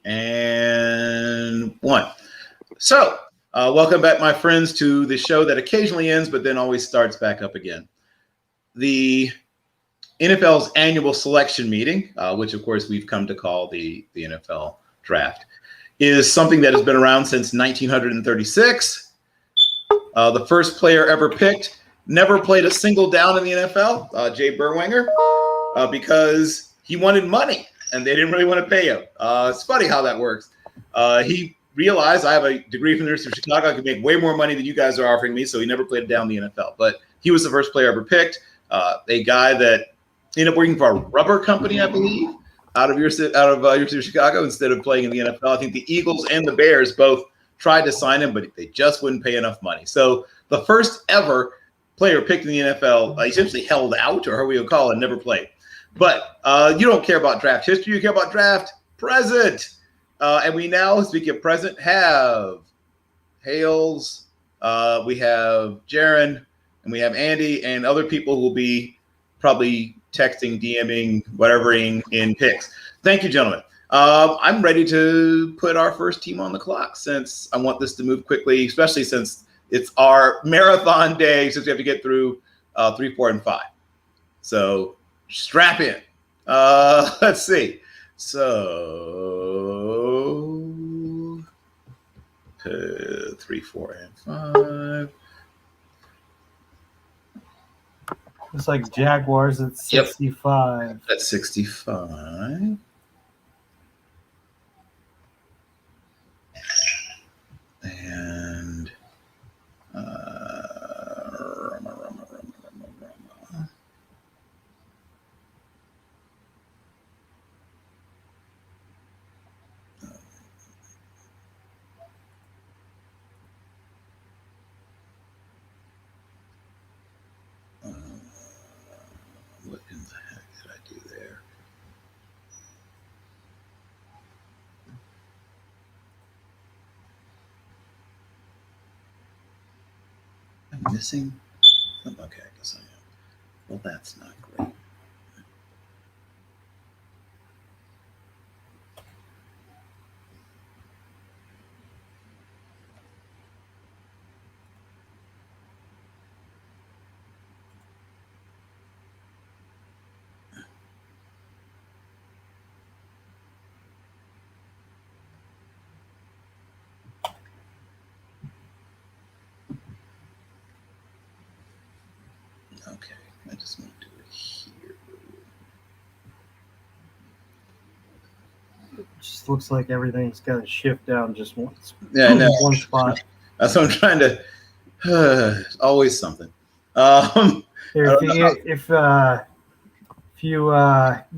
And 1. So, welcome back, my friends, to the show that occasionally ends, but then always starts back up again. The NFL's annual selection meeting, which of course we've come to call the NFL Draft, is something that has been around since 1936. The first player ever picked never played a single down in the NFL, Jay Berwanger, because he wanted money and they didn't really want to pay him. It's funny how that works. He realized I have a degree from the University of Chicago. I could make way more money than you guys are offering me, so he never played a down in the NFL. But he was the first player ever picked, a guy that ended up working for a rubber company, I believe, out of University of Chicago instead of playing in the NFL. I think the Eagles and the Bears both tried to sign him, but they just wouldn't pay enough money. So the first ever player picked in the NFL essentially held out, or however we would call it, never played. But you don't care about draft history. You care about draft present. And we now, speaking of present, have Hales, we have Jaron, and we have Andy, and other people who will be probably texting, DMing, whatevering in picks. Thank you, gentlemen. I'm ready to put our first team on the clock since I want this to move quickly, especially since it's our marathon day, since we have to get through 3, 4, and 5. So strap in. Let's see. So 3, 4, and 5. It's like Jaguars at 65. Yep. At 65. And what in the heck did I do there? I'm missing. Okay, I guess I am. Well, that's not great. Okay, I just want to do it here. It just looks like everything's got to shift down just once. Yeah, I know. One spot. That's what I'm trying to. Always something. If you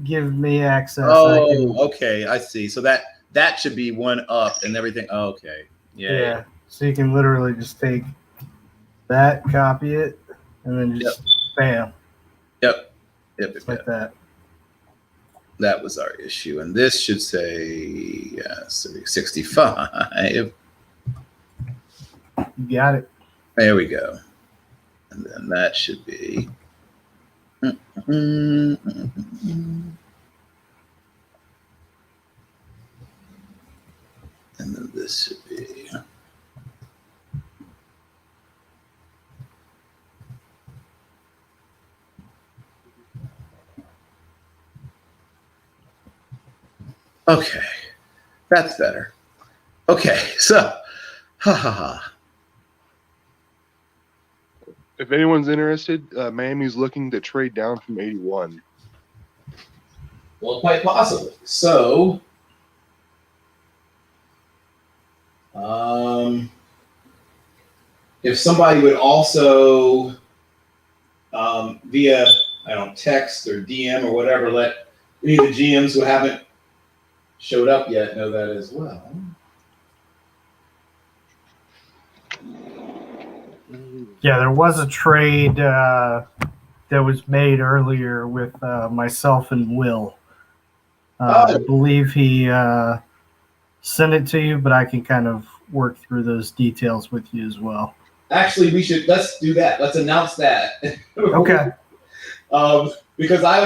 give me access. Okay, I see. So that should be one up and everything. Okay, yeah. So you can literally just take that, copy it, and then just bam. Yep. Like that. That was our issue, and this should say 65. You got it. There we go. And then that should be. And then this should be. Okay, that's better. Okay, so, If anyone's interested, Miami's looking to trade down from 81. Well, quite possibly. So, if somebody would also, via, text or DM or whatever, let any of the GMs who haven't showed up yet know that as well. Yeah, there was a trade that was made earlier with myself and Will. I believe he sent it to you, but I can kind of work through those details with you as well. Actually, let's do that. Let's announce that. Okay. Because I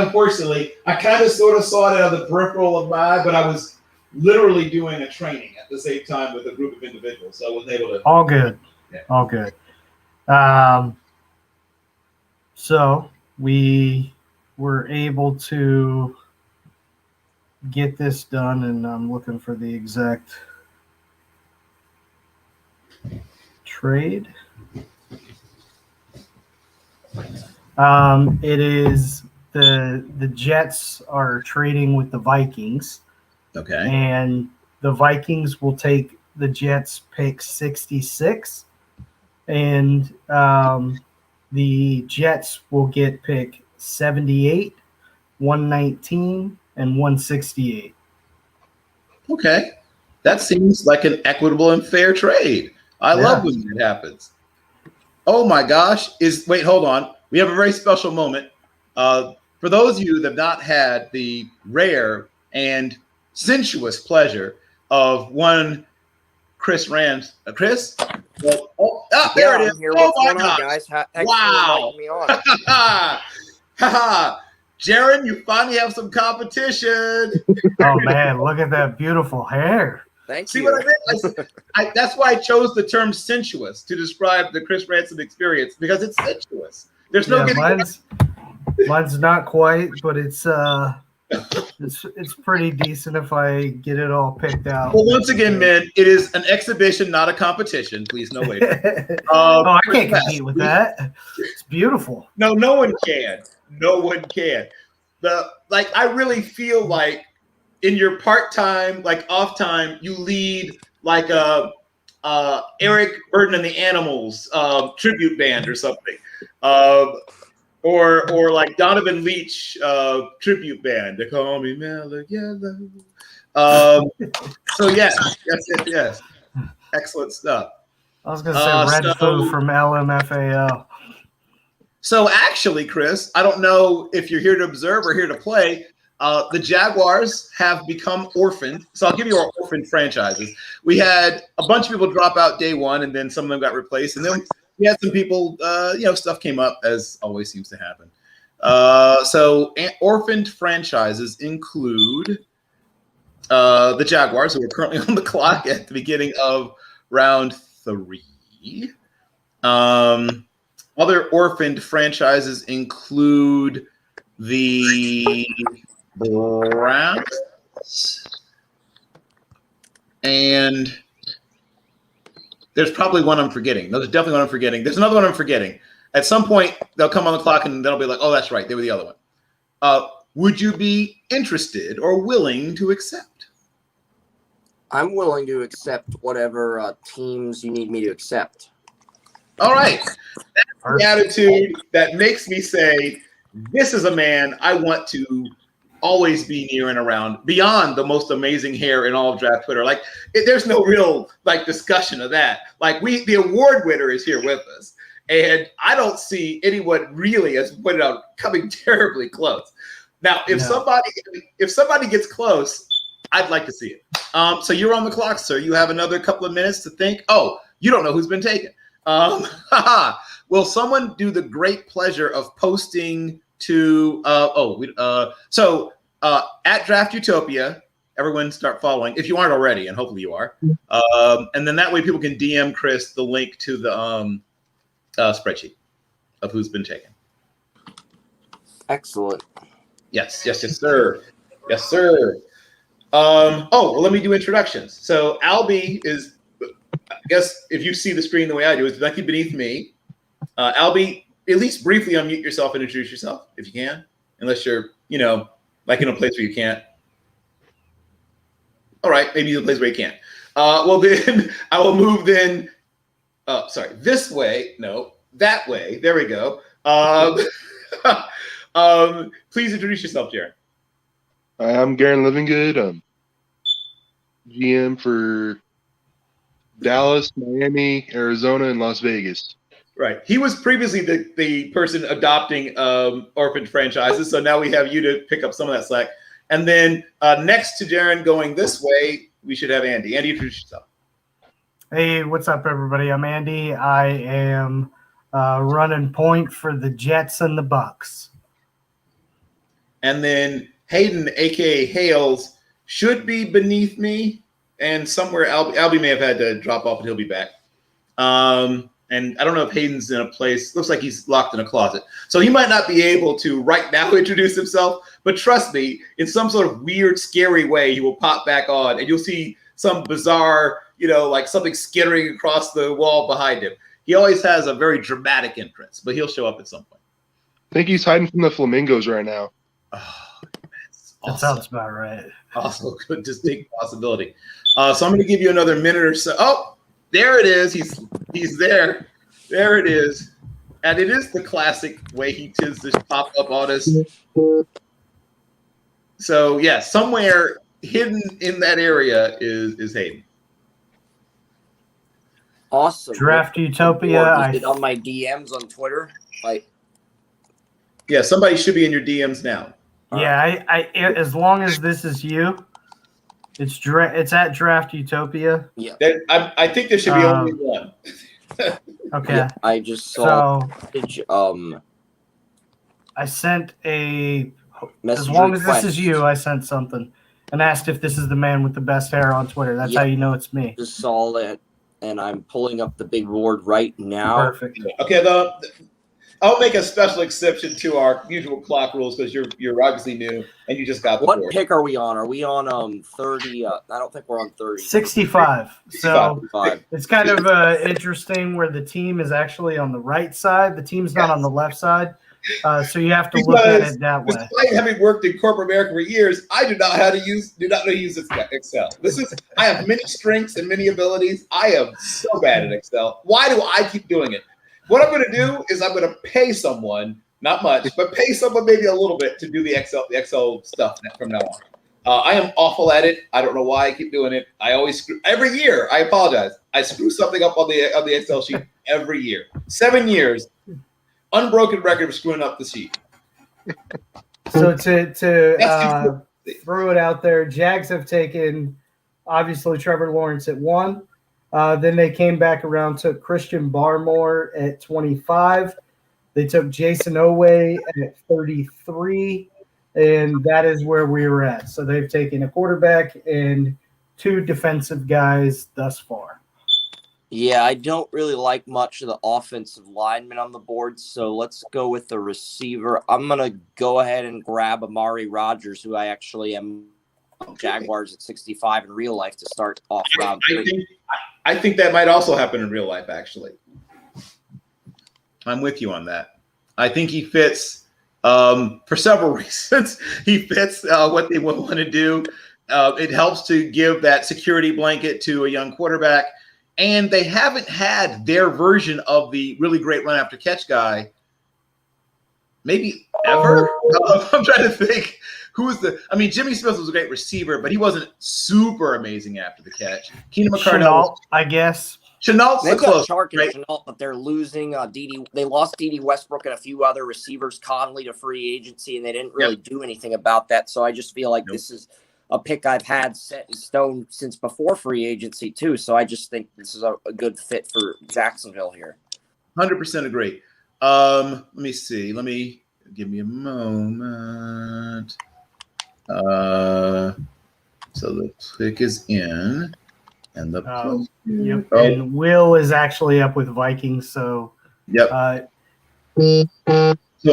kind of sort of saw it out of the peripheral of my eye, but I was literally doing a training at the same time with a group of individuals. So I wasn't able to. All good. Yeah. All good. So we were able to get this done, and I'm looking for the exact trade. It is the Jets are trading with the Vikings. Okay. And the Vikings will take the Jets pick 66, and the Jets will get pick 78, 119, and 168. Okay. That seems like an equitable and fair trade. I love when that happens. Oh my gosh. Wait, hold on. We have a very special moment. For those of you that have not had the rare and sensuous pleasure of one Chris Rams. Chris? There it is. Here. Oh What's my going on, gosh. guys? Thanks Wow. for inviting me on. Jaron, you finally have some competition. Oh man, look at that beautiful hair. Thank See you. what I meant? That's why I chose the term sensuous to describe the Chris Ransom experience, because it's sensuous. There's no getting mine's not quite, but it's pretty decent if I get it all picked out. Well, once again, men, it is an exhibition, not a competition. Please, no way. I can't compete with that. It's beautiful. No one can. No one can. I really feel like in your part-time, off time, you lead like a Eric Burden and the Animals tribute band or something. Or like Donovan Leitch tribute band. They call me Mellow Yellow. So yes. Excellent stuff. I was going to say Red Foo from LMFAO. So actually, Chris, I don't know if you're here to observe or here to play. The Jaguars have become orphaned. So I'll give you our orphaned franchises. We had a bunch of people drop out day one, and then some of them got replaced. And then we had some people, stuff came up, as always seems to happen. So orphaned franchises include the Jaguars, who are currently on the clock at the beginning of round 3. Other orphaned franchises include the Browns, and there's probably one I'm forgetting. No, there's definitely one I'm forgetting. There's another one I'm forgetting. At some point, they'll come on the clock and they'll be like, oh, that's right. They were the other one. Would you be interested or willing to accept? I'm willing to accept whatever teams you need me to accept. All right. That's the attitude that makes me say, this is a man I want to always be near and around, beyond the most amazing hair in all of draft Twitter. There's no real discussion of that. The award winner is here with us, and I don't see anyone really, as pointed out, coming terribly close. Now, if somebody gets close, I'd like to see it. So you're on the clock, sir. You have another couple of minutes to think. Oh, you don't know who's been taken. Will someone do the great pleasure of posting to at Draft Utopia, everyone start following if you aren't already, and hopefully you are. And then that way people can DM Chris the link to the spreadsheet of who's been taken. Excellent. Yes, sir. Yes, sir. Well, let me do introductions. So Albie is, I guess if you see the screen the way I do, is directly beneath me. Albie, at least briefly unmute yourself and introduce yourself if you can, unless you're, in a place where you can't. All right, maybe in a place where you can't. Well, then I will move then. Oh, sorry, this way. No, that way. There we go. Please introduce yourself, Jaron. I'm Garen Livingood. GM for Dallas, Miami, Arizona, and Las Vegas. Right. He was previously the person adopting orphaned franchises, so now we have you to pick up some of that slack. And then next to Jaron going this way, we should have Andy. Andy, introduce yourself. Hey, what's up, everybody? I'm Andy. I am running point for the Jets and the Bucks. And then Hayden, a.k.a. Hales, should be beneath me, and somewhere Albie may have had to drop off, and he'll be back. And I don't know if Hayden's in a place. Looks like he's locked in a closet, so he might not be able to right now introduce himself. But trust me, in some sort of weird, scary way, he will pop back on, and you'll see some bizarre, like something skittering across the wall behind him. He always has a very dramatic entrance, but he'll show up at some point. I think he's hiding from the flamingos right now. Oh, that's That awesome. sounds about right. Also, good distinct possibility. So I'm going to give you another minute or so. Oh, there it is. He's there. There it is. And it is the classic way he tends to pop up on us. So yeah, somewhere hidden in that area is Hayden. Awesome. Draft Utopia. Is it on my DMs on Twitter? Yeah, somebody should be in your DMs now. Yeah, I as long as this is you, it's at Draft Utopia. Yeah. I think there should be only one. Okay. Yeah, I just saw. So I sent a. Message As long as request. this is you, I sent something and asked if this is the man with the best hair on Twitter. That's Yeah. how you know it's me. Just saw it, and I'm pulling up the big board right now. Perfect. Okay, I'll make a special exception to our usual clock rules because you're obviously new and you just got the What board. pick are we on? Are we on 30? I don't think we're on 30. 65. So 65. it's kind of interesting where the team is actually on the right side. The team's not on the left side. So you have to look at it that way. Despite having worked in corporate America for years, I do not know how to use Excel. I have many strengths and many abilities. I am so bad at Excel. Why do I keep doing it? What I'm going to do is I'm going to pay someone, not much, but pay someone maybe a little bit to do the Excel stuff from now on. I am awful at it. I don't know why I keep doing it. I always screw every year. I apologize. I screw something up on the Excel sheet every year. 7 years. Unbroken record of screwing up the sheet. So to throw it out there, Jags have taken obviously Trevor Lawrence at 1. Then they came back around, took Christian Barmore at 25. They took Jason Oweh at 33, and that is where we were at. So they've taken a quarterback and 2 defensive guys thus far. Yeah, I don't really like much of the offensive linemen on the board, so let's go with the receiver. I'm going to go ahead and grab Amari Rodgers, who I actually am on Jaguars at 65 in real life to start off round 3. I think that might also happen in real life, actually. I'm with you on that. I think he fits for several reasons. He fits what they want to do. It helps to give that security blanket to a young quarterback. And they haven't had their version of the really great run after catch guy maybe ever. I'm trying to think who's Jimmy Smith was a great receiver, but he wasn't super amazing after the catch. Keenan McCardell, Chenault, I guess. Chenault's the They've got close. Chark and Right? Chenault, but they're losing Dede. They lost Dede Westbrook and a few other receivers, Conley to free agency, and they didn't really do anything about that. So I just feel like this is a pick I've had set in stone since before free agency too. So I just think this is a good fit for Jacksonville here. 100% agree. Let me see. Give me a moment. So the pick is in, and the Yep. And Will is actually up with Vikings, so yep. So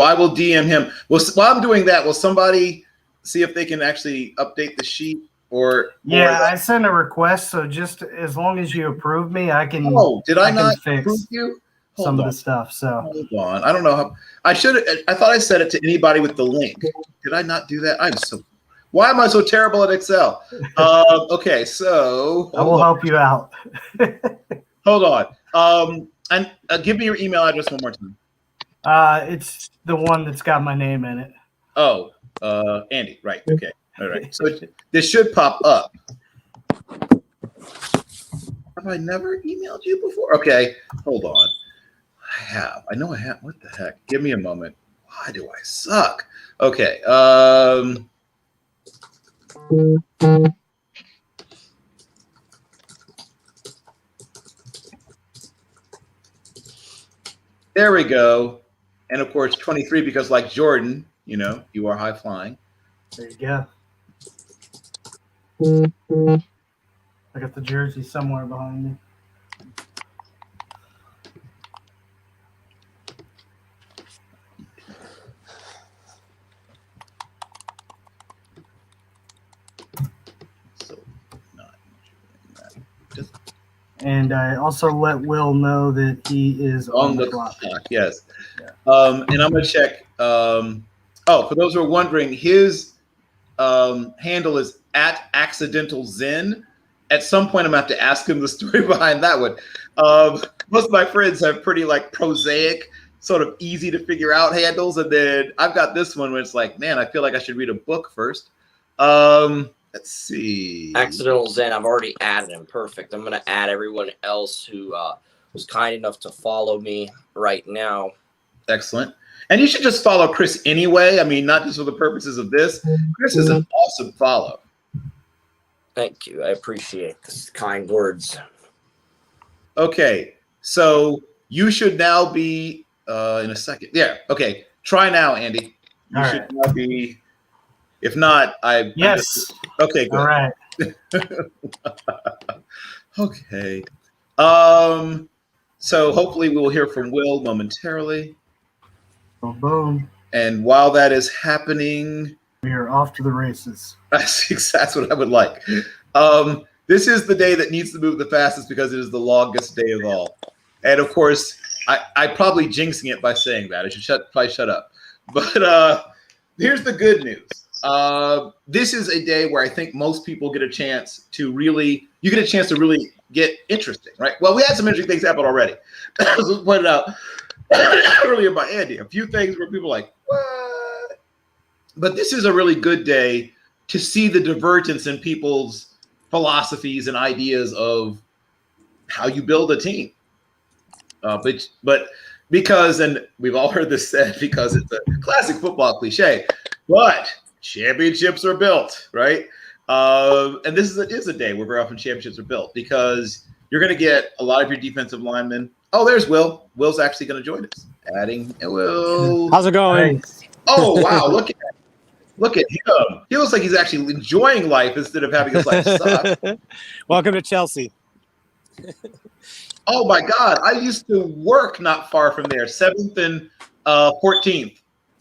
I will DM him. Well, while I'm doing that, will somebody see if they can actually update the sheet I sent a request, so just as long as you approve me, I can. Oh, did I not fix approve you? some of the stuff? So hold on. I don't know how. I should. I thought I said it to anybody with the link. Did I not do that? Why am I so terrible at Excel? Okay, so I will help you out. hold on. And give me your email address one more time. It's the one that's got my name in it. Oh, Andy. Right. Okay. All right. So this should pop up. Have I never emailed you before? Okay. Hold on. I have. I know I have. What the heck? Give me a moment. Why do I suck? Okay. There we go. And of course, 23, because like Jordan, you are high flying. There you go. I got the jersey somewhere behind me. So, not that. Just And I also let Will know that he is on the clock. Yes. And I'm going to check. For those who are wondering, his handle is at Accidental Zen. At some point, I'm going to have to ask him the story behind that one. Most of my friends have pretty like prosaic, sort of easy to figure out handles. And then I've got this one where it's like, man, I feel like I should read a book first. Let's see. Accidental Zen. I've already added him. Perfect. I'm going to add everyone else who was kind enough to follow me right now. Excellent. And you should just follow Chris anyway. I mean, not just for the purposes of this. Chris is an awesome follow. Thank you. I appreciate the kind words. Okay. So you should now be in a second. Yeah. Okay. Try now, Andy. You should now be. If not, Yes. Okay. Good. All right. Okay. So hopefully we will hear from Will momentarily. Boom, boom. And while that is happening, we are off to the races. That's what I would like. This is the day that needs to move the fastest because it is the longest day of all. And of course, I probably jinxing it by saying that. I should probably shut up. But here's the good news. This is a day where I think most people get a chance to really get interesting, right? Well, we had some interesting things happen already. As was pointed out earlier by Andy, a few things where people are like, what? But this is a really good day to see the divergence in people's philosophies and ideas of how you build a team. But because, and we've all heard this said because it's a classic football cliche, but championships are built, right? And this is a day where very often championships are built because you're going to get a lot of your defensive linemen. Oh, there's Will. Will's actually going to join us. Adding Will. How's it going? Nice. Oh, wow. Look at him. He looks like he's actually enjoying life instead of having his life suck. Welcome to Chelsea. Oh, my God. I used to work not far from there, 7th and 14th.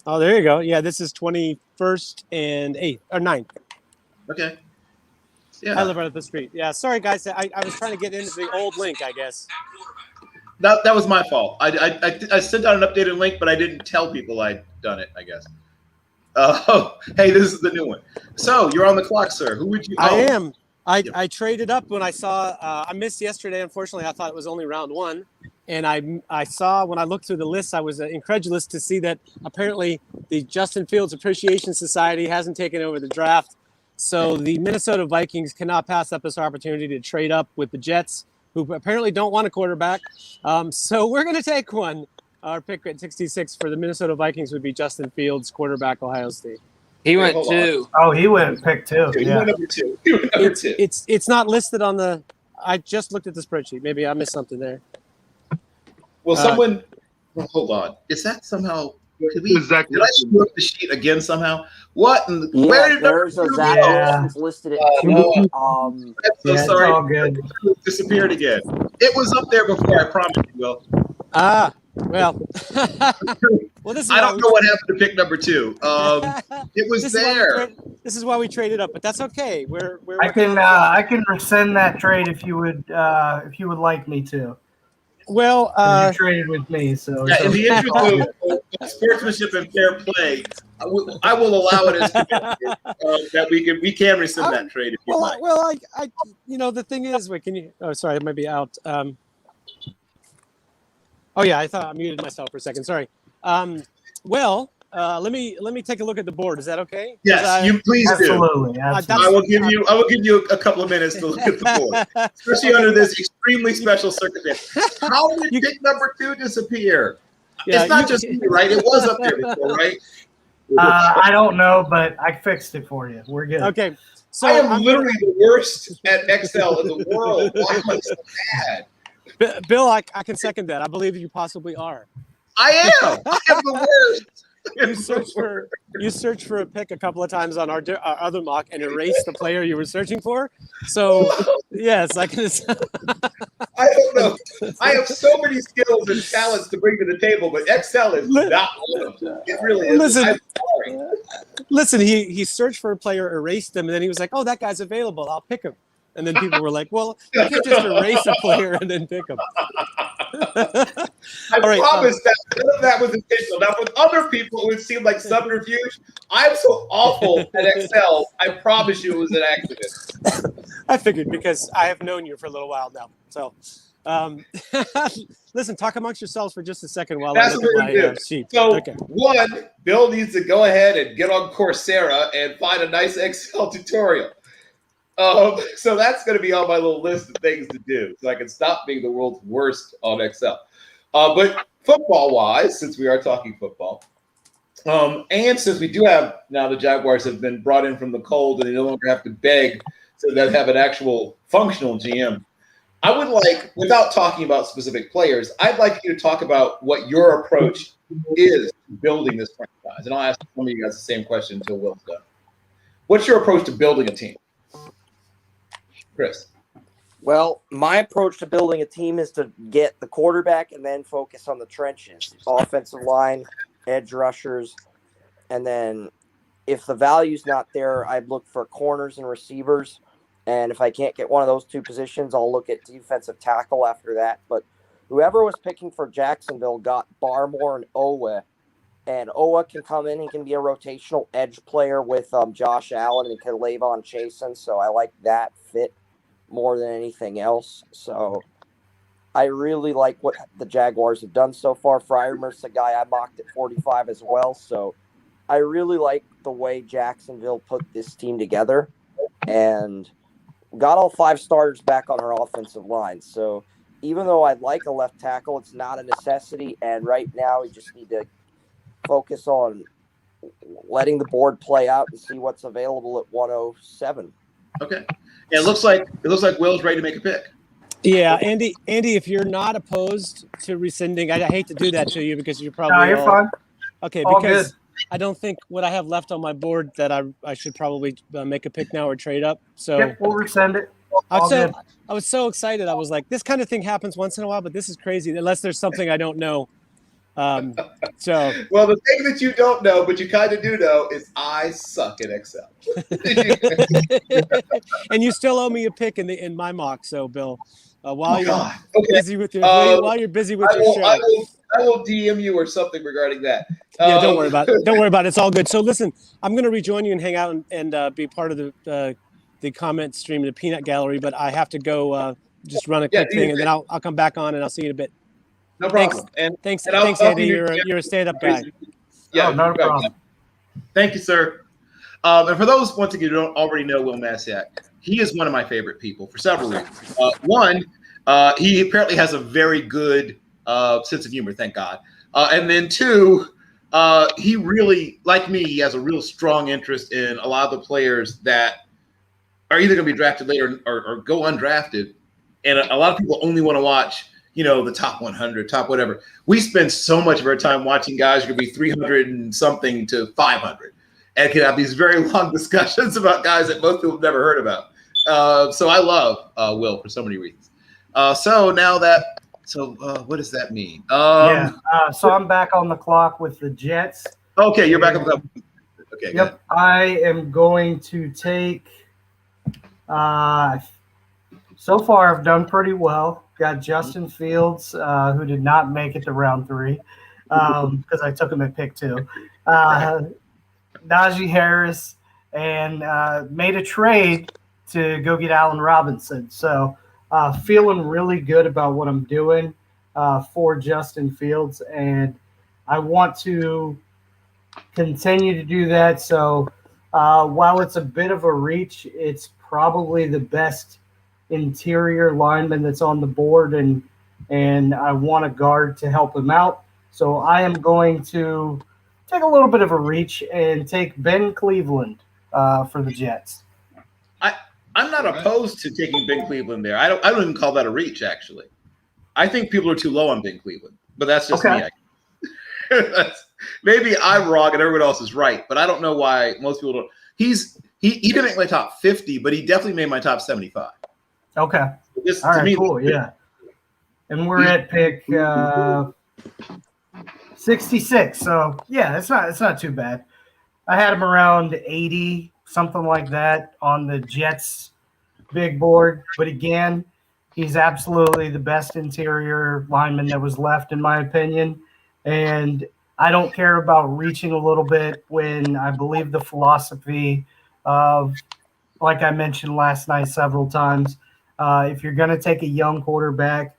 Oh, there you go. Yeah, this is 21st and 8th or 9th. Okay. Yeah. I live right up the street. Yeah, sorry, guys. I was trying to get into the old link, I guess. That was my fault. I sent out an updated link, but I didn't tell people I'd done it, I guess. Hey, this is the new one. So you're on the clock, sir. Who would you? I am. I traded up when I saw. I missed yesterday. Unfortunately, I thought it was only round one, and I saw when I looked through the list, I was incredulous to see that apparently the Justin Fields Appreciation Society hasn't taken over the draft. So the Minnesota Vikings cannot pass up this opportunity to trade up with the Jets, who apparently don't want a quarterback. So we're going to take one. Our pick at 66 for the Minnesota Vikings would be Justin Fields, quarterback, Ohio State. He went two. Oh, he went pick two. He Yeah. went number two. He went number two. It's not listed on the. I just looked at the spreadsheet. Maybe I missed something there. Well, someone. Hold on. Is that somehow? Did I screw up the sheet again somehow? What? Where did there's a Zach Wilson's listed at two. I'm so sorry. It's all good. It disappeared again. It was up there before. I promise you, Will. Well, this is I don't know what happened to pick number two. It was there. This is why we traded up, but that's okay. I can rescind that trade if you would like me to. Well, you traded with me, so yeah, in the interest of sportsmanship and fair play, I will allow it as that we can rescind that trade if you like. Well, I the thing is, wait, can you? Oh, sorry, it might be out. Oh yeah, I thought I muted myself for a second. Sorry. Let me take a look at the board. Is that okay? Yes, you please absolutely. do. I will give you a couple of minutes to look at the board, especially under this extremely special circumstance. How did pick number two disappear? Yeah, it's not just me, right? It was up there before, right? I don't know, but I fixed it for you. We're good. Okay. So I am literally the worst at Excel in the world. Why am I so bad? Bill, I can second that. I believe you possibly are. I am. I am the worst. you searched for a pick a couple of times on our other mock and erased the player you were searching for. So yes, I can. I don't know. I have so many skills and talents to bring to the table, but Excel is not one of them. It really is. Listen, he searched for a player, erased them, and then he was like, "Oh, that guy's available. I'll pick him." And then people were like, "Well, you can't just erase a player and then pick him." I promise that none of that was intentional. Now, with other people, it would seem like subterfuge. I'm so awful at Excel. I promise you, it was an accident. I figured because I have known you for a little while now. So, listen, talk amongst yourselves for just a second while I look at my sheet. So, okay. One, Bill needs to go ahead and get on Coursera and find a nice Excel tutorial. So that's going to be on my little list of things to do, so I can stop being the world's worst on Excel. But football-wise, since we are talking football, and since we do have now the Jaguars have been brought in from the cold and they no longer have to beg, so they have an actual functional GM. I would like, without talking about specific players, I'd like you to talk about what your approach is to building this franchise. And I'll ask some of you guys the same question until Will's done. What's your approach to building a team? Chris. Well, my approach to building a team is to get the quarterback and then focus on the trenches, offensive line, edge rushers, and then if the value's not there, I'd look for corners and receivers. And if I can't get one of those two positions, I'll look at defensive tackle after that. But whoever was picking for Jacksonville got Barmore and Owa. And Owa can come in. He can be a rotational edge player with Josh Allen and K'Lavon Chasen. So I like that fit more than anything else. So I really like what the Jaguars have done so far. Freiermuth's a guy I mocked at 45 as well. So I really like the way Jacksonville put this team together and got all 5 starters back on our offensive line. So even though I'd like a left tackle, it's not a necessity. And right now we just need to focus on letting the board play out and see what's available at 107. Okay. Yeah, it looks like Will's ready to make a pick. Yeah, Andy, if you're not opposed to rescinding, I hate to do that to you because you're probably you're fine. Okay, all because good. I don't think what I have left on my board that I should probably make a pick now or trade up. So Yep, we'll resend it. I was so excited. I was like, this kind of thing happens once in a while, but this is crazy unless there's something I don't know. Well, the thing that you don't know, but you kind of do know, is I suck at Excel. And you still owe me a pick in my mock. So, Bill, while you're busy with your show, I will DM you or something regarding that. Yeah, don't worry about it. Don't worry about it. It's all good. So, listen, I'm going to rejoin you and hang out and be part of the comment stream in the peanut gallery, but I have to go just run a quick thing, and then I'll come back on and I'll see you in a bit. No problem. Thanks, Andy. You're a stand-up guy. Yeah, no problem. Thank you, sir. And for those, once again, who don't already know Will Masiak, he is one of my favorite people for several reasons. One, he apparently has a very good sense of humor, thank God. And then two, he really, like me, he has a real strong interest in a lot of the players that are either going to be drafted later or go undrafted. And a lot of people only want to watch the top 100, top whatever. We spend so much of our time watching guys who could be 300 and something to 500 and can have these very long discussions about guys that most people have never heard about. So I love Will for so many reasons. So what does that mean? So I'm back on the clock with the Jets. Okay, you're back on the clock. Okay. Yep. I am going to take so far I've done pretty well. Got Justin Fields, who did not make it to round 3 because I took him at pick 2. Najee Harris, and made a trade to go get Allen Robinson. So feeling really good about what I'm doing for Justin Fields, and I want to continue to do that. So while it's a bit of a reach, it's probably the best interior lineman that's on the board, and I want a guard to help him out. So I am going to take a little bit of a reach and take Ben Cleveland for the Jets. I'm not opposed to taking Ben Cleveland there. I don't even call that a reach, actually. I think people are too low on Ben Cleveland, but that's just me. maybe I'm wrong and everyone else is right, but I don't know why most people don't. He didn't make my top 50, but he definitely made my top 75. Okay. All right, cool. Yeah. And we're at pick 66. So yeah, it's not too bad. I had him around 80, something like that, on the Jets big board. But again, he's absolutely the best interior lineman that was left, in my opinion. And I don't care about reaching a little bit when I believe the philosophy of, like I mentioned last night several times, if you're going to take a young quarterback,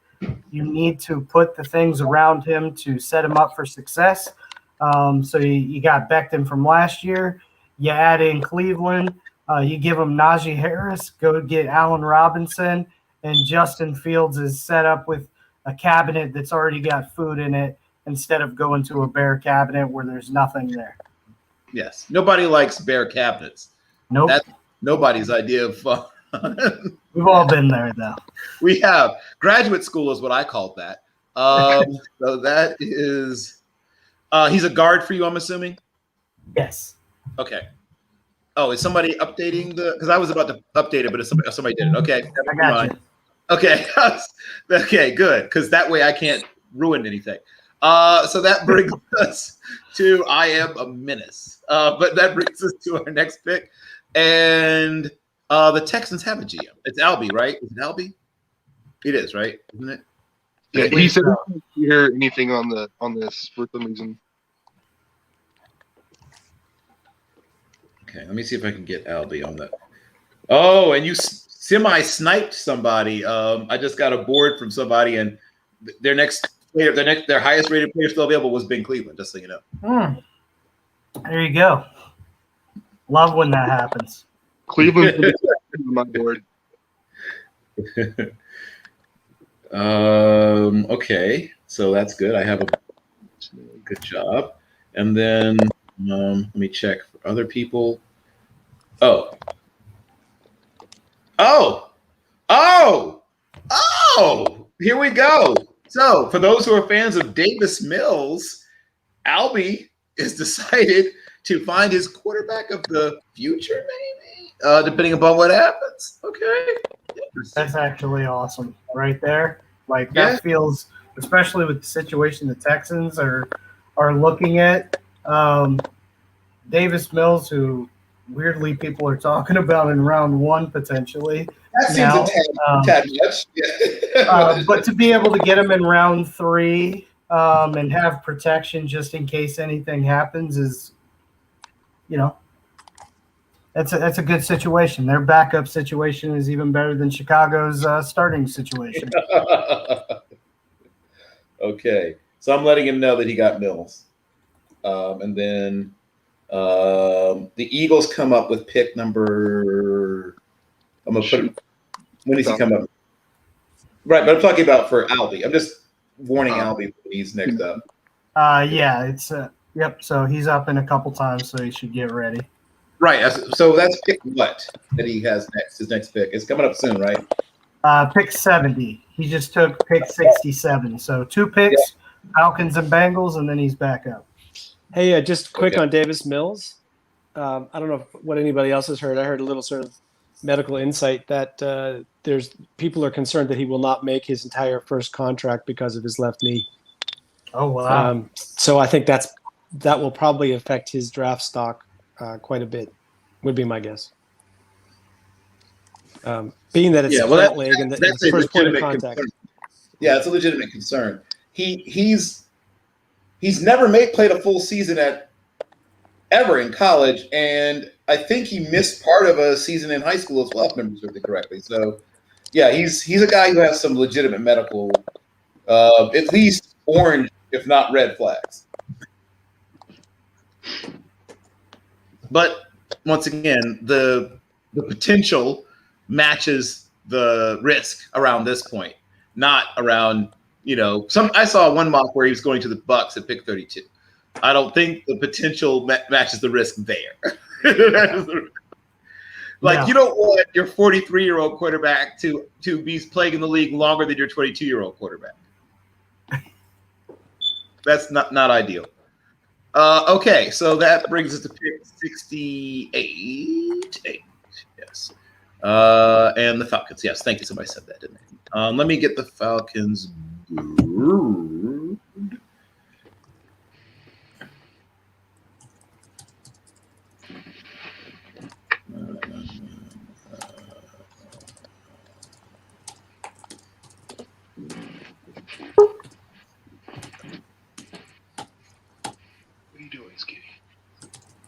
you need to put the things around him to set him up for success. So you got Becton from last year. You add in Cleveland. You give him Najee Harris. Go get Allen Robinson. And Justin Fields is set up with a cabinet that's already got food in it instead of going to a bare cabinet where there's nothing there. Yes. Nobody likes bare cabinets. Nope. That's nobody's idea of fun. We've all been there, though. We have. Graduate school is what I called that. So that is he's a guard for you, I'm assuming? Yes. Okay. Oh, is somebody updating because I was about to update it, but somebody did it. Okay. I got you. Okay. Okay, good. Because that way I can't ruin anything. So that brings us to I Am a Menace. But that brings us to our next pick. And the Texans have a GM. It's Albie, right? Is it Albie? It is, right? Isn't it? Yeah, he said he didn't hear anything on this for some reason. Okay, let me see if I can get Albie on that. Oh, and you semi-sniped somebody. I just got a board from somebody, and their highest rated player still available was Ben Cleveland. Just so you know. There you go. Love when that happens. Cleveland on my board. Okay, so that's good. I have a good job, and then let me check for other people. Oh! Here we go. So, for those who are fans of Davis Mills, Albie is decided to find his quarterback of the future, maybe, depending upon what happens. Okay. That's actually awesome right there. Like that feels, especially with the situation the Texans are looking at. Davis Mills, who weirdly people are talking about in round one potentially. That seems a tad much. Yeah. But to be able to get him in round three and have protection just in case anything happens is, that's a good situation. Their backup situation is even better than Chicago's starting situation. Okay, so I'm letting him know that he got Mills, and then the Eagles come up with pick number. I'm gonna put. When does he come up? Right, but I'm talking about for Albie. I'm just warning Albie when he's next up. Yeah, it's yep. So he's up in a couple times, so he should get ready. Right. So that's pick what that he has next. His next pick. It's coming up soon, right? Pick 70. He just took pick 67. So 2 picks, Falcons and Bengals, and then he's back up. Hey, just quick on Davis Mills. I don't know what anybody else has heard. I heard a little sort of medical insight that there's people are concerned that he will not make his entire first contract because of his left knee. Oh wow! So I think that will probably affect his draft stock quite a bit. Would be my guess. Being that it's a flat leg and that's the first point of contact. Concern. Yeah, it's a legitimate concern. He's never played a full season ever in college, and I think he missed part of a season in high school as well, if I remember something correctly. So, yeah, he's a guy who has some legitimate medical, at least orange, if not red flags. But once again, the potential matches the risk around this point, not around I saw one mock where he was going to the Bucks at pick 32. I don't think the potential matches the risk there. You don't want your 43-year-old quarterback to be playing in the league longer than your 22-year-old quarterback. That's not ideal. Okay, so that brings us to pick 68. Yes. And the Falcons. Yes, thank you. Somebody said that, didn't they? Let me get the Falcons. What are you doing, Skitty?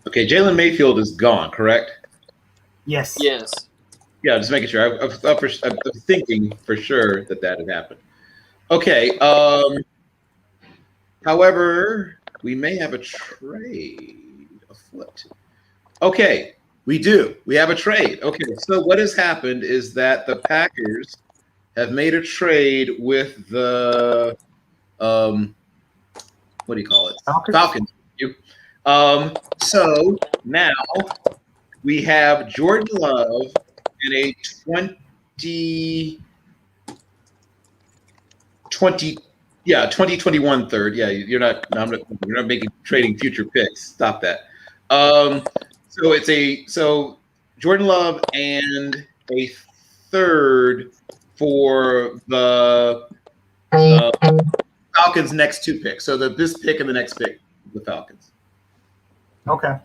Okay, Jalen Mayfield is gone, correct? Yes. Yes. Yeah, just making sure. I was thinking for sure that had happened. Okay. However, we may have a trade afoot. Okay, we do. We have a trade. Okay, so what has happened is that the Packers have made a trade with the what do you call it? Falcons. So now we have Jordan Love and a 2021 third. Yeah, you're not making trading future picks. Stop that. So Jordan Love and a third for the Falcons' next two picks. So this pick and the next pick, the Falcons. Okay.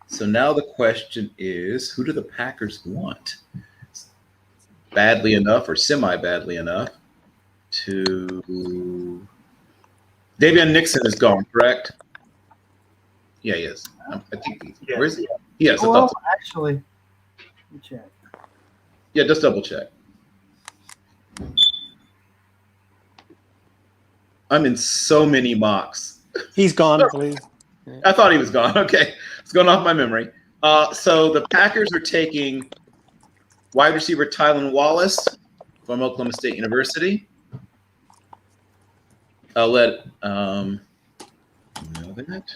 So now the question is, who do the Packers want? Badly enough or semi-badly enough to... Davion Nixon is gone, correct? Yeah, he is. I think Yeah. Where is he? Yes. Well, actually, let me check. Yeah, just double check. I'm in so many mocks. He's gone, I believe. I thought he was gone. Okay. It's going off my memory. So the Packers are taking wide receiver Tylan Wallace from Oklahoma State University. I'll let know that.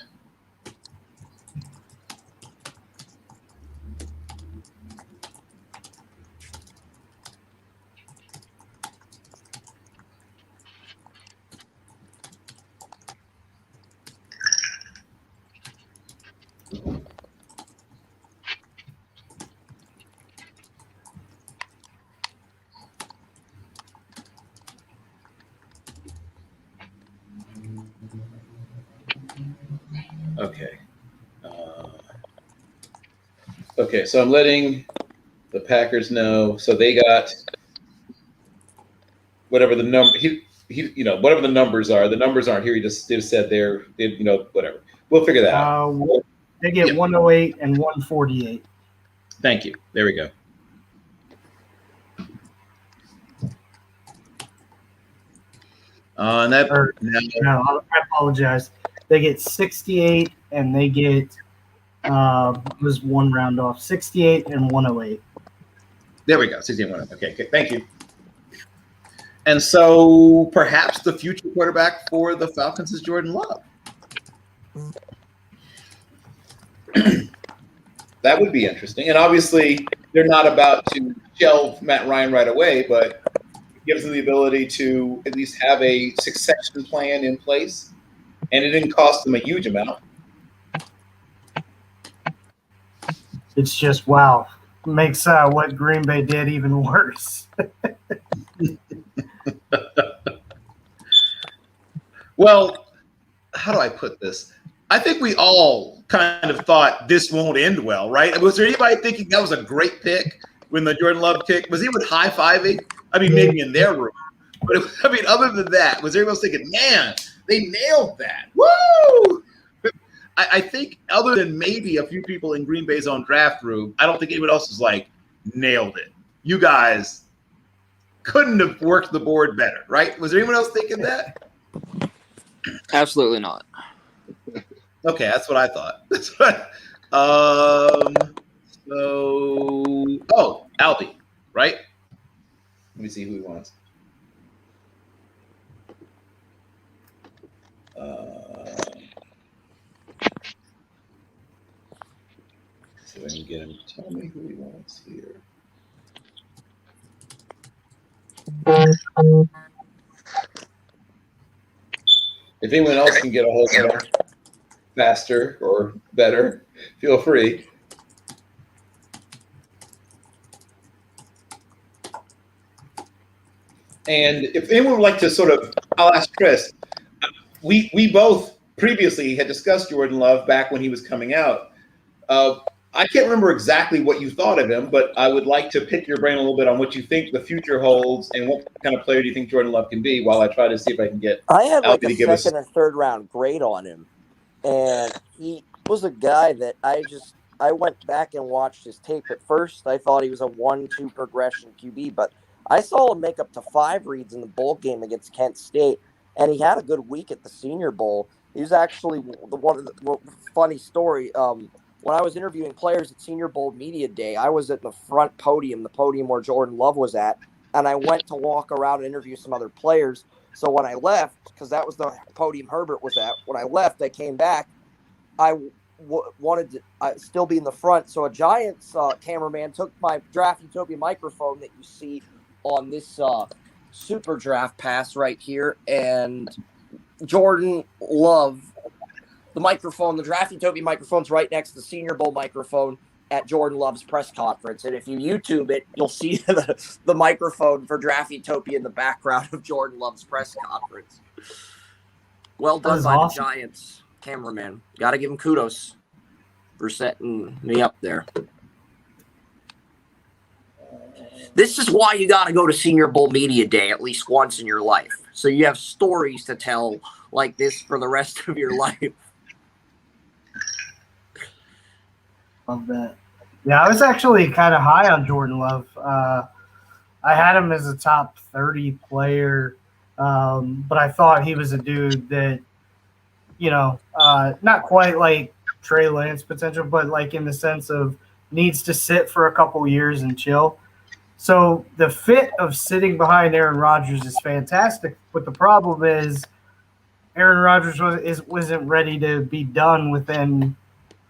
Okay. Okay, so I'm letting the Packers know. So they got whatever the number whatever the numbers are. The numbers aren't here. They just said whatever. We'll figure that out. They get 108 and 148. Thank you. There we go. No, I apologize. They get 68 and they get was one round off. 68 and 108. There we go. 68 and 108. Okay, thank you. And so perhaps the future quarterback for the Falcons is Jordan Love. That would be interesting. And obviously, they're not about to shelve Matt Ryan right away, but it gives them the ability to at least have a succession plan in place. And it didn't cost them a huge amount. It's just, wow. Makes what Green Bay did even worse. Well, how do I put this? I think we all kind of thought this won't end well, right? Was there anybody thinking that was a great pick when the Jordan Love pick? Was anyone high-fiving? I mean, maybe in their room. But other than that, was everyone thinking, man, they nailed that. Woo! I think other than maybe a few people in Green Bay's own draft room, I don't think anyone else was like, nailed it. You guys couldn't have worked the board better, right? Was there anyone else thinking that? Absolutely not. Okay, that's what I thought. That's what. Albie, right? Let me see who he wants. So I can get him to tell me who he wants here. If anyone else can get a hold of him faster or better, feel free. And if anyone would like to sort of, I'll ask Chris. We both previously had discussed Jordan Love back when he was coming out. I can't remember exactly what you thought of him, but I would like to pick your brain a little bit on what you think the future holds and what kind of player do you think Jordan Love can be while I try to see if I can get I had like Albie a to give us. second or third round grade on him, and he was a guy that I went back and watched his tape. At first, I thought he was a 1-2 progression QB, but I saw him make up to 5 reads in the bowl game against Kent State, and he had a good week at the Senior Bowl. He was actually one of the funny story. When I was interviewing players at Senior Bowl Media Day, I was at the front podium, the podium where Jordan Love was at, and I went to walk around and interview some other players. So when I left, because that was the podium Herbert was at, when I left, I came back. I wanted to still be in the front. So a Giants cameraman took my Draft-A-Utopia microphone that you see on this Super Draft Pass right here, and Jordan Love, the microphone, the Draft-A-Utopia microphone's right next to the Senior Bowl microphone at Jordan Love's press conference. And if you YouTube it, you'll see the microphone for Draft-A-Utopia in the background of Jordan Love's press conference. Well done by the Giants cameraman. Got to give him kudos for setting me up there. This is why you got to go to Senior Bowl Media Day at least once in your life. So you have stories to tell like this for the rest of your life. Love that. Yeah, I was actually kind of high on Jordan Love. I had him as a top 30 player, but I thought he was a dude that, not quite like Trey Lance potential, but like in the sense of needs to sit for a couple years and chill. So the fit of sitting behind Aaron Rodgers is fantastic, but the problem is Aaron Rodgers wasn't ready to be done within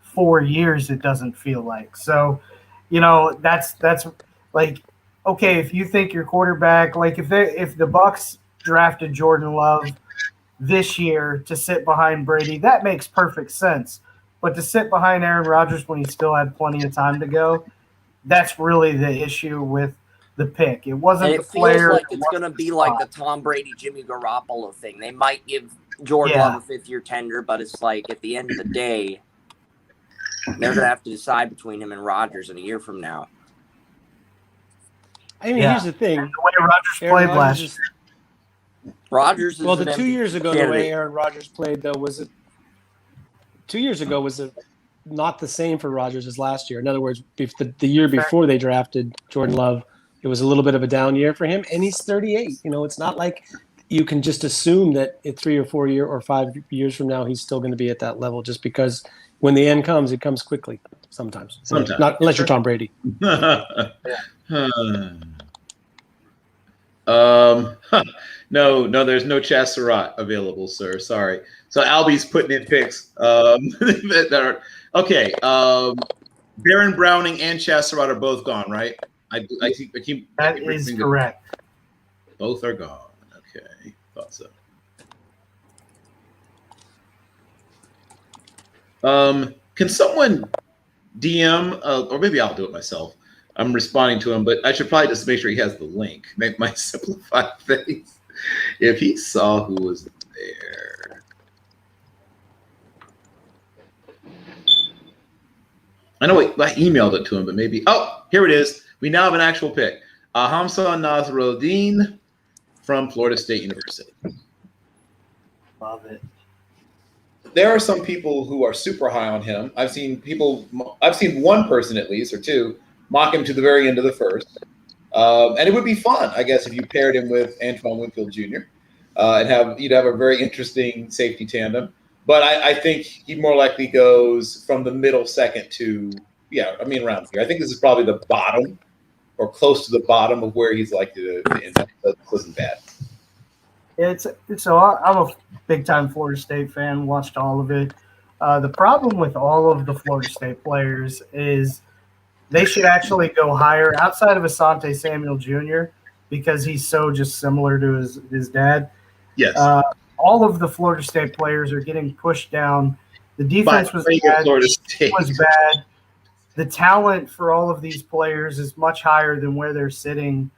4 years. It doesn't feel like. So, that's like, okay, if you think your quarterback, like if the Bucs drafted Jordan Love this year to sit behind Brady, that makes perfect sense. But to sit behind Aaron Rodgers when he still had plenty of time to go, that's really the issue with the pick. It wasn't and it the player. feels like it's going to be like the Tom Brady, Jimmy Garoppolo thing. They might give Jordan Love a fifth-year tender, but it's like at the end of the day, they're going to have to decide between him and Rodgers in a year from now. I mean, here's the thing. The way Rodgers played last year. Rodgers is the 2 years ago, candidate. The way Aaron Rodgers played, though, was 2 years ago was not the same for Rodgers as last year. In other words, the year before they drafted Jordan Love, it was a little bit of a down year for him, and he's 38. It's not like you can just assume that in 3 or 4 years or 5 years from now he's still going to be at that level, just because when the end comes, it comes quickly sometimes. Not unless you're Tom Brady. No, there's no Chasserat available, sir. Sorry. So Albie's putting in picks. Okay. Baron Browning and Chasserat are both gone, right? I keep that is correct. Both are gone. Okay, thought so. Can someone DM, or maybe I'll do it myself. I'm responding to him, but I should probably just make sure he has the link. Make my simplified face. If he saw who was there. I know I emailed it to him, but maybe. Oh, here it is. We now have an actual pick. Hamza Nasruddin from Florida State University. Love it. There are some people who are super high on him. I've seen one person at least, or two, mock him to the very end of the first. And it would be fun, I guess, if you paired him with Antoine Winfield Jr. And you'd have a very interesting safety tandem. But I think he more likely goes from the middle second to, around here. I think this is probably the bottom or close to the bottom of where he's likely to end up. That wasn't bad. So I'm a big-time Florida State fan, watched all of it. The problem with all of the Florida State players is they should actually go higher. Outside of Asante Samuel Jr., because he's so just similar to his dad. Yes. All of the Florida State players are getting pushed down. The defense was bad. Florida State was bad. The talent for all of these players is much higher than where they're sitting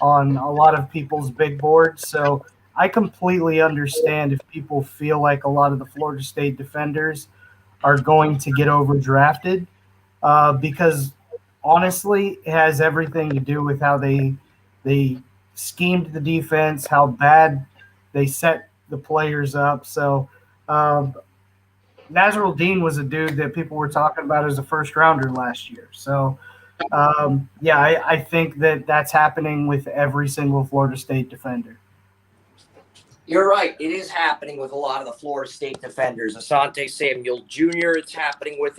on a lot of people's big boards. So I completely understand if people feel like a lot of the Florida State defenders are going to get overdrafted, because honestly, it has everything to do with how they schemed the defense, how bad they set the players up. So Nazrul Dean was a dude that people were talking about as a first rounder last year. So I think that that's happening with every single Florida State defender. You're right. It is happening with a lot of the Florida State defenders. Asante Samuel Jr. It's happening with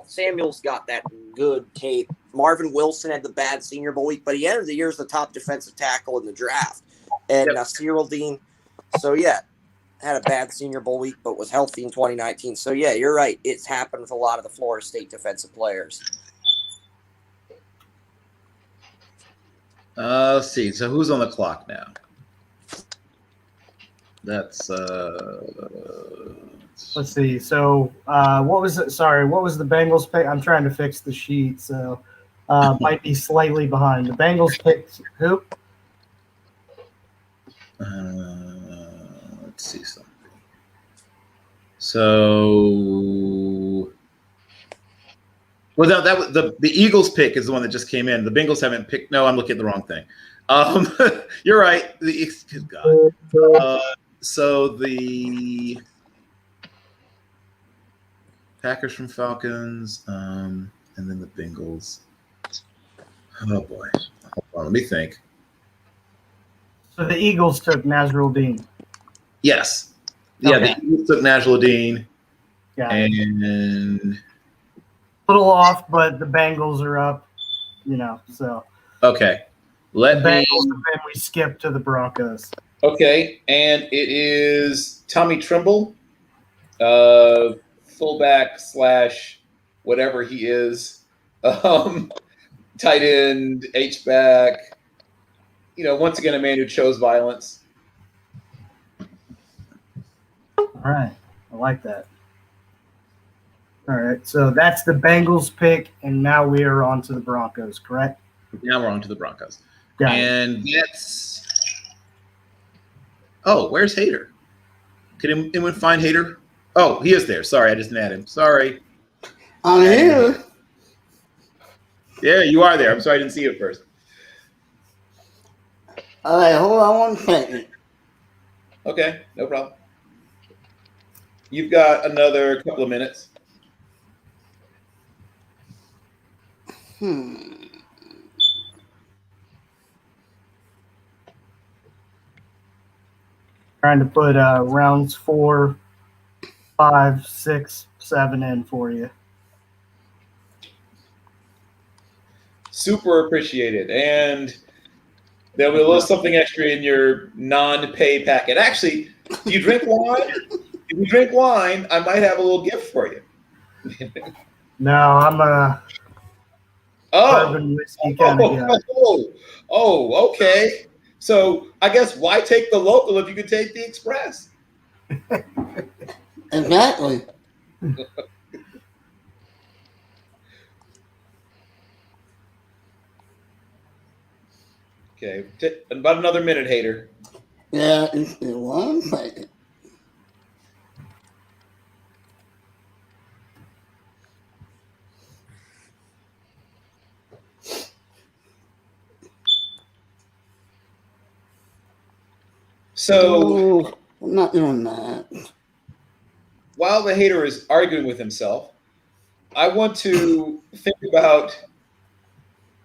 Samuel's got that good tape. Marvin Wilson had the bad Senior Bowl week, but he entered the year as the top defensive tackle in the draft. And Cyril Dean, had a bad Senior Bowl week, but was healthy in 2019. So yeah, you're right. It's happened with a lot of the Florida State defensive players. Let's see. So who's on the clock now? That's let's see. So what was it? Sorry, what was the Bengals pick? I'm trying to fix the sheet, so might be slightly behind. The Bengals picked who? Let's see something. So, well, that was the Eagles pick is the one that just came in. The Bengals haven't picked. No, I'm looking at the wrong thing. You're right. Good God. So the Packers from Falcons, and then the Bengals. Oh boy. Hold on, let me think. So the Eagles took Nazrul Dean. Yes. Yeah, Okay. the Eagles took Nazrul Dean. Yeah. And A little off, but the Bengals are up, so okay. the Bengals, and then we skip to the Broncos. Okay, and it is Tommy Trimble, fullback / whatever he is, tight end, H-back. Once again, a man who chose violence. All right, I like that. All right, so that's the Bengals pick, and now we are on to the Broncos, correct? Now we're on to the Broncos. Got it. And that's – oh, where's Hader? Can anyone find Hader? Oh, he is there. Sorry, I just didn't add him. Sorry. I'm here. Yeah, you are there. I'm sorry I didn't see you at first. All right, hold on one second. Okay, no problem. You've got another couple of minutes. Trying to put rounds 4, 5, 6, 7 in for you. Super appreciated. And there'll be a little something extra in your non-pay packet. Actually, do you drink wine? If you drink wine, I might have a little gift for you. No, I'm a bourbon whiskey kind of guy. Oh, okay. So I guess why take the local if you could take the express? Exactly. Okay, about another minute, Hater. Yeah, it's one second. So I'm not doing that. While the Hater is arguing with himself, I want to think about.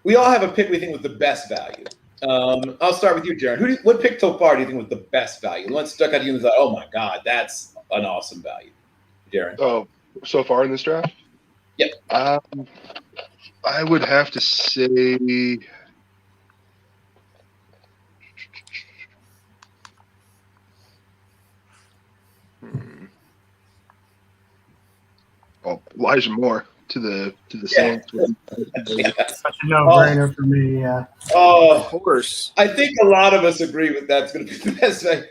We all have a pick we think was the best value. I'll start with you, Jaron. What pick so far do you think was the best value? The one stuck out to you and thought, "Oh my God, that's an awesome value." Jaron. Oh, so far in this draft? Yep. I would have to say Elijah Moore. to the Saints. Such a no-brainer for me. Yeah. Oh, Of course. I think a lot of us agree with that's going to be the best thing.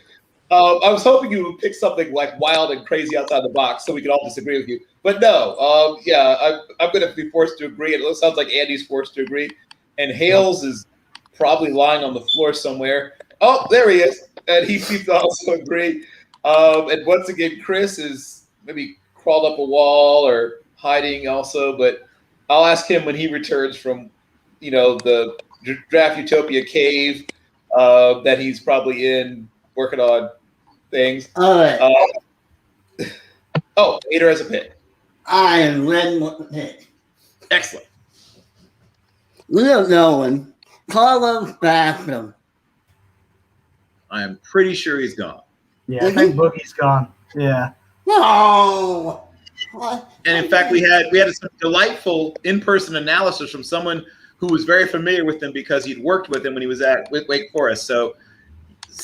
I was hoping you would pick something like wild and crazy outside the box so we could all disagree with you. But no, I'm going to be forced to agree. It sounds like Andy's forced to agree. And Hales is probably lying on the floor somewhere. Oh, there he is. And he seems to also agree. And once again, Chris is maybe crawled up a wall or hiding also. But I'll ask him when he returns from, the Draft Utopia cave that he's probably in working on things. All right. Hater has a pick. I am ready with the pick. Excellent. Leo Nolan, Carlos Basham. I am pretty sure he's gone. Yeah, I think Boogie's gone. Yeah. No. What? And in fact, we had some delightful in-person analysis from someone who was very familiar with him because he'd worked with him when he was at Wake Forest. So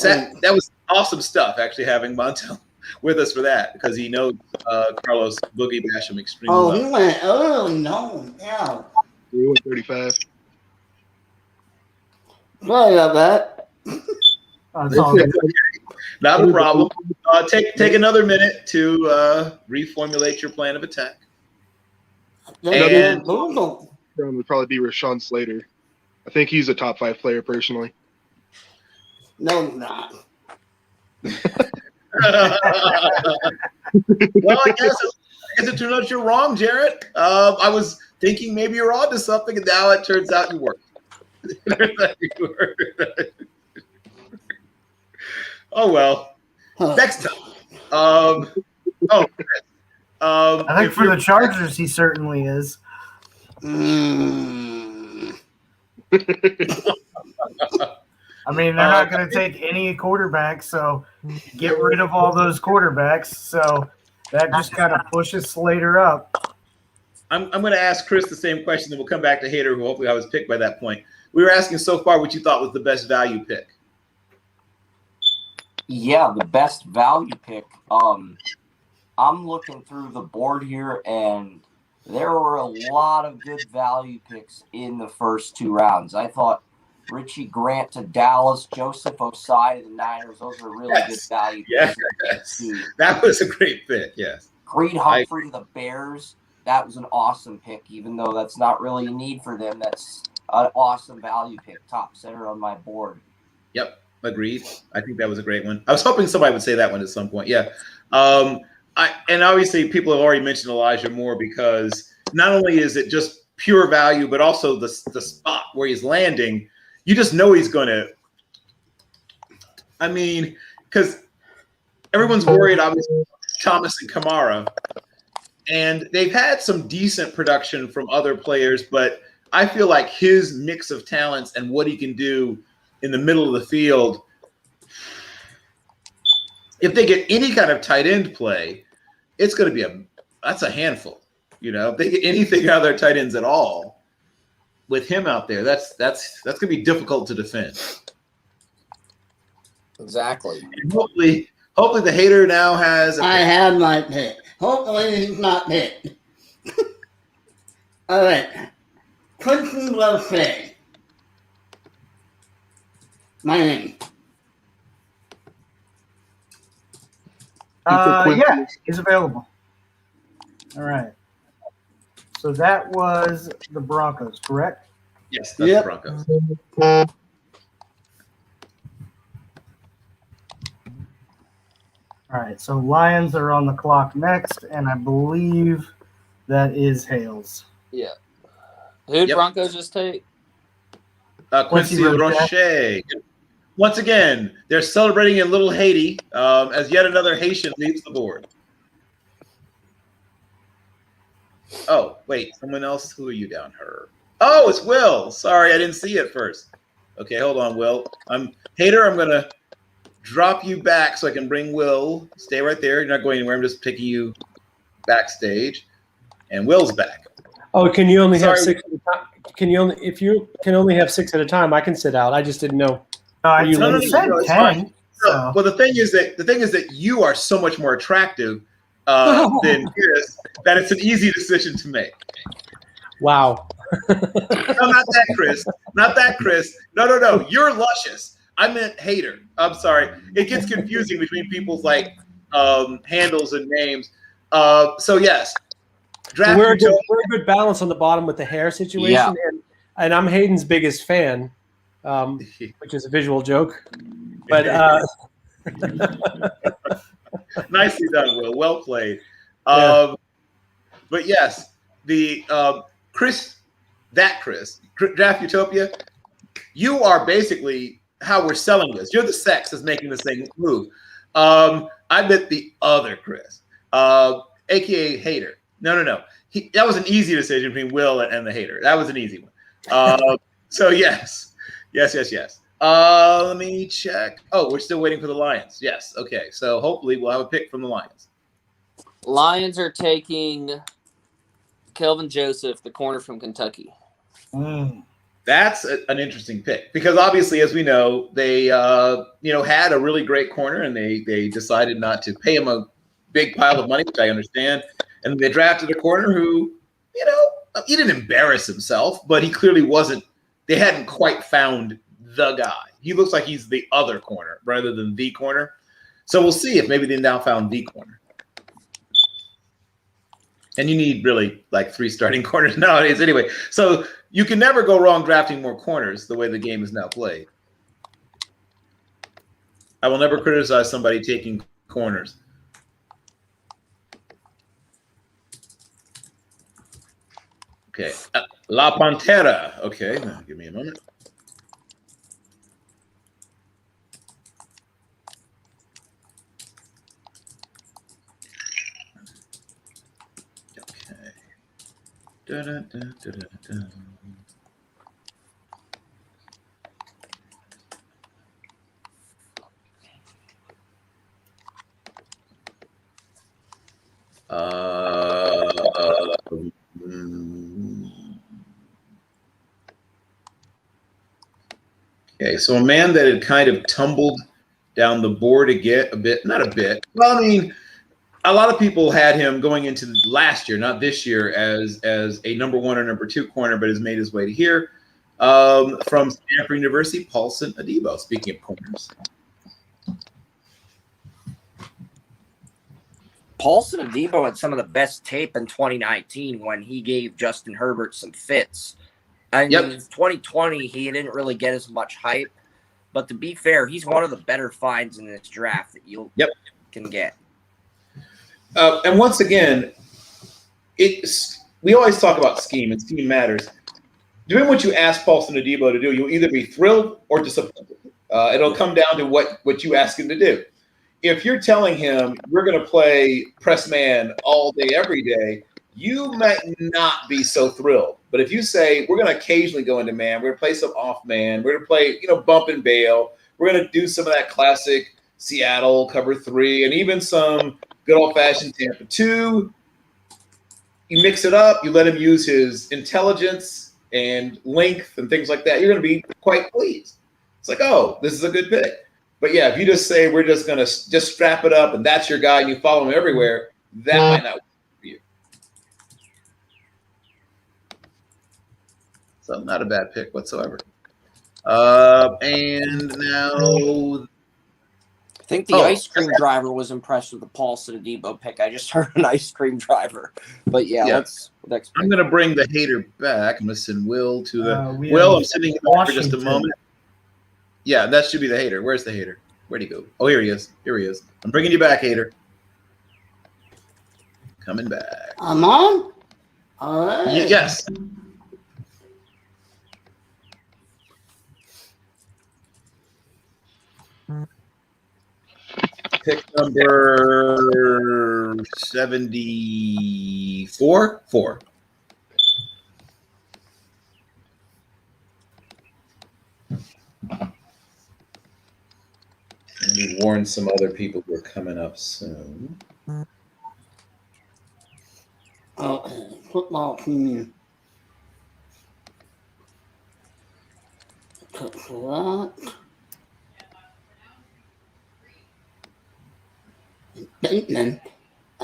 that was awesome stuff, actually, having Montel with us for that because he knows Carlos Boogie Basham extremely well. He went early. No. Yeah. He went 35. Sorry about that. It's all good. Not a problem. Take another minute to reformulate your plan of attack. And Would probably be Rashawn Slater. I think he's a top 5 player personally. No, not. Well, I guess it turned out you're wrong, Jarrett. I was thinking maybe you're onto something, and now it turns out you weren't. Oh well. Next time. I think for the Chargers, he certainly is. I mean, they're not going to take any quarterbacks, so get rid of all those quarterbacks. So that just kind of pushes Slater up. I'm going to ask Chris the same question, then we'll come back to Hater, who hopefully I was picked by that point. We were asking so far what you thought was the best value pick. Yeah, the best value pick. I'm looking through the board here, and there were a lot of good value picks in the first 2 rounds. I thought Richie Grant to Dallas, Joseph Osai to the Niners. Those are really good value picks. Yes. That was a great pick, yes. Creed Humphrey to the Bears. That was an awesome pick, even though that's not really a need for them. That's an awesome value pick, top center on my board. Yep, agreed. I think that was a great one. I was hoping somebody would say that one at some point. Yeah. And obviously people have already mentioned Elijah Moore because not only is it just pure value, but also the spot where he's landing. You just know he's going to. I mean, because everyone's worried, obviously, Thomas and Kamara. And they've had some decent production from other players, but I feel like his mix of talents and what he can do in the middle of the field, if they get any kind of tight end play, it's going to be that's a handful. If they get anything out of their tight ends at all, with him out there, that's going to be difficult to defend. Exactly. And hopefully the Hater now has. I have my pick. Hopefully he's not picked. All right. Quentin Wilson. My name. Yeah, he's available. All right. So that was the Broncos, correct? Yes, that's the Broncos. All right, so Lions are on the clock next, and I believe that is Hales. Yeah. Who did Broncos just take? Quincy Roche. Once again, they're celebrating in Little Haiti as yet another Haitian leaves the board. Oh, wait, someone else? Who are you down here? Oh, it's Will. Sorry, I didn't see it first. Okay, hold on, Will. Hater, I'm going to drop you back so I can bring Will. Stay right there. You're not going anywhere. I'm just picking you backstage. And Will's back. Oh, can you only have 6 at a time? If you can only have 6 at a time, I can sit out. I just didn't know. You said 10. Well, the thing is that you are so much more attractive than Chris, that it's an easy decision to make. Wow. No, not that, Chris. Not that, Chris. No. You're luscious. I meant hater. I'm sorry. It gets confusing between people's handles and names. So yes, Draft We're a Utopia. good balance on the bottom with the hair situation, and I'm Hayden's biggest fan, which is a visual joke. But nicely done, Will. Well played. Yeah. But yes, the Chris, Draft Utopia, you are basically how we're selling this. You're the sex that's making this thing move. I bet the other Chris, aka Hater. No. That was an easy decision between Will and the Hater. That was an easy one. So yes. Let me check. Oh, we're still waiting for the Lions. Yes. Okay. So hopefully we'll have a pick from the Lions. Lions are taking Kelvin Joseph, the corner from Kentucky. That's an interesting pick because obviously, as we know, they had a really great corner and they decided not to pay him a big pile of money, which I understand. And they drafted a corner who, he didn't embarrass himself, but he clearly wasn't. They hadn't quite found the guy. He looks like he's the other corner rather than the corner. So we'll see if maybe they now found the corner. And you need really 3 starting corners nowadays anyway. So you can never go wrong drafting more corners the way the game is now played. I will never criticize somebody taking corners. Okay. La Pantera. Okay. Now give me a moment. Da-da-da-da-da-da. Okay, so a man that had kind of tumbled down the board not a bit. Well, I mean, a lot of people had him going into last year, not this year, as a number 1 or number 2 corner, but has made his way to here. From Stanford University, Paulson Adebo. Speaking of corners. Paulson Adebo had some of the best tape in 2019 when he gave Justin Herbert some fits. I mean, 2020, he didn't really get as much hype. But to be fair, he's one of the better finds in this draft that you can get. And once again, we always talk about scheme, and scheme matters. Doing what you ask Paulson Adebo to do, you'll either be thrilled or disappointed. It'll come down to what you ask him to do. If you're telling him we're going to play press man all day, every day, you might not be so thrilled. But if you say we're going to occasionally go into man, we're going to play some off man, we're going to play bump and bail, we're going to do some of that classic Seattle cover 3, and even some good old-fashioned Tampa 2. You mix it up. You let him use his intelligence and length and things like that. You're going to be quite pleased. It's like, oh, this is a good pick. But yeah, if you just say we're just going to just strap it up and that's your guy and you follow him everywhere, that might not work for you. So not a bad pick whatsoever. And now I think the ice cream driver was impressed with the Paulson Adebo pick. I just heard an ice cream driver. But let's I'm going to bring the Hater back. I'm going to send Will to the Will. I'm sending him back for just a moment. Yeah, that should be the Hater. Where's the Hater? Where'd he go? Oh, here he is. Here he is. I'm bringing you back, Hater. Coming back. I'm on? All right. Yes. Pick number 74. 4. Let me warn some other people who are coming up soon. Okay, football team. Cut for that. Bateman.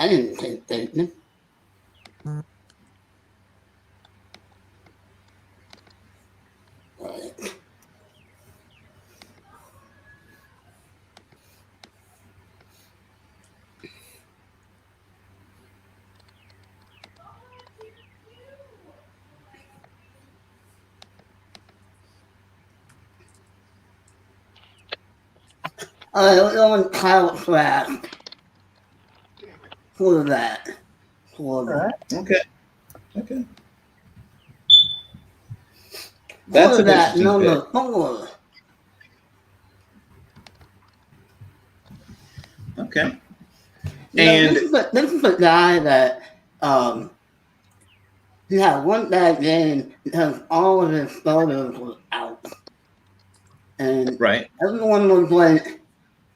I didn't take Bateman. Right. We're going Kyle Trask. For that. All right. Okay. Okay. That's For an that interesting number pick. 4. Okay. You know, And this is a guy that he had one bad game because all of his starters were out. And right. everyone was like,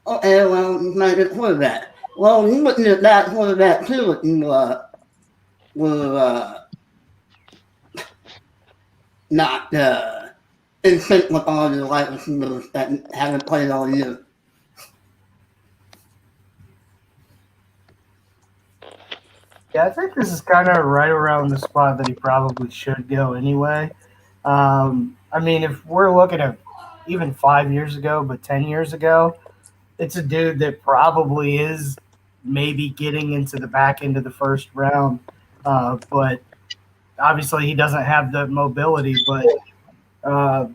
okay, well, he's not a good quarterback. Well, he wasn't a bad quarterback too if you were not in sync with all the wide receivers that haven't played all year. Yeah, I think this is kind of right around the spot that he probably should go anyway. I mean, if we're looking at even 5 years ago, but 10 years ago, it's a dude that probably is maybe getting into the back end of the first round. But obviously, he doesn't have the mobility. But I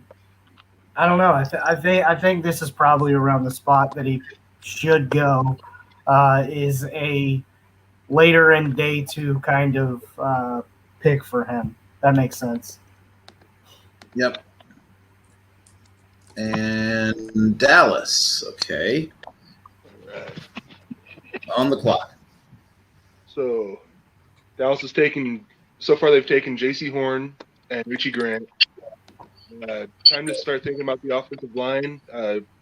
don't know. I think this is probably around the spot that he should go. Is a later in day 2 kind of pick for him. That makes sense. Yep. And Dallas. Okay. On the clock. So Dallas is taking so far. They've taken J.C. Horn and Richie Grant. Time to start thinking about the offensive line.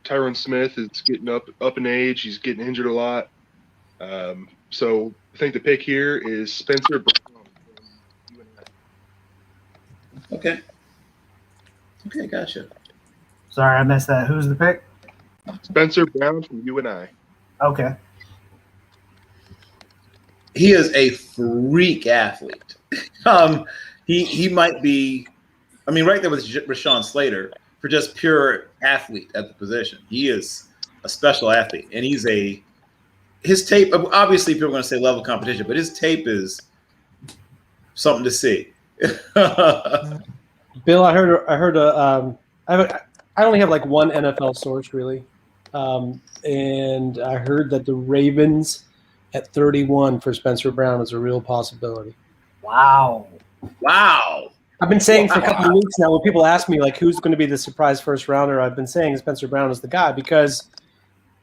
Tyron Smith is getting up in age. He's getting injured a lot. So I think the pick here is Spencer Brown from UNI. Okay. Okay, gotcha. Sorry, I missed that. Who's the pick? Spencer Brown from UNI. Okay. He is a freak athlete. He might be, I mean, right there with Rashawn Slater for just pure athlete at the position. He is a special athlete, and his tape. Obviously, people are going to say level competition, but his tape is something to see. Bill, I heard I only have like one NFL source really, and I heard that the Ravens at 31 for Spencer Brown is a real possibility. Wow. I've been saying for a couple of weeks now when people ask me like who's going to be the surprise first rounder, I've been saying Spencer Brown is the guy because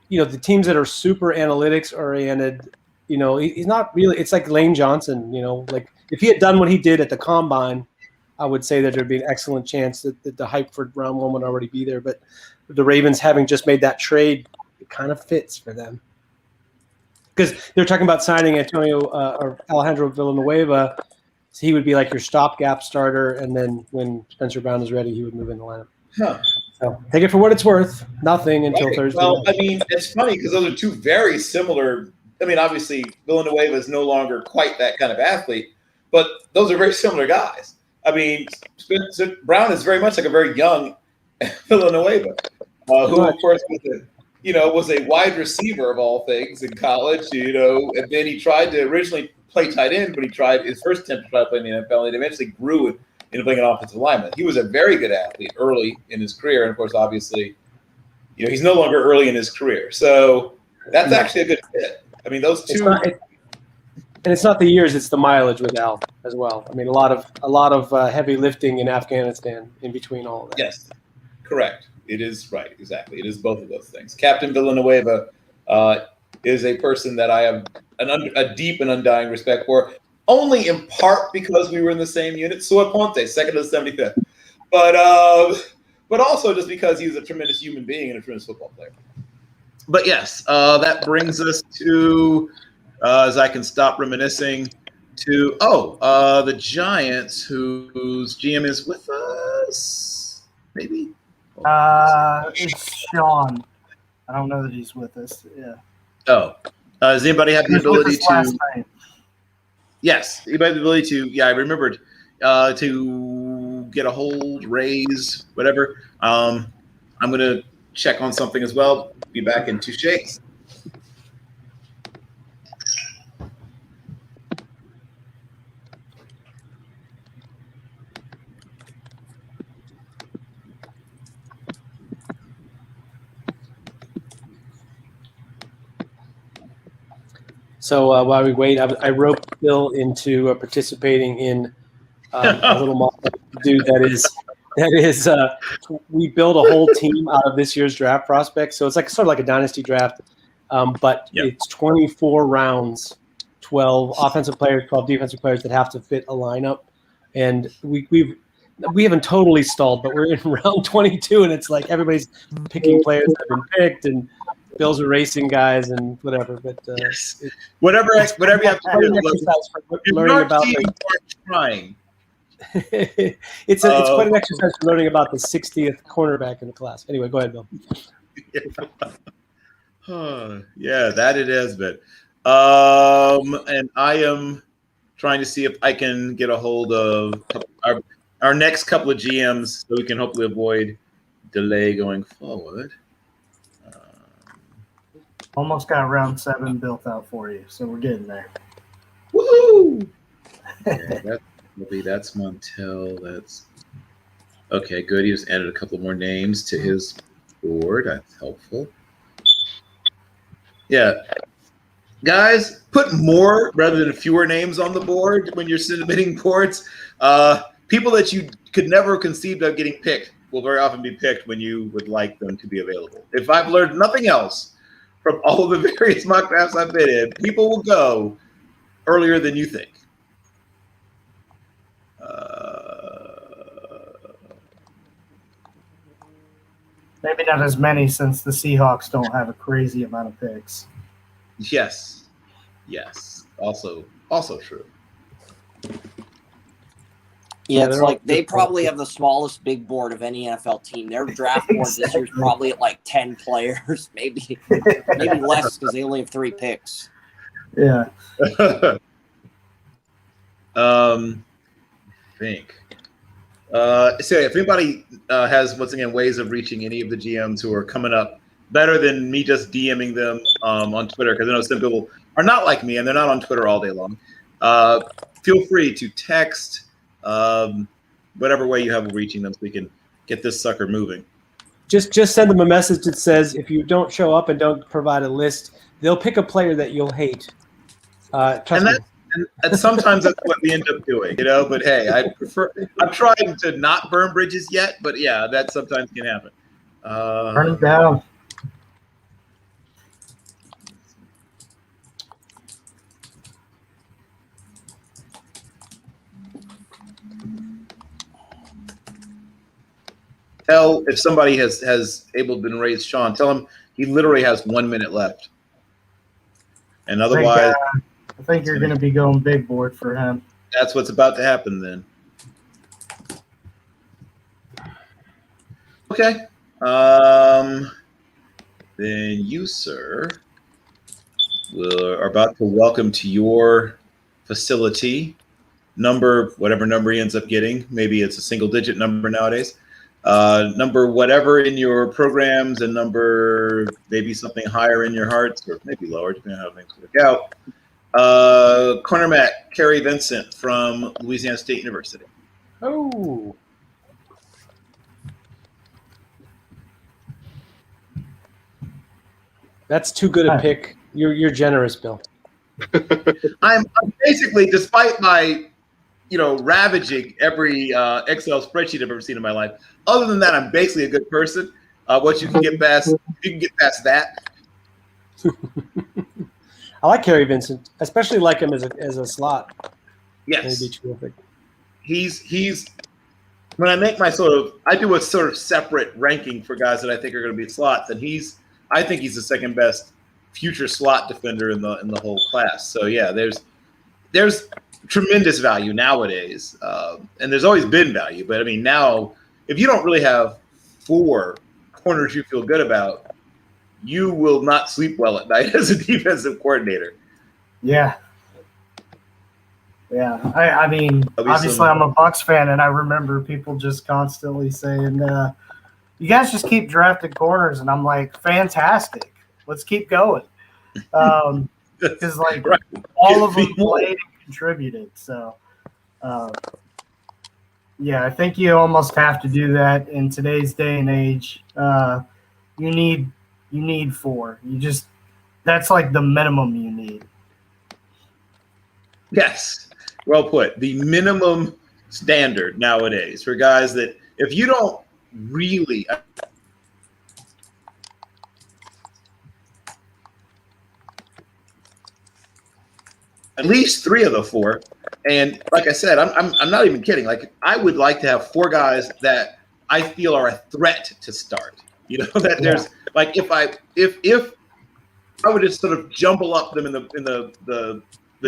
the teams that are super analytics oriented, he's not really. It's like Lane Johnson, like if he had done what he did at the combine, I would say that there'd be an excellent chance that the hype for round 1 would already be there. But the Ravens having just made that trade, it kind of fits for them. Because they're talking about signing Antonio or Alejandro Villanueva. So he would be like your stopgap starter, and then when Spencer Brown is ready, he would move in the lineup. Huh. So take it for what it's worth. Nothing until Thursday. Well, I mean, it's funny because those are two very similar. I mean, obviously, Villanueva is no longer quite that kind of athlete, but those are very similar guys. I mean, Spencer Brown is very much like a very young Villanueva, who, of course, was a wide receiver of all things in college. And then he tried to originally play tight end, but he tried his first attempt to try to play in the NFL, and eventually grew into playing an offensive lineman. He was a very good athlete early in his career, and of course, obviously, he's no longer early in his career. So that's actually a good fit. I mean, those two. And it's not the years; it's the mileage with Al as well. I mean, a lot of heavy lifting in Afghanistan in between all of that. Yes, correct. It is right. Exactly. It is both of those things. Captain Villanueva is a person that I have a deep and undying respect for, only in part because we were in the same unit. Sua Ponte, second to the 75th, but also just because he was a tremendous human being and a tremendous football player. But yes, that brings us to. As I can stop reminiscing, to the Giants, whose GM is with us, maybe. It's Sean. I don't know that he's with us. Yeah. Oh, Does anybody have the He was with ability us last to? night. Yes, anybody have the ability to? Yeah, I remembered to get a hold, raise, whatever. I'm gonna check on something as well. Be back in 2 shakes. So while we wait, I roped Bill into participating in a little mock dude that is we build a whole team out of this year's draft prospects. So it's like sort of like a dynasty draft, but it's 24 rounds, 12 offensive players, 12 defensive players that have to fit a lineup. And we haven't totally stalled, but we're in round 22, and it's like everybody's picking players that have been picked, and Bill's erasing guys and whatever. But whatever you have to do. Learning about trying. it's quite an exercise for learning about the 60th cornerback in the class. Anyway, go ahead, Bill. Yeah, that it has been. And I am trying to see if I can get a hold of our next couple of GMs so we can hopefully avoid delay going forward. Almost got round 7 built out for you, so we're getting there. Woohoo! Yeah, that's Montel. That's okay. Good. He just added a couple more names to his board. That's helpful. Yeah, guys, put more rather than fewer names on the board when you're submitting boards. People that you could never conceive of getting picked will very often be picked when you would like them to be available. If I've learned nothing else from all of the various mock drafts I've been in, people will go earlier than you think. Maybe not as many since the Seahawks don't have a crazy amount of picks. Yes. Also true. Yeah, it's like they probably have the smallest big board of any NFL team. Their draft board this year is probably at like 10 players, maybe less because they only have 3 picks. Yeah. Think. So if anybody has once again ways of reaching any of the GMs who are coming up better than me just DMing them on Twitter, because I know some people are not like me and they're not on Twitter all day long. Feel free to text. Whatever way you have of reaching them so we can get this sucker moving. Just send them a message that says if you don't show up and don't provide a list, they'll pick a player that you'll hate. And sometimes that's what we end up doing, but hey, I'm trying to not burn bridges yet, but yeah, that sometimes can happen. Burn them down. Tell if somebody has been raised Sean, tell him he literally has 1 minute left. And otherwise, I think you're going to be going big board for him. That's what's about to happen then. Okay. Then you, sir, are about to welcome to your facility whatever number he ends up getting. Maybe it's a single-digit number nowadays. Number whatever in your programs, and number maybe something higher in your hearts, or maybe lower, depending on how things work out. Cornerback Kerry Vincent from Louisiana State University. Oh. That's too good a pick. You're generous, Bill. I'm basically, despite my, ravaging every Excel spreadsheet I've ever seen in my life. Other than that, I'm basically a good person. Once you can get past, that. I like Kerry Vincent, especially like him as a slot. Yes, he'd be terrific. He's when I make my I do a sort of separate ranking for guys that I think are going to be slots, and I think he's the second best future slot defender in the whole class. So yeah, there's tremendous value nowadays, and there's always been value. But I mean, now if you don't really have 4 corners you feel good about, you will not sleep well at night as a defensive coordinator. Yeah. Yeah. I mean, obviously I'm a Bucs fan, and I remember people just constantly saying, you guys just keep drafting corners. And I'm like, fantastic. Let's keep going. Because, like, Right. all of them played and contributed. So, yeah, I think you almost have to do that in today's day and age. You need 4. That's like the minimum you need. Yes, well put. The minimum standard nowadays for guys that if you don't really at least 3 of the 4, and like I said, I'm not even kidding. Like I would like to have 4 guys that I feel are a threat to start. You know that there's like if I would just sort of jumble up them in the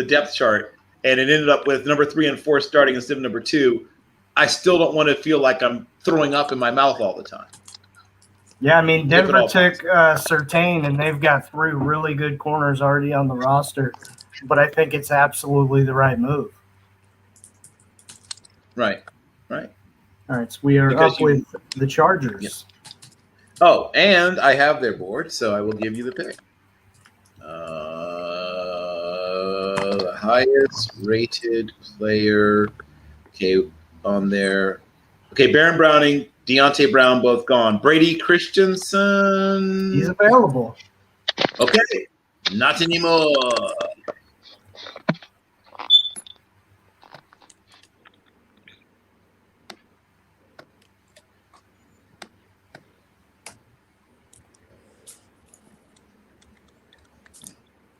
depth chart, and it ended up with number 3 and 4 starting instead of number 2. I still don't want to feel like I'm throwing up in my mouth all the time. Yeah, I mean, Denver took Surtain, and they've got 3 really good corners already on the roster, but I think it's absolutely the right move. Right. All right, so we are up with the Chargers. Yeah. Oh, and I have their board, so I will give you the pick. The highest rated player, on there. Okay, Baron Browning, Deontay Brown, both gone. Brady Christensen. He's available. Okay, not anymore.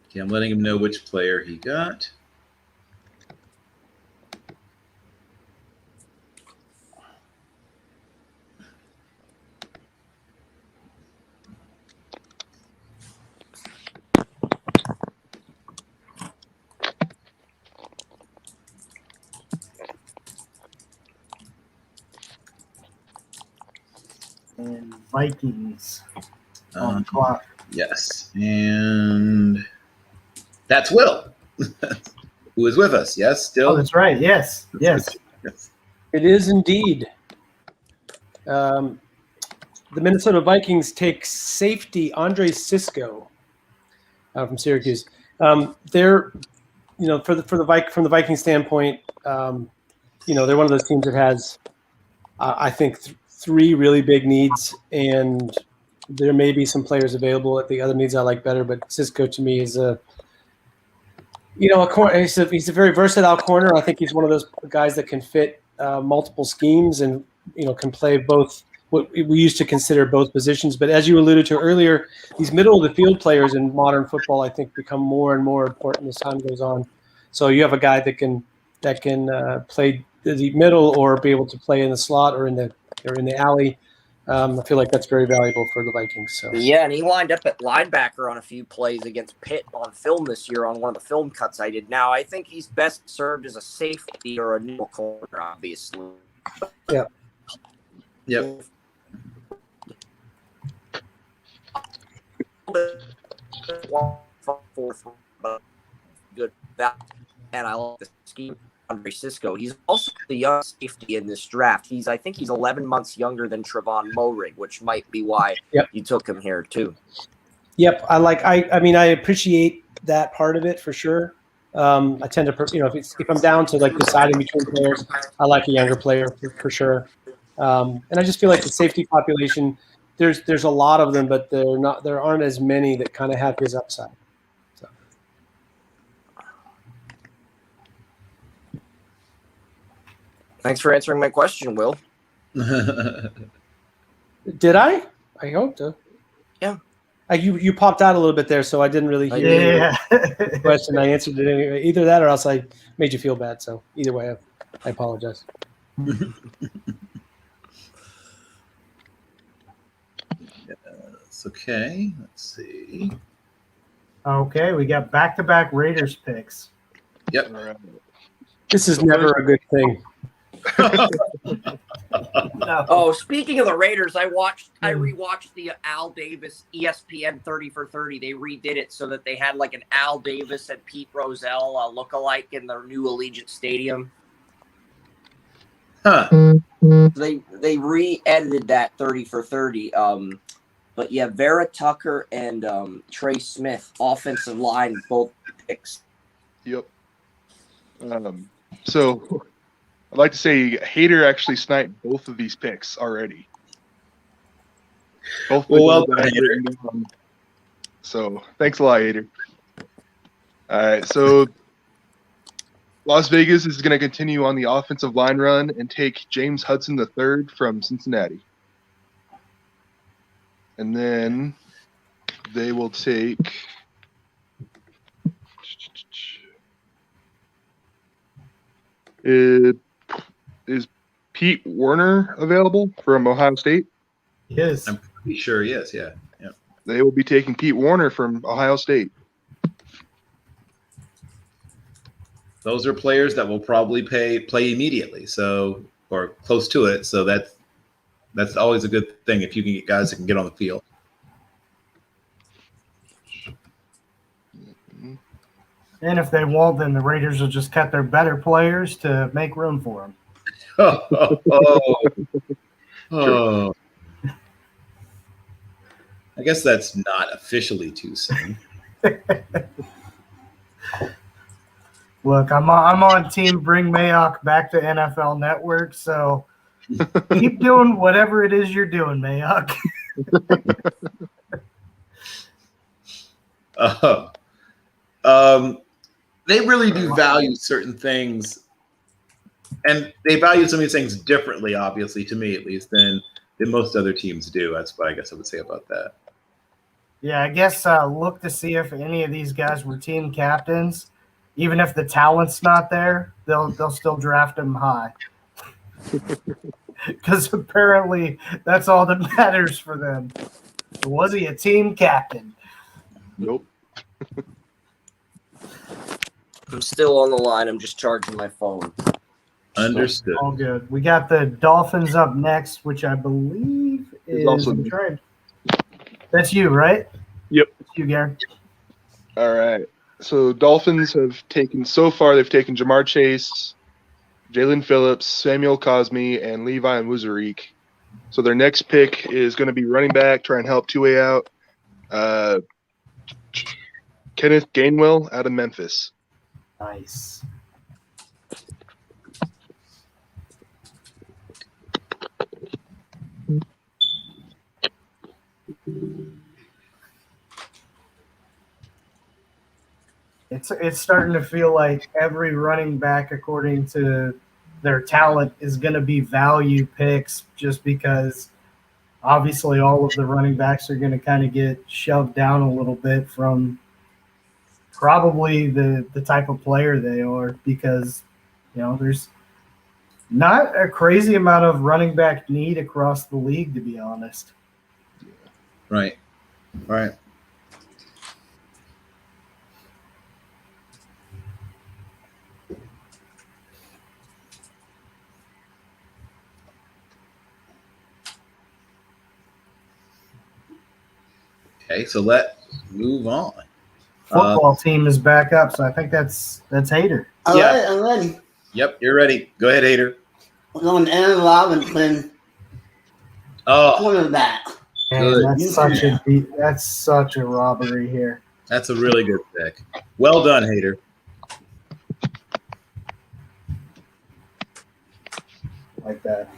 Okay, I'm letting him know which player he got. And Vikings on the clock. Yes, and that's Will, who is with us. Yes, still. Oh, that's right. Yes. It is indeed. The Minnesota Vikings take safety Andre Sisco from Syracuse. They're, from the Viking standpoint, they're one of those teams that has, I think, 3 really big needs, and there may be some players available at the other needs I like better. But Sisco to me is a corner. He's a very versatile corner. I think he's one of those guys that can fit multiple schemes and can play both. What we used to consider both positions, but as you alluded to earlier, these middle of the field players in modern football, I think, become more and more important as time goes on. So you have a guy that can play the middle or be able to play in the slot or in the alley. I feel like that's very valuable for the Vikings. So yeah, and he lined up at linebacker on a few plays against Pitt on film this year on one of the film cuts I did. Now I think he's best served as a safety or a nickel corner, obviously. Yeah. Yep. Good, and I like the scheme. Andre Sisco. He's also the young safety in this draft. I think he's 11 months younger than Trevon Moehrig, which might be why you took him here too. Yep, I appreciate that part of it for sure. I tend to, if I'm down to like deciding between players, I like a younger player for sure. And I just feel like the safety population, there's a lot of them, but there aren't as many that kind of have his upside. So. Thanks for answering my question, Will. Did I? I hope so. Yeah. You popped out a little bit there, so I didn't really hear the question. I answered it anyway. Either that or else I made you feel bad. So either way, I apologize. Yes, okay, let's see. Okay, we got back-to-back Raiders picks. Yep. This is never a good thing. No. Oh, speaking of the Raiders, I rewatched the Al Davis ESPN 30 for 30. They redid it so that they had like an Al Davis and Pete Rozelle lookalike in their new Allegiant Stadium. Huh. They re-edited that 30 for 30. But yeah, Vera Tucker and Trey Smith, offensive line, both picks. Yep. So I'd like to say Hader actually sniped both of these picks already. Both Well of them done, I had written down. So thanks a lot, Hader. All right, so Las Vegas is going to continue on the offensive line run and take James Hudson III from Cincinnati. And then they will take is Pete Werner available from Ohio State? Yes. I'm pretty sure he is. Yeah. Yeah. They will be taking Pete Werner from Ohio State. Those are players that will probably play immediately, so or close to it. So that's always a good thing if you can get guys that can get on the field. And if they won't, then the Raiders will just cut their better players to make room for them. Oh. I guess that's not officially too soon. Look, I'm on team bring Mayock back to NFL Network, so keep doing whatever it is you're doing, Mayock. They really do value certain things, and they value some of these things differently, obviously, to me at least, than most other teams do. That's what I guess I would say about that. Yeah, I guess look to see if any of these guys were team captains. Even if the talent's not there, they'll still draft them high. Because apparently that's all that matters for them. Was he a team captain? Nope. I'm still on the line. I'm just charging my phone. Understood. All good. We got the Dolphins up next, which I believe is also I'm me. trying. That's you, right? Yep. It's you, Gary. All right. So Dolphins have taken Jamar Chase, Jalen Phillips, Samuel Cosme, and Levi Muzarik. So their next pick is going to be running back, try and help two-way out. Kenneth Gainwell out of Memphis. Nice. It's starting to feel like every running back, according to their talent, is going to be value picks just because obviously all of the running backs are going to kind of get shoved down a little bit from probably the type of player they are because, there's not a crazy amount of running back need across the league, to be honest. Right. Okay, so let's move on. Football team is back up, so I think that's Hader. All Yeah. right, I'm ready. Yep, you're ready. Go ahead, Hader. We're going to Aaron Robinson, Oh, cornerback. And good. that's such a robbery here. That's a really good pick. Well done, Hader. Like that.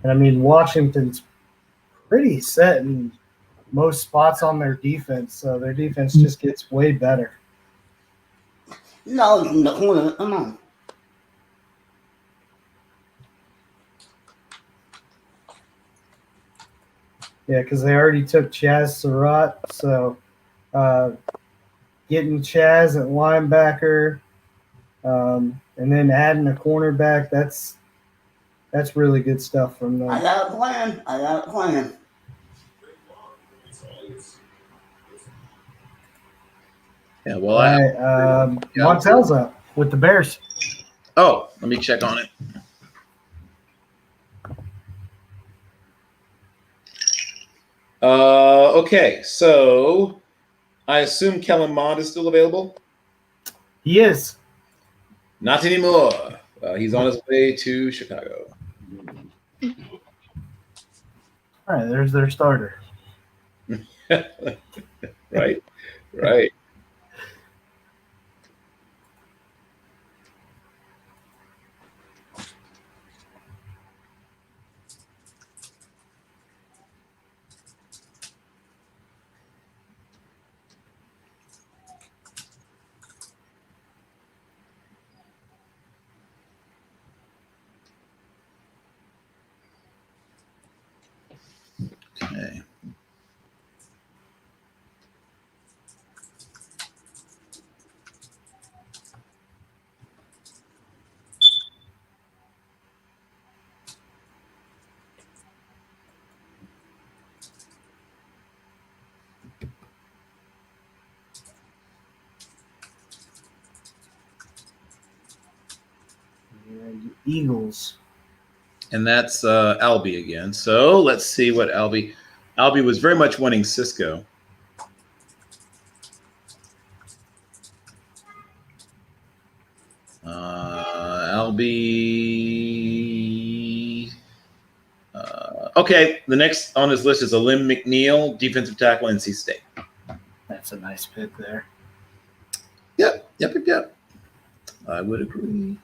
And I mean, Washington's pretty set in most spots on their defense, so their defense just gets way better. No, in the corner. Come on. Yeah, because they already took Chaz Surratt, so getting Chaz at linebacker and then adding a cornerback, that's really good stuff from them. I got a plan. Yeah, well, All right. Montel's up with the Bears. let me check on it. Okay, so I assume Kellen Mond is still available? He is. Not anymore. He's on his way to Chicago. All right, there's their starter. Right. Okay. And Eagles. And that's Albie again. So let's see what Albie was very much wanting Cisco. Albie. Okay, the next on his list is Alim McNeil, defensive tackle, NC State. That's a nice pick there. Yep. I would agree.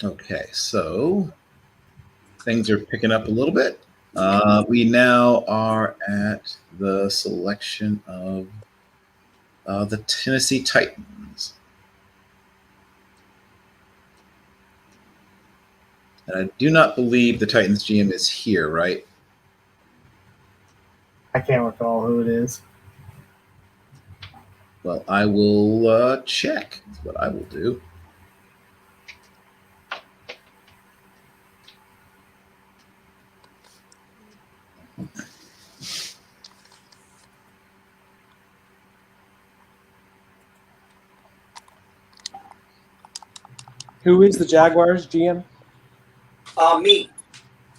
Okay, so things are picking up a little bit. We now are at the selection of the Tennessee Titans. And I do not believe the Titans GM is here, right? I can't recall who it is. Well, I will check. That's what I will do. Who is the Jaguars GM? Me.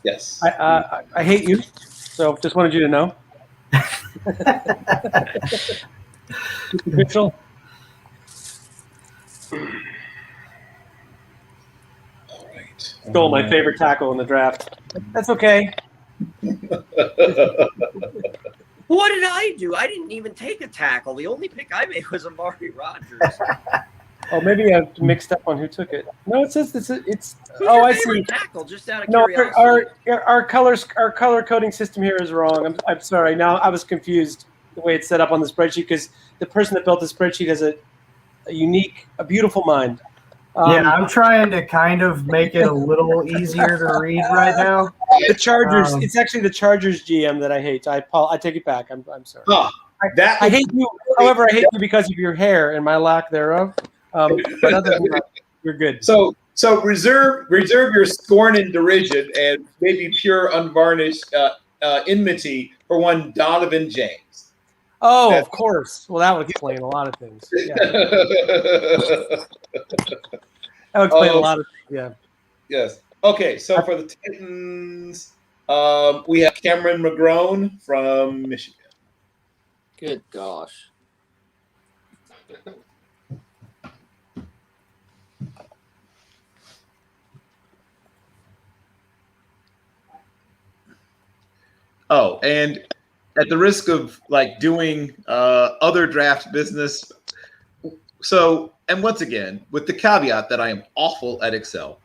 Yes. I hate you, so just wanted you to know. Official. All right. Stole my favorite tackle in the draft. That's okay. What did I do? I didn't even take a tackle. The only pick I made was Amari Rodgers. Oh, maybe I mixed up on who took it. No, it says it's. Who's Oh, your I favorite see. tackle? Just out of No, curiosity. our color coding system here is wrong. I'm sorry. Now I was confused the way it's set up on the spreadsheet because the person that built the spreadsheet has a unique, a beautiful mind. Yeah, I'm trying to kind of make it a little easier to read right now. The Chargers. It's actually the Chargers GM that I hate. I take it back. I'm sorry. Huh. I hate you. However, I hate you because of your hair and my lack thereof. But other than that, you're good. So reserve your scorn and derision and maybe pure unvarnished enmity for one Donovan James. Oh, of course. Well, that would explain a lot of things. Yeah. That would explain a lot of things. Yeah. Yes. Okay. So for the Titans, we have Cameron McGrone from Michigan. Good gosh. Oh, and at the risk of like doing other draft business, so and once again with the caveat that I am awful at Excel.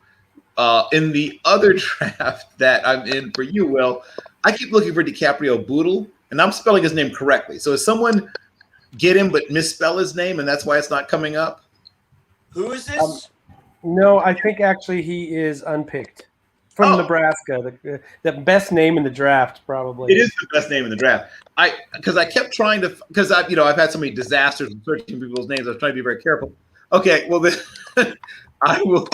In the other draft that I'm in for you, Will, I keep looking for DiCaprio Boodle, and I'm spelling his name correctly. So is someone get him but misspell his name, and that's why it's not coming up? Who is this? No, I think actually he is unpicked from Nebraska. The best name in the draft, probably. It is the best name in the draft. Because I kept trying to, because I've had so many disasters in searching people's names. I was trying to be very careful. Okay, well then I will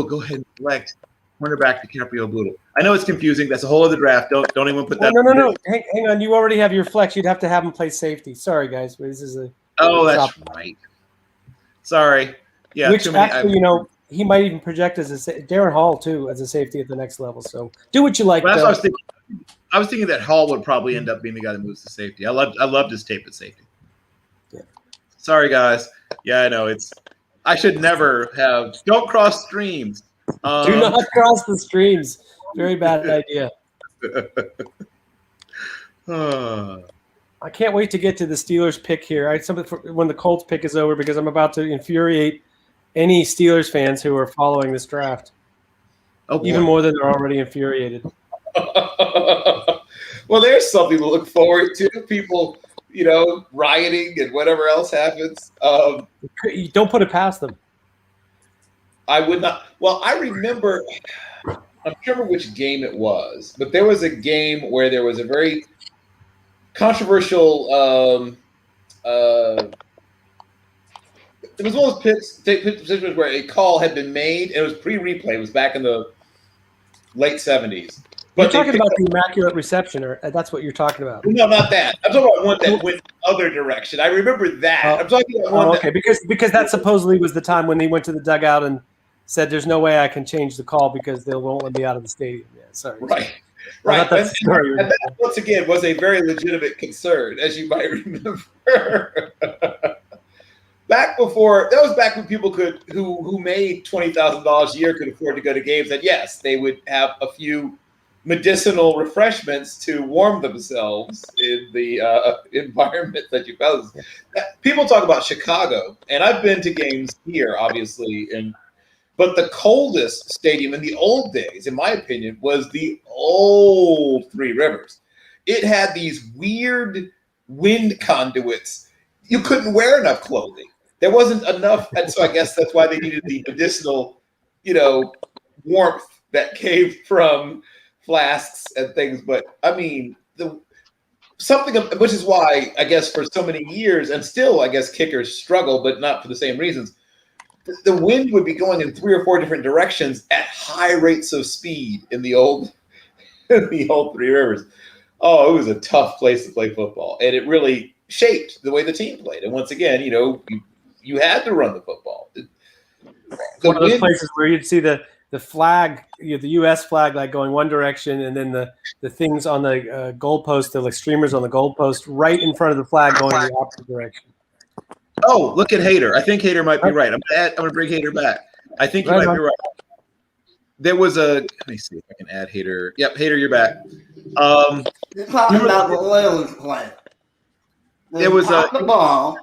go ahead and select cornerback DiCaprio Boodle. I know it's confusing. That's a whole other draft. Don't even put that. No. Hang on. You already have your flex. You'd have to have him play safety. Sorry, guys. But this is a. Oh, that's right. Sorry. Yeah. Which actually, he might even project as Darren Hall too as a safety at the next level. So do what you like. Well, that's what I was thinking that Hall would probably end up being the guy that moves to safety. I loved his tape at safety. Yeah. Sorry, guys. Yeah, I know I should never have. Don't cross streams. Do not cross the streams. Very bad idea. I can't wait to get to the Steelers pick here. When the Colts pick is over, because I'm about to infuriate any Steelers fans who are following this draft. Even more than they're already infuriated. Well, there's something to look forward to. People, rioting and whatever else happens. You don't put it past them. I would not. Well, I remember. I don't remember which game it was, but there was a game where there was a very controversial. It was one of those situations where a call had been made, and it was pre-replay. It was back in the late 70s. You're talking about the immaculate reception, or that's what you're talking about? No, not that. I'm talking about one that went the other direction. I remember that. I'm talking about one. Okay, because that supposedly was the time when he went to the dugout and said, "There's no way I can change the call because they won't let me out of the stadium." Yeah, sorry. Right. Right. And that, once again, was a very legitimate concern, as you might remember. Back when people who made $20,000 a year could afford to go to games, and yes, they would have a few medicinal refreshments to warm themselves in the environment that you found. People talk about Chicago, and I've been to games here, obviously, but the coldest stadium in the old days, in my opinion, was the old Three Rivers. It had these weird wind conduits. You couldn't wear enough clothing. There wasn't enough, and so I guess that's why they needed the medicinal, warmth that came from flasks and things. But I mean, which is why I guess for so many years, and still I guess kickers struggle, but not for the same reasons. The wind would be going in 3 or 4 different directions at high rates of speed in the old Three Rivers. Oh, it was a tough place to play football, and it really shaped the way the team played. And once again, you had to run the football. One of those places where you'd see the flag, the U.S. flag, like going one direction, and then the things on the goalpost, the streamers on the goalpost, right in front of the flag going in the opposite direction. Oh, look at Hader. I think Hader might be right. I'm gonna bring Hader back. I think you might be right. There was let me see if I can add Hader. Yep, Hader, you're back. You're talking about the Oilers play. There was the ball,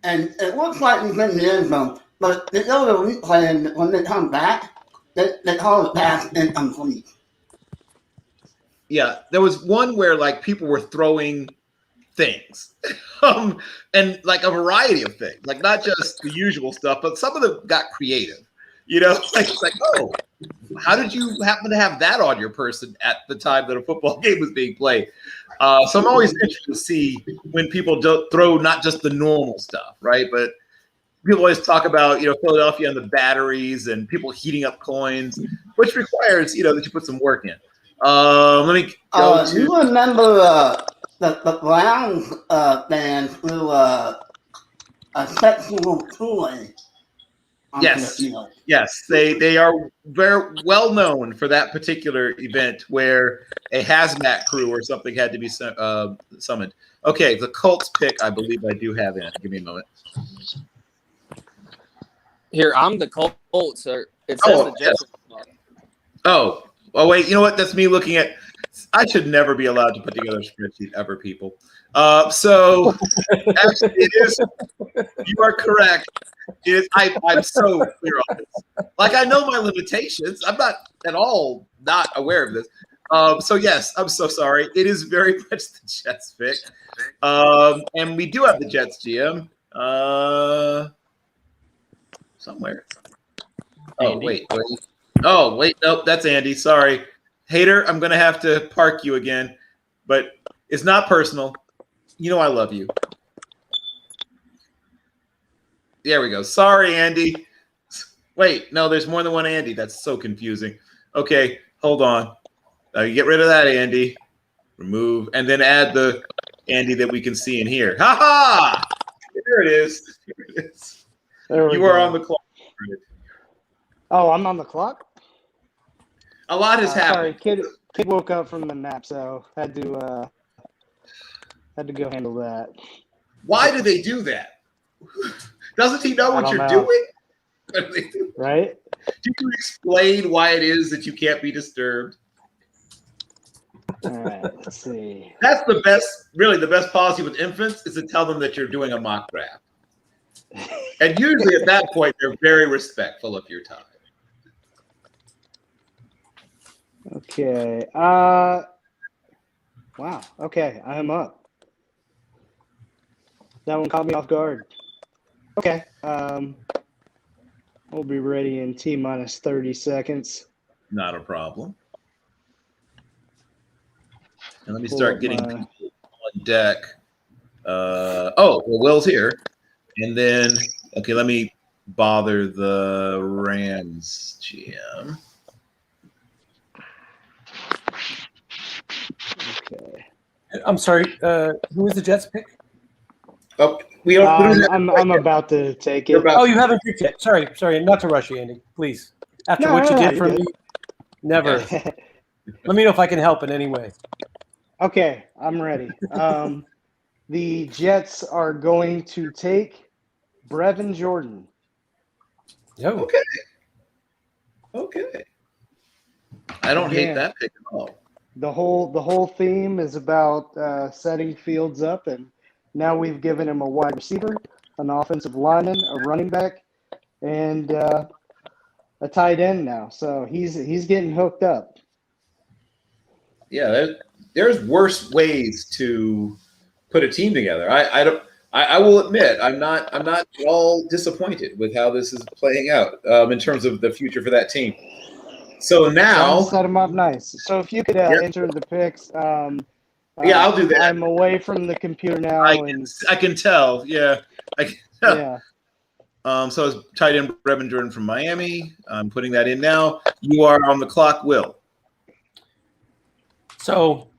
and it looks like he's in the end zone, but the other replay, and when they come back, they call it pass incomplete. Yeah, there was one where people were throwing things, and a variety of things, not just the usual stuff, but some of them got creative. It's oh, how did you happen to have that on your person at the time that a football game was being played? So I'm always interested to see when people throw not just the normal stuff, right? But people always talk about, Philadelphia and the batteries and people heating up coins, which requires, that you put some work in. Let me go to. You remember the Browns fans threw a sexual toy? Yes, they are very well known for that particular event where a hazmat crew or something had to be summoned. Okay, the Colts pick, I believe I do have in. Give me a moment. Here, I'm the Colts. It says the Jets. Oh, wait, you know what? That's me looking at. I should never be allowed to put together a spreadsheet ever, people. So actually, it is. You are correct. I'm so clear on this. I know my limitations. I'm not at all not aware of this. So yes, I'm so sorry. It is very much the Jets pick. And we do have the Jets GM somewhere. Oh, wait. Oh, wait. Nope, that's Andy. Sorry. Hater, I'm going to have to park you again. But it's not personal. You know I love you. There we go. Sorry, Andy. Wait, no, there's more than one Andy. That's so confusing. Okay, hold on. You get rid of that Andy. Remove, and then add the Andy that we can see in here. Ha ha! There it is. There it is. You are on the clock. Oh, I'm on the clock? A lot has happened. Sorry, kid woke up from the nap, so had to go handle that. Why do they do that? Doesn't he know what you're doing? Right? Do you explain why it is that you can't be disturbed? All right, let's see. That's the best, really the best policy with infants is to tell them that you're doing a mock draft. And usually at that point, they're very respectful of your time. Okay. Wow. Okay, I'm up. That one caught me off guard. Okay. We'll be ready in T-minus 30 seconds. Not a problem. And let me start getting people on deck. Well, Will's here. And then, okay, let me bother the Rams GM. Okay. I'm sorry. Who was the Jets pick? Oh, we don't. I'm about to take it. Oh, you haven't picked yet. Sorry. Not to rush you, Andy. Please. After what you did for me, never. Let me know if I can help in any way. Okay, I'm ready. The Jets are going to take Brevin Jordan. Yo. Okay. I don't hate that pick at all. The whole theme is about setting Fields up, and now we've given him a wide receiver, an offensive lineman, a running back, and a tight end now. So he's getting hooked up. Yeah, there's worse ways to put a team together. I will admit I'm not at all disappointed with how this is playing out in terms of the future for that team. So now set him up nice. So if you could enter the picks. Yeah, I'll do that. I'm away from the computer now. I can tell. Yeah, I can tell. Yeah. So it's tight end Brevin Jordan from Miami. I'm putting that in now. You are on the clock, Will. So,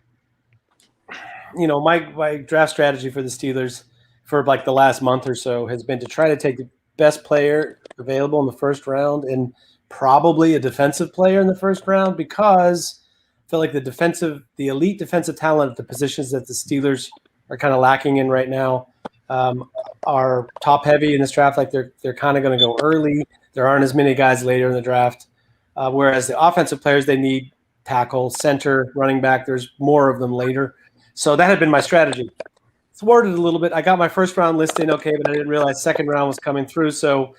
my draft strategy for the Steelers for like the last month or so has been to try to take the best player available in the first round and probably a defensive player in the first round because I feel like the elite defensive talent at the positions that the Steelers are kind of lacking in right now are top heavy in this draft. Like they're kind of going to go early. There aren't as many guys later in the draft. Whereas the offensive players, they need tackle, center, running back. There's more of them later. So that had been my strategy. Thwarted a little bit. I got my first round listing okay, but I didn't realize second round was coming through. So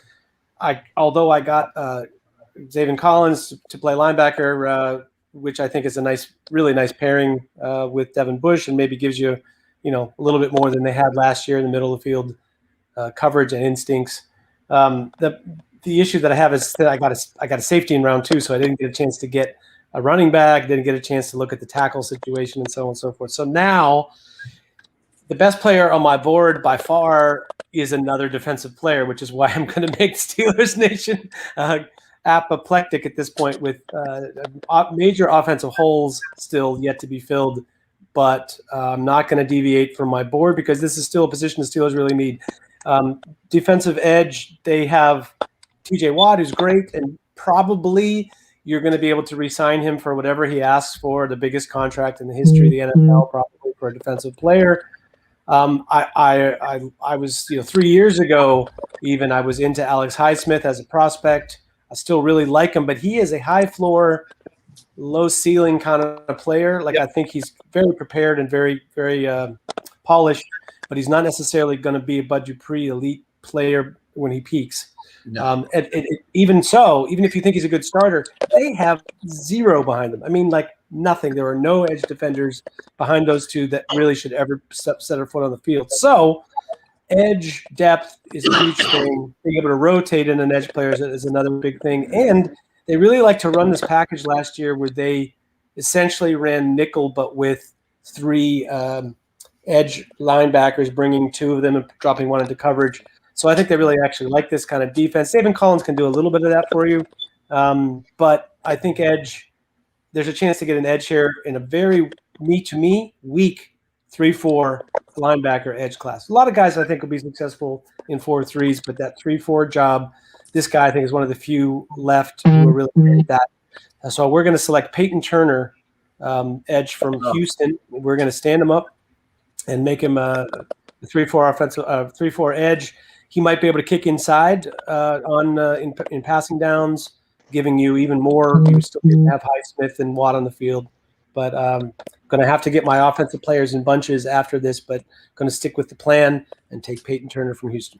although I got Zaven Collins to play linebacker, which I think is a really nice pairing with Devin Bush, and maybe gives you, a little bit more than they had last year in the middle of the field coverage and instincts. The issue that I have is that I got a safety in round 2, so I didn't get a chance to get a running back, didn't get a chance to look at the tackle situation and so on and so forth. So now the best player on my board by far is another defensive player, which is why I'm going to make Steelers Nation apoplectic at this point with major offensive holes still yet to be filled. But I'm not going to deviate from my board because this is still a position the Steelers really need. Defensive edge, they have TJ Watt, who's great, and probably you're going to be able to re-sign him for whatever he asks for, the biggest contract in the history of the NFL, probably for a defensive player. I was, 3 years ago, even I was into Alex Highsmith as a prospect. I still really like him, but he is a high floor, low ceiling kind of player. Like, yep. I think he's very prepared and very, very polished, but he's not necessarily going to be a Bud Dupree elite player when he peaks. No. Even so, even if you think he's a good starter, they have zero behind them. I mean, like nothing. There are no edge defenders behind those two that really should ever set their foot on the field. So edge depth is a huge thing. Being able to rotate in an edge player is another big thing. And they really like to run this package last year where they essentially ran nickel, but with three edge linebackers, bringing two of them and dropping one into coverage. So I think they really actually like this kind of defense. David Collins can do a little bit of that for you. But I think edge, there's a chance to get an edge here in a very, me, weak 3-4 linebacker edge class. A lot of guys I think will be successful in 4-3s, but that 3-4 job, this guy I think is one of the few left who are really good at that. So we're going to select Peyton Turner, edge from Houston. We're going to stand him up and make him a 3-4 offensive, 3-4 edge. He might be able to kick inside in passing downs, giving you even more. You still have Highsmith and Watt on the field, but going to have to get my offensive players in bunches after this. But going to stick with the plan and take Peyton Turner from Houston.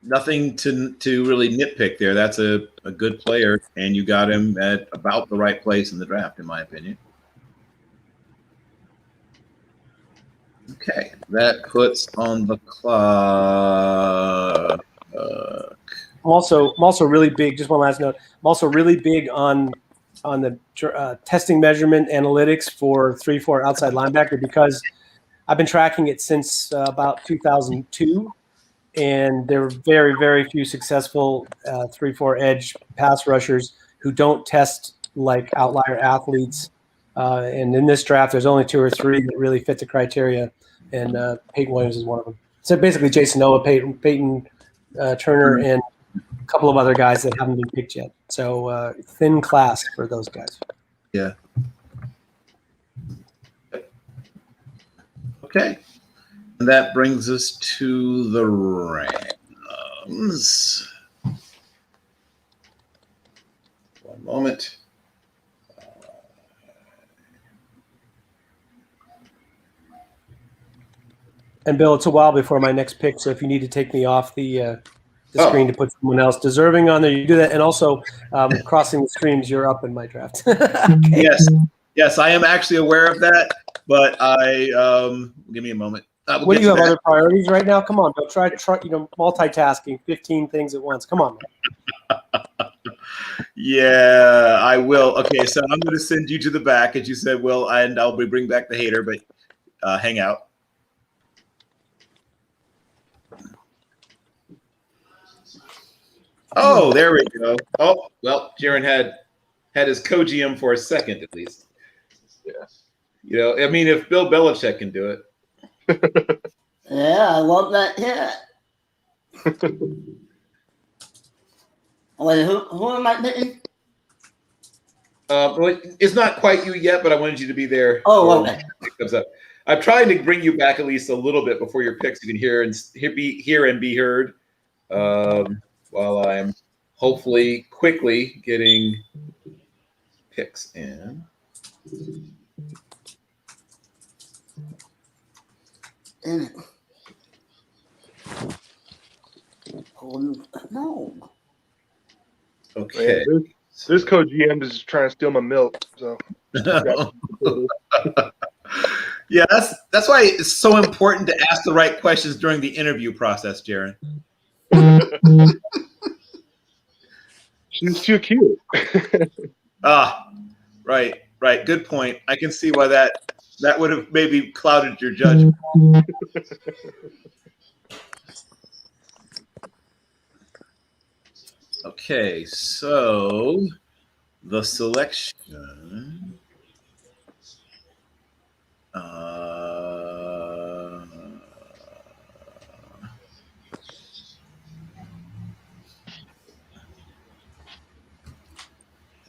Nothing to really nitpick there. That's a good player, and you got him at about the right place in the draft, in my opinion. Okay, that puts on the clock. I'm also really big. Just one last note. I'm also really big on the testing measurement analytics for 3-4 outside linebacker because I've been tracking it since about 2002, and there are very, very few successful 3-4 edge pass rushers who don't test like outlier athletes. And in this draft, there's only 2 or 3 that really fit the criteria, and Peyton Williams is one of them. So basically, Jason Noah, Peyton Turner, and a couple of other guys that haven't been picked yet. So thin class for those guys. Yeah. Okay. And that brings us to the Rams. One moment. And Bill, it's a while before my next pick, so if you need to take me off the screen to put someone else deserving on there, you do that. And also, crossing the streams, you're up in my draft. Okay. Yes, I am actually aware of that, but give me a moment. What do you have other priorities right now? Come on, Bill. Try multitasking, 15 things at once. Come on, man. Yeah, I will. Okay, so I'm going to send you to the back, as you said, Will, and I'll bring back the hater, but hang out. Oh, there we go. Oh, well, Jaron had his co-GM for a second at least. Yeah. You know, I mean, if Bill Belichick can do it. Yeah, I love that hit. Wait, who am I picking? It's not quite you yet, but I wanted you to be there. Oh, okay. It comes up. I'm trying to bring you back at least a little bit before your picks. You can hear and be heard. While I'm hopefully quickly getting picks in. Damn it. Oh, no. Okay. This code GM is trying to steal my milk. So. Yeah, that's why it's so important to ask the right questions during the interview process, Jaron. She's too cute. Right. Good point. I can see why that would have maybe clouded your judgment. Okay, so the selection.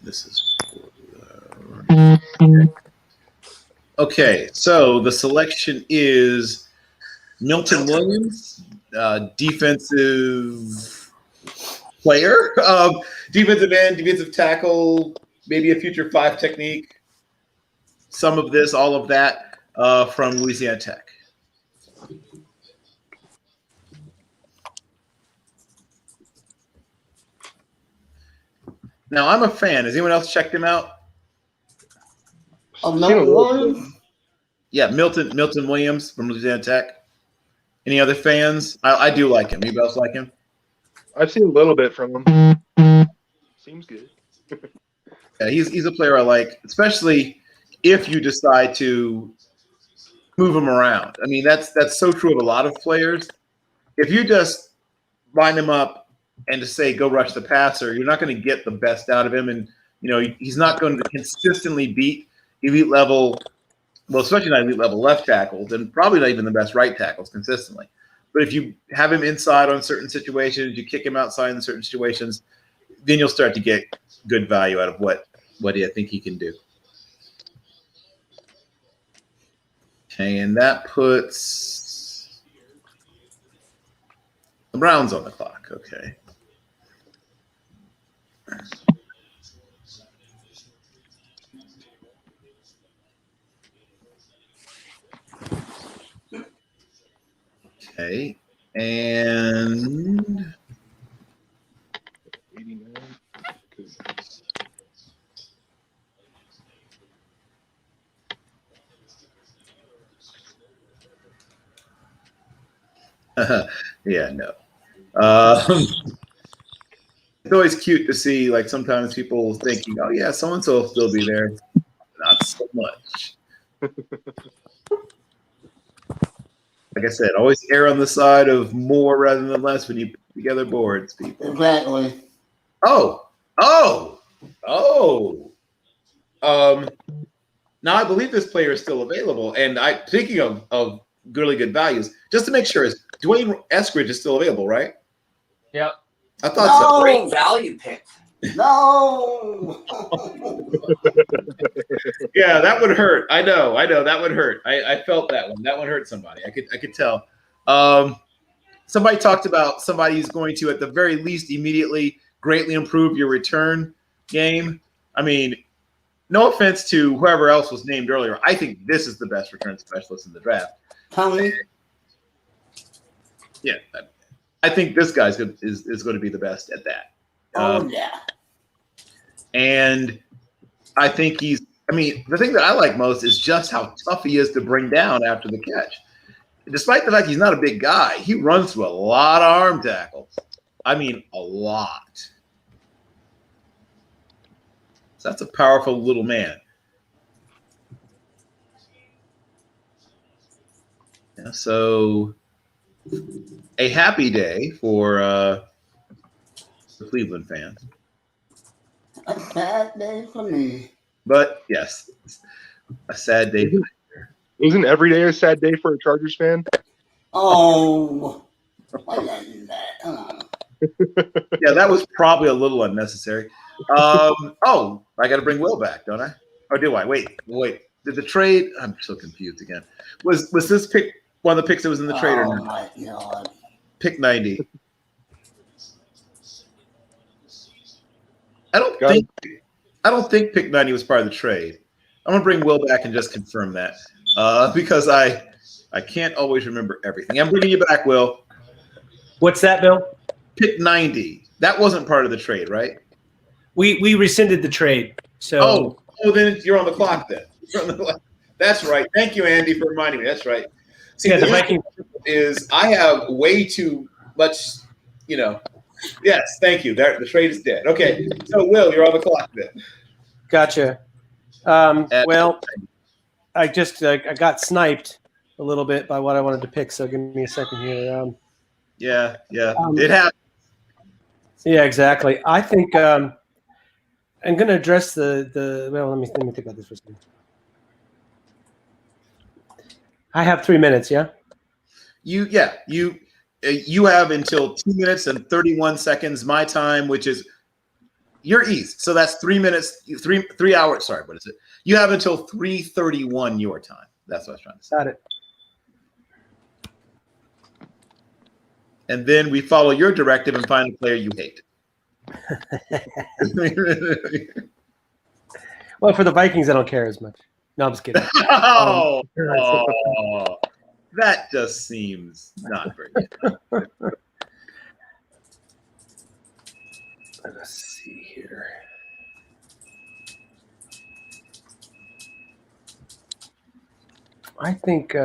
This is okay. So the selection is Milton Williams, defensive player, defensive end, defensive tackle, maybe a future 5 technique. Some of this, all of that, from Louisiana Tech. Now, I'm a fan. Has anyone else checked him out? Oh, Milton Williams? Yeah, Milton Williams from Louisiana Tech. Any other fans? I do like him. You else like him? I've seen a little bit from him. Seems good. Yeah, he's a player I like, especially if you decide to move him around. I mean, that's so true of a lot of players. If you just line him up and just say go rush the passer, you're not going to get the best out of him, and he's not going to consistently beat elite level. Well, especially not elite level left tackles, and probably not even the best right tackles consistently. But if you have him inside on certain situations, you kick him outside in certain situations, then you'll start to get good value out of what I think he can do. Okay, and that puts the Browns on the clock. Okay. Okay, and 89. yeah, no. It's always cute to see, like, sometimes people thinking, oh, yeah, so-and-so will still be there. Not so much. Like I said, always err on the side of more rather than less when you put together boards, people. Exactly. Now I believe this player is still available, and thinking of really good values, just to make sure, is Dwayne Eskridge is still available, right? Yep. I thought so. Great value pick. No. Yeah, that would hurt. I know, that would hurt. I felt that one. That one hurt somebody. I could tell. Somebody talked about somebody who's going to, at the very least, immediately greatly improve your return game. I mean, no offense to whoever else was named earlier. I think this is the best return specialist in the draft. Tommy? Yeah, I think this guy is going to be the best at that. Yeah. And I think the thing that I like most is just how tough he is to bring down after the catch. Despite the fact he's not a big guy, he runs through a lot of arm tackles. I mean, a lot. So that's a powerful little man. Yeah, so a happy day for the Cleveland fans. A sad day for me. But yes, a sad day. Isn't every day a sad day for a Chargers fan? Oh. Yeah, that was probably a little unnecessary. I got to bring Will back, don't I? Or do I? Wait. Did the trade? I'm so confused again. Was this pick one of the picks that was in the trade or not? Oh my God. Pick 90. I don't think pick 90 was part of the trade. I'm gonna bring Will back and just confirm that because I can't always remember everything. I'm bringing you back, Will. What's that, Bill? Pick 90. That wasn't part of the trade, right? We rescinded the trade. So then you're on the clock then. That's right. Thank you, Andy, for reminding me. That's right. See, yeah, the Vikings is I have way too much, Yes, thank you. The trade is dead. Okay, so Will, you're on the clock then. Gotcha. Well, I just I got sniped a little bit by what I wanted to pick. So give me a second here. Yeah, it happened. Yeah, exactly. I think I'm going to address the. Well, let me think about this for a second. I have 3 minutes. Yeah. You have until 2 minutes and 31 seconds my time, which is your east. So that's 3 minutes, 3 hours. Sorry, what is it? You have until 3:31 your time. That's what I was trying to say. Got it. And then we follow your directive and find a player you hate. Well, for the Vikings, I don't care as much. No, I'm just kidding. That just seems not very good. Let's see here. I think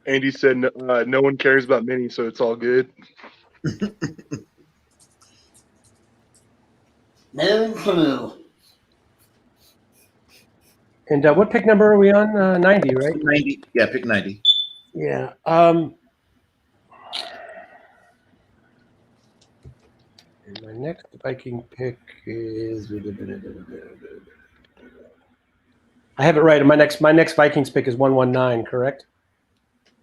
Andy said no one cares about Minnie, so it's all good. Very true. and what pick number are we on? 90, right? 90. Yeah, pick 90. Yeah. And my next Viking pick is. I have it right. My next Vikings pick is 119. Correct?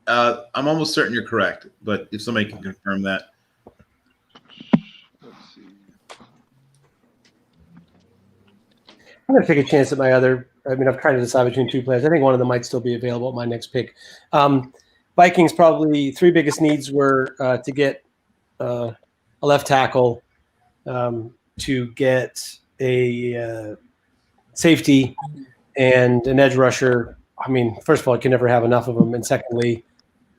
I'm almost certain you're correct, but if somebody can confirm that. Let's see. I'm going to take a chance at my other. I mean, I've tried to decide between two players. I think one of them might still be available at my next pick. Vikings probably three biggest needs were to get a left tackle, to get a safety, and an edge rusher. I mean, first of all, you can never have enough of them, and secondly,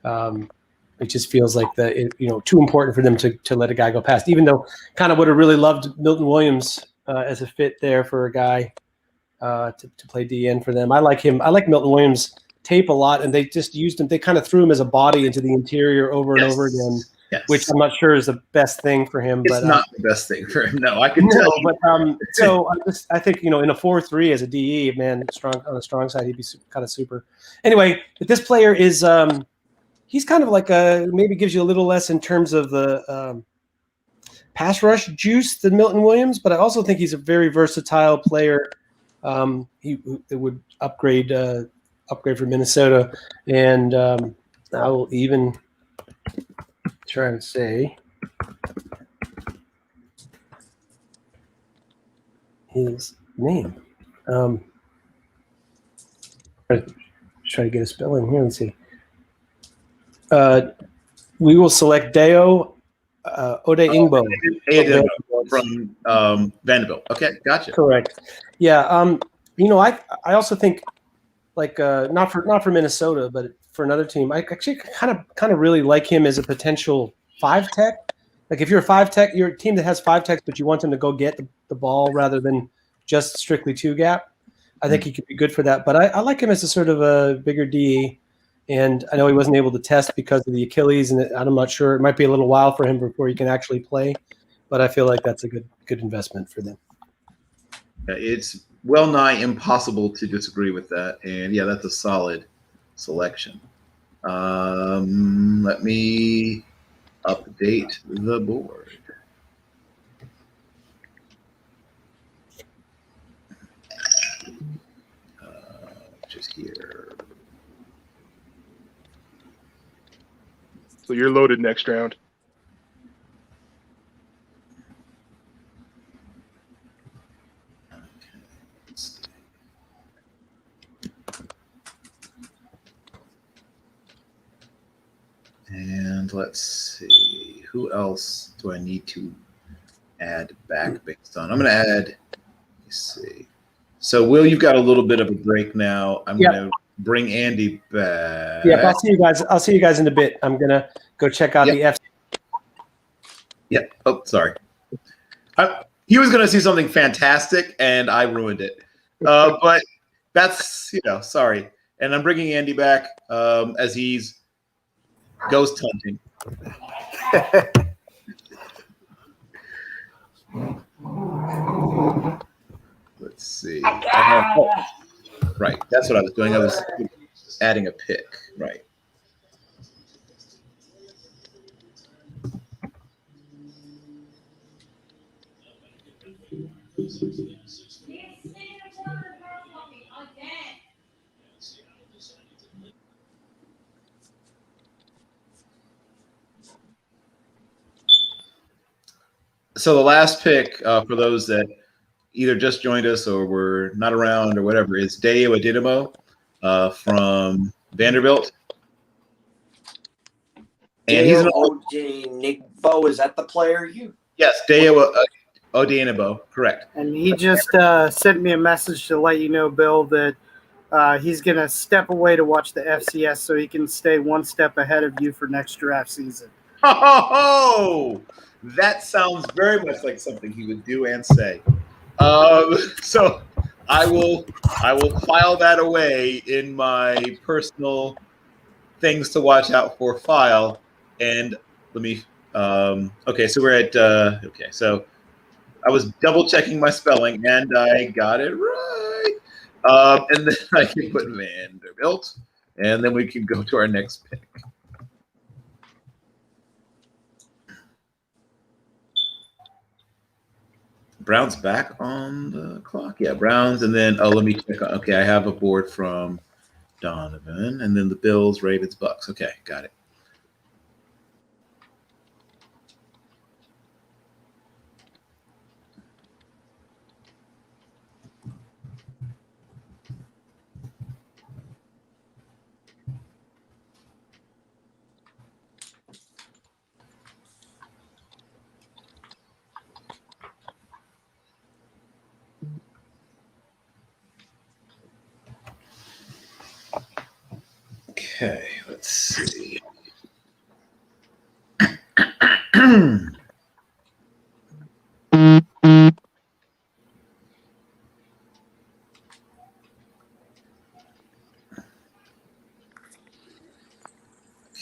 it just feels like too important for them to let a guy go past. Even though, kind of would have really loved Milton Williams as a fit there for a guy to play DN for them. I like him. I like Milton Williams' tape a lot, and they just used him. They kind of threw him as a body into the interior over and over again. Yes. Which I'm not sure is the best thing for him. It's but not the best thing for him. No, I can tell you. But so I think in a 4-3 as a DE, man, strong on the strong side, he'd be kind of super. Anyway, but this player is he's kind of like maybe gives you a little less in terms of the pass rush juice than Milton Williams, but I also think he's a very versatile player. He would upgrade for Minnesota, and I will even try and say his name. Try to get a spelling here. Let's see. We will select Deo Odeingbo from Vanderbilt. Okay, gotcha. Correct. Yeah. I also think not for Minnesota, but for another team, I actually kind of really like him as a potential 5 tech. Like if you're a 5 tech, you're a team that has 5 techs, but you want them to go get the ball rather than just strictly 2 gap. I think he could be good for that. But I like him as a sort of a bigger DE. And I know he wasn't able to test because of the Achilles, and I'm not sure. It might be a little while for him before he can actually play. But I feel like that's a good investment for them. It's well nigh impossible to disagree with that. And yeah, that's a solid selection. Let me update the board. Just here. So you're loaded next round. And let's see, who else do I need to add back based on? I'm going to add, let's see. So, Will, you've got a little bit of a break now. I'm going to bring Andy back. Yeah, I'll see you guys in a bit. I'm going to go check out the F. Yep. Oh, sorry. He was going to see something fantastic, and I ruined it. But that's, sorry. And I'm bringing Andy back as he's ghost hunting. Let's see. Right. That's what I was doing. I was adding a pick. Right. So the last pick for those that either just joined us or were not around or whatever is Deo Odeingbo from Vanderbilt. And he's an Odeingbo. Is that the player? Yes, Deo Odeingbo, correct. And he just sent me a message to let you know, Bill, that He's going to step away to watch the FCS so he can stay one step ahead of you for next draft season. Oh, that sounds very much like something he would do and say. So I will file that away in my personal things to watch out for file. And let me. Okay, so we're at. Okay, so I was double checking my spelling and I got it right. And then I can put Vanderbilt, and then we can go to our next pick. Brown's back on the clock. Yeah, Browns, and then let me check. Okay, I have a board from Donovan, and then the Bills, Ravens, Bucks. Okay, got it. Okay, let's see.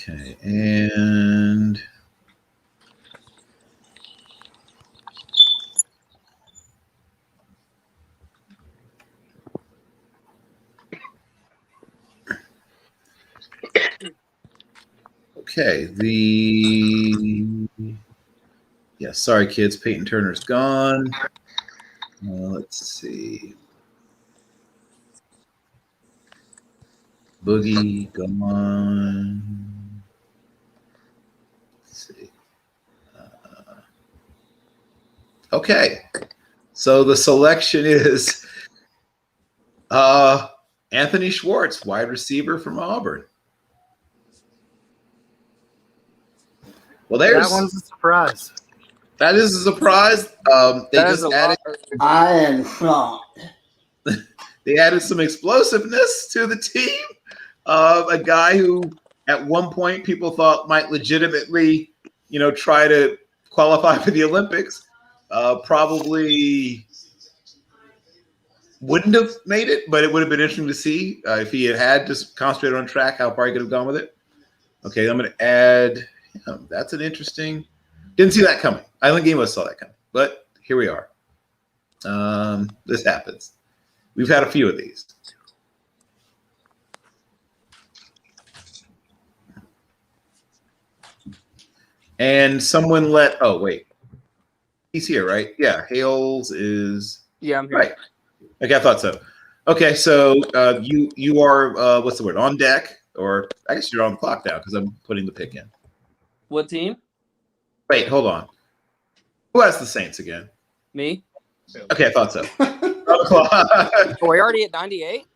Okay, and okay, yeah, sorry kids, Peyton Turner's gone. Let's see. Boogie, gone. Let's see. Okay, so the selection is Anthony Schwartz, wide receiver from Auburn. Well, That one's a surprise. That is a surprise. They That just is a added. lot. I am shocked. They added some explosiveness to the team. A guy who, at one point, people thought might legitimately, try to qualify for the Olympics. Probably wouldn't have made it, but it would have been interesting to see if he had just concentrated on track, how far he could have gone with it. Okay, I'm going to add. That's an interesting. Didn't see that coming. I don't think any of us saw that coming, but here we are. This happens. We've had a few of these. And someone oh, wait. He's here, right? Yeah, Hales is. Yeah, I'm here. Right. Okay, I thought so. Okay, so you are, what's the word, on deck? Or I guess you're on the clock now because I'm putting the pick in. What team? Wait, hold on. Who has the Saints again? Me. Okay, I thought so. Are we already at 98?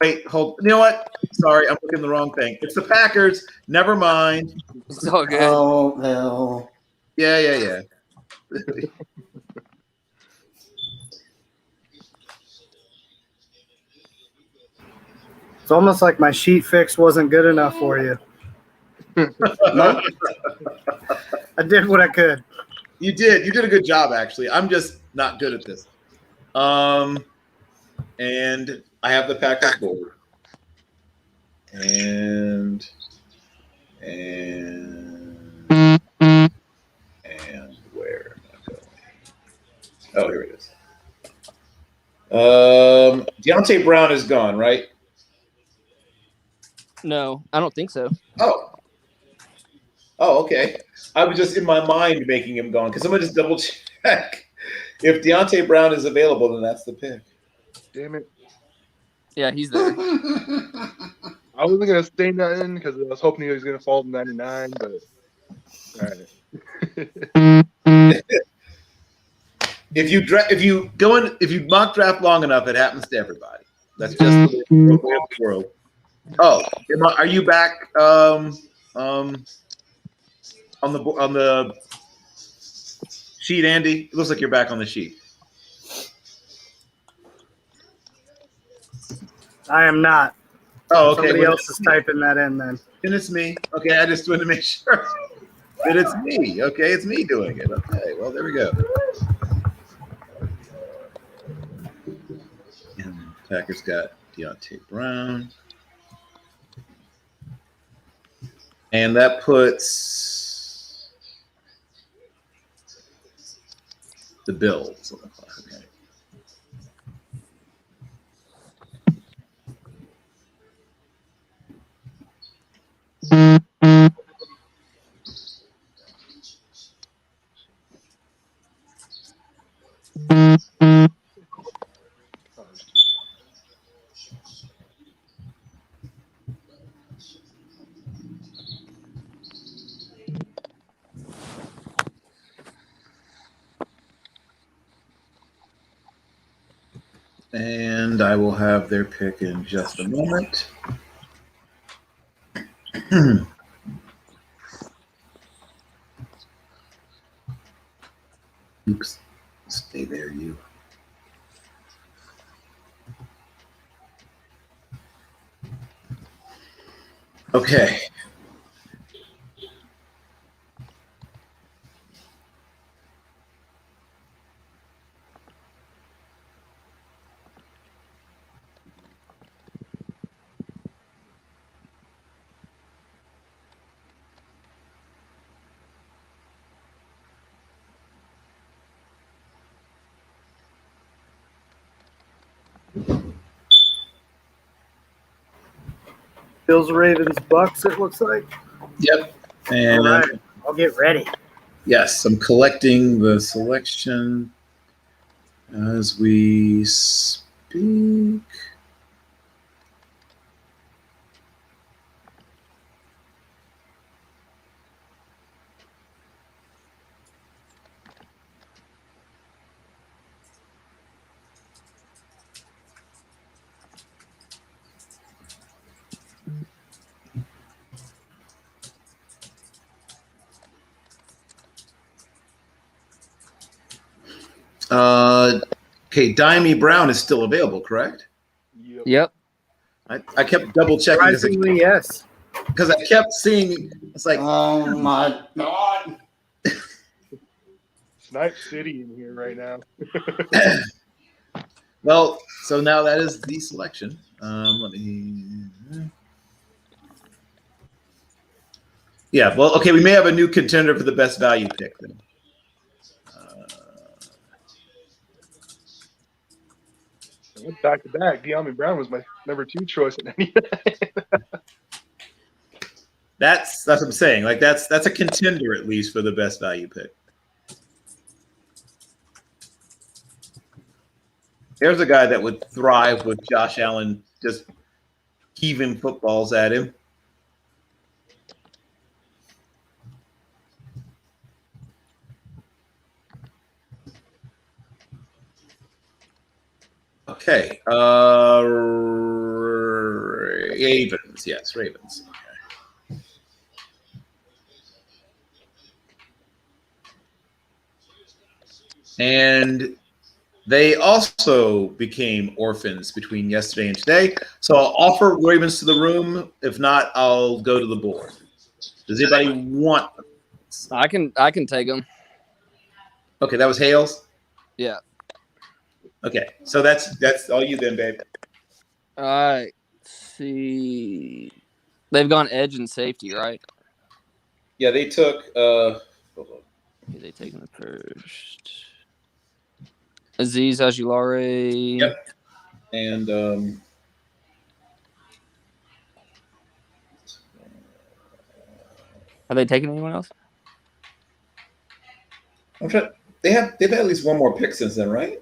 Wait, hold. You know what? Sorry, I'm looking at the wrong thing. It's the Packers. Never mind. It's all good. Oh, no. Yeah. It's almost like my sheet fix wasn't good enough for you. Nope. I did what I could. You did. You did a good job, actually. I'm just not good at this. And I have the Packers board. And where am I going? Oh, here it is. Deontay Brown is gone, right? No, I don't think so. Oh, okay. I was just in my mind making him gone because I'm gonna just double check. If Deontay Brown is available, then that's the pick. Damn it. Yeah, he's there. I wasn't going to say nothing because I was hoping he was going to fall to 99, but all right. If you mock draft long enough, it happens to everybody. That's just the way of the world. Oh, are you back on the sheet, Andy? It looks like you're back on the sheet. I am not. Oh, okay. Somebody Well, else is typing that in then. then it's me. Okay, I just wanted to make sure that it's me. Okay, it's me doing it. Okay, well, there we go. And Packers got Deontay Brown. And that puts the Bills on the clock. Okay. And I will have their pick in just a moment. Oops. Stay there, you. Okay. Bills, Ravens, Bucks, it looks like. Yep. And All right. I'll get ready. yes, I'm collecting the selection as we speak. Okay, Dimey Brown is still available, correct? Yep. I kept double checking Surprisingly, yes. because I kept seeing. It's like, Oh my God. Snipe City in here right now. well, so now that is the selection. Let me. Yeah, well, okay, we may have a new contender for the best value pick then. I went back to back. De'Ami Brown was my number 2 choice at any. That's what I'm saying. Like that's a contender at least for the best value pick. There's a guy that would thrive with Josh Allen just heaving footballs at him. Okay. Ravens. Yes, Ravens. Okay. And they also became orphans between yesterday and today. So I'll offer Ravens to the room. If not, I'll go to the board. Does anybody want? I can take them. Okay, that was Hales. Yeah. Okay, so that's all you then, babe. All right. See, they've gone edge and safety, right? Yeah, they took. Who are they taking the first? Aziz Ajulare. Yep. And Have they taken anyone else? I'm trying. They've had at least one more pick since then, right?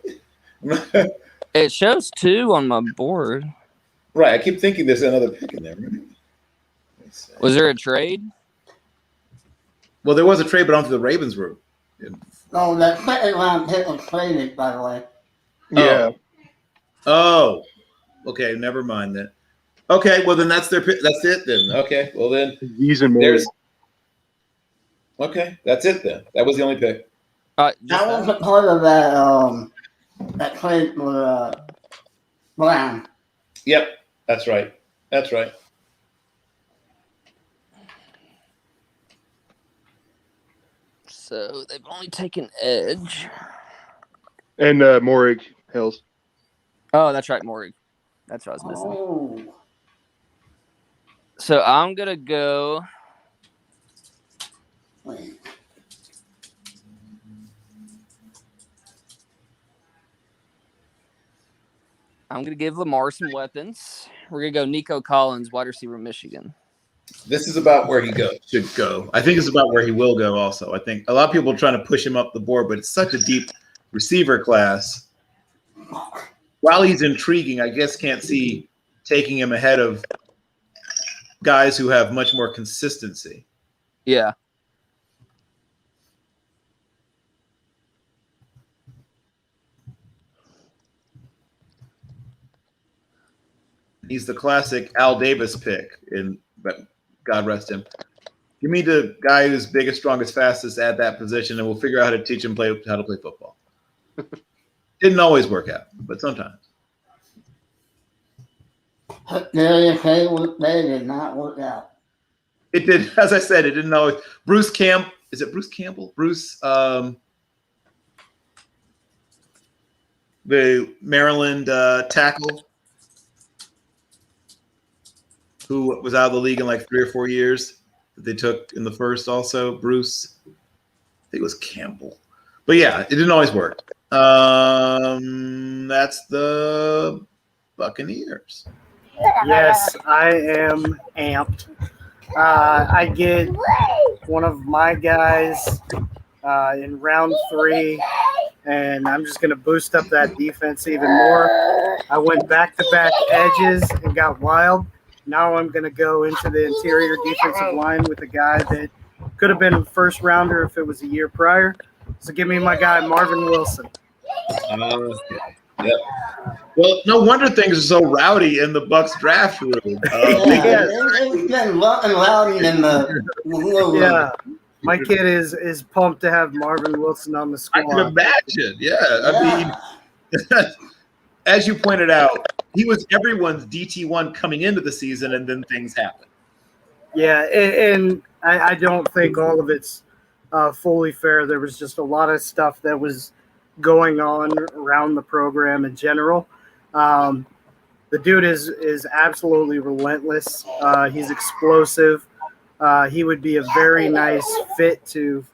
It shows 2 on my board. Right. I keep thinking there's another pick in there. Right? Was there a trade? Well, there was a trade, but onto the Ravens were. Oh, that second round pick was traded, by the way. Yeah. Oh. Okay. Never mind then. Okay. Well, then that's their pick. That's it then. Okay. Well, then He's in more. there's. Okay. That's it then. That was the only pick. That wasn't part of that trade for Brown. Yep. That's right. That's right. So they've only taken edge. And Morig Hills. Oh, that's right, Morrig. That's what I was missing. Oh. So I'm gonna go. Wait. I'm gonna give Lamar some weapons. We're gonna go Nico Collins, wide receiver, Michigan. This is about where he should go. I think it's about where he will go also. I think a lot of people are trying to push him up the board, but it's such a deep receiver class. While he's intriguing, I guess can't see taking him ahead of guys who have much more consistency. Yeah. He's the classic Al Davis pick, but God rest him. Give me the guy who's biggest, strongest, fastest at that position, and we'll figure out how to teach him how to play football. Didn't always work out, but sometimes. They did not work out. It did, as I said, it didn't always. Bruce Campbell, is it Bruce Campbell? Bruce, the Maryland tackle, who was out of the league in like 3 or 4 years that they took in the first also. Bruce, I think it was Campbell. But yeah, it didn't always work. That's the Buccaneers. Yes, I am amped. I get one of my guys in round 3, and I'm just going to boost up that defense even more. I went back-to-back edges and got wild. Now I'm going to go into the interior defensive line with a guy that could have been a first rounder if it was a year prior. So give me my guy, Marvin Wilson. Yeah. Well, no wonder things are so rowdy in the Bucs draft room. It's been rowdy in the. Yeah. My kid is pumped to have Marvin Wilson on the squad. I can imagine. Yeah. I mean, as you pointed out, he was everyone's DT1 coming into the season, and then things happen. Yeah, and I don't think all of it's fully fair. There was just a lot of stuff that was going on around the program in general. The dude is absolutely relentless. He's explosive. He would be a very nice fit to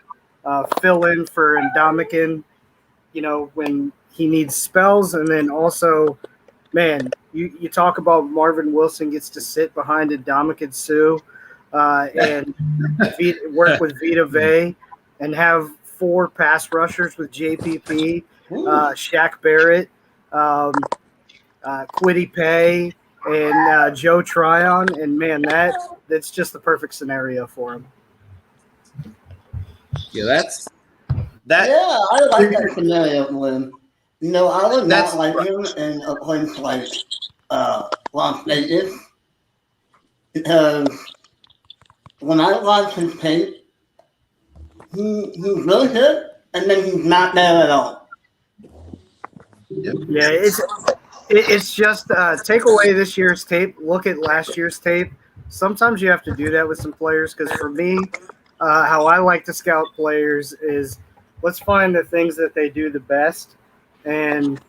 fill in for Ndamukong, when he needs spells. And then also, man, you talk about Marvin Wilson gets to sit behind Ndamukong Suh and work with Vita Vea and have 4 pass rushers with JPP, Shaq Barrett, Kwity Paye, and Joe Tryon. And, man, that's just the perfect scenario for him. Yeah, that. Yeah, I like that scenario with him. I would not like him in a place like Las Vegas because when I watch his tape, he's really good, and then he's not there at all. Yeah, it's just take away this year's tape, look at last year's tape. Sometimes you have to do that with some players because for me, how I like to scout players is let's find the things that they do the best, and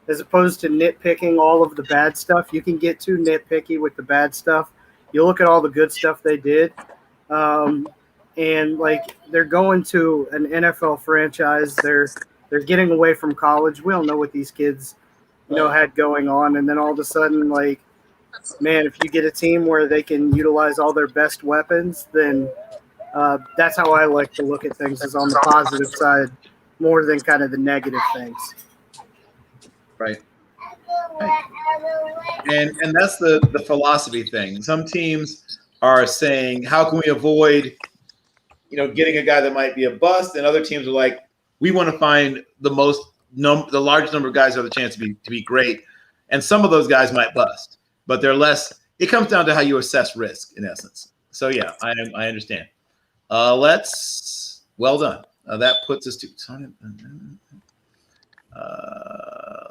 as opposed to nitpicking all of the bad stuff, you can get too nitpicky with the bad stuff. You look at all the good stuff they did, and like they're going to an NFL franchise. They're getting away from college. We don't know what these kids, had going on, and then all of a sudden, like, man, if you get a team where they can utilize all their best weapons, then that's how I like to look at things, is on the positive side more than kind of the negative things. Right. And that's the philosophy thing. Some teams are saying, how can we avoid, getting a guy that might be a bust? And other teams are like, we want to find the large number of guys who have a chance to be great. And some of those guys might bust, but they're less. It comes down to how you assess risk, in essence. So yeah, I understand. Well done. That puts us to.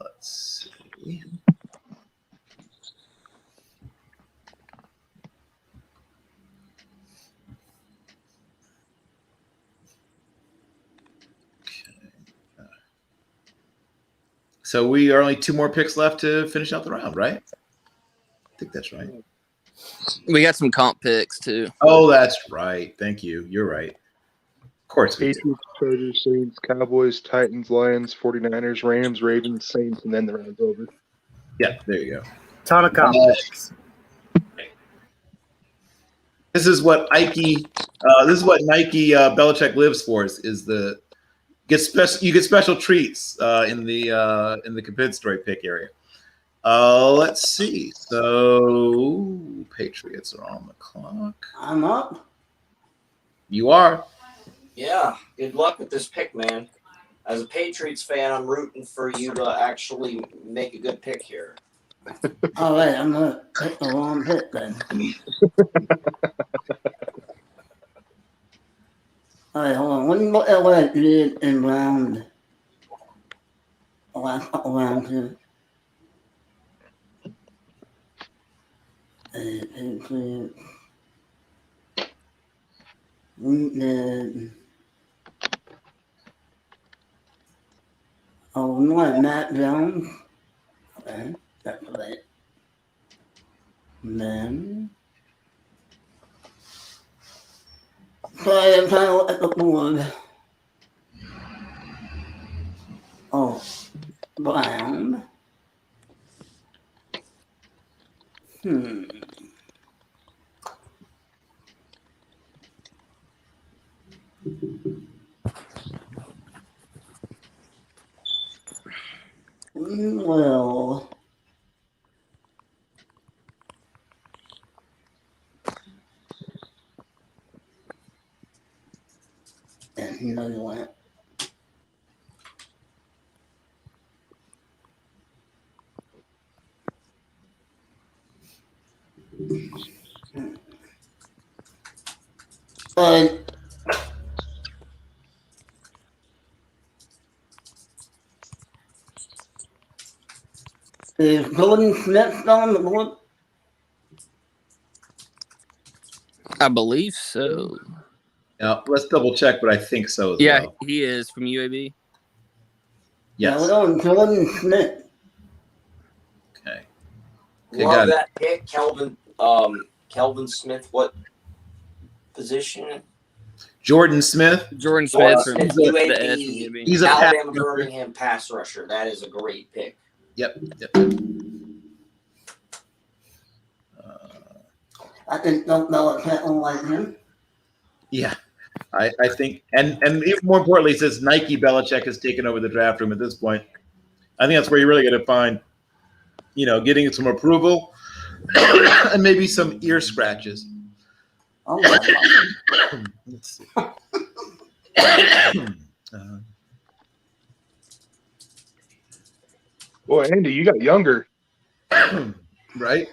Let's see. So we are only 2 more picks left to finish out the round, right? I think that's right. We got some comp picks too. Oh, that's right. Thank you. You're right. Of course we do. Patriots, Chargers, Saints, Cowboys, Titans, Lions, 49ers, Rams, Ravens, Saints, and then the round's over. Yeah, there you go. Ton of comp picks. This is what Nike Belichick lives for. Is the you get special treats in the compensatory pick area. Let's see. So Patriots are on the clock. I'm up. You are. Yeah, good luck with this pick, man. As a Patriots fan, I'm rooting for you to actually make a good pick here. All right, I'm gonna pick the wrong pick then. All right, hold on. What I did in round the last couple rounds here. Patriots. We did. Oh, we want Matt Jones. Okay, that's right. Then, sorry, I'm trying to look at the board. Oh, Brown. Well, and you know what? Is Jordan Smith on the board? I believe so. Now let's double check, but I think so as Yeah, well. he is from UAB. Yes. No, we're on Jordan Smith. Okay, Love that pick, Kelvin Smith. What position? Jordan Smith. Jordan Smith from Smith, the UAB. S from UAB. He's a Alabama pass rusher. Birmingham pass rusher. That is a great pick. Yep. I think don't know if that will like him. Yeah, I think, and even more importantly, since Nike Belichick has taken over the draft room at this point, I think that's where you're really going to find, getting some approval and maybe some ear scratches. Oh, Let's see. Boy, Andy, you got younger. Right?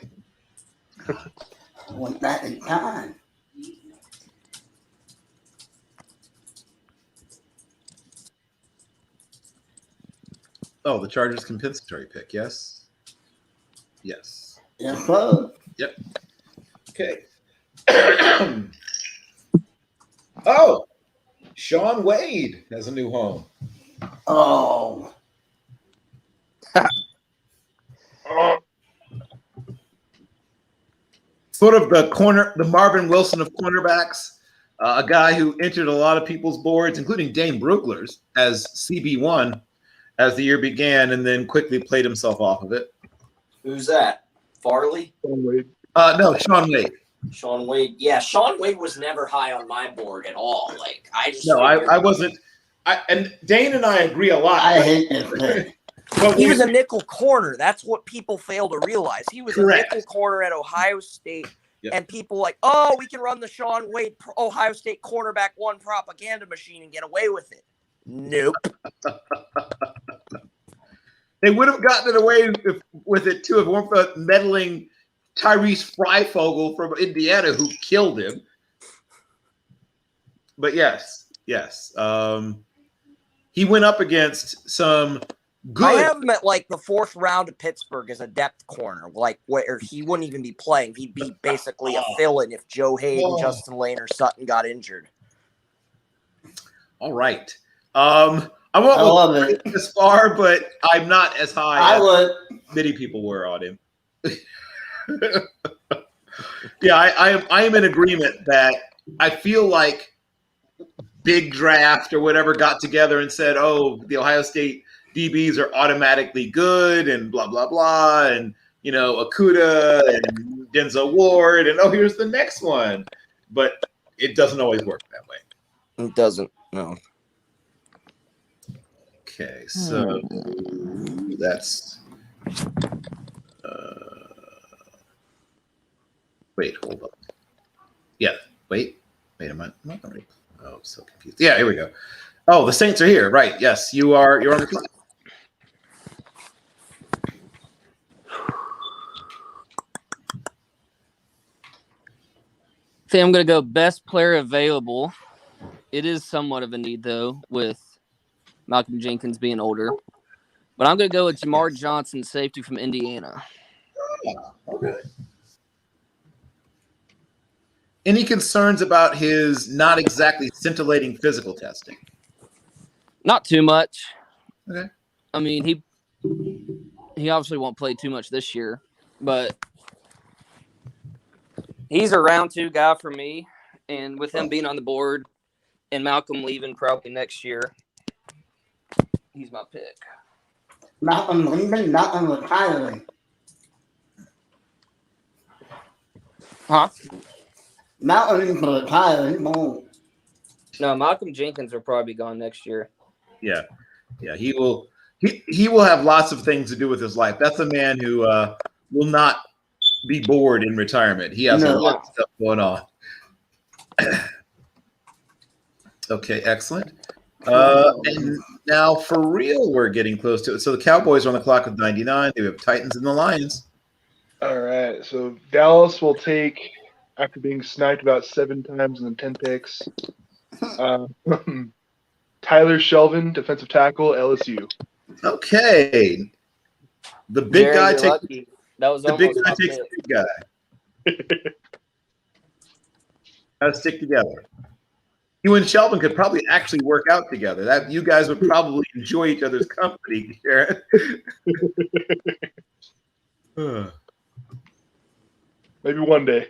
want that in time. Oh, the Chargers compensatory pick, yes? Yes. Yes, sir. Yep. Okay. Oh, Sean Wade has a new home. Oh. Sort of the Marvin Wilson of cornerbacks, a guy who entered a lot of people's boards, including Dane Brugler's, as CB1 as the year began, and then quickly played himself off of it. Who's that? Farley? No, Sean Wade. Sean Wade. Yeah, Sean Wade was never high on my board at all. Like I wasn't. And Dane and I agree a lot. I hate this thing. He was a nickel corner. That's what people fail to realize. He was Correct. a nickel corner at Ohio State. Yep. And people like, oh, we can run the Sean Wade Ohio State cornerback one propaganda machine and get away with it. Nope. They would have gotten it away with it too if it weren't for meddling Tyrese Freifogel from Indiana who killed him. But yes. He went up against some good. I have him at like the fourth round of Pittsburgh as a depth corner, like where he wouldn't even be playing. He'd be basically a fill-in if Joe Hayden, Justin Lane, or Sutton got injured. All right. I won't love go it. as far, but I'm not as high I as would. many people were on him. Yeah, I am in agreement that I feel like Big Draft or whatever got together and said, oh, the Ohio State DBs are automatically good and blah, blah, blah. And, you know, Okuda and Denzel Ward. And, oh, here's the next one. But it doesn't always work that way. It doesn't. No. Okay, so that's wait, hold on. Yeah, wait a minute. I'm not right. Oh, I'm so confused. Yeah, here we go. Oh, the Saints are here, right? Yes, you're on the clock. I think I'm going to go best player available. It is somewhat of a need, though, with Malcolm Jenkins being older. But I'm going to go with Jamar Johnson, safety from Indiana. Okay. Any concerns about his not exactly scintillating physical testing? Not too much. Okay. I mean, he obviously won't play too much this year, but he's a round 2 guy for me. And with him being on the board and Malcolm leaving probably next year, he's my pick. Malcolm leaving, Malcolm retiring. Huh? Malcolm retiring. No, Malcolm Jenkins will probably be gone next year. Yeah, he will. He will have lots of things to do with his life. That's a man who will not be bored in retirement. He has a lot of stuff going on. Okay, excellent. And now for real, we're getting close to it. So the Cowboys are on the clock with 99. They have Titans and the Lions. All right, so Dallas will take, after being sniped about 7 times and then 10 picks, Tyler Shelvin, defensive tackle, LSU. Okay. The big guy takes lucky. That was the big almost guy my takes pick. the big guy. Gotta stick together. You and Shelvin could probably actually work out together. That you guys would probably enjoy each other's company, Sharon. Maybe one day.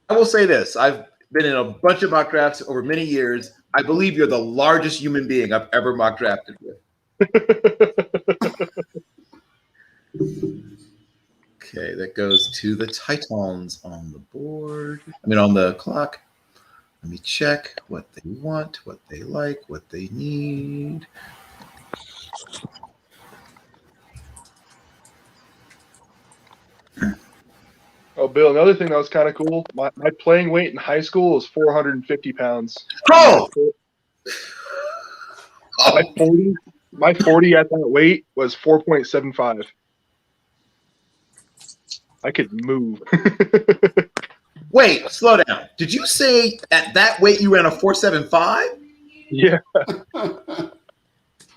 I will say this. I've been in a bunch of mock drafts over many years. I believe you're the largest human being I've ever mock drafted with. Okay, that goes to the Titans on the board. I mean, on the clock. Let me check what they want, what they like, what they need. Oh, Bill, another thing that was kind of cool, my playing weight in high school was 450 pounds. Oh! My 40 at that weight was 4.75. I could move. Wait, slow down. Did you say at that weight you ran a 4.75? Yeah.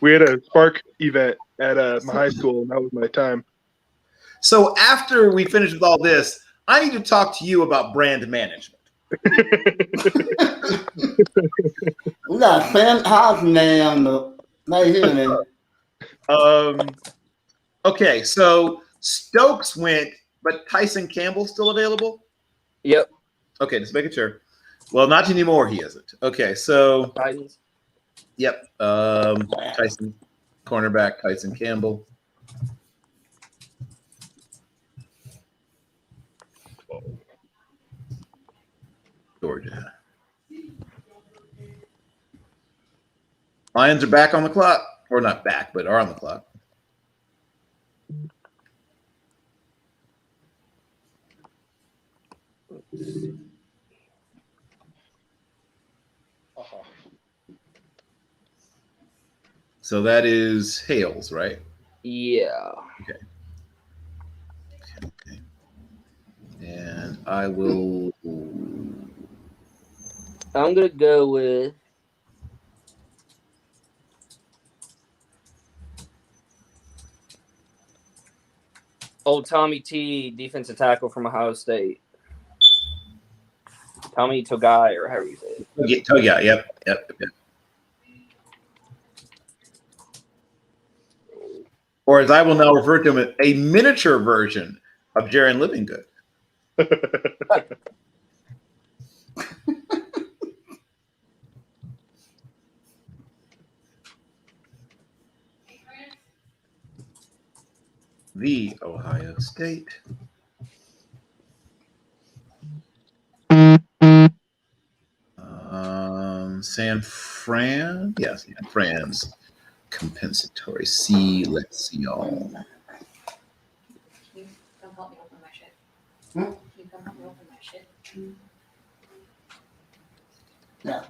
We had a Spark event at my high school, and that was my time. So after we finish with all this, I need to talk to you about brand management. We got Sam Hoffman on the right here, man. Okay, so Stokes went, but Tyson Campbell's still available? Yep. Okay, just making sure. Well, not anymore, he isn't. Okay, so Titans. Yep. Tyson, cornerback, Tyson Campbell. Georgia. Lions are back on the clock. Or not back, but are on the clock. So that is Hales, right? Yeah. Okay. And I will. I'm going to go with old Tommy T, defensive tackle from Ohio State. Tommy Togai, or however you say it. Yeah, yep. or as I will now refer to him, a miniature version of Jaron Livingood. The Ohio State. San Fran. Yes, San Fran's compensatory. C. Let's see all. Can you come help me open my shit? Can you come help me open my shit? No.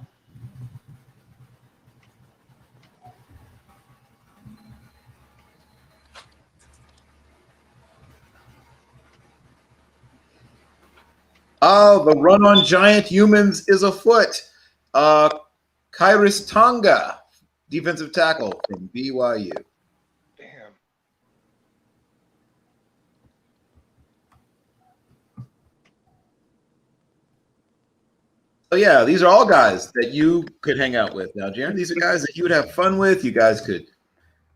Oh, the run on giant humans is afoot. Kairis Tonga, defensive tackle from BYU. Damn. So yeah, these are all guys that you could hang out with. Now, Jaron, these are guys that you would have fun with. You guys could,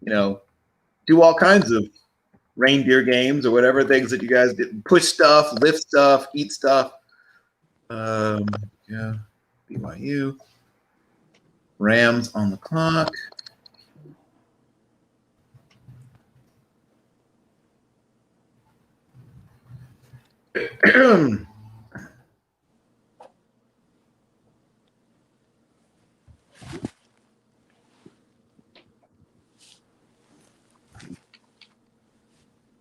do all kinds of reindeer games or whatever things that you guys did. Push stuff, lift stuff, eat stuff. Yeah, BYU. Rams on the clock.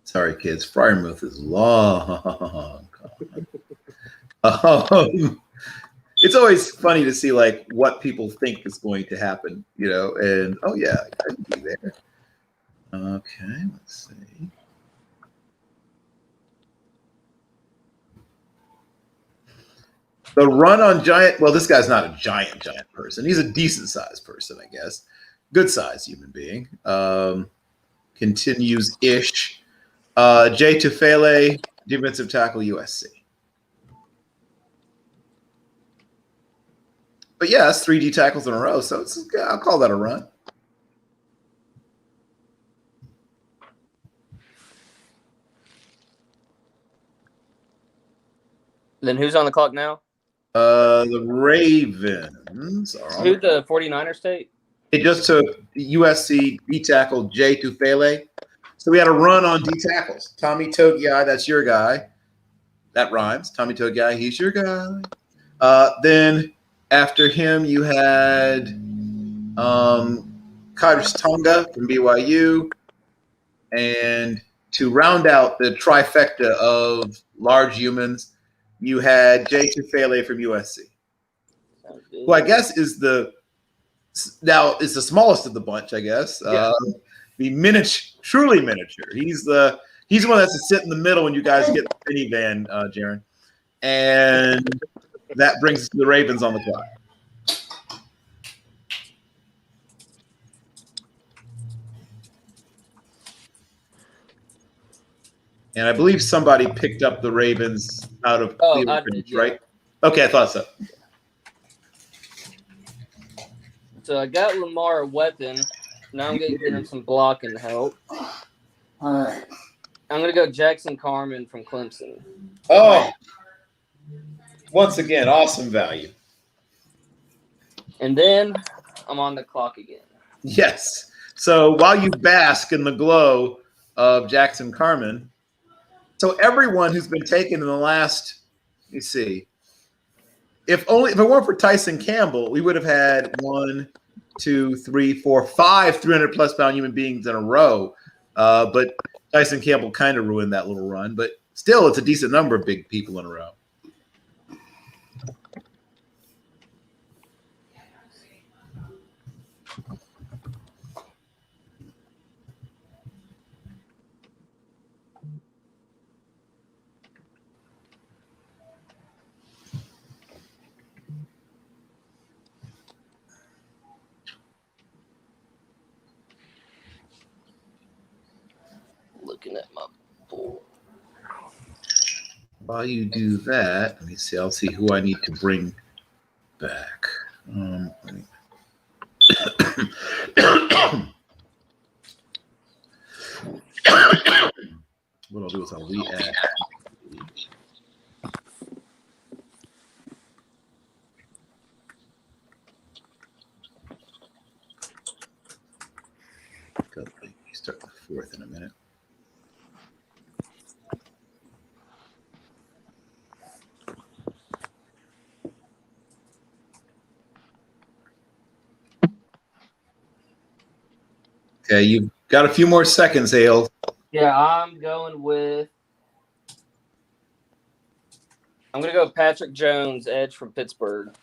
Sorry, kids. Friarmouth is long. It's always funny to see like what people think is going to happen, and oh yeah, I can be there. Okay, let's see. The run on giant. Well, this guy's not a giant person. He's a decent sized person, I guess. Good sized human being. Continues ish. Jay Tufele, defensive tackle, USC. But yeah, that's 3D tackles in a row, so I'll call that a run. Then who's on the clock now? The Ravens are on. Who the 49ers take? It just took USC D tackle Jay Tufele. So we had a run on D tackles. Tommy Togiai, that's your guy. That rhymes. Tommy Togiai, he's your guy. Then after him, you had Kairis Tonga from BYU. And to round out the trifecta of large humans, you had Jay Tufele from USC, who I guess is the smallest of the bunch, I guess. Yeah. The truly miniature. He's the one that's to sit in the middle when you guys get the minivan, Jaron. And that brings us to the Ravens on the clock. And I believe somebody picked up the Ravens out of Cleveland, right? Okay, I thought so. So I got Lamar a weapon. Now I'm going to get him some blocking help. All right. I'm going to go Jackson Carman from Clemson. Oh, once again, awesome value. And then I'm on the clock again. Yes. So while you bask in the glow of Jackson Carman, so everyone who's been taken in the last, let me see, if it weren't for Tyson Campbell, we would have had 1, 2, 3, 4, 5 300+ pound human beings in a row. But Tyson Campbell kind of ruined that little run. But still, it's a decent number of big people in a row. Looking at my board. While you do that, let me see. I'll see who I need to bring back. we at? We start the fourth in a minute. Okay, you've got a few more seconds, Ale. Yeah, I'm going to go with Patrick Jones, edge from Pittsburgh.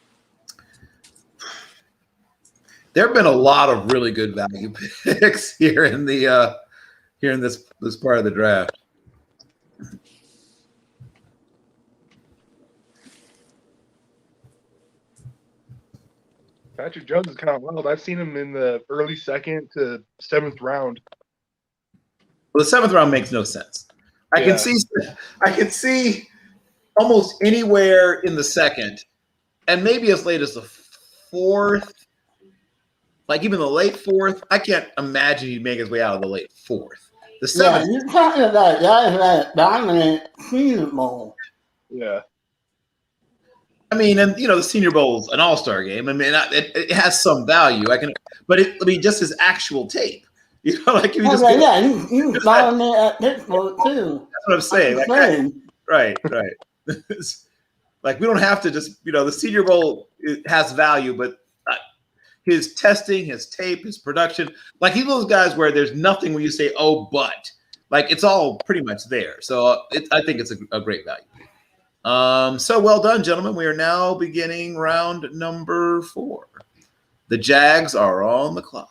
There have been a lot of really good value picks here in this part of the draft. Patrick Jones is kind of wild. I've seen him in the early 2nd to 7th round. Well, the 7th round makes no sense. I can see almost anywhere in the 2nd, and maybe as late as the 4th, like even the late 4th. I can't imagine he'd make his way out of the late 4th. The 7th. Yeah, you're talking about guys that dominant Senior Bowl. Yeah. I mean, and the Senior Bowl's an all-star game. I mean, it has some value. Just his actual tape. Like if you just you dominant at Pittsburgh too. That's what I'm saying. Right. Like we don't have to just the Senior Bowl has value, but his testing, his tape, his production, like he's those guys where there's nothing where you say, oh, but like it's all pretty much there. So I think it's a great value. So well done, gentlemen. We are now beginning round number 4. The Jags are on the clock.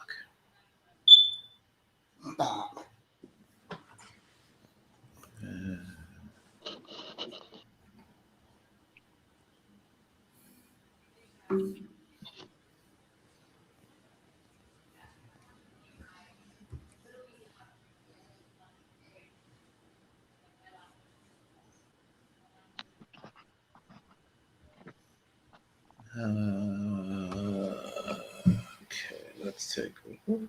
Okay, let's take a look.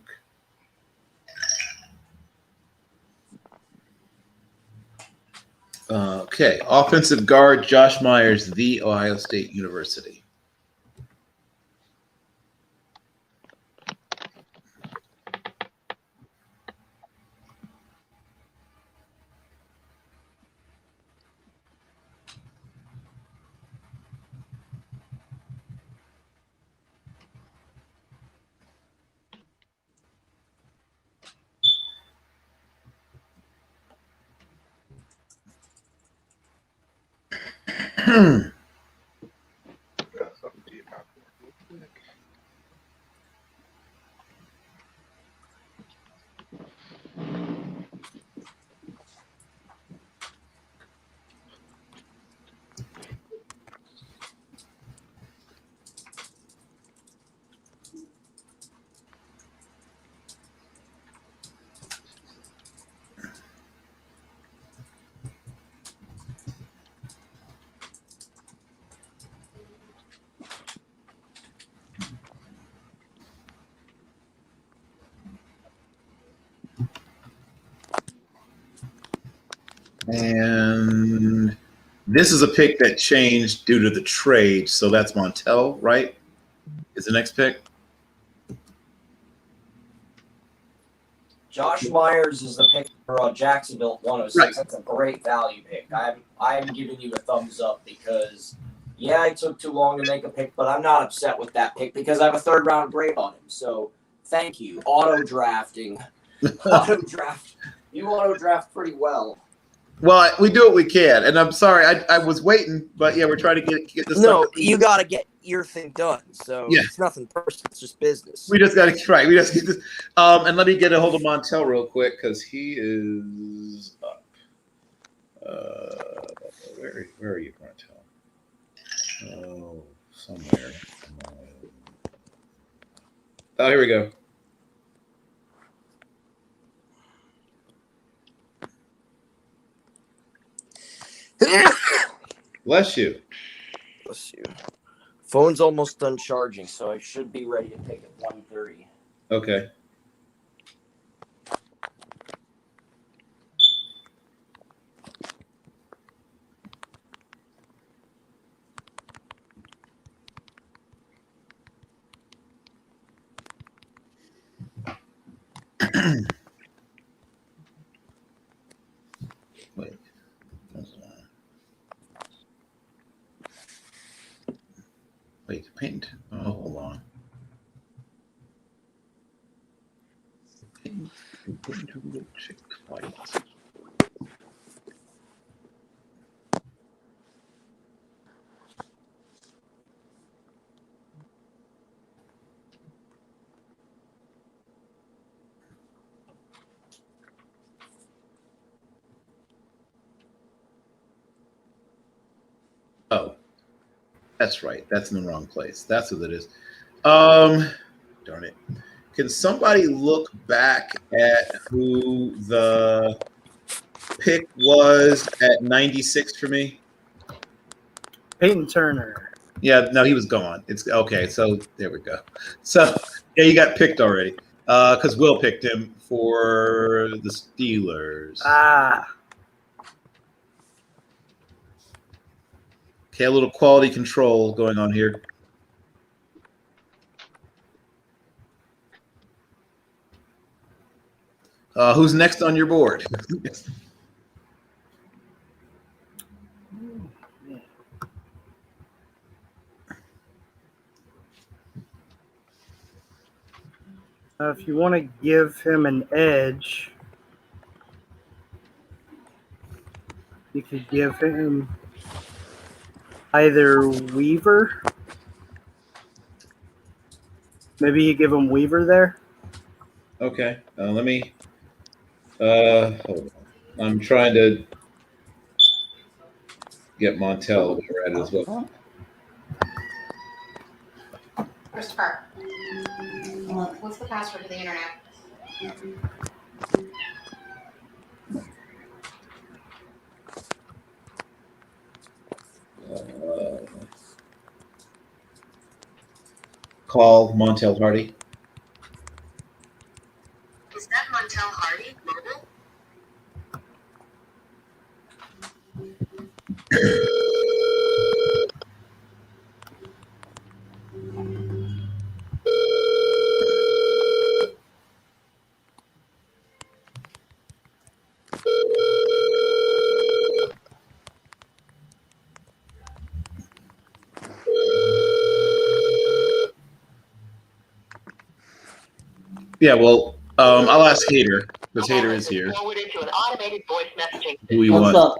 Okay, offensive guard Josh Myers, The Ohio State University. And this is a pick that changed due to the trade. So that's Montel, right? Is the next pick? Josh Myers is the pick for Jacksonville at 106. Right. That's a great value pick. I'm giving you a thumbs up because, yeah, it took too long to make a pick, but I'm not upset with that pick because I have a 3rd round grade on him. So thank you. Auto drafting. You auto draft pretty well. Well, we do what we can, and I'm sorry. I was waiting, but yeah, we're trying to get this. No, you got to get your thing done. So yeah. It's nothing personal. It's just business. We just got to right. We just get this. And let me get a hold of Montel real quick because he is up. Where are you, Montel? Oh, somewhere. Oh, here we go. Bless you. Bless you. Phone's almost done charging, so I should be ready to take at 1:30. Okay. Wait. Wait, paint. Oh, hold on. Paint into the chick fight. Oh, that's right. That's in the wrong place. That's what it is. Darn it. Can somebody look back at who the pick was at 96 for me? Peyton Turner. Yeah, no, he was gone. It's okay. So there we go. So yeah, you got picked already. Because Will picked him for the Steelers. Ah, Okay, a little quality control going on here. Who's next on your board? if you want to give him an edge, you could give him either Weaver. Maybe you give him Weaver there. Okay, let me. Hold on. I'm trying to get Montel read as well. Christopher, what's the password to the internet? Call Montel Hardy. Is that Montel Hardy mobile? Yeah, well, I'll ask Hater because Hater is here. Forwarded to an automated voice messaging Who we What's want?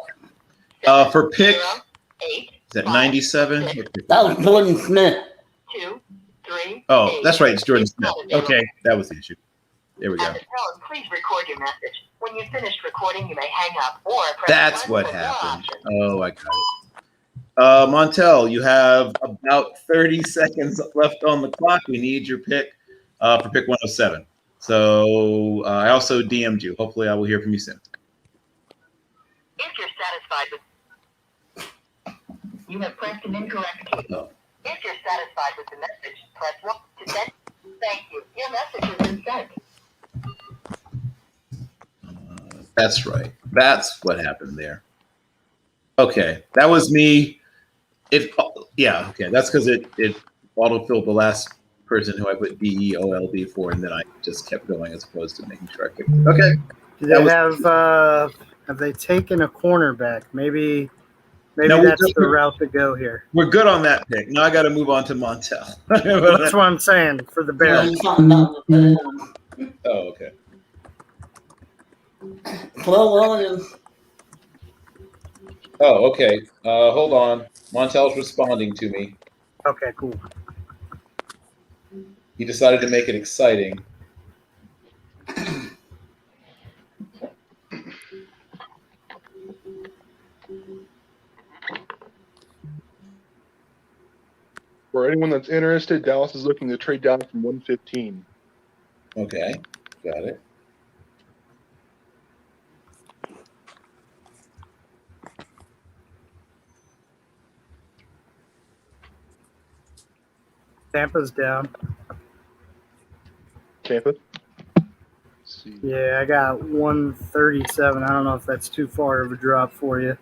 up? For pick, 0, 8, is that 97? That was Jordan Smith. 2, 3. Oh, 8. that's right. It's Jordan Smith. Okay, that was the issue. There we go. At the tone, please record your message. When you've finished recording, you may hang up or press That's 1 what for more happened. options. Oh, I got it. Montel, you have about 30 seconds left on the clock. We need your pick for pick 107. So I also DM'd you. Hopefully, I will hear from you soon. If you're satisfied with, you have pressed an incorrect key. Oh. If you're satisfied with the message, press 1 to send. Thank you. Your message has been sent. That's right. That's what happened there. Okay, that was me. Yeah. Okay, that's because it autofilled the last person who I put DEOLD for, and then I just kept going as opposed to making sure I picked it. Okay. Do they have they taken a cornerback? Maybe No, that's the route to go here. We're good on that pick. Now I got to move on to Montel. That's what I'm saying for the Bears. Oh, okay. Well, Williams. Oh, okay. Hold on. Montel's responding to me. Okay, cool. He decided to make it exciting. For anyone that's interested, Dallas is looking to trade down from 115. Okay, got it. Tampa's down. Tampa? Yeah, I got 137. I don't know if that's too far of a drop for you.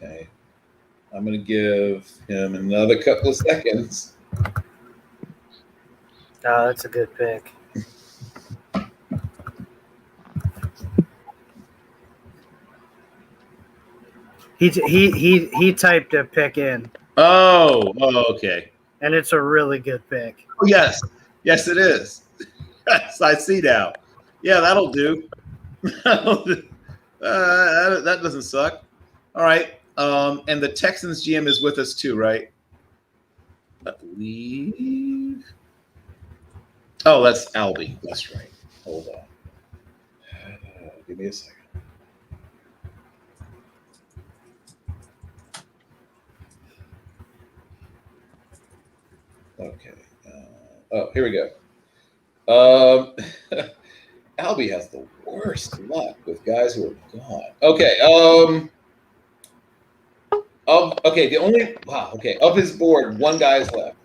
Okay. I'm going to give him another couple of seconds. Oh, that's a good pick. He typed a pick in, Oh, okay. and it's a really good pick. Oh, yes. Yes, it is. Yes, I see now. Yeah, that'll do. That doesn't suck. All right. And the Texans GM is with us too, right? I believe. Oh, that's Albie. That's right. Hold on. Give me a second. Okay. Oh, here we go. Albie has the worst luck with guys who are gone. Okay. Okay. Okay. Of his board, one guy's left.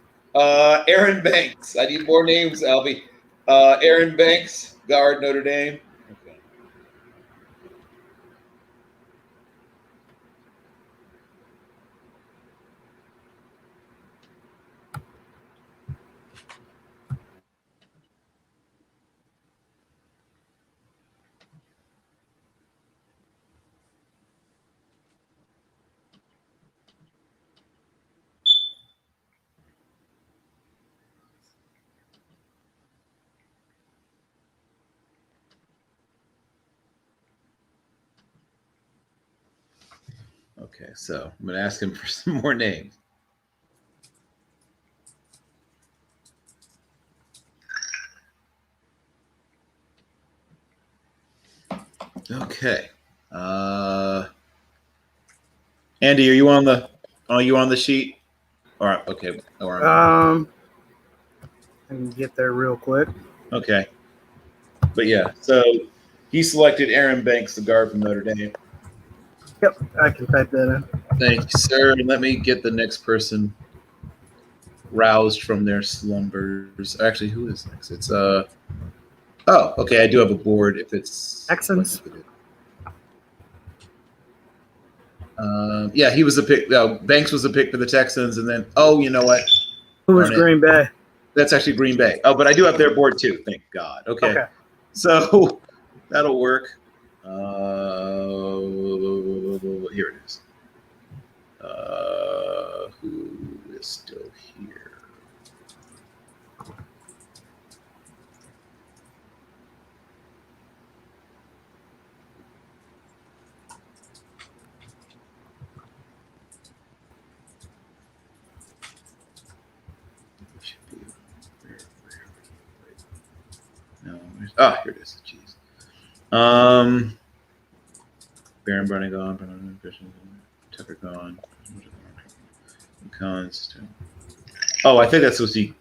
Aaron Banks. I need more names, Albie. Aaron Banks, guard, Notre Dame. Okay. Okay, so I'm going to ask him for some more names. Okay. Andy, are you on the sheet? All right. Okay. All right. I can get there real quick. Okay. But yeah, so he selected Aaron Banks, the guard from Notre Dame. Yep, I can type that in. Thank you, sir. And let me get the next person roused from their slumbers. Actually, who is next? It's oh, okay. I do have a board if it's Texans. Yeah, he was a pick. Banks was a pick for the Texans, and then you know what? Who was Green Bay? That's actually Green Bay. Oh, but I do have their board too. Thank God. Okay. So that'll work. Here it is. Who is still here? Here it is. Jeez. Baron Browning gone. Tucker gone. Cons. Oh, I think that's supposed to be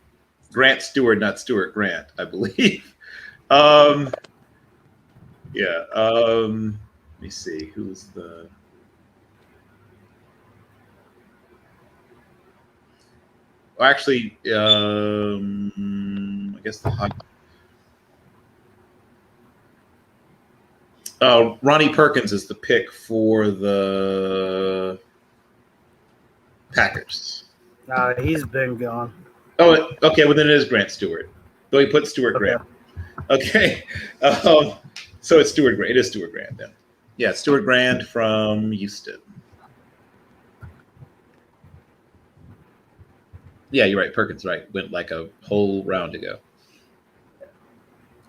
Grant Stewart, not Stewart Grant, I believe. Yeah. Let me see. Who's the? Actually, I guess the hot. Ronnie Perkins is the pick for the Packers. He's been gone. Oh, okay. Well, then it is Grant Stewart. Though he put Stewart Grant. Okay. So it's Stewart Grant. It is Stewart Grant then. Yeah, Stewart Grant from Houston. Yeah, you're right. Perkins, right. Went like a whole round ago.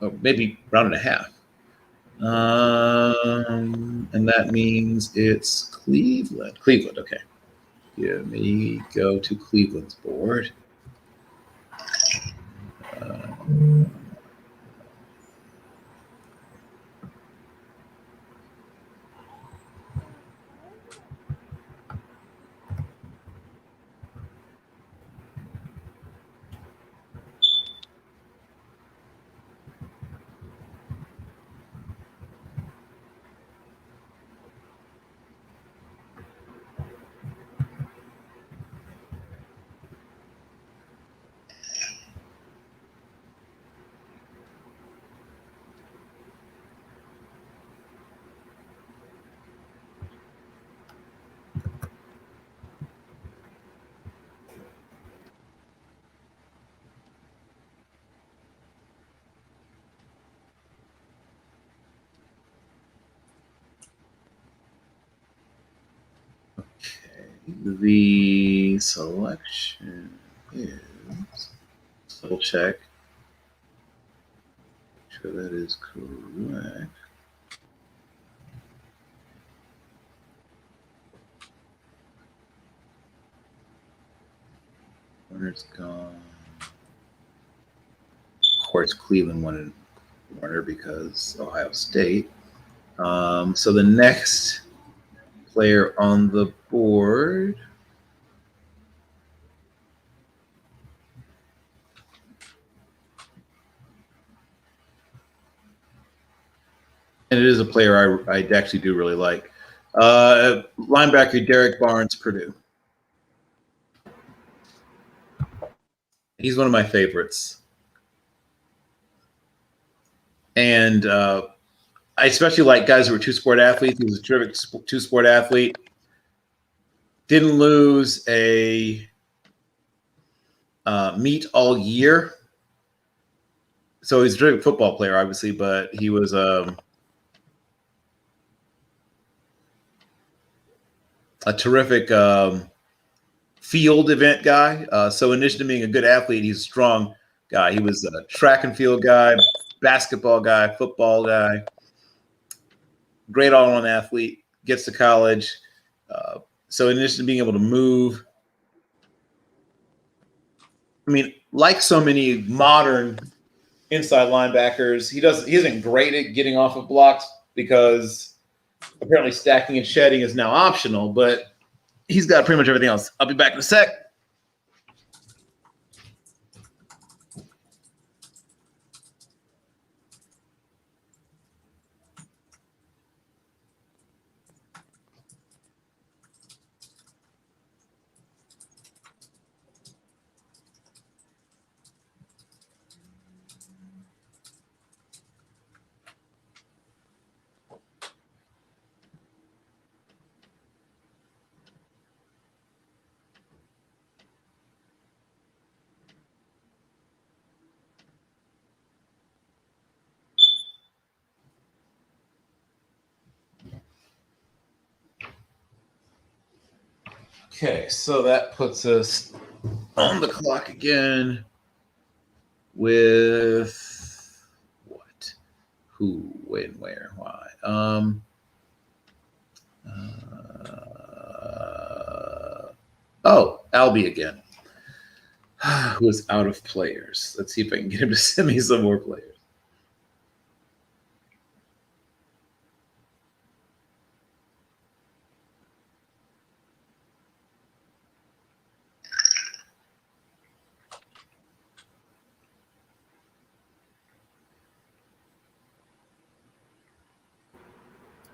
Oh, maybe round and a half. And that means it's Cleveland. Cleveland, okay. Let me go to Cleveland's board. The selection is, double check. Make sure that is correct. Warner's gone. Of course, Cleveland wanted Warner because Ohio State. So the next player on the board and it is a player I actually do really like. Linebacker Derek Barnes, Purdue. He's one of my favorites. And I especially like guys who are two-sport athletes. He was a terrific two-sport athlete. Didn't lose a meet all year. So he's a terrific football player, obviously, but he was a terrific field event guy. So in addition to being a good athlete, he's a strong guy. He was a track and field guy, basketball guy, football guy, great all-around athlete, gets to college. So in addition to being able to move, I mean, like so many modern inside linebackers, he isn't great at getting off of blocks because apparently stacking and shedding is now optional, but he's got pretty much everything else. I'll be back in a sec. Okay, so that puts us on the clock again with what? Who, when, where, why? Albie again, who is out of players. Let's see if I can get him to send me some more players.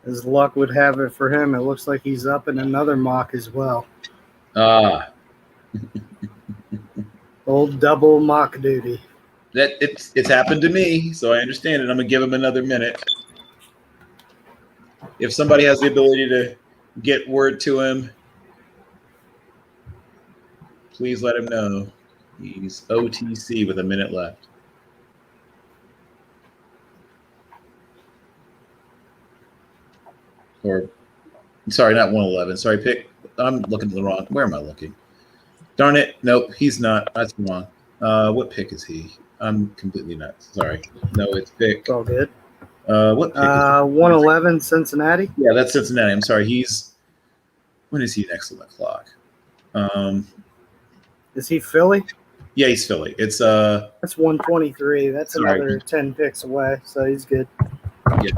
As luck would have it for him, it looks like he's up in another mock as well. Old double mock duty. That it's happened to me, so I understand it. I'm gonna give him another minute. If somebody has the ability to get word to him, please let him know. He's OTC with a minute left. Or, sorry, not 111. Sorry, pick. I'm looking at the wrong. Where am I looking? Darn it. Nope, he's not. That's wrong. What pick is he? I'm completely nuts. Sorry. No, it's pick. It's all good. What pick is he? 111 Cincinnati. Yeah, that's Cincinnati. I'm sorry. When is he next on the clock? Is he Philly? Yeah, he's Philly. It's That's 123. That's sorry. another 10 picks away, so he's good. Yeah.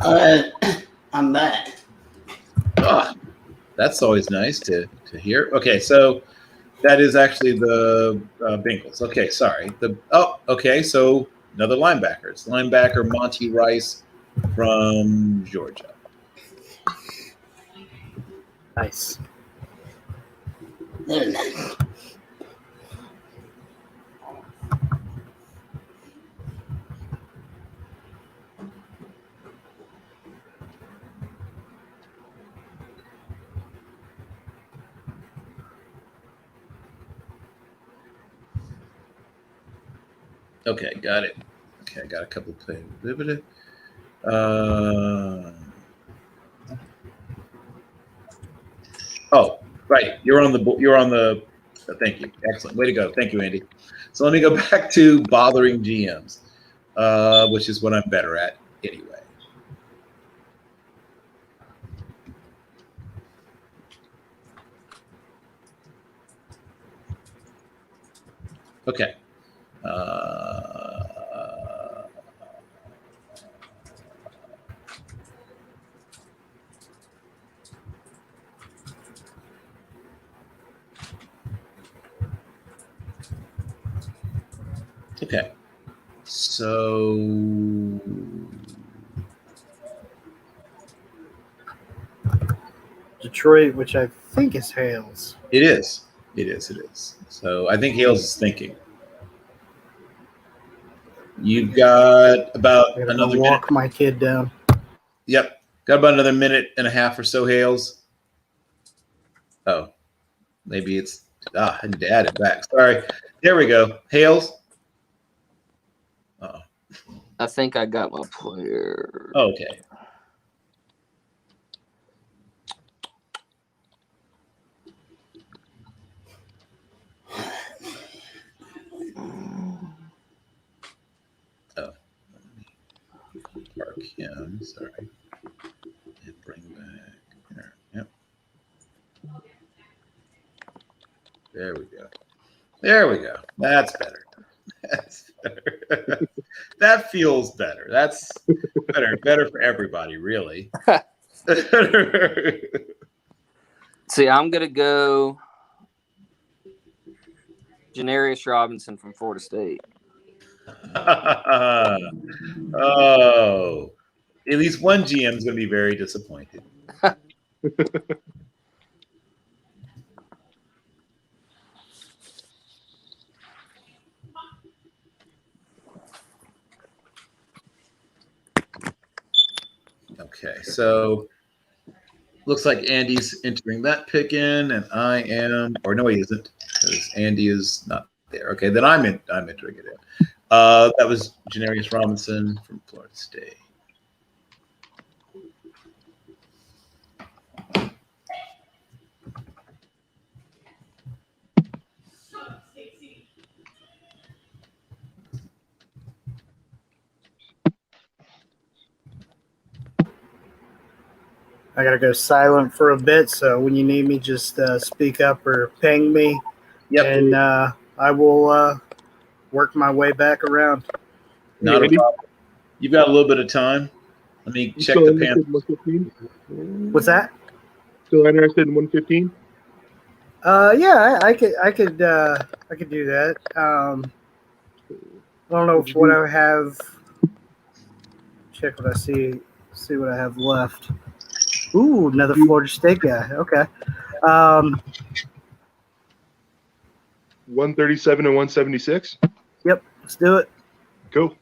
All right, I'm back. That's always nice to hear. Okay, so that is actually the Bengals. Okay, sorry. Okay, so another linebackers. Linebacker Monty Rice from Georgia. Nice. Very nice. Okay, got it. Okay, I got a couple of plays. Oh, right. You're on the. Thank you. Excellent. Way to go. Thank you, Andy. So let me go back to bothering GMs, which is what I'm better at anyway. Okay. Okay. So Detroit, which I think is Hales. It is. It is. So I think Hales is thinking. You've got about I'm gonna another walk minute. my kid down. Yep. Got about another minute and a half or so, Hales. Oh, maybe it's I need to add it back. Sorry. There we go. Hales. Uh-oh. I think I got my player. Okay. Oh. Park him. Sorry. And bring back here. Yep. There we go. There we go. That's better. That's better. That feels better. That's better. Better for everybody, really. See, I'm gonna go Janarius Robinson from Florida State. Oh, at least one GM is going to be very disappointed. Okay, so looks like Andy's entering that pick in, and I am, or no, he isn't, because Andy is not there. Okay, then I'm entering it in. That was Janarius Robinson from Florida State. I gotta go silent for a bit, so when you need me, just speak up or ping me. Yep. And I will work my way back around. Not a problem. You've got a little bit of time. Let me check the Panthers. 115? What's that? Still interested in 115? Yeah, I could do that. I don't know what I have. Check what I see. See what I have left. Ooh, another Florida State guy. Okay. 137 and 176? Yep, let's do it. Go.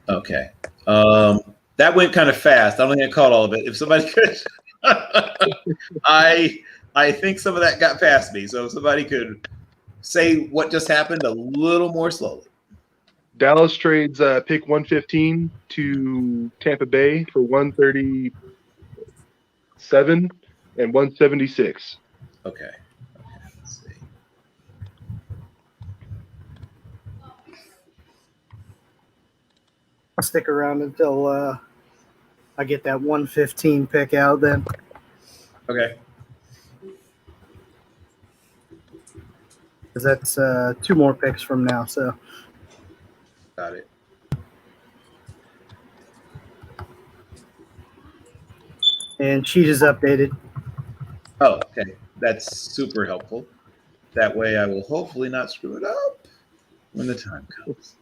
Okay. That went kind of fast. I don't think I caught all of it. If somebody could, I think some of that got past me. So if somebody could say what just happened a little more slowly. Dallas trades pick 115 to Tampa Bay for 137 and 176. Okay. Let's see. I'll stick around until I get that 115 pick out then. Okay. Because that's 2 more picks from now. So. Got it. And sheet is updated. Oh, okay. That's super helpful. That way I will hopefully not screw it up when the time comes.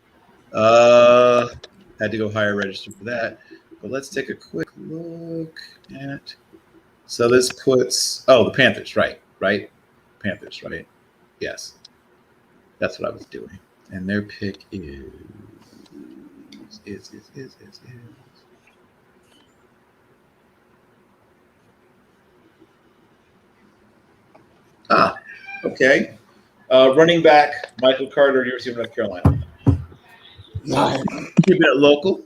Had to go higher register for that. But let's take a quick look at. So this puts, the Panthers, right? Panthers, right? Yes. That's what I was doing. And their pick is. Okay. Running back, Michael Carter, University of North Carolina. Nice. Keeping it local.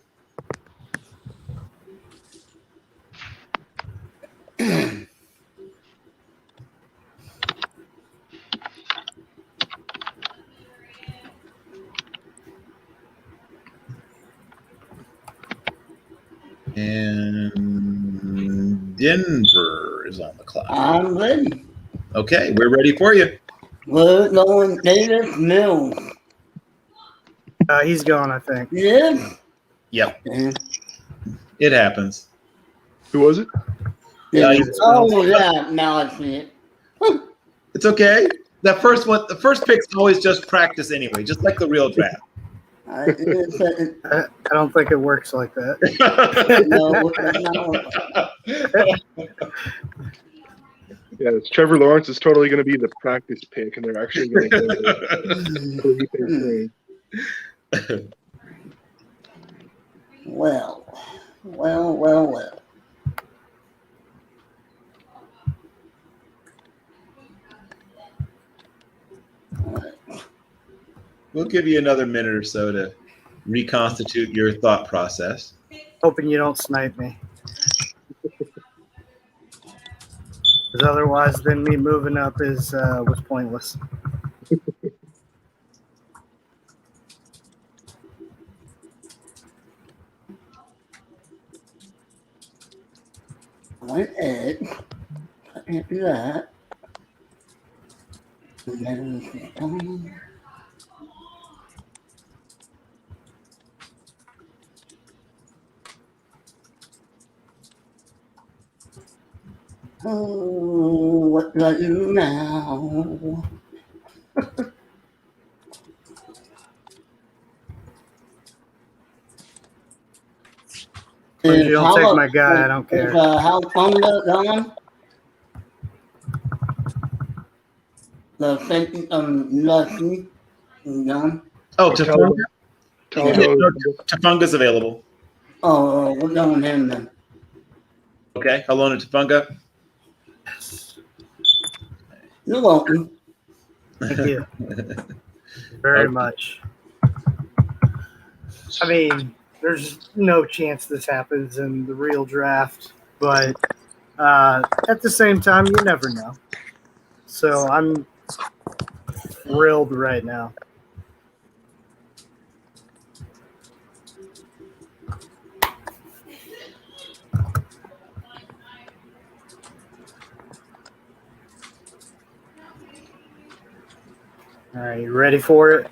And Denver is on the clock. I'm ready. Okay, we're ready for you. We're going Davis Mills. He's gone, I think. Yeah. Yep, Yeah. it happens. Who was it? Oh, yeah. Now I see it. It's okay. That first one, the first pick's always just practice anyway, just like the real draft. I don't think it works like that. No, that's not what- Yeah, it's Trevor Lawrence is totally going to be the practice pick, and they're actually going to Well. We'll give you another minute or so to reconstitute your thought process. Hoping you don't snipe me. Because otherwise, then me moving up was pointless. One egg. Can't do that. And then oh, what do I do now? If you don't take my guy, I don't care. How fun gone? The safety Lucky gone. Oh, Tafunga? Tafunga's available. Oh, we're going him then. Okay, hello to Tafunga. You're welcome. Thank you very much. I mean, there's no chance this happens in the real draft, but at the same time, you never know. So I'm thrilled right now. All right, you ready for it?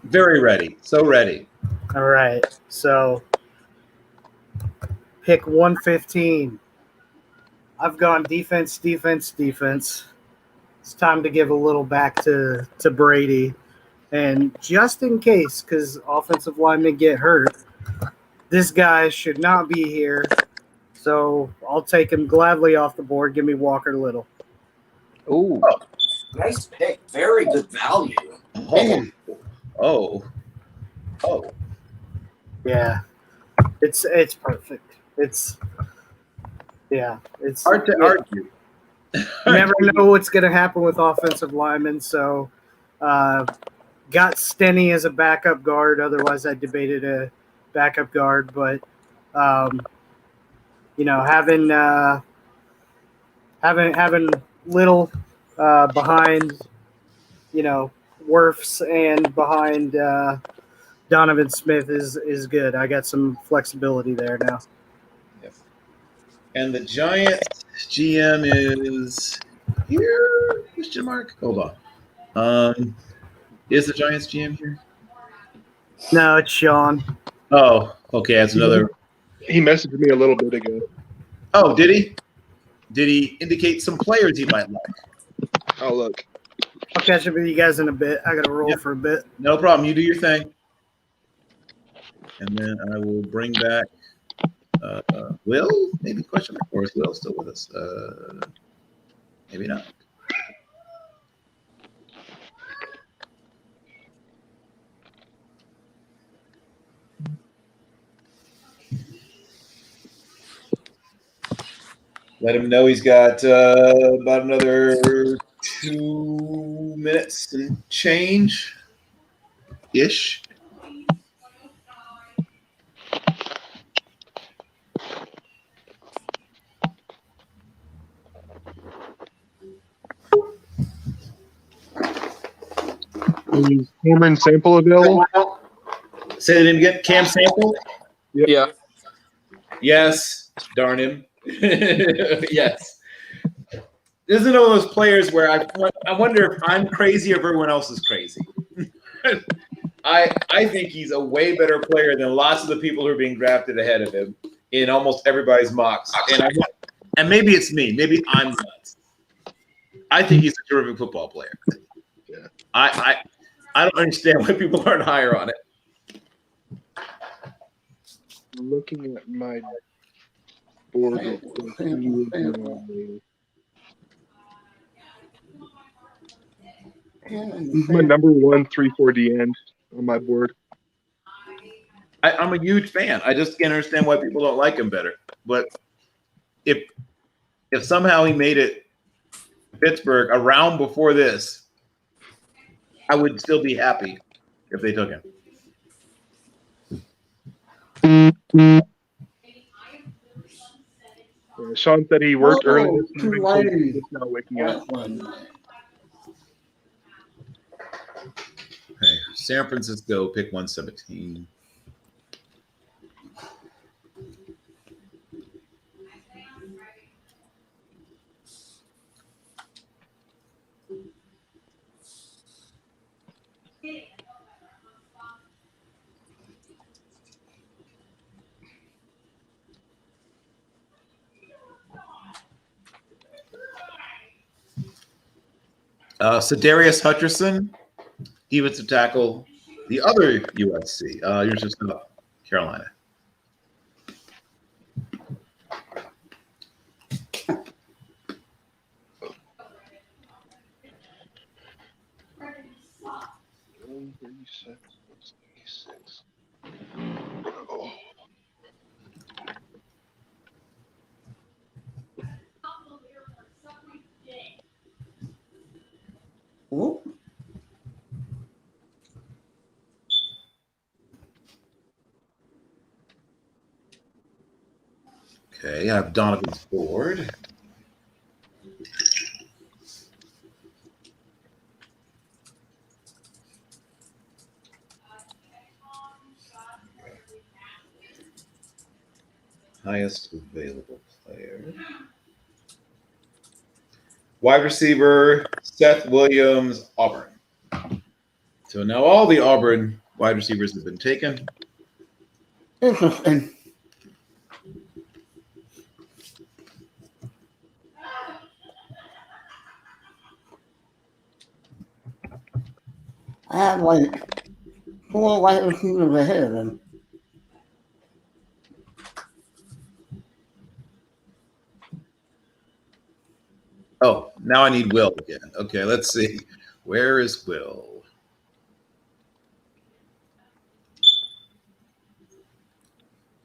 Very ready. So ready. All right, so pick 115. I've gone defense. It's time to give a little back to Brady. And just in case, because offensive linemen get hurt, this guy should not be here. So I'll take him gladly off the board. Give me Walker Little. Ooh. Nice pick. Very good value. Oh. Yeah. It's perfect. It's hard to argue. You never know what's going to happen with offensive linemen. So got Stenny as a backup guard. Otherwise, I debated a backup guard. But, having Little behind, Wirfs and behind Donovan Smith is good. I got some flexibility there now. Yep. And the Giants GM is here? Question mark. Hold on. Is the Giants GM here? No, it's Sean. Oh, okay. That's another. He messaged me a little bit ago. Oh, did he? Did he indicate some players he might like? Oh, look. I'll catch up with you guys in a bit. I got to roll for a bit. No problem. You do your thing. And then I will bring back Will, maybe question mark, or is Will still with us? Maybe not. Let him know he's got about another 2 minutes and change-ish. Is Cameron Sample available? Say that again. Cam Sample? Yep. Yeah. Yes. Darn him. Yes. This is one of those players where I wonder if I'm crazy or if everyone else is crazy. I think he's a way better player than lots of the people who are being drafted ahead of him in almost everybody's mocks. And maybe it's me. Maybe I'm nuts. I think he's a terrific football player. Yeah. I don't understand why people aren't higher on it. Looking at my board. My number 1, 3, 4 D end on my board. I'm a huge fan. I just can't understand why people don't like him better. But if somehow he made it to Pittsburgh a round before this, I would still be happy if they took him. Sean said he worked early this morning, so he's just now waking up. Okay, San Francisco, pick 117. Sedarius Hutcherson, defensive tackle, the other USC. Yours just South Carolina. Ooh. Okay, I have Donovan's board. Highest available player. Wide receiver, Seth Williams, Auburn. So now all the Auburn wide receivers have been taken. Interesting. I have like 4 wide receivers ahead of him. Oh, now I need Will again. Okay, let's see. Where is Will?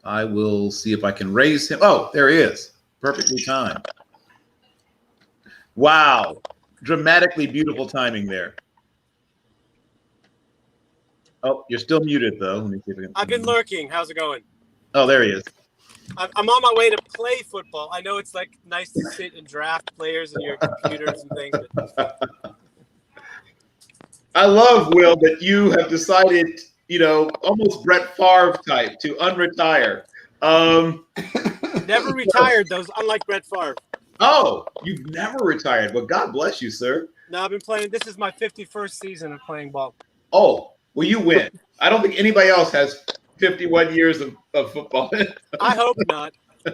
I will see if I can raise him. Oh, there he is. Perfectly timed. Wow. Dramatically beautiful timing there. Oh, you're still muted, though. Let me see if I can. I've been lurking. How's it going? Oh, there he is. I'm on my way to play football. I know it's like nice to sit and draft players in your computers and things. But... I love, Will, that you have decided, almost Brett Favre type to unretire. Never retired, though, unlike Brett Favre. Oh, you've never retired. Well, God bless you, sir. No, I've been playing. This is my 51st season of playing ball. Oh, well, you win. I don't think anybody else has 51 years of football. I hope not. Is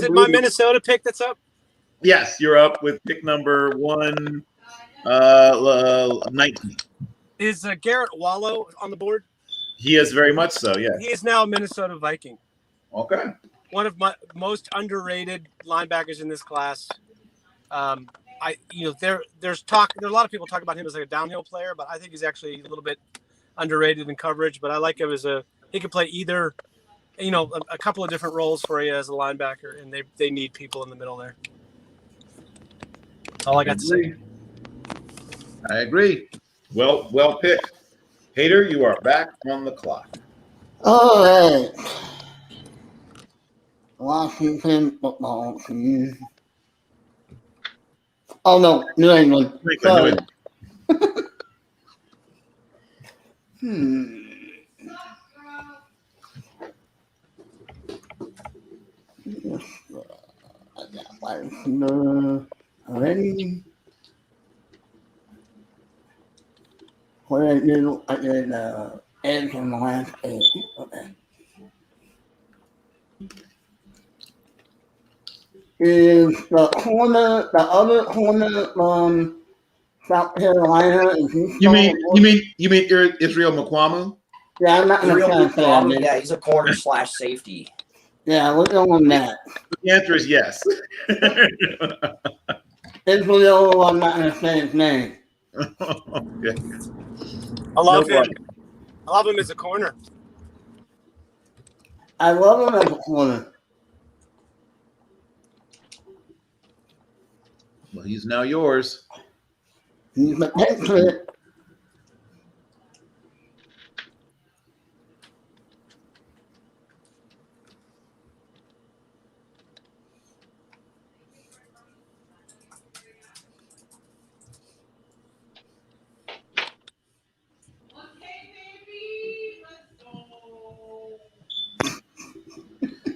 it my Minnesota pick that's up? Yes, you're up with pick number 119. Is Garrett Wallow on the board? He is very much so, yeah. He is now a Minnesota Viking. Okay. One of my most underrated linebackers in this class. There's a lot of people talk about him as like a downhill player, but I think he's actually a little bit underrated in coverage. But I like him he can play either, a couple of different roles for you as a linebacker, and they need people in the middle there. That's all I got to say. I agree. Well picked. Hater, you are back on the clock. All right. Washington football team. Oh, no, New England. New England. Already. What I did add from the last page. Okay. Is the other corner from South Carolina? You mean Israel Mukuamu? Yeah, I'm not gonna try to say that. Yeah, he's a corner / safety. Yeah, we're going on that. The answer is yes. Israel, I'm not gonna say his name. Okay. I love him. I love him as a corner. I love him as a corner. Well, he's now yours. He's a Patriot.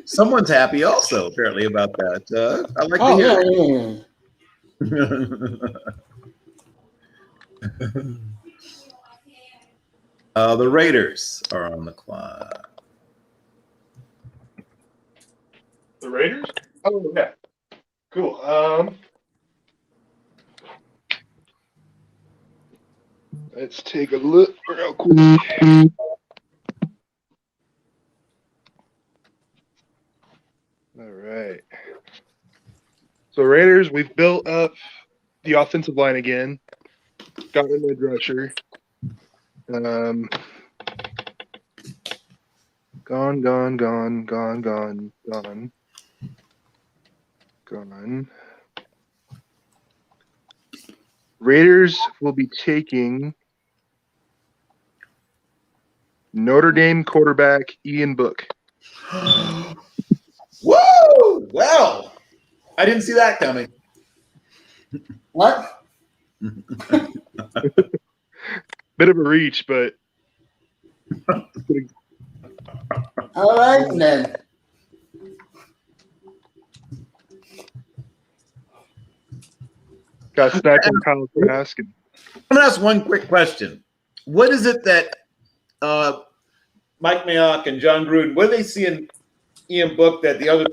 Someone's happy also, apparently, about that. I like to hear it. The Raiders are on the clock. The Raiders? Oh, yeah. Cool. Let's take a look real quick. All right. So Raiders, we've built up the offensive line again. Got an edge rusher. Gone. Raiders will be taking Notre Dame quarterback Ian Book. Woo! Well, I didn't see that coming. What? Bit of a reach, but all right then. got snapped on Kyle Trask. I'm gonna ask one quick question. What is it that Mike Mayock and John Gruden, what do they see in Ian Book that the other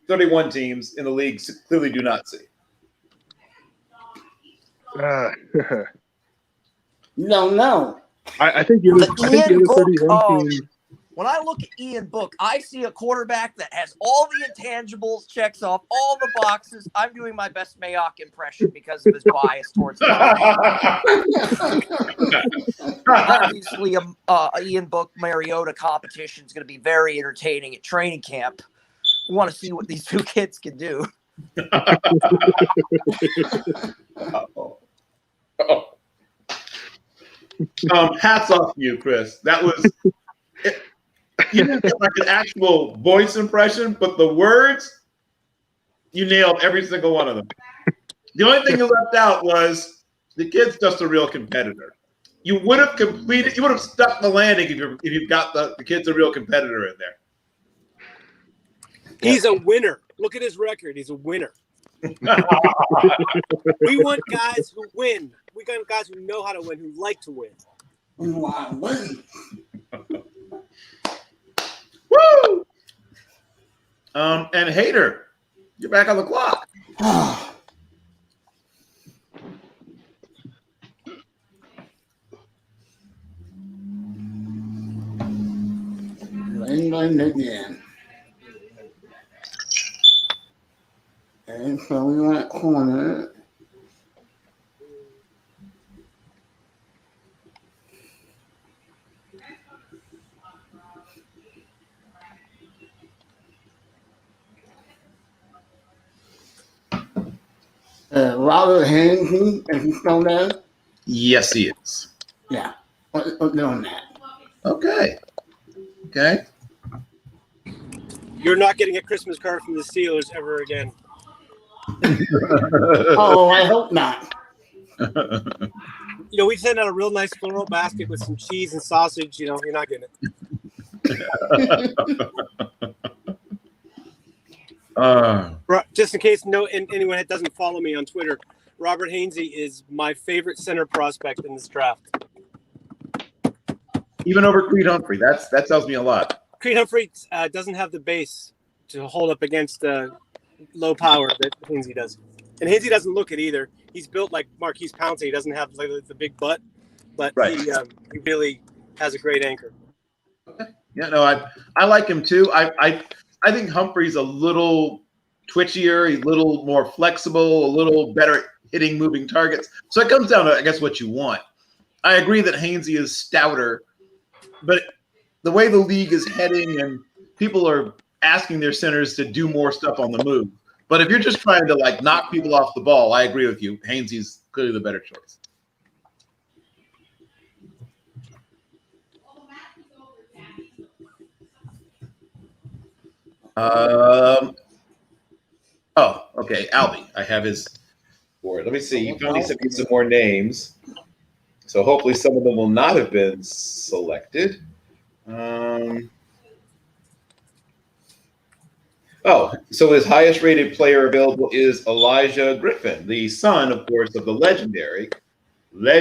31 teams in the league clearly do not see? No. I think the other 31 teams. When I look at Ian Book, I see a quarterback that has all the intangibles, checks off all the boxes. I'm doing my best Mayock impression because of his bias towards obviously, Ian Book Mariota competition is going to be very entertaining at training camp. We want to see what these two kids can do. Hats off to you, Chris. That was you didn't get like an actual voice impression, but the words, you nailed every single one of them. The only thing you left out was the kid's just a real competitor. You would have stuck the landing if you've got the kid's a real competitor in there. He's a winner. Look at his record. He's a winner. We want guys who win. We got guys who know how to win, who like to win. Woo! And Hater, you're back on the clock. England again. And so we want corner. Robert Henry, is he still there? Yes, he is. Yeah, we're doing that. Okay. You're not getting a Christmas card from the Steelers ever again. Oh, I hope not. We send out a real nice floral basket with some cheese and sausage. You're not getting it. Just in case anyone that doesn't follow me on Twitter, Robert Hainsey is my favorite center prospect in this draft. Even over Creed Humphrey. That tells me a lot. Creed Humphrey doesn't have the base to hold up against low power that Hainsey does. And Hainsey doesn't look it either. He's built like Marquise Pouncey. He doesn't have like the big butt, but he really has a great anchor. Yeah, no, I like him too. I think Humphrey's a little twitchier, he's a little more flexible, a little better at hitting moving targets. So it comes down to, I guess, what you want. I agree that Hainsey is stouter, but the way the league is heading and people are asking their centers to do more stuff on the move. But if you're just trying to like knock people off the ball, I agree with you. Hainsey's clearly the better choice. Oh, okay. Albie, I have his board. Let me see. You finally sent me some more names. So hopefully some of them will not have been selected. So his highest rated player available is Elijah Griffin, the son, of course, of the legendary. I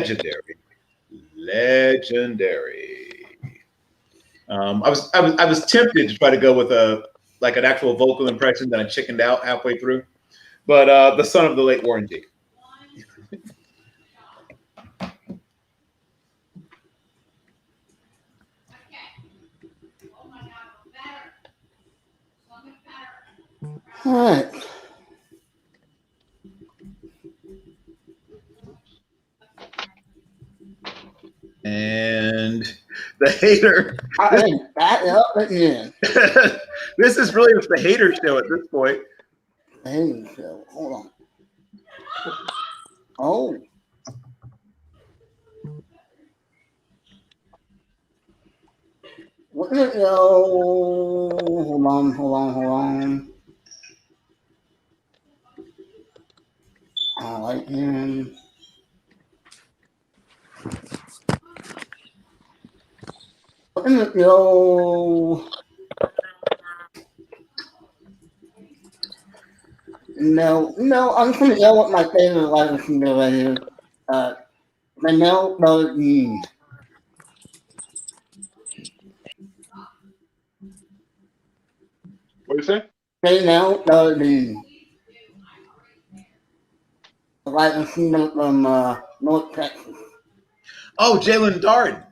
was tempted to try to go with an actual vocal impression, then I chickened out halfway through. But the son of the late Warren G. All right. And the hater. This is really just the hater show at this point. The hater show. Hold on. Oh. Look at Hold on. I like him. No, I'm just gonna go with my favorite wide receiver right here. Manel Bowden. What do you say? Manel Bowden. The wide receiver from North Texas. Oh, Jalen Darden.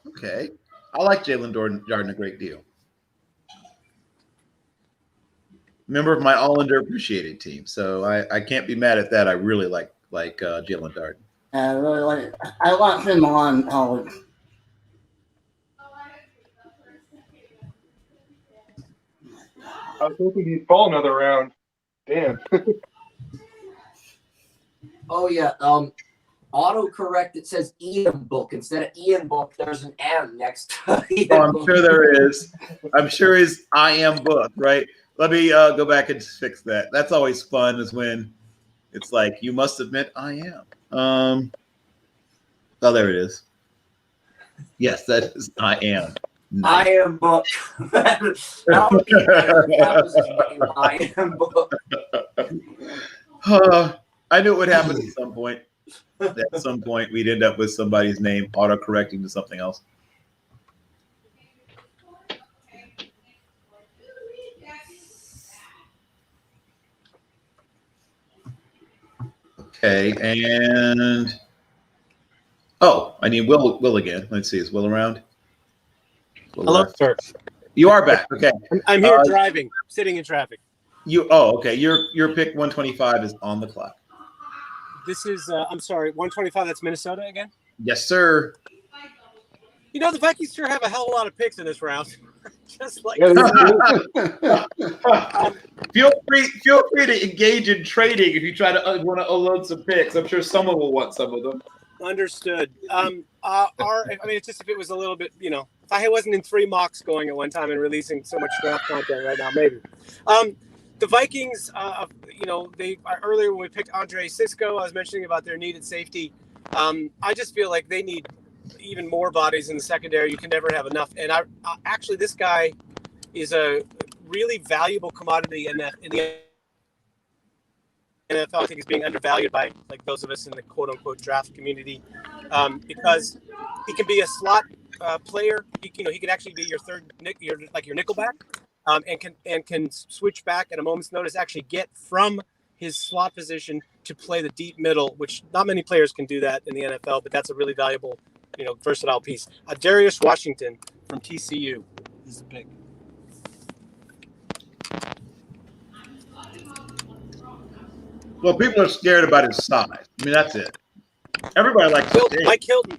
Okay. I like Jalen Darden a great deal. Member of my all underappreciated team. So I can't be mad at that. I really like Jalen Darden. I really like it. I watched him on college. I was hoping he'd fall another round. Damn. Oh yeah. Autocorrect, it says Ian Book. Instead of Ian Book, there's an M next to Ian I'm sure there is. I'm sure is I am book, right? Let me go back and fix that. That's always fun, is when it's like you must have meant I am. Oh, there it is. Yes, that is I am. Nice. I am book. that was his name. I am book. I knew it would happen at some point. At some point, we'd end up with somebody's name auto-correcting to something else. Okay, and I need Will again. Let's see, is Will around? Hello, sir. You are back. Okay, I'm here driving, sitting in traffic. Okay. Your pick 125 is on the clock. This is I'm sorry, 125. That's Minnesota again. Yes, sir. The Vikings sure have a hell of a lot of picks in this round. Just like feel free to engage in trading if you try to want to unload some picks. I'm sure someone will want some of them. Understood. It's just if it was a little bit, if I wasn't in 3 mocks going at one time and releasing so much draft content right now, maybe. the Vikings, they earlier when we picked Andre Cisco, I was mentioning about their need at safety. I just feel like they need even more bodies in the secondary. You can never have enough. And actually, this guy is a really valuable commodity in the NFL. I think is being undervalued by like those of us in the quote unquote draft community because he can be a slot player. He can actually be your your nickelback. And can switch back at a moment's notice, actually get from his slot position to play the deep middle, which not many players can do that in the NFL, but that's a really valuable, versatile piece. Darius Washington from TCU is the pick. Well, people are scared about his size. I mean, that's it. Everybody likes Mike Hilton.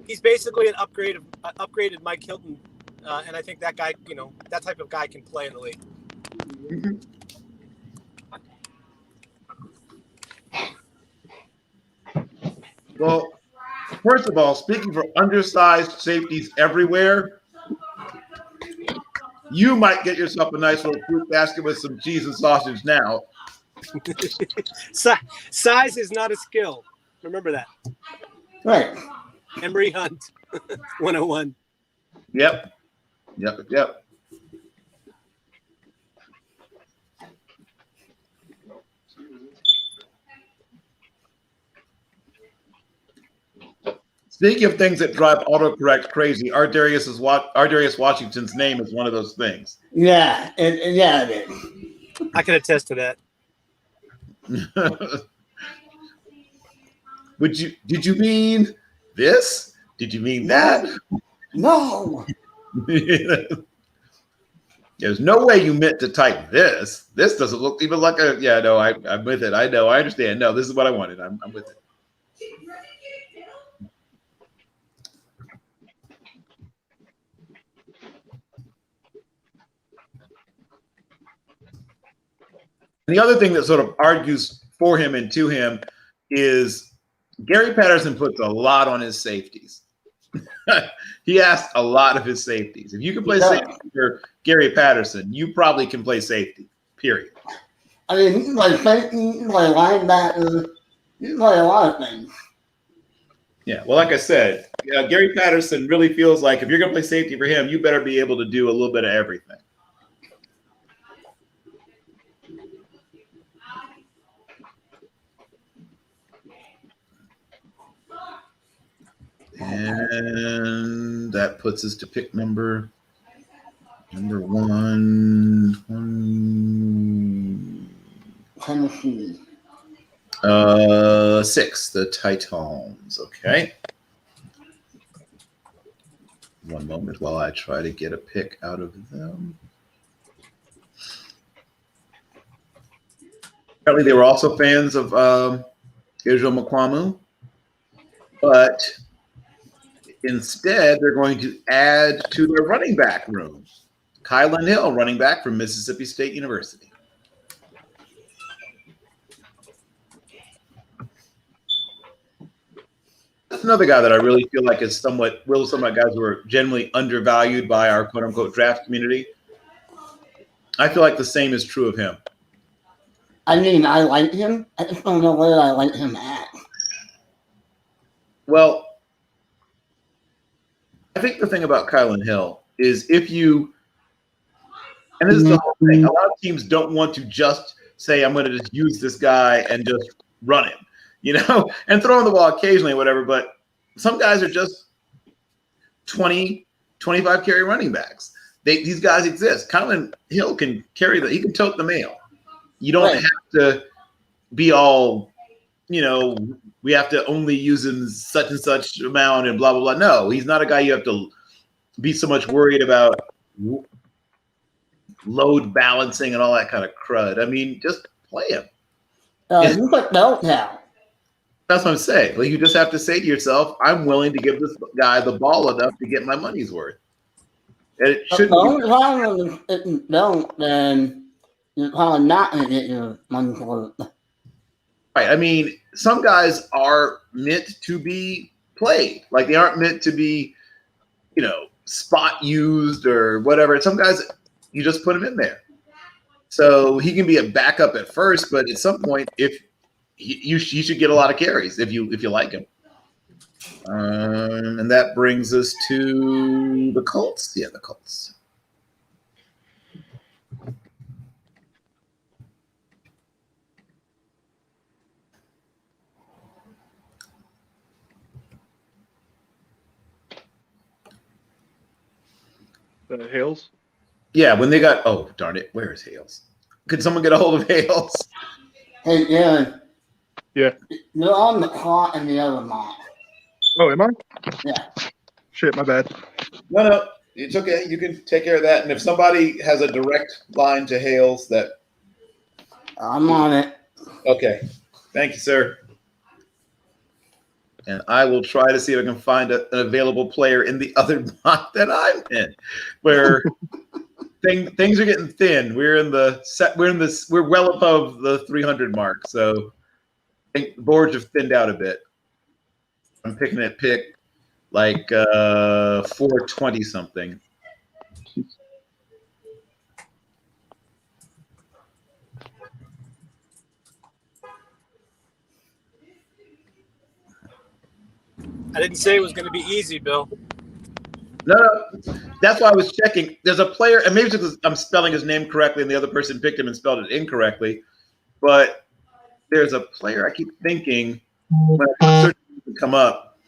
He's basically an upgraded Mike Hilton. And I think that guy, that type of guy can play in the league. Mm-hmm. Well, first of all, speaking for undersized safeties everywhere, you might get yourself a nice little fruit basket with some cheese and sausage now. Size is not a skill. Remember that. Right. Emory Hunt, 101. Yep. Speaking of things that drive autocorrect crazy, our Darius Washington's name is one of those things. Yeah, it is. I can attest to that. Did you mean this? Did you mean that? No. There's no way you meant to type this. This doesn't look even like a. Yeah, no, I'm with it. I know. I understand. No, this is what I wanted. I'm with it. And the other thing that sort of argues for him and to him is Gary Patterson puts a lot on his safeties. He asked a lot of his safeties. If you can play safety for Gary Patterson, you probably can play safety, period. I mean, you can play safety, you can play linebacker, you can play a lot of things. Yeah, well, like I said, Gary Patterson really feels like if you're going to play safety for him, you better be able to do a little bit of everything. And that puts us to pick number one. Tennessee. 6, the Titans. Okay. One moment while I try to get a pick out of them. Apparently, they were also fans of Israel Mukuamu, but instead, they're going to add to their running back room. Kylan Hill, running back from Mississippi State University. That's another guy that I really feel like is somewhat guys who are generally undervalued by our quote-unquote draft community. I feel like the same is true of him. I mean, I like him. I just don't know where I like him at. Well, I think the thing about Kylan Hill is and this is the whole thing, a lot of teams don't want to just say, I'm going to just use this guy and just run him, and throw him the ball occasionally or whatever. But some guys are just 20, 25 carry running backs. These guys exist. Kylan Hill can he can tote the mail. You don't have to be all, we have to only use him such and such amount and blah, blah, blah. No, he's not a guy you have to be so much worried about load balancing and all that kind of crud. I mean, just play him. You put belt down. That's what I'm saying. Like, you just have to say to yourself, I'm willing to give this guy the ball enough to get my money's worth. And it shouldn't be. If you don't, then you're probably not going to get your money's worth. Right. I mean, some guys are meant to be played. Like, they aren't meant to be, spot used or whatever. Some guys, you just put them in there. So he can be a backup at first, but at some point, if you should get a lot of carries if you like him. And that brings us to the Colts. Yeah, the Colts. Hales? Yeah, when they got, oh, darn it, where is Hales? Could someone get a hold of Hales? Hey, Darren. Yeah. You're on the clock and the other mock. Oh, am I? Yeah. Shit, my bad. No, it's okay. You can take care of that. And if somebody has a direct line to Hales, that. I'm on it. Okay. Thank you, sir. And I will try to see if I can find an available player in the other mock that I'm in, where things are getting thin. We're well above the 300 mark, so I think the boards have thinned out a bit. I'm picking at pick like 420 something. I didn't say it was going to be easy, Bill. No, that's why I was checking. There's a player, and maybe it's because I'm spelling his name correctly and the other person picked him and spelled it incorrectly, but there's a player I keep thinking when I search to come up.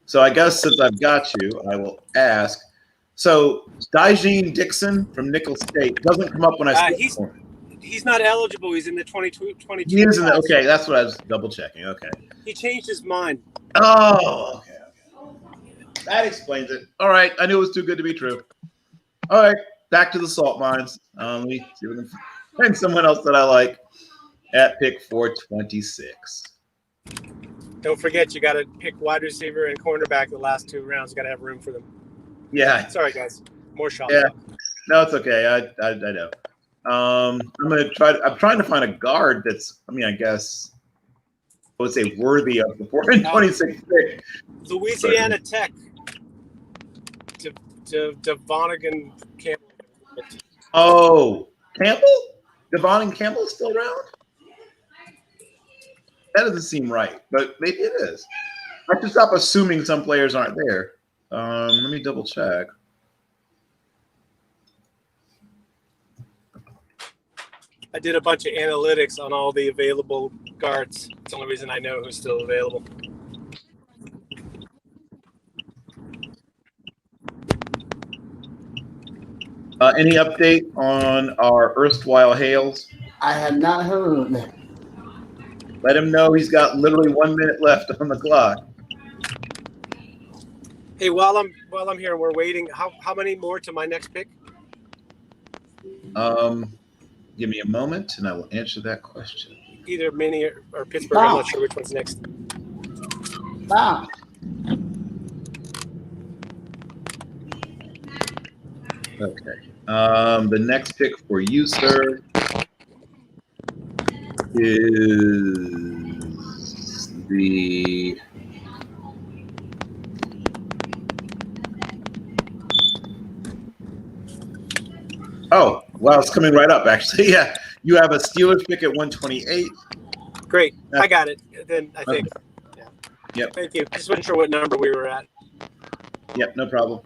So I guess since I've got you, I will ask. So Dijeen Dixon from Nicholls State doesn't come up when I he's not eligible. He's in the 22. He is in the, okay, that's what I was double checking. Okay. He changed his mind. Oh, okay. That explains it. All right. I knew it was too good to be true. All right. Back to the salt mines. Let me see if we can find someone else that I like at pick 426. Don't forget, you got to pick wide receiver and cornerback the last 2 rounds. You got to have room for them. Yeah. Sorry, guys. More shot. Yeah. No, it's okay. I know. I'm trying to find a guard that's, I guess, I would say worthy of the 426 pick. Louisiana Tech. Devonigan Campbell. Oh, Campbell? Devon Campbell's still around? That doesn't seem right, but maybe it is. I have to stop assuming some players aren't there. Let me double check. I did a bunch of analytics on all the available guards. It's the only reason I know who's still available. Any update on our erstwhile Hales? I have not heard. Let him know he's got literally 1 minute left on the clock. Hey, while I'm here and we're waiting, how many more to my next pick? Give me a moment and I will answer that question. Either Minnie or Pittsburgh. I'm not sure which one's next. Wow. Okay. The next pick for you, sir, is the oh, wow, it's coming right up, actually. Yeah, you have a Steelers pick at 128. Great. I got it. Then I think. Okay. Yeah. Yep. Thank you. Just wasn't sure what number we were at. Yep, no problem.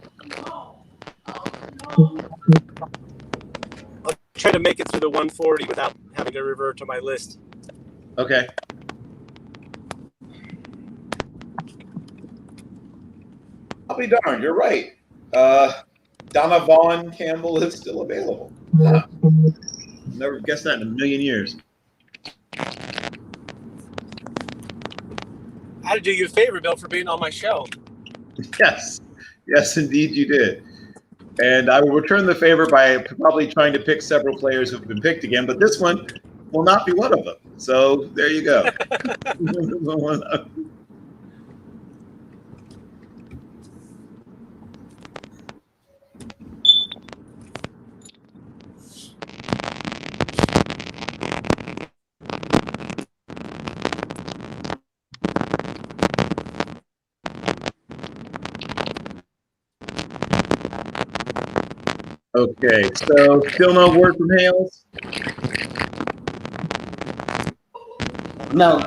I'll try to make it through the 140 without having to revert to my list. Okay. I'll be darned. You're right. Donovan Campbell is still available. Never guessed that in a million years. I had to do you a favor, Bill, for being on my show. Yes. Yes, indeed you did. And I will return the favor by probably trying to pick several players who've been picked again, but this one will not be one of them. So there you go. Okay, so still no word from Hales? No.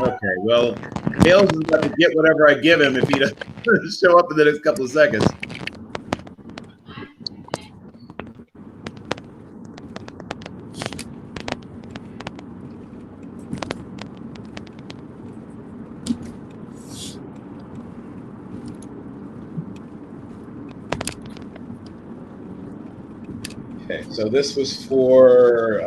Okay, well, Hales is about to get whatever I give him if he doesn't show up in the next couple of seconds. Okay, so this was for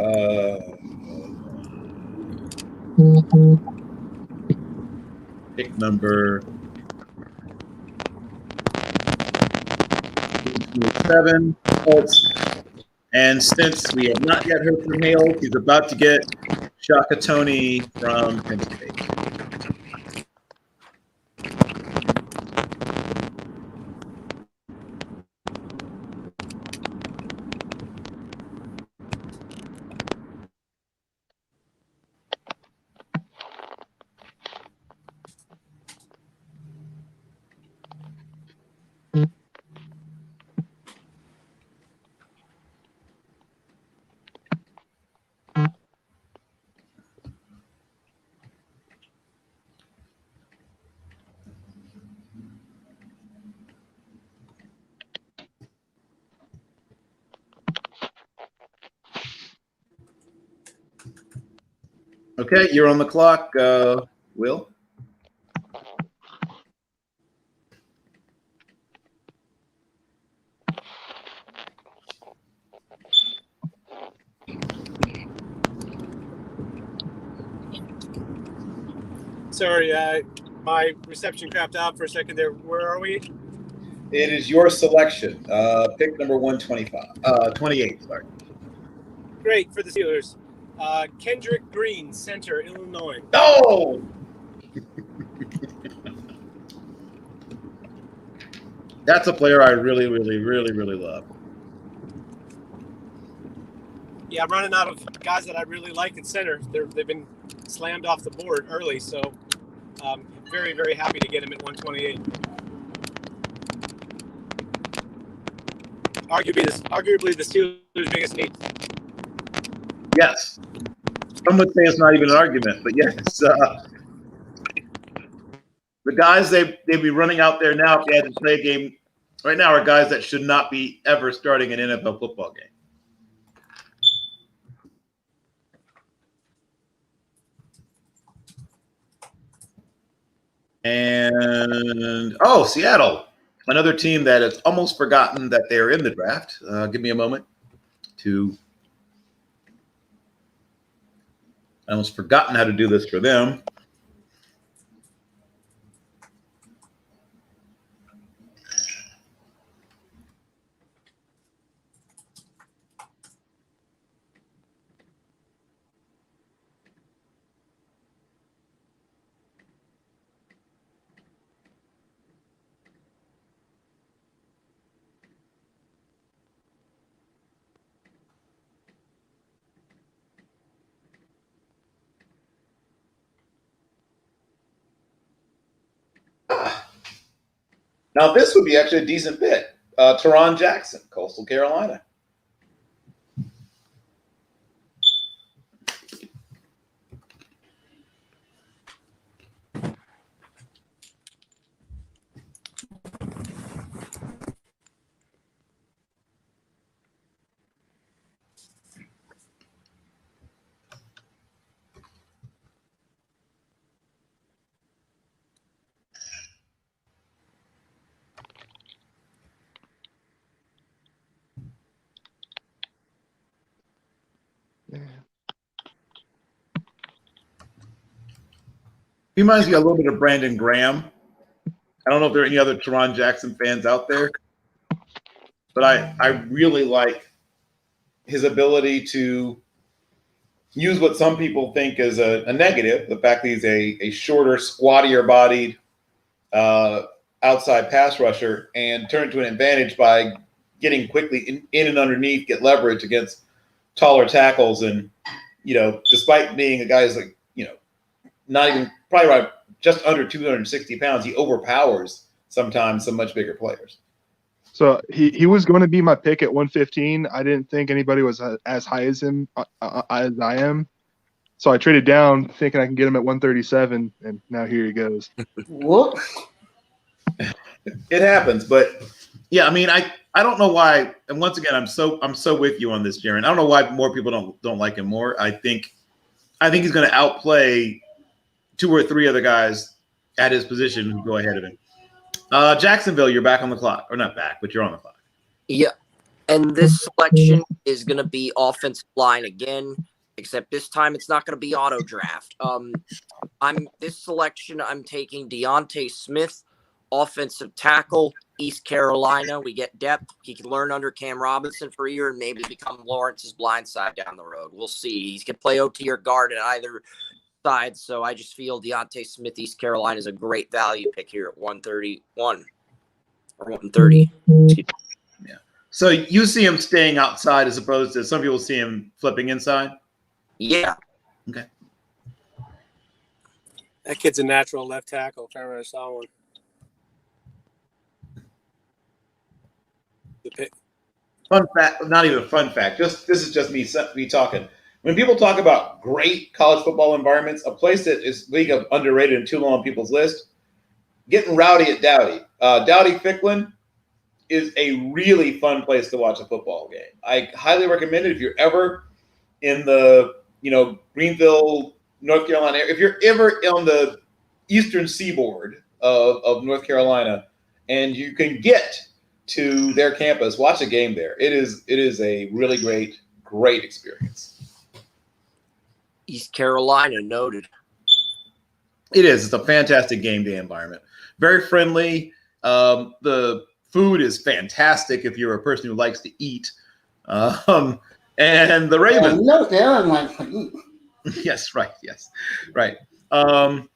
pick number 7. And since we have not yet heard from Hales, he's about to get Shaka Tony from Penn State. Okay, you're on the clock, Will. Sorry, my reception crapped out for a second there. Where are we? It is your selection. Pick number 125. 28, sorry. Great for the Steelers. Kendrick Green, center, Illinois. No! That's a player I really, really, really, really love. Yeah, I'm running out of guys that I really like at center. They've been slammed off the board early, so very, very happy to get him at 128. Arguably the Steelers' biggest need. Yes. Some would say it's not even an argument, but yes. The guys they'd be running out there now if they had to play a game right now are guys that should not be ever starting an NFL football game. And, Seattle, another team that has almost forgotten that they're in the draft. Give me a moment to – I almost forgotten how to do this for them. Now, this would be actually a decent pick. Teron Jackson, Coastal Carolina. He reminds me a little bit of Brandon Graham. I don't know if there are any other Teron Jackson fans out there, but I really like his ability to use what some people think is a negative, the fact that he's a shorter, squattier-bodied outside pass rusher, and turn it to an advantage by getting quickly in and underneath, get leverage against taller tackles. And, despite being a guy who's like, not even probably right, just under 260 pounds, he overpowers sometimes some much bigger players. So he was going to be my pick at 115. I didn't think anybody was as high as him as I am. So I traded down thinking I can get him at 137, and now here he goes. Whoops. It happens, but yeah, I mean, I don't know why. And once again, I'm so with you on this, Jaron. I don't know why more people don't like him more. I think he's going to outplay 2 or 3 other guys at his position who go ahead of him. Jacksonville, you're back on the clock, or not back, but you're on the clock. Yeah, and this selection is going to be offensive line again, except this time it's not going to be auto draft. This selection I'm taking Deontay Smith, offensive tackle, East Carolina. We get depth. He can learn under Cam Robinson for a year and maybe become Lawrence's blind side down the road. We'll see. He can play OT or guard at either side. So I just feel Deontay Smith, East Carolina, is a great value pick here at 131 or 130. Yeah. So you see him staying outside as opposed to some people see him flipping inside? Yeah. Okay. That kid's a natural left tackle if I ever saw one. Fun fact, not even a fun fact. This is just me talking. When people talk about great college football environments, a place that is league of underrated and too low on people's list, getting rowdy at Dowdy. Dowdy Ficklin is a really fun place to watch a football game. I highly recommend it if you're ever in the Greenville, North Carolina. If you're ever on the eastern seaboard of North Carolina, and you can get to their campus, watch a game there. It is a really great experience. East Carolina noted. It is. It's a fantastic game day environment. Very friendly. The food is fantastic if you're a person who likes to eat. And the Ravens. No, Darren likes to eat. Yes, right. Yes, right. And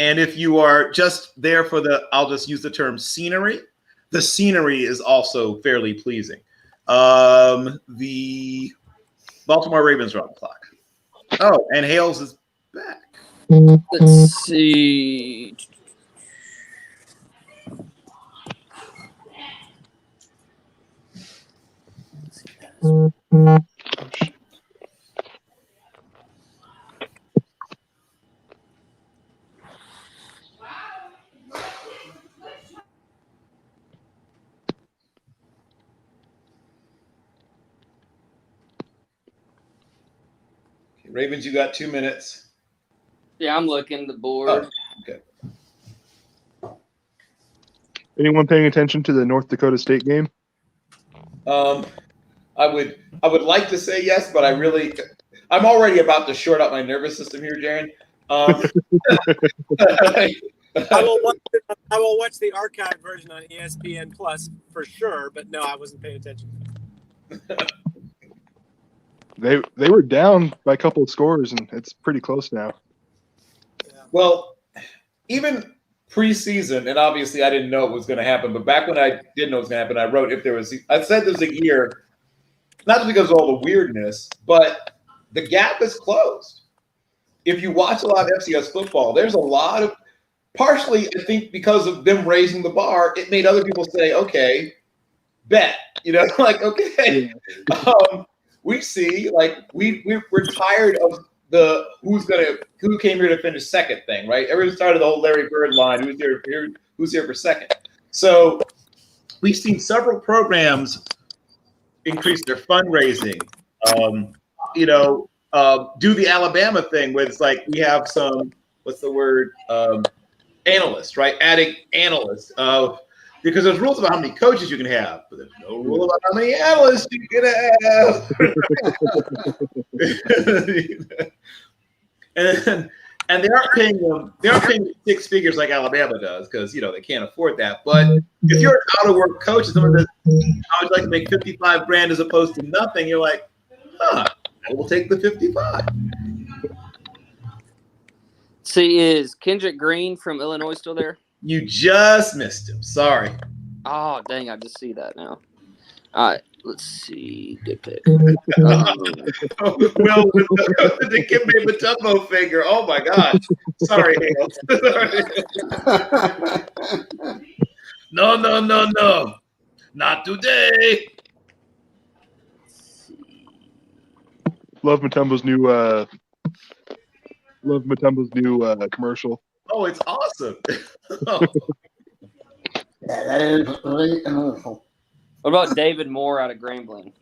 if you are just there for I'll just use the term scenery. The scenery is also fairly pleasing. The Baltimore Ravens are on the clock. Oh, and Hales is back. Let's see. Ravens, you got 2 minutes. Yeah, I'm looking the board. Oh, okay. Anyone paying attention to the North Dakota State game? I would like to say yes, but I'm already about to short out my nervous system here, Jaron. I will watch the archived version on ESPN Plus for sure, but no, I wasn't paying attention. They were down by a couple of scores, and it's pretty close now. Yeah. Well, even preseason, and obviously I didn't know it was going to happen, but back when I did know it was going to happen, I said there's a year, not just because of all the weirdness, but the gap is closed. If you watch a lot of FCS football, there's a lot of, partially I think because of them raising the bar, it made other people say, okay, bet, like, okay. We see, like, we're tired of the who came here to finish second thing, right? Everyone started the whole Larry Bird line, who's here for second. So we've seen several programs increase their fundraising, do the Alabama thing where it's like we have some, what's the word, analysts, right? Adding analysts. Because there's rules about how many coaches you can have, but there's no rule about how many analysts you can have. and they aren't paying them 6 figures like Alabama does because they can't afford that. But if you're an out of work coach and someone says, I would like to make $55,000 as opposed to nothing, you're like, I will take the 55. See, is Kendrick Green from Illinois still there? You just missed him. Sorry. Oh, dang. I just see that now. All right. Let's see. Good pick. Will with the Kimbe Mutombo finger. Oh, my gosh. Sorry, Hales. No. Not today. Love Mutombo's new Love Matumba's new commercial. Oh, it's awesome. Yeah, that is really wonderful. What about David Moore out of Grambling?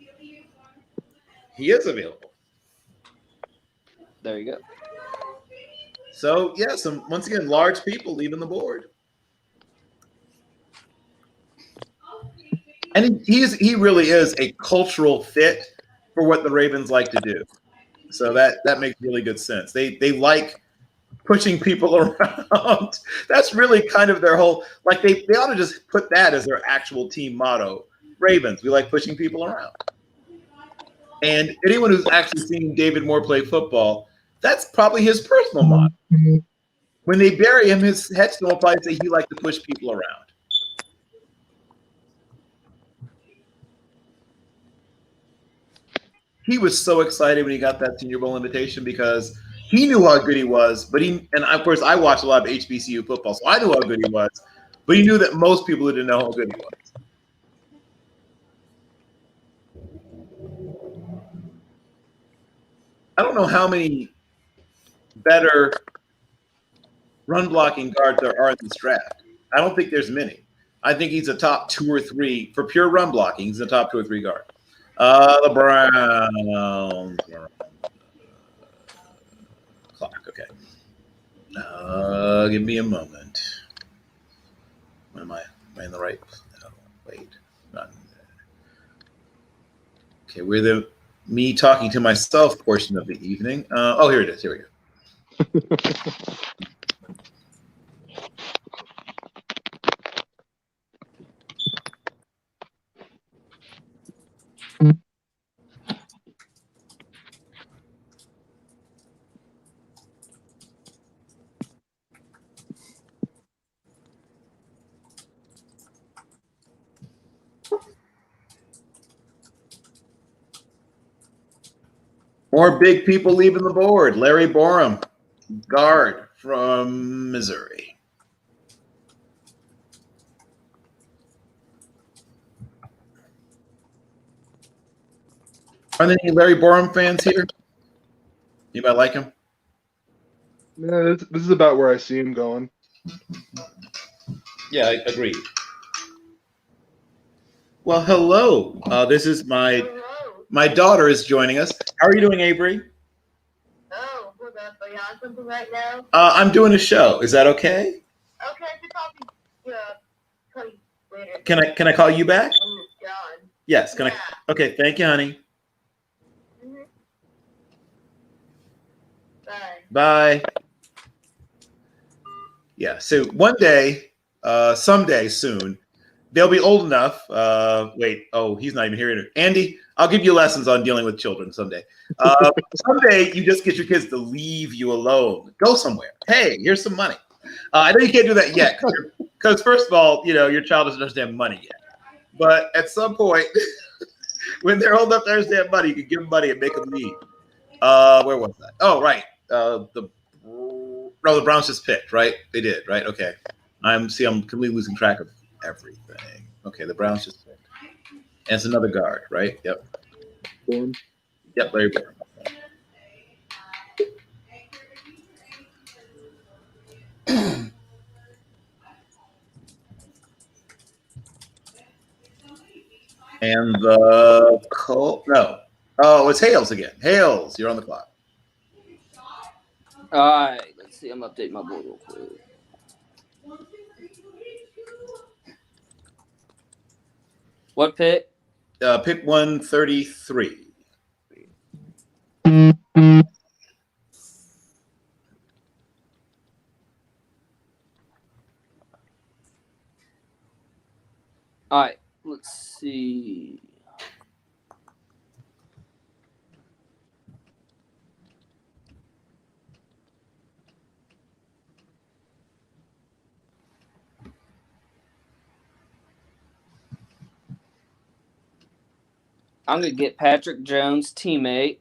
He is available. There you go. So, yeah, once again, large people leaving the board. And he really is a cultural fit for what the Ravens like to do. So that makes really good sense. They like pushing people around. That's really kind of their whole, like they ought to just put that as their actual team motto. Ravens, we like pushing people around. And anyone who's actually seen David Moore play football, that's probably his personal motto. When they bury him, his headstone will probably say he liked to push people around. He was so excited when he got that Senior Bowl invitation because he knew how good he was. And of course, I watched a lot of HBCU football, so I knew how good he was. But he knew that most people didn't know how good he was. I don't know how many better run blocking guards there are in this draft. I don't think there's many. I think he's a top 2 or 3 for pure run blocking. He's a top 2 or 3 guard. The Browns. Clock. Okay. Give me a moment. Am I in the right? No, wait. Not. Okay, we're the me talking to myself portion of the evening. Oh, here it is. Here we go. More big people leaving the board. Larry Borum, guard from Missouri. Are there any Larry Borum fans here? Anybody like him? Yeah, this is about where I see him going. Yeah, I agree. Well, hello. This is my daughter is joining us. How are you doing, Avery? Oh, hold up. Are you on something right now? I'm doing a show. Is that okay? Okay, I can call you later. Can I call you back? I'm just John. Yes. Can Yeah. I? Okay. Thank you, honey. Mm-hmm. Bye. Bye. Yeah. So one day, someday soon, they'll be old enough. Wait. Oh, he's not even here. Andy, I'll give you lessons on dealing with children someday. Someday you just get your kids to leave you alone. Go somewhere. Hey, here's some money. I know you can't do that yet because first of all, your child doesn't understand money yet. But at some point, when they're old enough to understand money, you can give them money and make them leave. Where was that? Oh, right. The Browns just picked, right? They did, right? Okay. I'm completely losing track of everything. Okay, the Browns just picked. And it's another guard, right? Yep. Borum. Yep, Larry Borum. And the no. Oh, it's Hales again. Hales, you're on the clock. All right, let's see. I'm updating my board real quick. What pick? Pick 133. All right, let's see. I'm going to get Patrick Jones' teammate.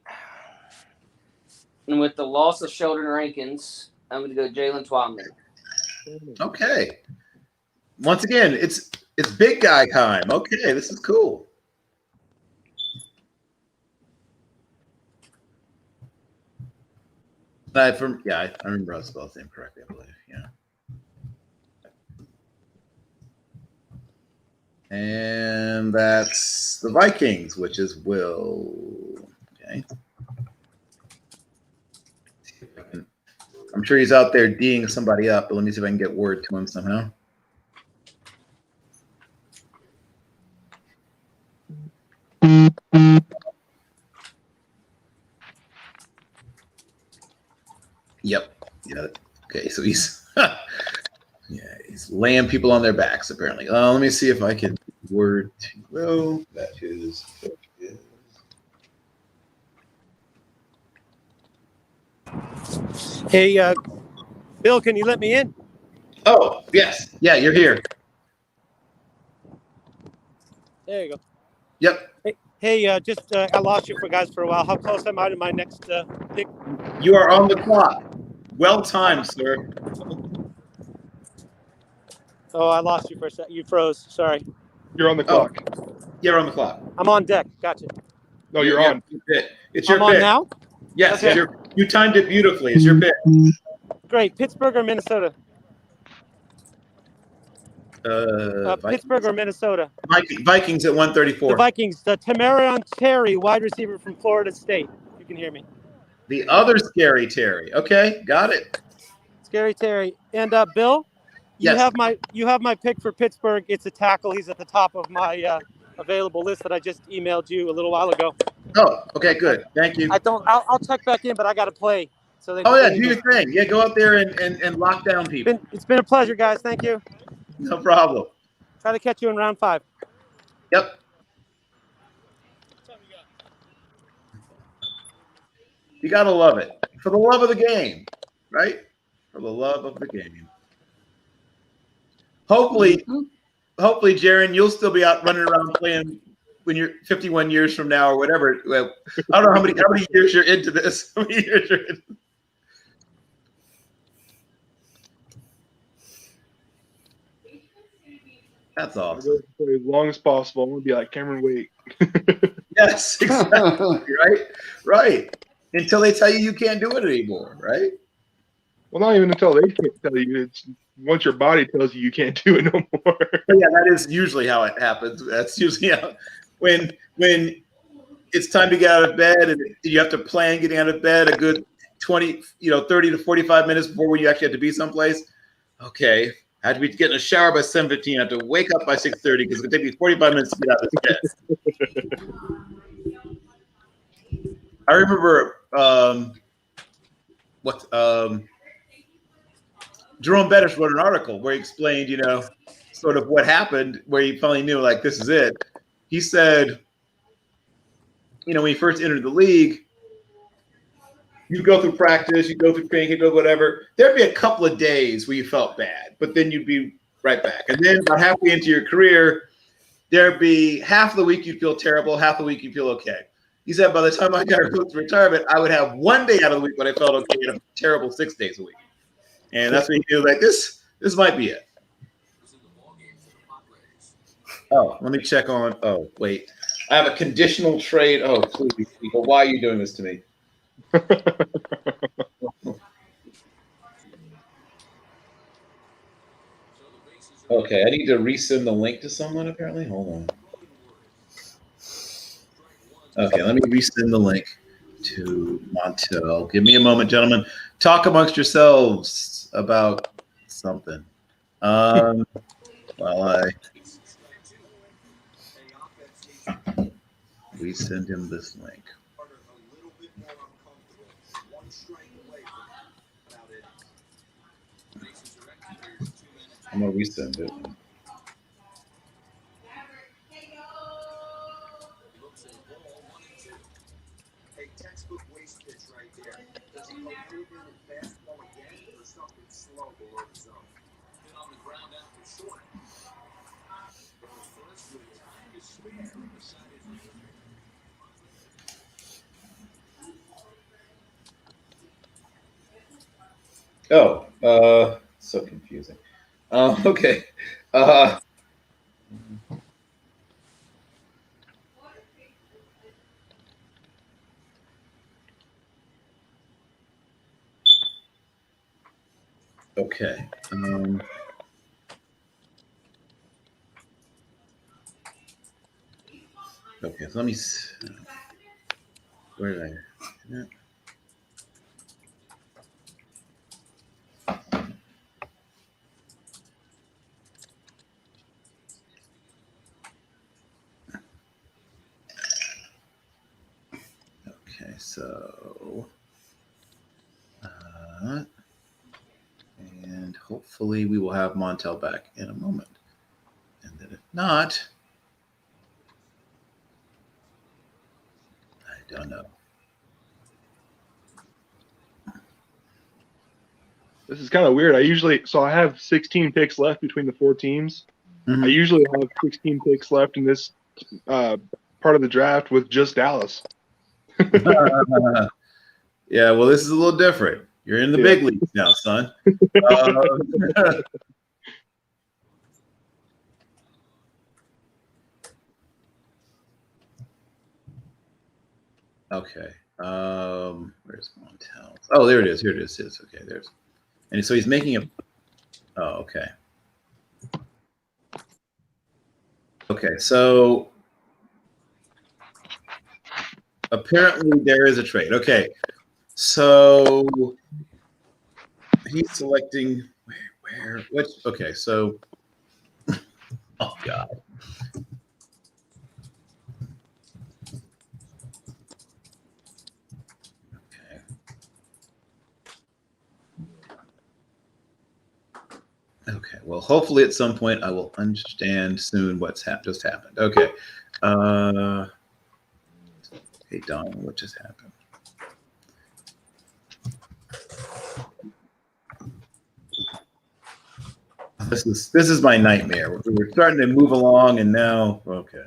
And with the loss of Sheldon Rankins, I'm going to go Jalen Twombly. Okay. Once again, it's big guy time. Okay, this is cool. I remember I spelled his name correctly, I believe. Yeah. And that's the Vikings, which is Will. Okay. I'm sure he's out there D'ing somebody up, but let me see if I can get word to him somehow. Yep. Yeah. Okay. So he's he's laying people on their backs apparently. Let me see if I can word to Will. That is. Hey, Bill, can you let me in? Oh yes. Yeah, you're here. There you go. Yep. Hey, I lost you for a while. How close am I to my next pick? You are on the clock. Well timed, sir. Oh, I lost you for a sec. You froze. Sorry. You're on the clock. You're on the clock. I'm on deck. Gotcha. No, you're on. It's your I'm on pick. now? Yes, Okay. you timed it beautifully. It's your pick. Great. Pittsburgh or Minnesota? Pittsburgh or Minnesota? Vikings at 134. The Vikings. The Tamarion Terry, wide receiver from Florida State. You can hear me. The other scary Terry. Okay, got it. Scary Terry. And Bill, you Yes. have my pick for Pittsburgh. It's a tackle. He's at the top of my available list that I just emailed you a little while ago. Oh, okay, good. Thank you. I'll check back in, but I got to play. So do your thing. Yeah, go out there and lock down people. It's been a pleasure, guys. Thank you. No problem. Try to catch you in round 5. Yep. You gotta love it. For the love of the game, right? For the love of the game. Hopefully, Jaron, you'll still be out running around playing when you're 51 years from now or whatever. Well, I don't know how many years you're into this. How many years you're in. That's awesome. As long as possible. I'm gonna be like Cameron Wake. Yes, exactly. Right. Until they tell you can't do it anymore, right? Well, not even until they can't tell you. It's once your body tells you can't do it no more. But yeah, that is usually how it happens. That's usually how when it's time to get out of bed and you have to plan getting out of bed a good 30 to 45 minutes before when you actually have to be someplace. Okay, I have to be getting a shower by 7:15. I have to wake up by 6:30 because it's gonna take me 45 minutes to get out of this bed. I remember Jerome Bettis wrote an article where he explained, sort of what happened, where he finally knew, like, this is it. He said, when he first entered the league, you'd go through practice, you'd go through training, you'd go whatever. There'd be a couple of days where you felt bad, but then you'd be right back. And then about halfway into your career, there'd be half of the week you'd feel terrible, half the week you'd feel okay. He said by the time I got close to retirement, I would have one day out of the week when I felt okay and a terrible 6 days a week. And that's when he knew, like, this might be it. Oh, let me check on. Oh, wait. I have a conditional trade. Oh, please, people. Why are you doing this to me? Okay, I need to resend the link to someone, apparently. Hold on. Okay, let me resend the link to Montel. Give me a moment, gentlemen. Talk amongst yourselves about something. While I resend him this link. I'm gonna resend it. Oh, so confusing. Okay. Okay. Okay, so let me. Where did I? Yeah. Okay, so. And hopefully we will have Montel back in a moment. And then if not, I don't know. This is kind of weird. I have 16 picks left between the 4 teams. Mhm. I usually have 16 picks left in this part of the draft with just Dallas. Yeah, well, this is a little different. You're in the big leagues now, son. Okay. Where's Montel? Oh, there it is. Here it is. Okay, there's. And so he's making a. Oh, okay. Okay, so apparently there is a trade. Okay, so he's selecting where which. Okay, so oh god. Okay. Okay. Well, hopefully at some point I will understand soon what's just happened. Okay. Hey Don, what just happened? This is my nightmare. We're starting to move along, and now okay.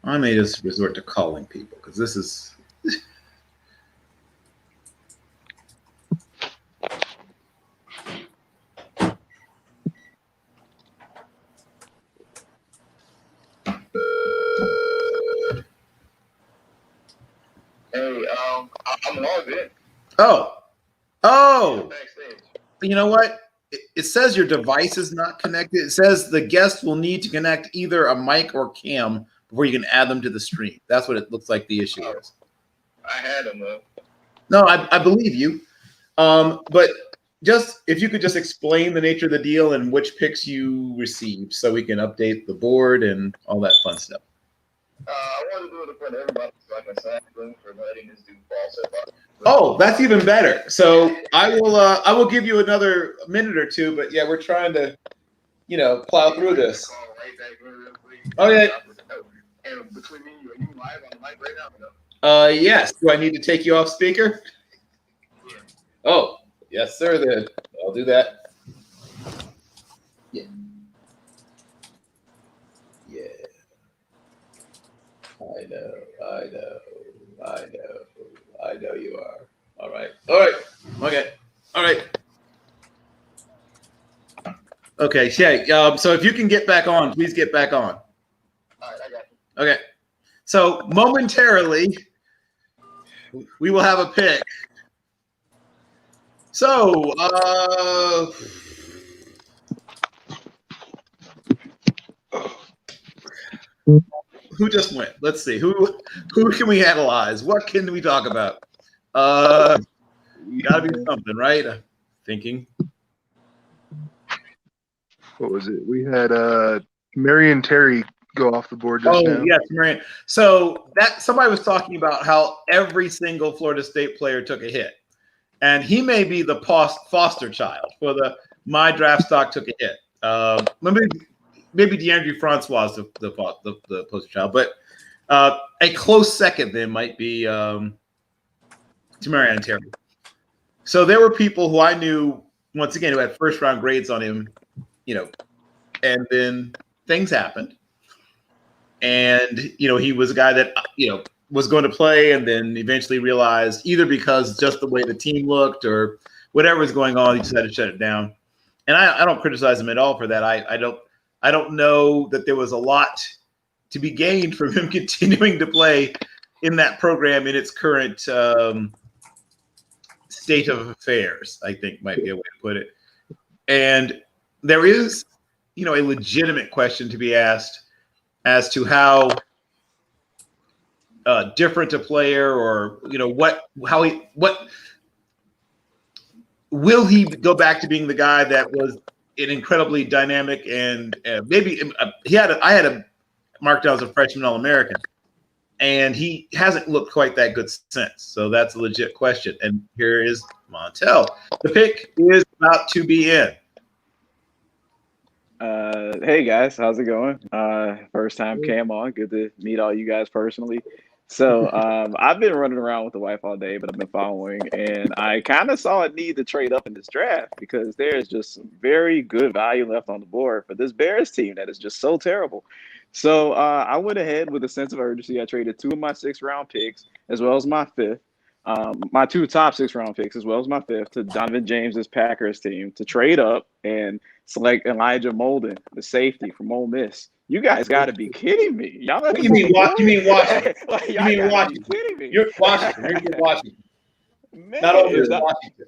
I may just resort to calling people because this is. Hey, I'm logged in. Oh! You know what? It says your device is not connected. It says the guest will need to connect either a mic or cam before you can add them to the stream. That's what it looks like the issue is. I had them though. No, I believe you. But just if you could just explain the nature of the deal and which picks you received so we can update the board and all that fun stuff. I wanted to do it in front of everybody so I can thank them for letting this dude fall so far. Oh, that's even better. So I will give you another minute or two, but yeah, we're trying to, plow through this. Oh yeah. And between me and you, are you live on the mic right now? Yes. Do I need to take you off speaker? Oh, yes, sir. Then I'll do that. Yeah. Yeah. I know you are. All right. Okay. All right. Okay. Yeah. So if you can get back on, please get back on. All right, I got you. Okay. So momentarily, we will have a pick. So, who just went? Let's see. Who can we analyze? What can we talk about? Gotta be something, right? I'm thinking. What was it? We had Marion Terry go off the board just now. Oh, yes, Marion. So that somebody was talking about how every single Florida State player took a hit. And he may be the foster child for the my draft stock took a hit. Maybe DeAndre Francois is the poster child, but a close second then might be Tamarian Terry. So there were people who I knew once again who had first round grades on him, and then things happened, and he was a guy that was going to play and then eventually realized either because just the way the team looked or whatever was going on, he decided to shut it down. And I don't criticize him at all for that. I don't I don't know that there was a lot to be gained from him continuing to play in that program in its current state of affairs, I think might be a way to put it. And there is, a legitimate question to be asked as to how different a player, or will he go back to being the guy that was an incredibly dynamic and maybe I had him marked down as a freshman All-American, and he hasn't looked quite that good since. So that's a legit question. And here is Montel. The pick is about to be in. Hey guys, how's it going? First time cam on. Good to meet all you guys personally. So I've been running around with the wife all day, but I've been following, and I kind of saw a need to trade up in this draft because there's just some very good value left on the board for this Bears team that is just so terrible. So I went ahead with a sense of urgency. I traded 2 of my 6th-round picks as well as my 5th. My 2 top 6th-round picks as well as my 5th to Donovan James's Packers team to trade up and select Elijah Molden, the safety from Ole Miss. You guys got to be kidding me! Y'all You mean Washington? Like, you mean Washington? Kidding me? You're Washington. You're Washington. Man, Not Ole Miss, Washington.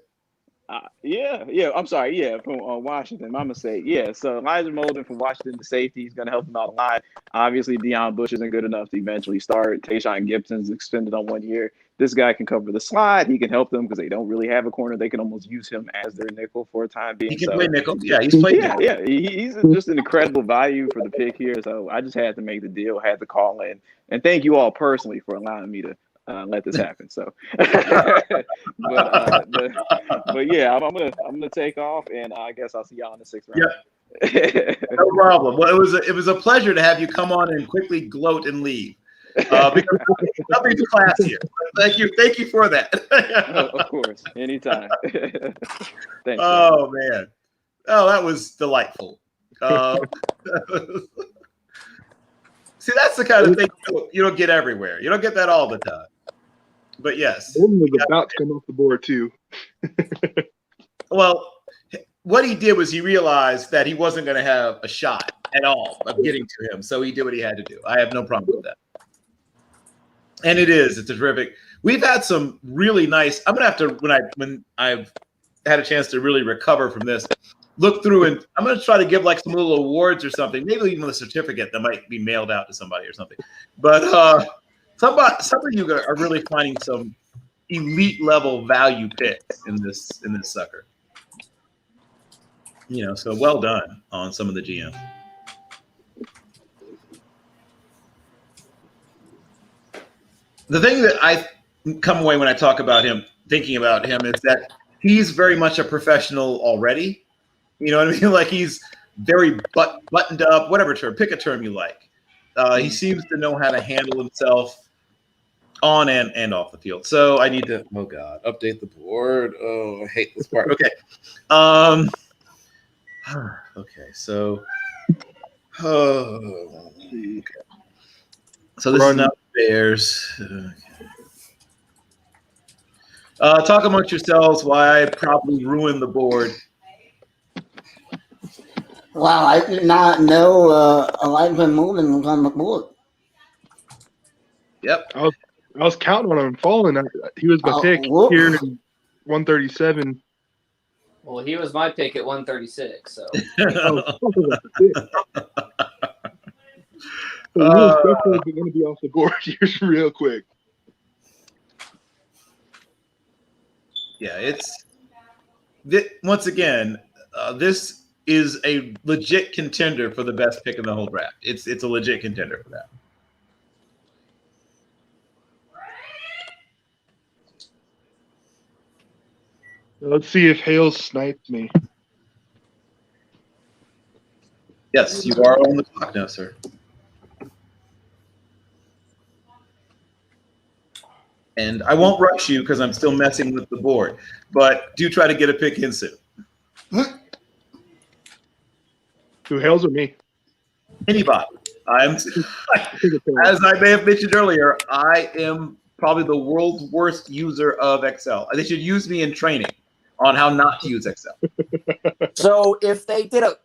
Yeah. I'm sorry. Yeah, from Washington. My mistake. Yeah. So Elijah Molden from Washington, the safety, is going to help him out a lot. Obviously, Deion Bush isn't good enough to eventually start. Tayshaun Gibson's extended on 1 year. This guy can cover the slot. He can help them because they don't really have a corner. They can almost use him as their nickel for a time being. He can play nickel. Yeah, he's played nickel. Yeah. He's just an incredible value for the pick here. So I just had to make the deal, had to call in. And thank you all personally for allowing me to let this happen. So, but yeah, I'm gonna take off, and I guess I'll see y'all in the 6th round. Yeah, no problem. Well, it was a pleasure to have you come on and quickly gloat and leave. Because nothing's class here. Thank you for that. Of course, anytime. Thanks. Oh man, that was delightful. See, that's the kind of thing you don't get everywhere. You don't get that all the time. But yes, Molden was about to come off the board too. Well, what he did was he realized that he wasn't going to have a shot at all of getting to him, so he did what he had to do. I have no problem with that. And it's a terrific. We've had some really nice. I'm gonna have to when I've had a chance to really recover from this, look through, and I'm gonna try to give like some little awards or something, maybe even a certificate that might be mailed out to somebody or something. But some of you are really finding some elite level value picks in this sucker. So well done on some of the GM. The thing that I come away when I talk about him, thinking about him, is that he's very much a professional already. You know what I mean? Like he's very buttoned up, whatever term, pick a term you like. He seems to know how to handle himself on and off the field. So I need to, update the board. Oh, I hate this part. Okay. Okay. So, okay. So this is not Bears. Talk amongst yourselves why I probably ruined the board. Wow, I did not know Elijah Molden was on the board. Yep. I was counting on him falling. He was my pick here in 137. Well, he was my pick at 136. So. He was definitely going to be off the board here real quick. Yeah, once again, this is a legit contender for the best pick in the whole draft. It's a legit contender for that. Let's see if Hale snipes me. Yes, you are on the clock now, sir. And I won't rush you because I'm still messing with the board, but do try to get a pick in soon. Who Hales or me? Anybody. As I may have mentioned earlier, I am probably the world's worst user of Excel. They should use me in training on how not to use Excel. So if they did a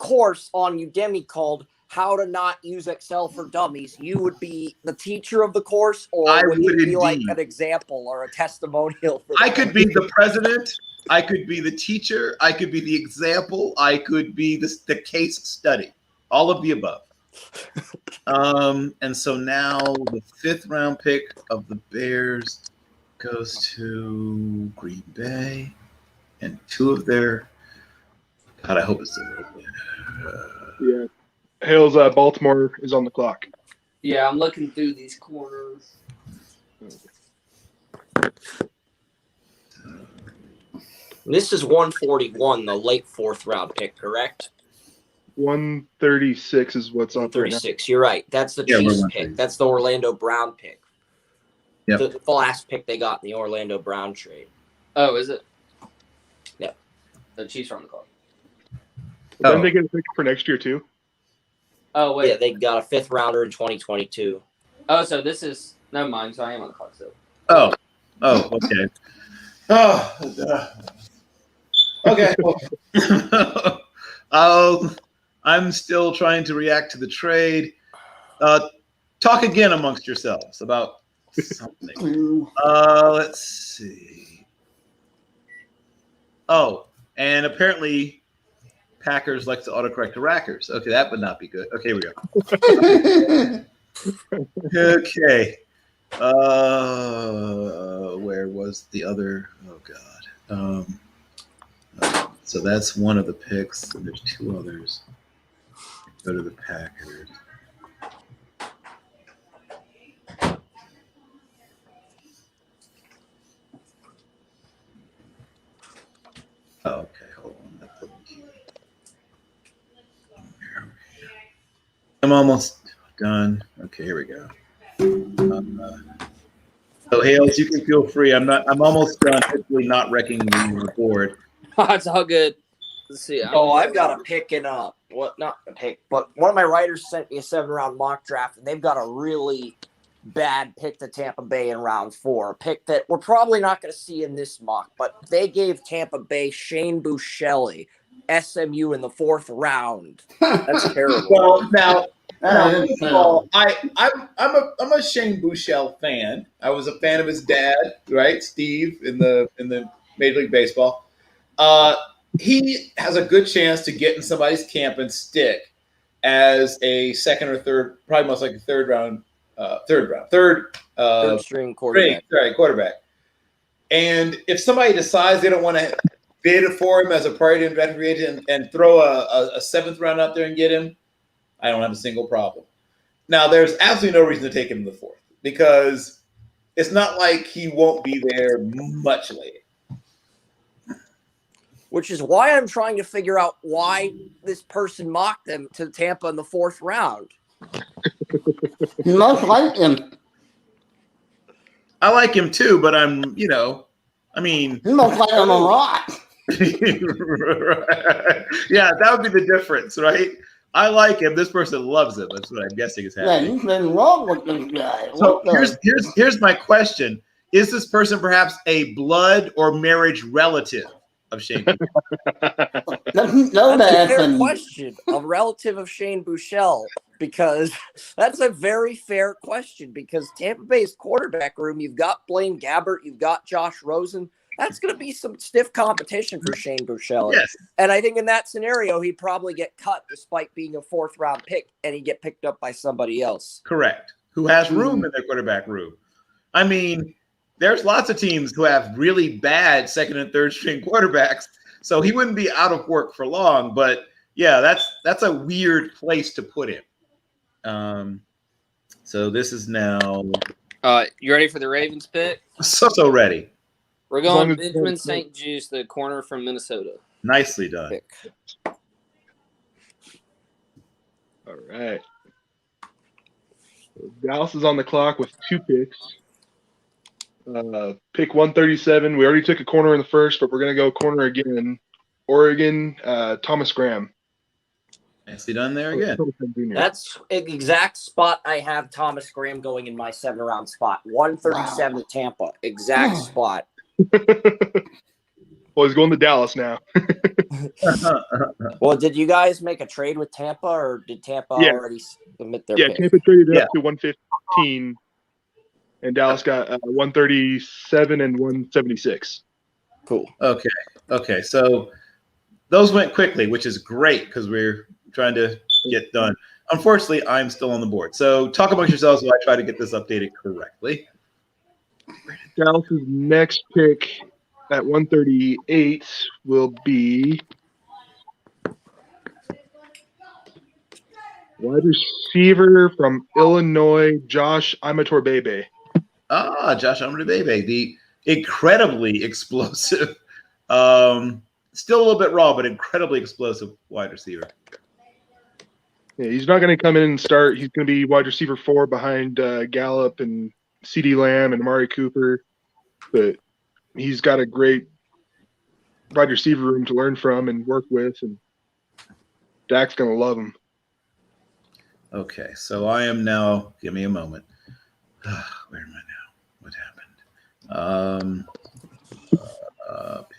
course on Udemy called How to Not Use Excel for Dummies, you would be the teacher of the course, or I would you would be like indeed. an example or a testimonial? For I could be the president. I could be the teacher. I could be the example. I could be the case study. All of the above. And so now the 5th round pick of the Bears goes to Green Bay, and 2 of their. God, I hope it's Yeah. Hale's Baltimore is on the clock. Yeah, I'm looking through these corners. This is 141, the late 4th round pick, correct? 136 is what's up right now. 136. You're right. That's the Yeah, we're Chiefs 136. pick. That's the Orlando Brown pick. Yep. The last pick they got in the Orlando Brown trade. Oh, is it? Yeah. The Chiefs are on the clock. Then they get a pick for next year too. Oh, wait. Yeah, they got a 5th rounder in 2022. Oh, so this is never mind. So I am on the clock still. Oh, okay. Okay. I'm still trying to react to the trade. Talk again amongst yourselves about something. Let's see. Oh, and apparently Packers likes to autocorrect to Rackers. Okay, that would not be good. Okay, here we go. Okay. Where was the other? Oh God. So that's one of the picks. And there's 2 others. Go to the Packers. Oh, okay, hold on. I'm almost done. Okay, here we go. So Hales, you can feel free. I'm almost done. Hopefully not wrecking the board. It's all good. Let's see. I've got a pick in not a pick, but one of my writers sent me a 7-round mock draft, and they've got a really bad pick to Tampa Bay in round 4. A pick that we're probably not going to see in this mock, but they gave Tampa Bay Shane Buechele, SMU in the 4th round. That's terrible. Well, now I'm a Shane Buechele fan. I was a fan of his dad, right, Steve, in the Major League Baseball. He has a good chance to get in somebody's camp and stick as a 2nd or 3rd, probably most likely third string quarterback. Quarterback. And if somebody decides they don't want to bid for him as a priority investment free agent and throw a 7th round out there and get him, I don't have a single problem. Now, there's absolutely no reason to take him in the 4th because it's not like he won't be there much later. Which is why I'm trying to figure out why this person mocked them to Tampa in the 4th round. You must like him. I like him too, but you must like him a lot. Yeah, that would be the difference, right? I like him. This person loves him. That's what I'm guessing is happening. Yeah, you've been wrong with this guy. So here's my question: is this person perhaps a blood or marriage relative of Shane? That's a fair question. A relative of Shane Buechele, because that's a very fair question. Because Tampa Bay's quarterback room, you've got Blaine Gabbert, you've got Josh Rosen. That's going to be some stiff competition for Shane Buechele. Yes. And I think in that scenario, he'd probably get cut despite being a 4th round pick, and he'd get picked up by somebody else. Correct. Who has room in their quarterback room. I mean, there's lots of teams who have really bad 2nd and 3rd string quarterbacks, so he wouldn't be out of work for long. But yeah, that's a weird place to put him. So this is now. You ready for the Ravens pick? So ready. We're going Benjamin St. Juste, the corner from Minnesota. Nicely done. Pick. All right. So Dallas is on the clock with 2 picks. Pick 137. We already took a corner in the 1st, but we're going to go corner again. Oregon, Thomas Graham. Nicely done there again. That's an exact spot I have Thomas Graham going in my 7-round spot. 137 to Tampa. Exact spot. Well, he's going to Dallas now. Well, did you guys make a trade with Tampa, or did Tampa Yeah. already submit their Yeah, pick? Tampa traded up to 115, and Dallas got 137 and 176. Cool. Okay. So those went quickly, which is great because we're trying to get done. Unfortunately, I'm still on the board. So talk amongst yourselves while I try to get this updated correctly. Dallas's next pick at 138 will be wide receiver from Illinois, Josh Imatorbhebhe. Josh Imatorbhebhe, the incredibly explosive, still a little bit raw, but incredibly explosive wide receiver. Yeah, he's not going to come in and start. He's going to be wide receiver 4 behind Gallup and CeeDee Lamb and Amari Cooper. But he's got a great wide receiver room to learn from and work with, and Dak's going to love him. Okay, so I am now. Give me a moment. Where am I now? What happened?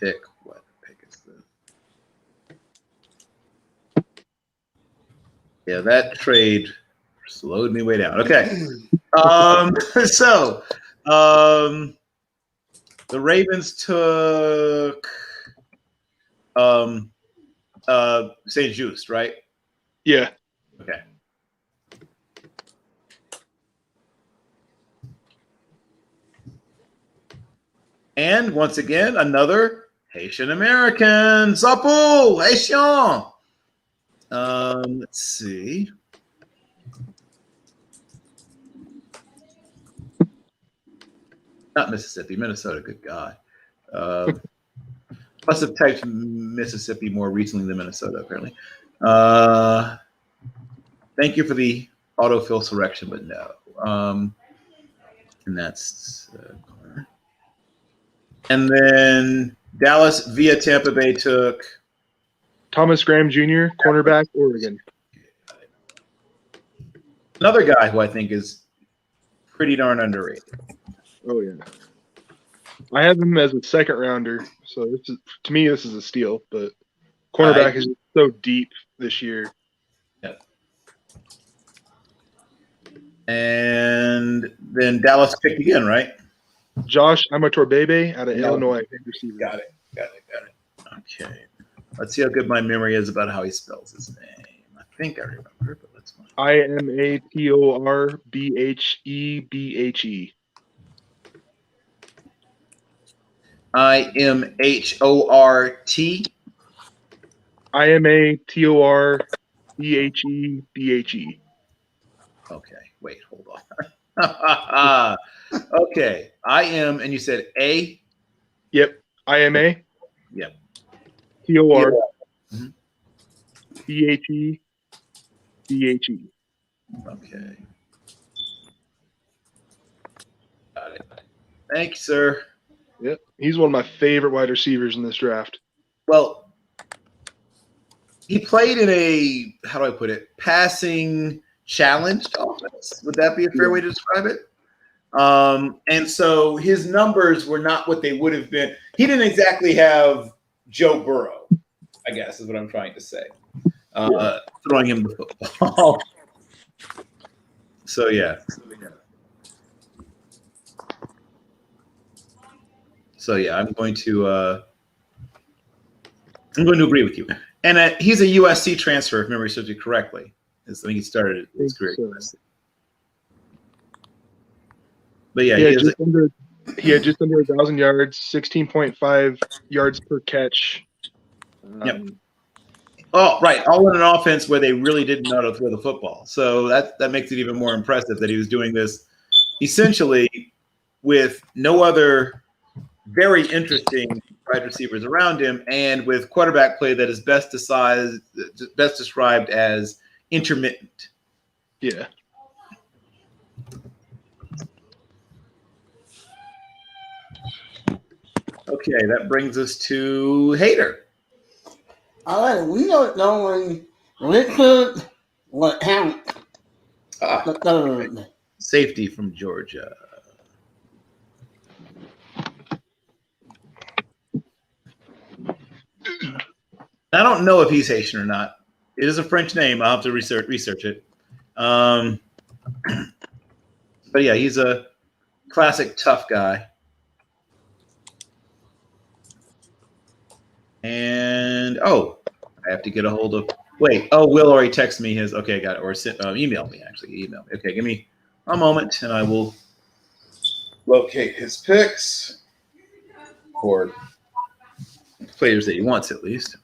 Pick. What pick is this? Yeah, that trade slowed me way down. Okay. The Ravens took St. Just, right? Yeah. Okay. And once again, another Haitian American. Sapu, Haitian. Let's see. Not Mississippi, Minnesota. Good God. Must have typed Mississippi more recently than Minnesota, apparently. Thank you for the autofill selection, but no. And that's. And then Dallas via Tampa Bay took Thomas Graham Jr., cornerback, Oregon. Another guy who I think is pretty darn underrated. Oh, yeah. I have him as a second rounder, so to me this is a steal, but cornerback is so deep this year. Yeah. And then Dallas picked again, right? Josh Imatorbhebhe out of Illinois. Receiver. Got it. Okay. Let's see how good my memory is about how he spells his name. I think I remember, but let's find Imatorbhebhe. IMHORT. IMATORBHEBHE. Okay, wait, hold on. Okay, I am, and you said A? Yep, IMA. Yep. TOR. BHE. BHE. Okay. Got it. Thank you, sir. Yep, he's one of my favorite wide receivers in this draft. Well, he played in a, how do I put it, passing challenged offense. Would that be a fair way to describe it? And so his numbers were not what they would have been. He didn't exactly have Joe Burrow, I guess is what I'm trying to say. Throwing him the football. So, yeah. I'm going to agree with you. And he's a USC transfer, if memory serves me correctly. I think he started his career at USC. But yeah, he had just under 1,000 yards, 16.5 yards per catch. Yep. Oh, right. All in an offense where they really didn't know how to throw the football. So that makes it even more impressive that he was doing this essentially with no other very interesting wide receivers around him, and with quarterback play that is best described as intermittent. Yeah. Okay, that brings us to Hater. All right, we are going Richard LeCount. The third. Safety from Georgia. I don't know if he's Haitian or not. It is a French name. I'll have to research it. But yeah, he's a classic tough guy. And I have to get a hold of. Wait, Will already texted me his. Okay, got it. Or emailed me actually. Emailed me. Okay, give me a moment, and I will locate his picks for players that he wants, at least.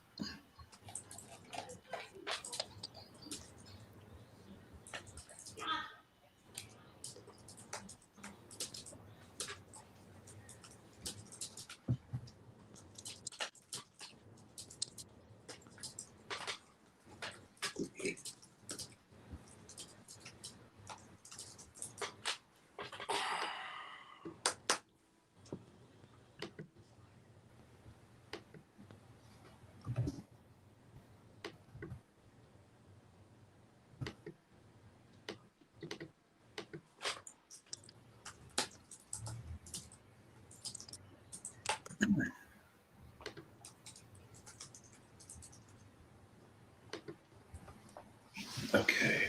Okay.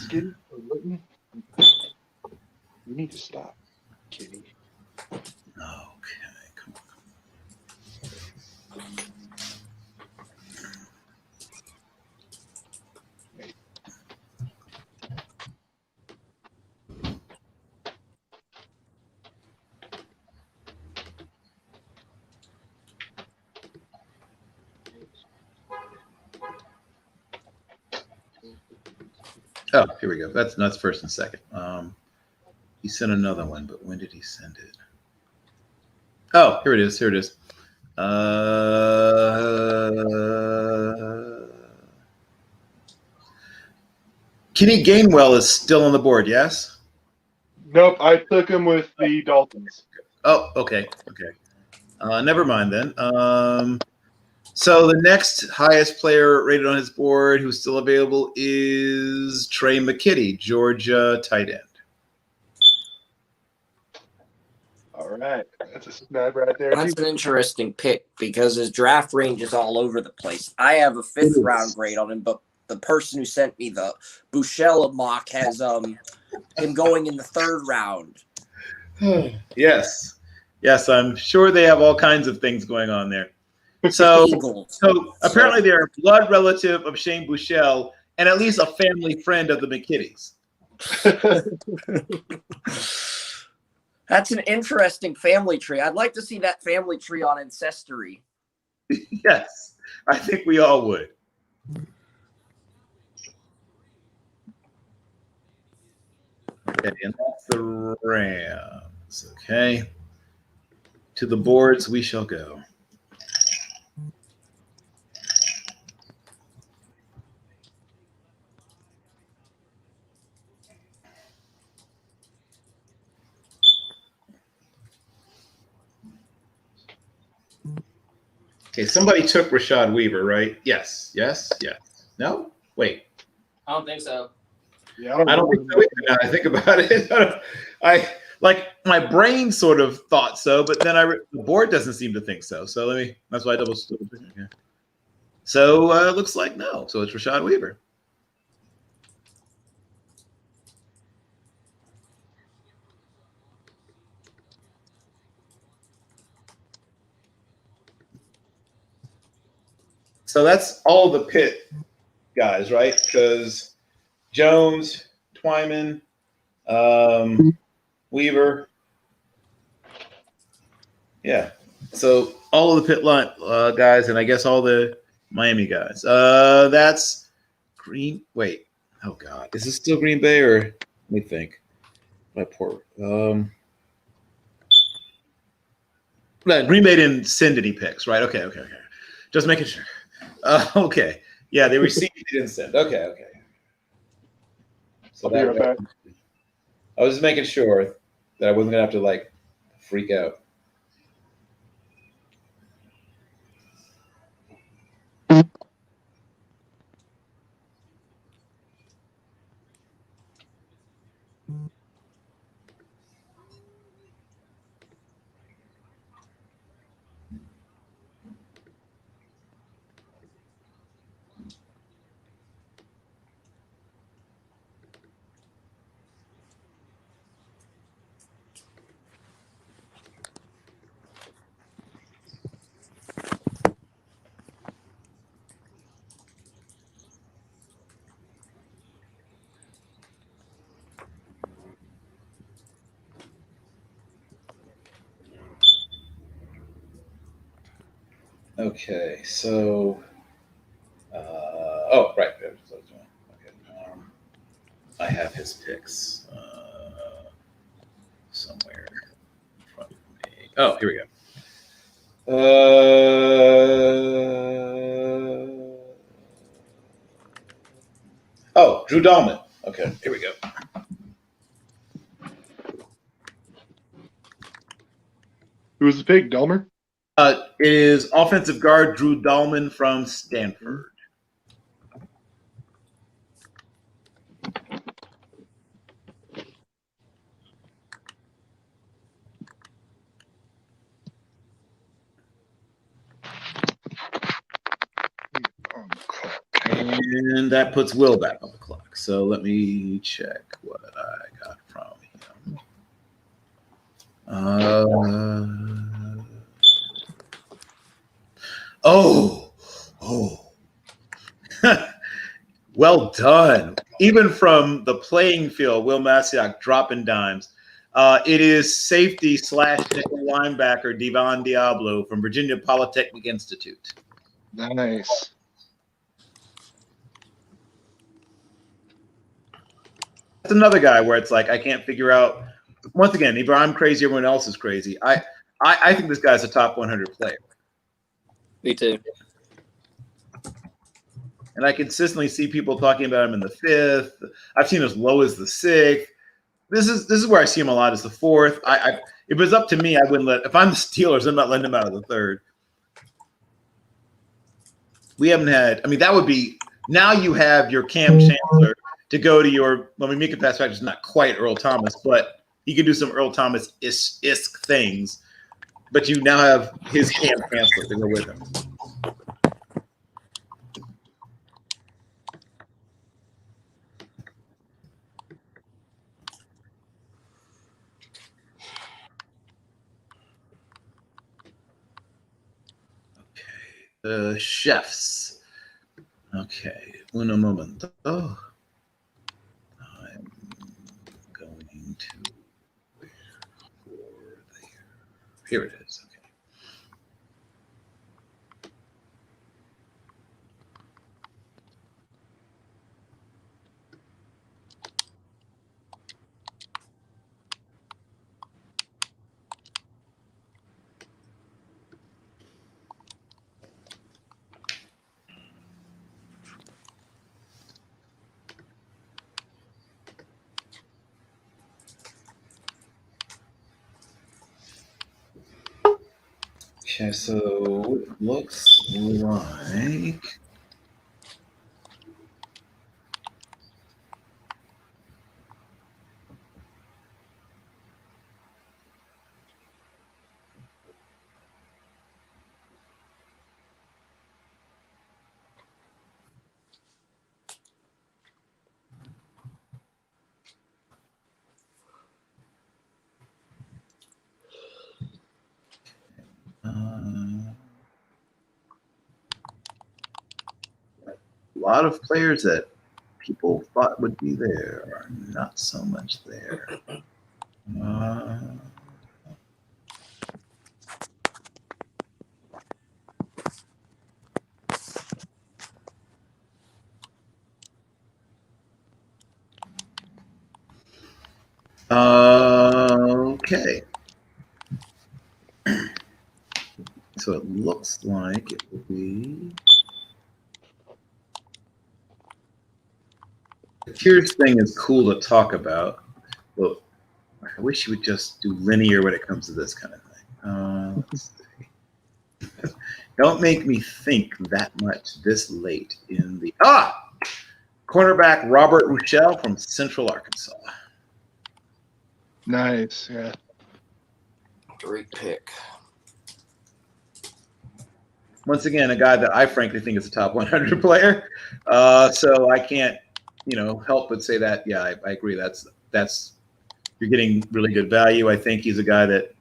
Skitty, you need to stop, kitty. Okay, come on. Oh, here we go. That's first and second. He sent another one, but when did he send it? Oh, here it is. Here it is. Kenny Gainwell is still on the board, yes? Nope, I took him with the Dolphins. Oh, okay. Never mind then. So the next highest player rated on his board who's still available is Trey McKitty, Georgia tight end. All right, that's a snub right there. That's an interesting pick because his draft range is all over the place. I have a 5th round grade on him, but the person who sent me the Buechele mock has him going in the 3rd round. Yes, I'm sure they have all kinds of things going on there. So apparently they're a blood relative of Shane Buechele and at least a family friend of the McKittys. That's an interesting family tree. I'd like to see that family tree on Ancestry. Yes, I think we all would. Okay, and that's the Rams. Okay. To the boards we shall go. Okay, somebody took Rashad Weaver, right? Yes. No? Wait. I don't think so. Yeah, I don't think so either now I think about it. I like my brain sort of thought so, but then the board doesn't seem to think so. So that's why I double check. Okay. So it looks like no. So it's Rashad Weaver. So that's all the Pitt guys, right? Because Jones, Twyman, Weaver. Yeah. So all of the Pitt line guys, and I guess all the Miami guys. That's Green. Wait. Oh God, is this still Green Bay or? Let me think. My poor. Green Bay didn't send any picks, right? Okay. Just making sure. Okay. Yeah, they received. They didn't send. Okay. So I'll be right back. I was just making sure that I wasn't gonna have to freak out. Okay, so oh right, okay. I have his picks somewhere in front of me. Oh, here we go. Oh, Drew Dahlman. Okay, here we go. Who was the pick? Dahmer? It is offensive guard Drew Dahlman from Stanford. And that puts Will back on the clock. So let me check what I got from him. Well done. Even from the playing field, Will Masiak dropping dimes. It is safety / nickel linebacker Devon Diablo from Virginia Polytechnic Institute. Nice. That's another guy where it's like I can't figure out. Once again, either I'm crazy, everyone else is crazy. I think this guy's a top 100 player. Me too. And I consistently see people talking about him in the 5th. I've seen as low as the 6th. This is where I see him a lot, is the 4th. If it was up to me, I wouldn't let. If I'm the Steelers, I'm not letting him out of the 3rd. We haven't had. I mean, that would be. Now you have your Cam Chancellor to go to your. Well, I mean, Mika Fitzpatrick is not quite Earl Thomas, but he could do some Earl Thomas-isk things. But you now have his Cam Chancellor to go with him. The chefs. Okay, uno momento. I'm going to here it is. Okay. Okay, so it looks like a lot of players that people thought would be there are not so much there. Okay. So it looks like it will be. The tiers thing is cool to talk about. Well, I wish you would just do linear when it comes to this kind of thing. Let's see. Don't make me think that much this late in the cornerback Robert Rochelle from Central Arkansas. Nice, yeah. Great pick. Once again, a guy that I frankly think is a top 100 player. So I can't, help but say that. Yeah, I agree. That's you're getting really good value. I think he's a guy that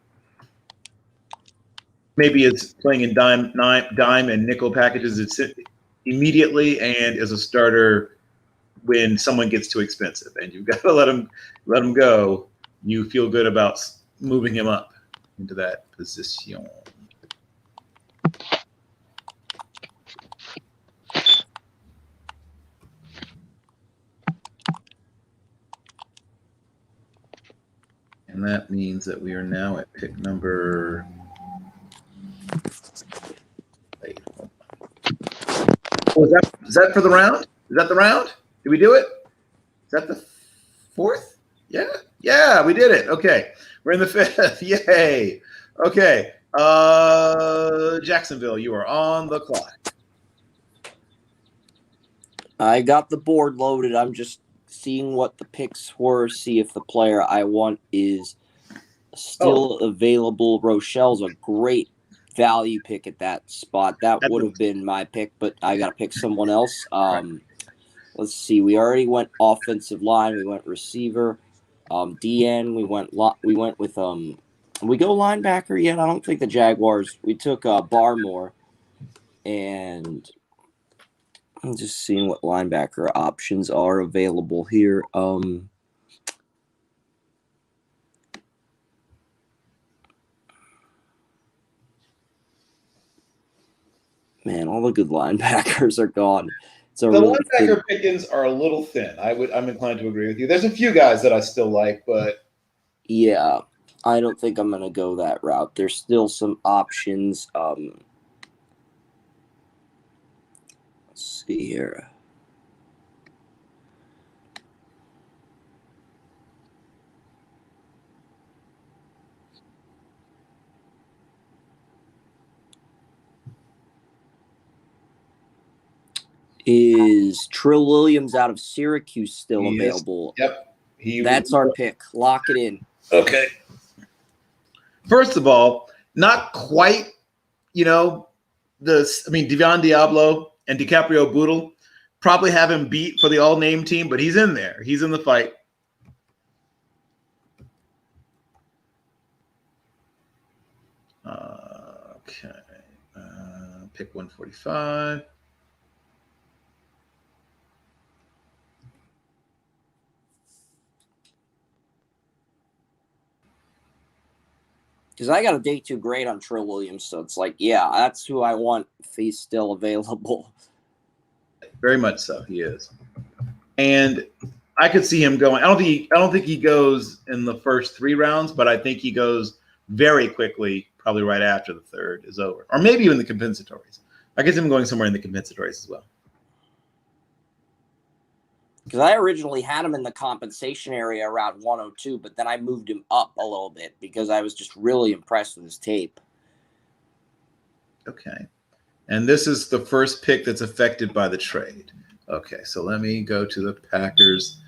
maybe is playing in dime and nickel packages immediately and is a starter when someone gets too expensive, and you've got to let him go. You feel good about moving him up into that position. And that means that we are now at pick number. Wait, oh, is that for the round? Is that the round? Did we do it? Is that the fourth? Yeah. Yeah, we did it. Okay. We're in the fifth. Yay. Okay. Jacksonville, you are on the clock. I got the board loaded. I'm just seeing what the picks were, see if the player I want is still available. Rochelle's a great value pick at that spot. That would have been my pick, but I got to pick someone else. Let's see. We already went offensive line. We went receiver. DN. We went with we go linebacker yet? I don't think the Jaguars. We took Barmore, and I'm just seeing what linebacker options are available here. Man, all the good linebackers are gone. The linebacker pickings are a little thin. I'm inclined to agree with you. There's a few guys that I still like, but yeah, I don't think I'm going to go that route. There's still some options. Let's see here. Is Trill Williams out of Syracuse still available? Yep. That's our pick. Lock it in. Okay. First of all, not quite, Devon Diablo and DiCaprio Boodle probably have him beat for the all-name team, but he's in there. He's in the fight. Okay. Pick 145. Because I got a day 2 grade on Trill Williams, so it's like, yeah, that's who I want if he's still available. Very much so, he is. And I could see him going. I don't think he goes in the first 3 rounds, but I think he goes very quickly, probably right after the third is over. Or maybe even the compensatories. I could see him going somewhere in the compensatories as well. Because I originally had him in the compensation area around 102, but then I moved him up a little bit because I was just really impressed with his tape. Okay. And this is the first pick that's affected by the trade. Okay, so let me go to the Packers.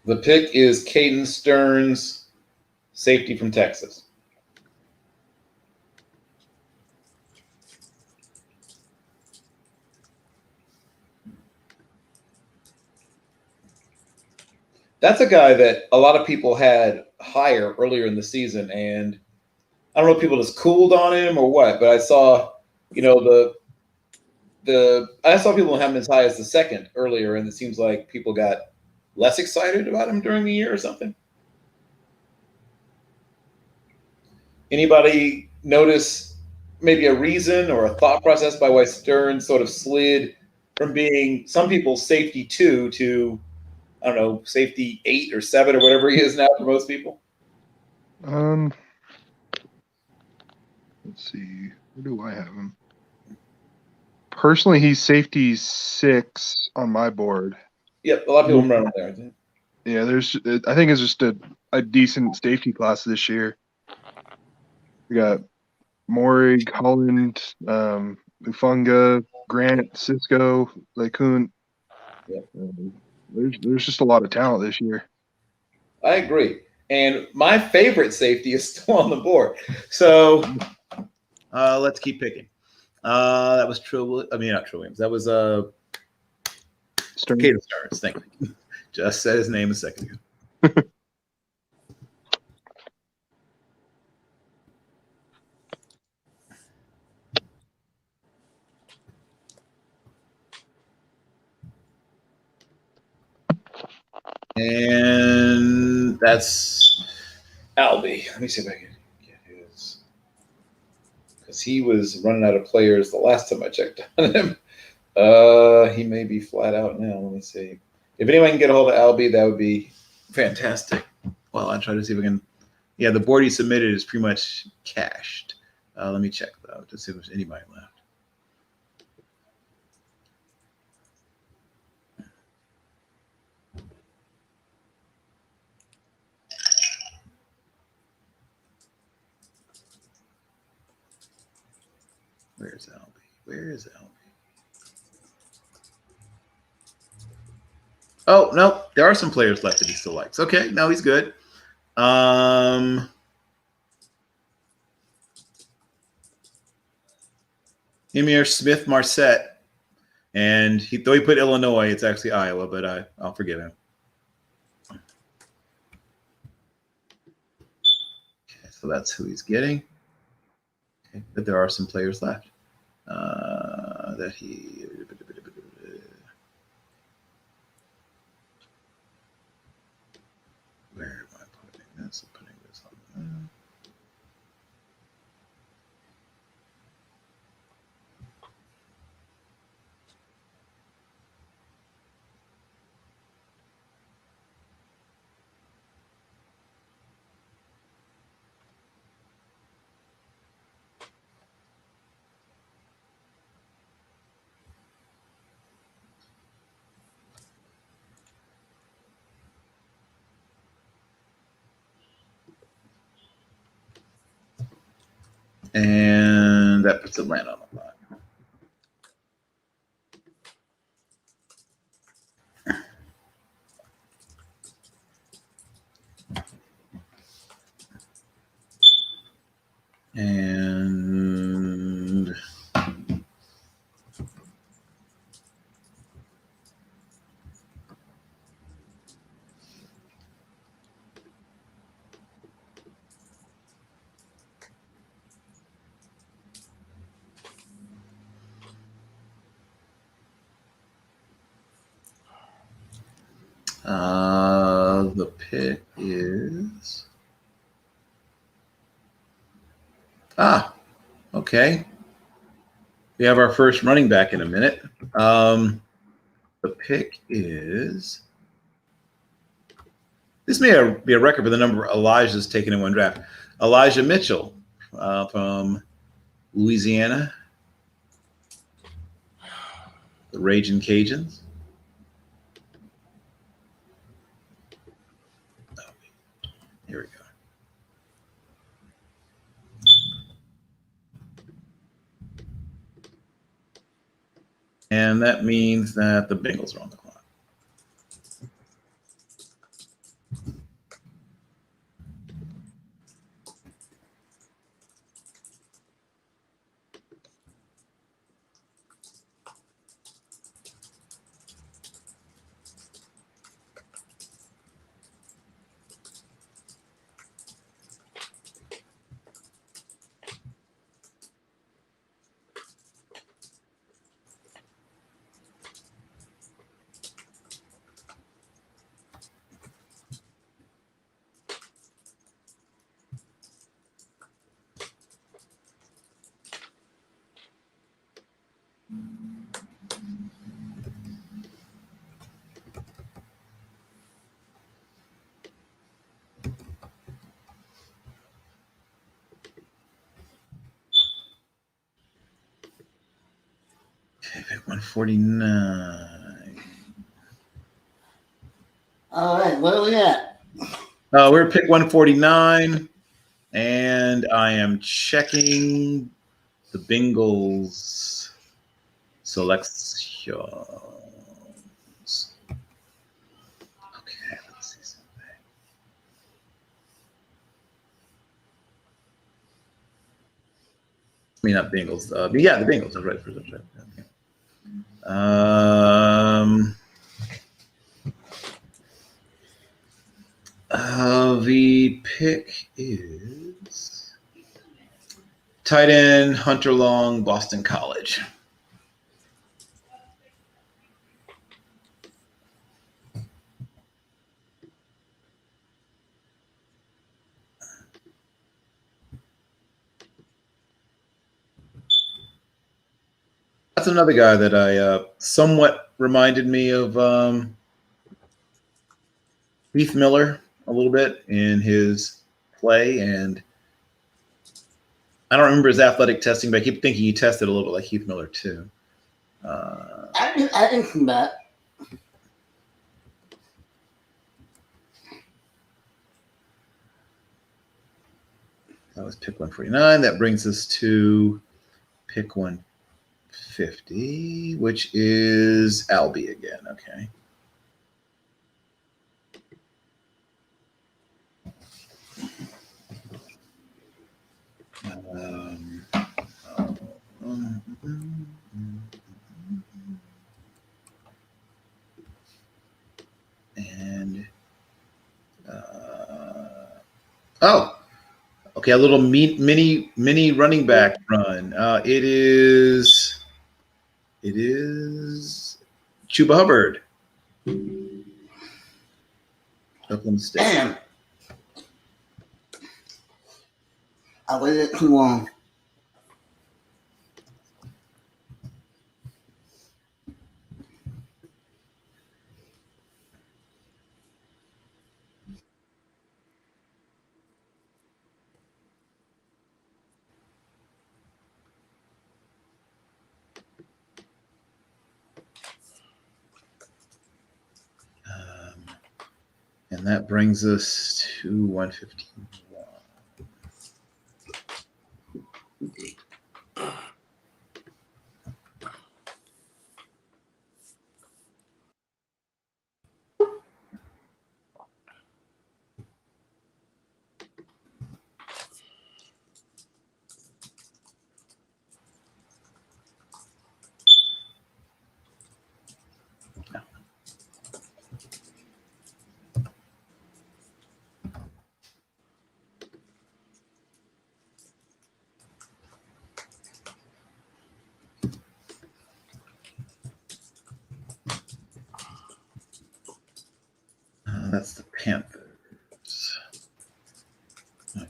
The pick is Caden Stearns, safety from Texas. That's a guy that a lot of people had higher earlier in the season, and I don't know if people just cooled on him or what, but I saw, I saw people have him as high as the second earlier, and it seems like people got less excited about him during the year or something. Anybody notice maybe a reason or a thought process by why Stearns sort of slid from being some people's safety 2 to, I don't know, safety 8 or 7 or whatever he is now for most people? Let's see. Where do I have him? Personally, he's safety 6 on my board. Yep, a lot of people run there. Yeah, I think it's just a decent safety class this year. We got Morig, Holland, Ufunga, Grant, Cisco, LeCun. Yep. There's just a lot of talent this year. I agree. And my favorite safety is still on the board. So let's keep picking. That was not Trill Williams. That was Caden Stearns. Thank you. Just said his name a second ago. And that's Albie. Let me see if I can he was running out of players the last time I checked on him. He may be flat out now. Let me see. If anyone can get a hold of Albie, that would be fantastic. Well, I'll try to see if we can. Yeah, the board he submitted is pretty much cached. Let me check though to see if there's anybody left. Where's Albie? Where is Albie? Oh, no, there are some players left that he still likes. Okay, no, he's good. Emir Smith Marset. And though he put Illinois, it's actually Iowa, but I'll forgive him. Okay, so that's who he's getting. Okay, but there are some players left that he. Where am I putting this? I'm putting this on. And that puts Atlanta on the line. And the pick is okay. We have our first running back in a minute. The pick is this may be a record for the number of Elijahs taken in one draft. Elijah Mitchell from Louisiana, the Raging Cajuns. Here we go. And that means that the Bengals are on the clock. Okay, pick 149. All right, where are we at? We're at pick 149, and I am checking the Bengals selections. Okay, let's see something. I mean, not Bengals. But yeah, the Bengals. That's right. That's right. Okay. The pick is tight end Hunter Long, Boston College. That's another guy that I somewhat reminded me of Heath Miller a little bit in his play, and I don't remember his athletic testing, but I keep thinking he tested a little bit like Heath Miller too. I didn't see that. That was pick 149. That brings us to pick 150, which is Albie again. Okay. And okay, a little mini running back run. It is Chuba Hubbard, Oakland State. Damn. I waited too long. And that brings us to 151. That's the Panthers. Okay.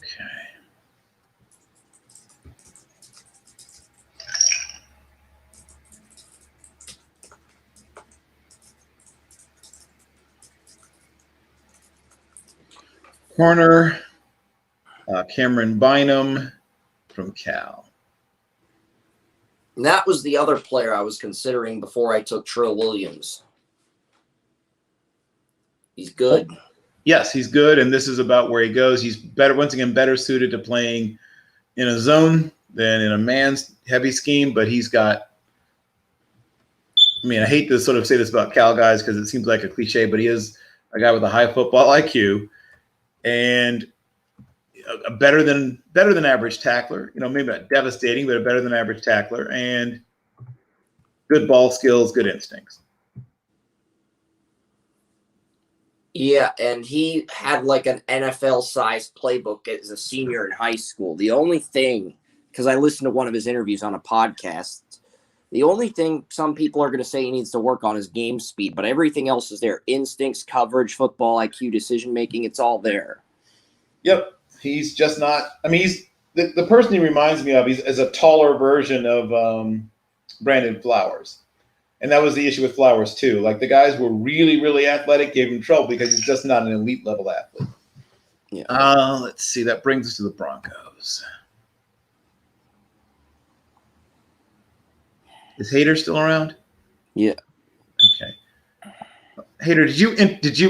Corner, Cameron Bynum from Cal. And that was the other player I was considering before I took Trill Williams. He's good. Yes, he's good, and this is about where he goes. He's once again better suited to playing in a zone than in a man's heavy scheme, but he's got, I mean, I hate to sort of say this about Cal guys because it seems like a cliche, but he is a guy with a high football IQ and a better than average tackler. You know, maybe not devastating, but a better than average tackler and good ball skills, good instincts. Yeah, and he had like an NFL-sized playbook as a senior in high school. The only thing, because I listened to one of his interviews on a podcast, the only thing some people are going to say he needs to work on is game speed, but everything else is there. Instincts, coverage, football IQ, decision-making, it's all there. Yep. He's just not – I mean, he's the person he reminds me of is a taller version of Brandon Flowers. And that was the issue with Flowers, too. Like, the guys were really, really athletic, gave him trouble because he's just not an elite-level athlete. Yeah. Let's see. That brings us to the Broncos. Is Hader still around? Yeah. Okay. Hader,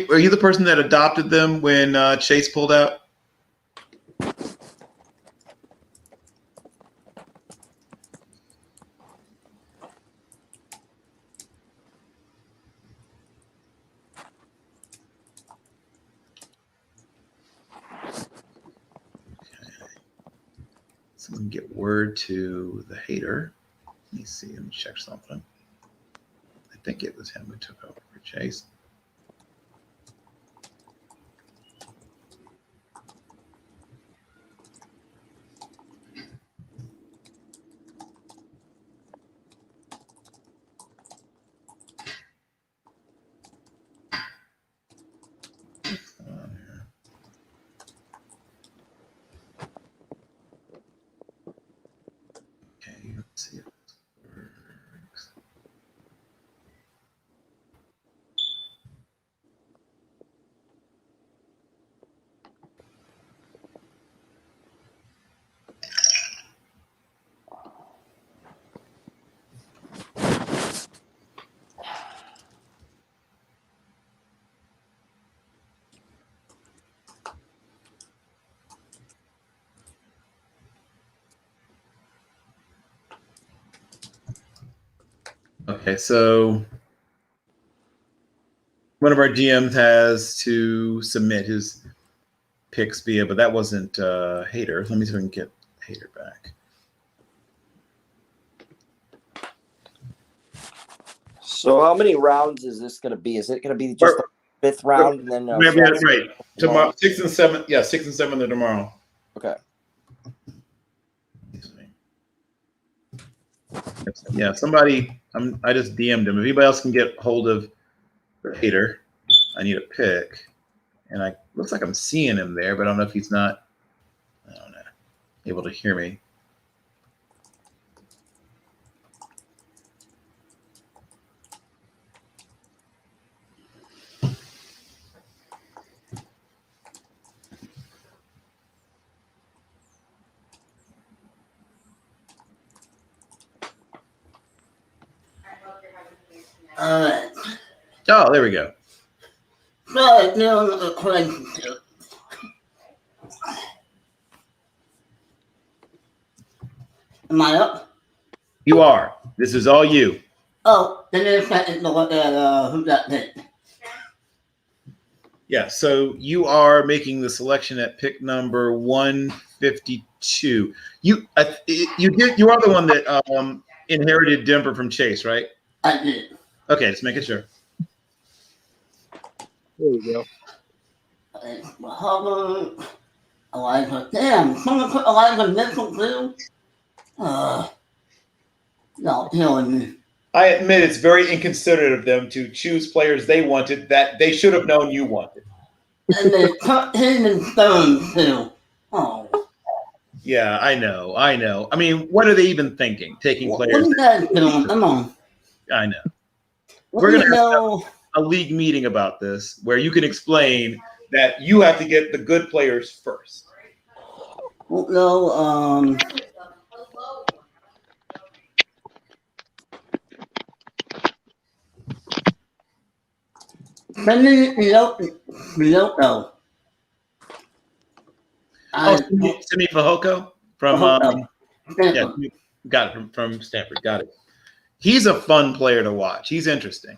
are you the person that adopted them when Chase pulled out? So we can get word to the Hader. Let me see him check something. I think it was him who took over for Chase. Okay, let's see if this works. Okay, so one of our GMs has to submit his picks via, but that wasn't Hader. Let me see if I can get Hader back. So how many rounds is this going to be? Is it going to be just the fifth round and then? Right. Tomorrow, 6 and 7. Yeah, 6 and 7 are tomorrow. Okay. Yeah, somebody. I just DM'd him. If anybody else can get hold of Hader, I need a pick. And looks like I'm seeing him there, but I don't know if he's not. I don't know, able to hear me. Oh, there we go. Right, now a question. Am I up? You are. This is all you. Oh, then there's a look at who got picked. Yeah, so you are making the selection at pick number 152. You are the one that inherited Denver from Chase, right? I did. Okay, just making sure. There we go. Hubbard, Elijah. Damn, someone put Elijah Mitchell too? No, killing me. I admit it's very inconsiderate of them to choose players they wanted that they should have known you wanted. And they cut him in stone too. Oh. Yeah, I know. I mean, what are they even thinking? Taking players. What are you guys doing? Come on. I know. We're going to have a league meeting about this where you can explain that you have to get the good players first. Well, no, send me Piloto. Simi Fehoko from yeah, got it from Stanford. Got it. He's a fun player to watch. He's interesting.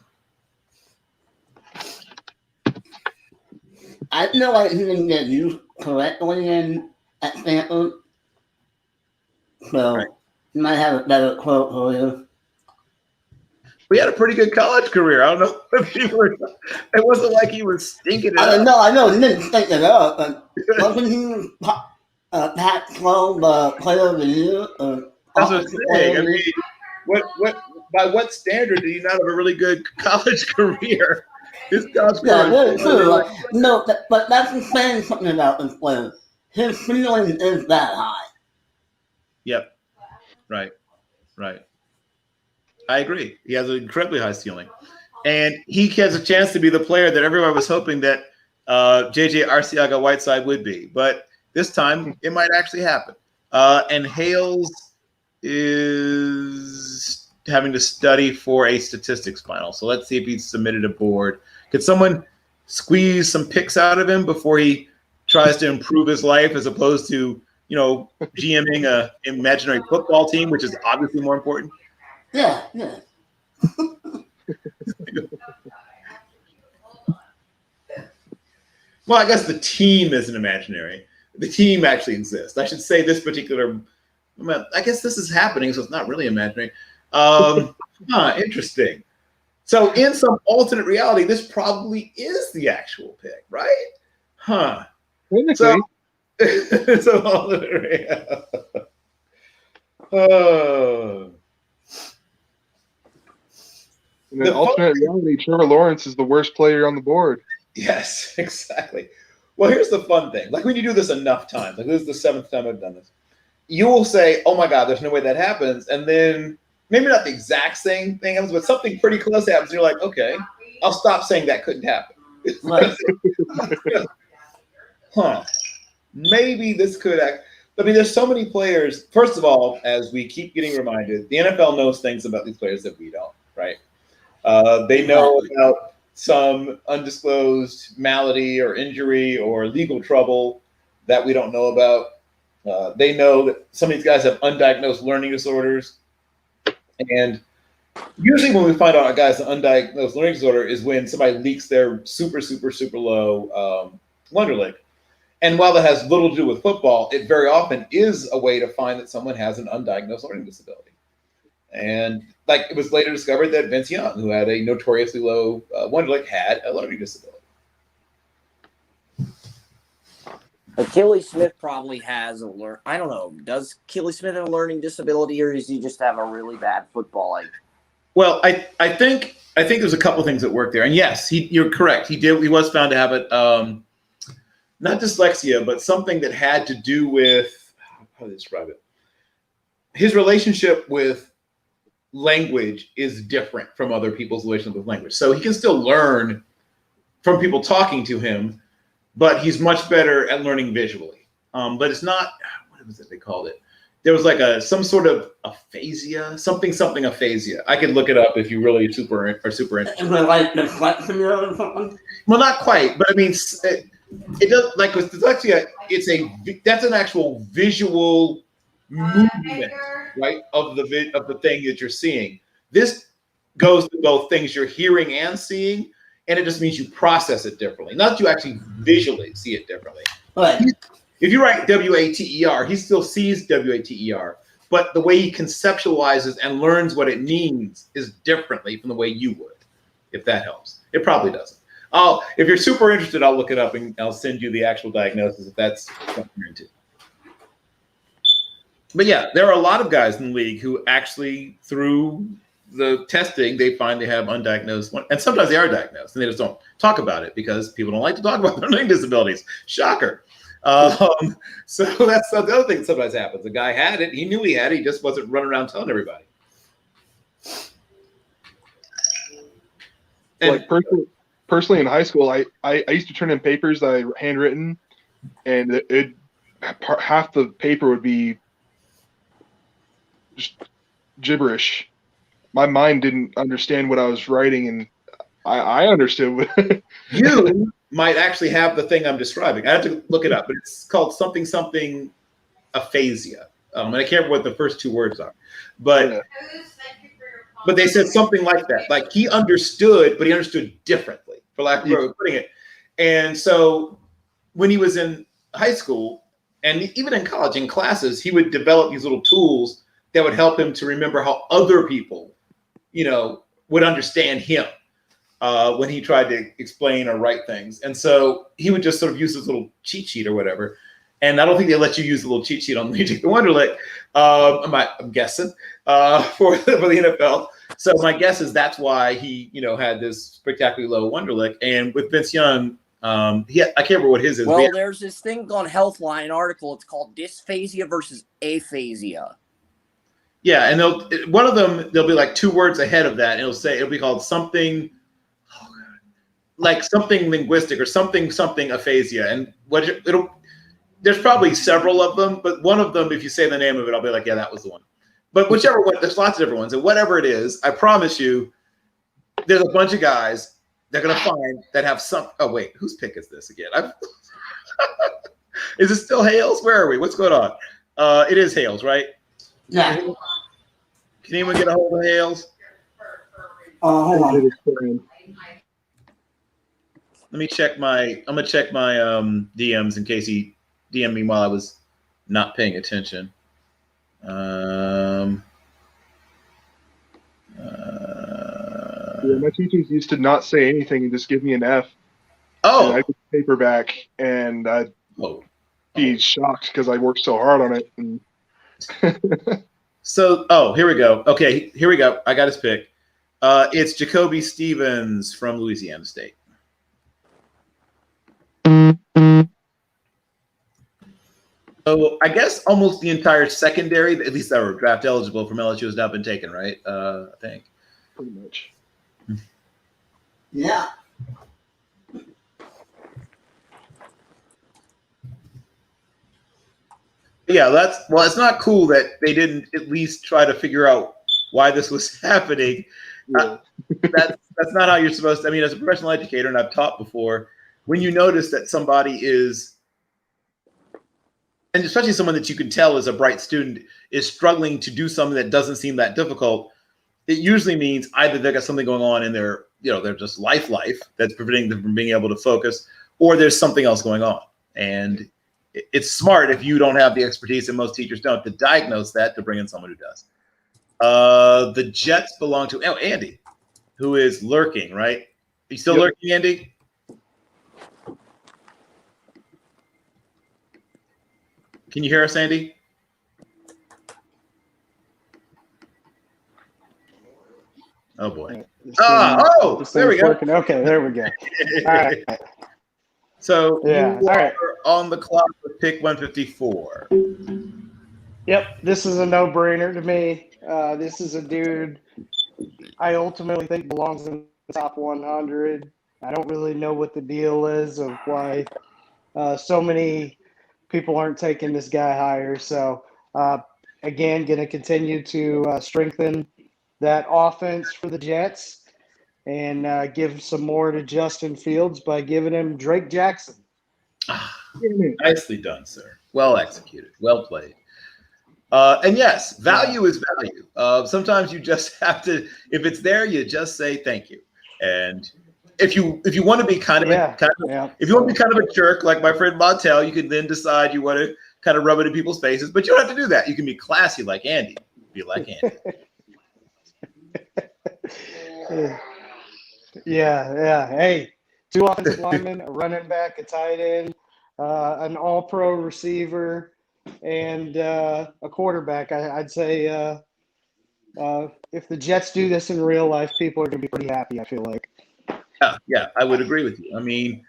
I feel like he didn't get used correctly at Stanford. So he might have a better quote for you. We had a pretty good college career. I don't know if he were. It wasn't like he was stinking it up. I know he didn't stink it up, but wasn't he Pac-12 Player of the Year? That's what I'm saying. I mean, what? By what standard do you not have a really good college career? His college career. Yeah, true. No, but that's saying something about this player. His ceiling is that high. Yep. Right. I agree. He has an incredibly high ceiling. And he has a chance to be the player that everyone was hoping that J.J. Arcega-Whiteside would be. But this time, it might actually happen. And Hales is having to study for a statistics final. So let's see if he's submitted a board. Could someone squeeze some picks out of him before he tries to improve his life as opposed to, GMing a imaginary football team, which is obviously more important? Yeah. Well, I guess the team isn't imaginary. The team actually exists. I should say this particular. I guess this is happening, so it's not really imaginary. Interesting. So, in some alternate reality, this probably is the actual pick, right? Huh. So, alternate reality. In an alternate reality, Trevor Lawrence is the worst player on the board. Yes, exactly. Well, here's the fun thing. Like when you do this enough times, like this is the 7th time I've done this, you will say, oh my God, there's no way that happens. And then maybe not the exact same thing happens, but something pretty close happens. You're like, okay, I'll stop saying that couldn't happen. Maybe this could act. I mean, there's so many players. First of all, as we keep getting reminded, the NFL knows things about these players that we don't, right? They know about some undisclosed malady or injury or legal trouble that we don't know about. They know that some of these guys have undiagnosed learning disorders. And Usually when we find out a guy's an undiagnosed learning disorder is when somebody leaks their super, super, super low Wonderlic. And while that has little to do with football, it very often is a way to find that someone has an undiagnosed learning disability. And like it was later discovered that Vince Young, who had a notoriously low Wonderlic, had a learning disability. Achilles Smith probably has a I don't know. Does Achilles Smith have a learning disability, or does he just have a really bad football IQ? Well, I think there's a couple things that work there. And yes, you're correct. He was found to have it, not dyslexia, but something that had to do with, how to describe it? His relationship with language is different from other people's relationship with language. So he can still learn from people talking to him, but he's much better at learning visually. But it's not, what was it they called it? There was like some sort of aphasia, something aphasia. I could look it up if you really are super interested. Like dyslexia or something? Well, not quite, but I mean, it does, like with dyslexia, that's an actual visual movement, right, of the thing that you're seeing. This goes to both things you're hearing and seeing, and it just means you process it differently. Not that you actually visually see it differently. Right. If you write WATER, he still sees WATER, but the way he conceptualizes and learns what it means is differently from the way you would, if that helps. It probably doesn't. If you're super interested, I'll look it up and I'll send you the actual diagnosis if that's something you're into. But yeah, there are a lot of guys in the league who actually, through the testing, they find they have undiagnosed, and sometimes they are diagnosed, and they just don't talk about it because people don't like to talk about their learning disabilities. Shocker. So that's the other thing that sometimes happens. The guy had it, he knew he had it, he just wasn't running around telling everybody. And like personally in high school, I used to turn in papers that I handwritten, and half the paper would be just gibberish. My mind didn't understand what I was writing, and I understood what you might actually have the thing I'm describing. I have to look it up, but it's called something aphasia. And I can't remember what the first two words are, but they said something like that. Like he understood, but he understood differently, for lack of a way of putting it. And so when he was in high school and even in college, in classes, he would develop these little tools that would help him to remember how other people, would understand him. When he tried to explain or write things. And so he would just sort of use this little cheat sheet or whatever. And I don't think they let you use the little cheat sheet on Legion the Wonderlic, I'm guessing, for the NFL. So my guess is that's why he, had this spectacularly low Wonderlic. And with Vince Young, I can't remember what his is. Well, there's this thing on Healthline, an article. It's called dysphasia versus aphasia. Yeah, and one of them, there'll be like two words ahead of that. And it'll be called something, like something linguistic or something aphasia. And there's probably several of them, but one of them, if you say the name of it, I'll be like, yeah, that was the one. But whichever one, there's lots of different ones. And whatever it is, I promise you, there's a bunch of guys they're going to find that have some. Oh, wait, whose pick is this again? Is it still Hales? Where are we? What's going on? It is Hales, right? Yeah. Can anyone get a hold of Hales? Hold on. Let me check I'm going to check my DMs in case he DM'd me while I was not paying attention. My teachers used to not say anything and just give me an F. Oh. And I'd get the paper back, and I'd be shocked because I worked so hard on it. And So, here we go. Okay, here we go. I got his pick. It's Jacoby Stevens from Louisiana State. So I guess almost the entire secondary, at least that were draft eligible from LSU, has now been taken, right? I think. Pretty much. Yeah. Yeah, it's not cool that they didn't at least try to figure out why this was happening. Yeah. That's not how you're supposed to. I mean, as a professional educator, and I've taught before, when you notice that somebody is, and especially someone that you can tell is a bright student, is struggling to do something that doesn't seem that difficult, it usually means either they got something going on in their, they're just life that's preventing them from being able to focus, or there's something else going on. And it's smart if you don't have the expertise, and most teachers don't, to diagnose that, to bring in someone who does. The Jets belong to Andy, who is lurking, right? Are you still lurking, Andy? Can you hear us, Andy? Oh boy. There we go. Working. Okay, there we go. All right. So Yeah. you All are right. on the clock with pick 154. Yep, this is a no-brainer to me. This is a dude I ultimately think belongs in the top 100. I don't really know what the deal is of why so many people aren't taking this guy higher. So, again, going to continue to strengthen that offense for the Jets and give some more to Justin Fields by giving him Drake Jackson. Nicely done, sir. Well executed. Well played. And yes, value is value. Sometimes you just have to, if it's there, you just say thank you. And if you want to be if you want to be kind of a jerk like my friend Montel, you can then decide you want to kind of rub it in people's faces, but you don't have to do that. You can be classy like Andy. Be like Andy. Yeah. Hey, 2 offensive linemen, a running back, a tight end, an all-pro receiver, and a quarterback. I'd say if the Jets do this in real life, people are going to be pretty happy, I feel like. Yeah, I would agree with you. I mean,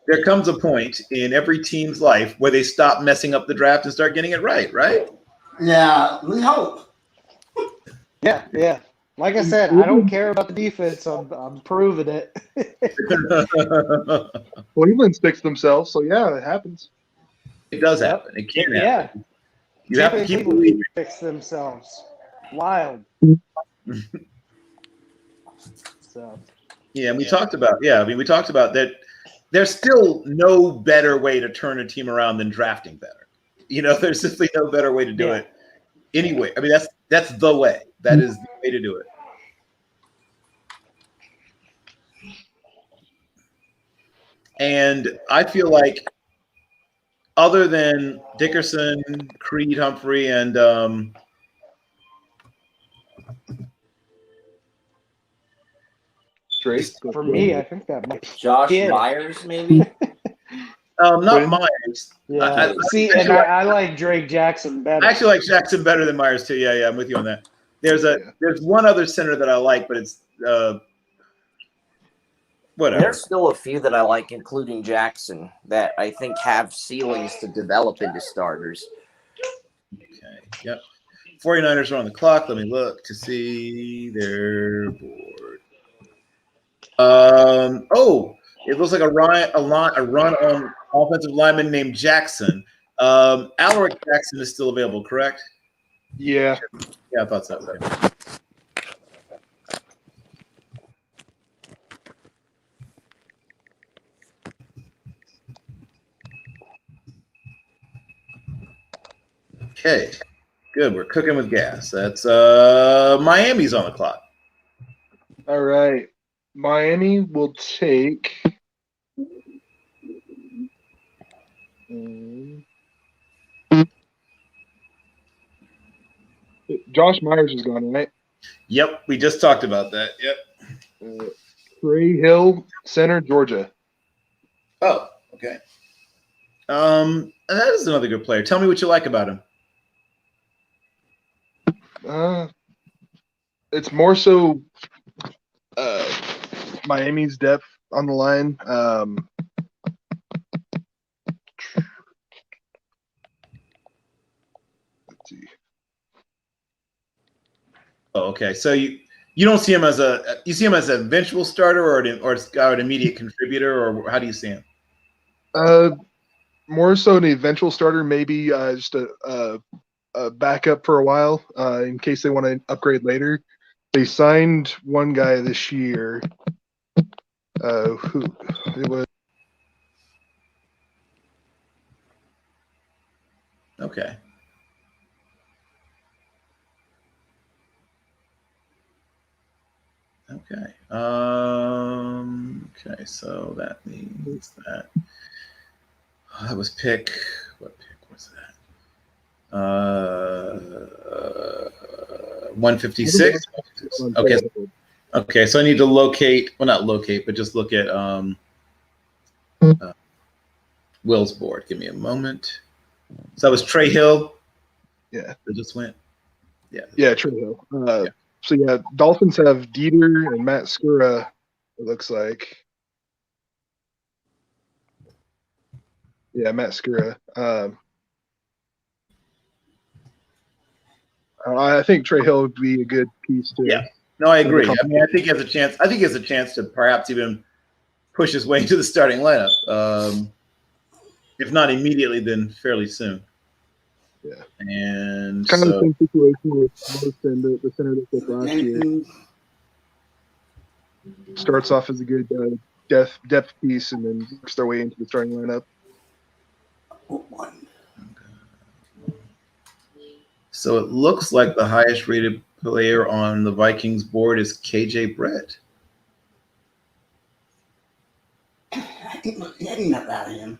there comes a point in every team's life where they stop messing up the draft and start getting it right? Yeah, we hope. Yeah. Like I said, I don't care about the defense. I'm proving it. Cleveland's fixed themselves, so yeah, it happens. It does happen. It can happen. Yeah. You have to keep believing. Fix themselves. Wild. So. Yeah, and we talked about that. There's still no better way to turn a team around than drafting better. There's simply no better way to do it. Anyway, I mean that's the way. That is the way to do it. And I feel like, other than Dickerson, Creed, Humphrey, and for me, I think that might be Josh Myers, maybe. Not Myers. Yeah. I like Drake Jackson better. I actually like Jackson better than Myers too. Yeah, I'm with you on that. There's one other center that I like, but it's whatever. There's still a few that I like, including Jackson, that I think have ceilings to develop into starters. Okay. Yep. 49ers are on the clock. Let me look to see their board. It looks like a run on offensive lineman named Jackson. Alaric Jackson is still available, correct? Yeah. Yeah, I thought so. Okay. Okay, good. We're cooking with gas. That's Miami's on the clock. All right. Miami will take Josh Myers is gone, right? Yep, we just talked about that. Yep. Trey Hill, center, Georgia. Oh, okay. That is another good player. Tell me what you like about him. It's more so Miami's depth on the line. Let's see. Oh, okay. So you don't see him as an eventual starter or an immediate contributor, or how do you see him? More so an eventual starter, maybe just a backup for a while in case they want to upgrade later. They signed one guy this year. Who it was? Okay. Okay. Okay, so that means that that was pick. What pick was that? 156. Okay. Okay, so I need to locate. Well, not locate, but just look at Will's board. Give me a moment. So that was Trey Hill. Yeah. That just went. Yeah. Yeah, Trey Hill. So yeah, Dolphins have Dieter and Matt Skura. It looks like. Yeah, Matt Skura. I think Trey Hill would be a good piece too. Yeah. No, I agree. I mean, I think he has a chance. I think he has a chance to perhaps even push his way into the starting lineup. If not immediately, then fairly soon. Yeah. And kind so, of the same situation with Wilson, the center that took last year. Starts off as a good depth piece and then works their way into the starting lineup. So it looks like the highest rated player on the Vikings board is KJ Brett. I keep forgetting about him.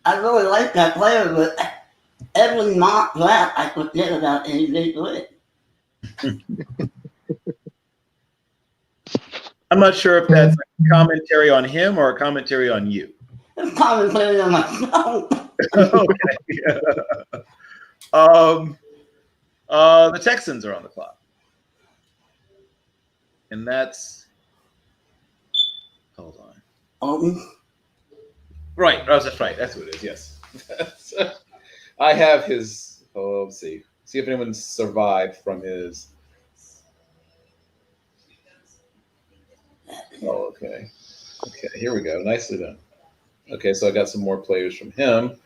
I really like that player, but every mock draft I forget about KJ Brett. I'm not sure if that's a commentary on him or a commentary on you. It's commentary on myself. Okay. The Texans are on the clock. And that's hold on. Right. Oh, that's right. That's what it is. Yes. I have his. Oh, let's see. See if anyone survived from his. Oh, okay. Okay. Here we go. Nicely done. Okay, so I got some more players from him.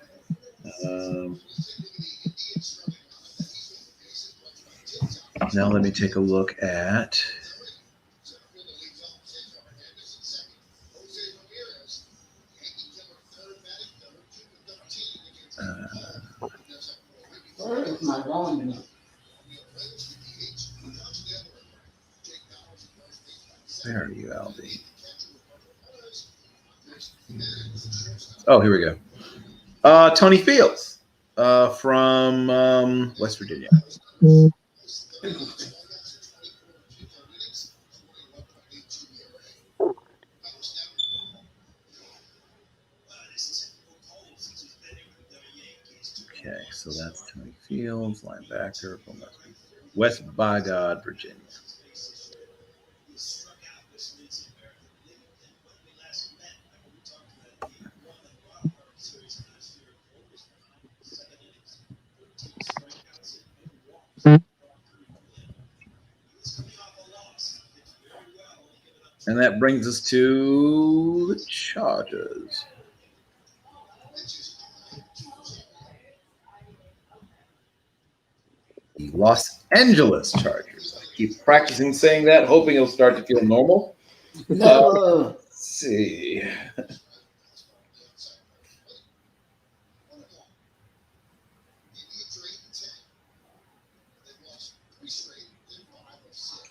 Now let me take a look at. Where is my volume? Where are you, Aldi? Oh, here we go. Tony Fields from West Virginia. Okay, so that's Tony Fields, linebacker from West Bygod, Virginia. And that brings us to the Chargers. The Los Angeles Chargers. I keep practicing saying that, hoping it'll start to feel normal. Let's see.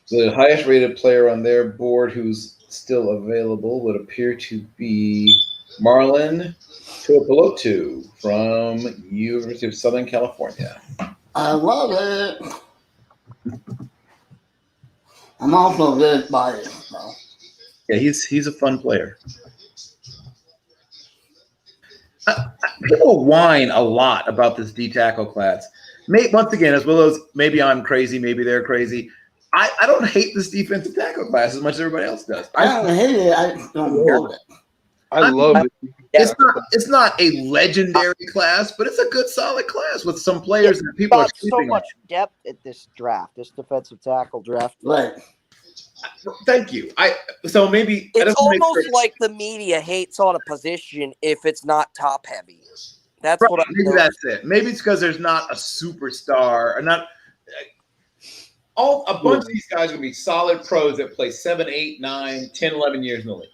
The highest rated player on their board who's still available would appear to be Marlon Tuipulotu from University of Southern California. I love it. I'm also good by it. So. Yeah, he's a fun player. People whine a lot about this D tackle class. Once again, as well as maybe I'm crazy, maybe they're crazy. I don't hate this defensive tackle class as much as everybody else does. I don't hate it. I don't love it. I love it. It's not a legendary class, but it's a good, solid class with some players that people are so sleeping much depth at this draft, this defensive tackle draft. Right. Thank you. So maybe it's almost like the media hates on a position if it's not top heavy. That's right, what I'm maybe that's it. Maybe it's because there's not a superstar or not. A bunch of these guys are going to be solid pros that play 7, 8, 9, 10, 11 years in the league.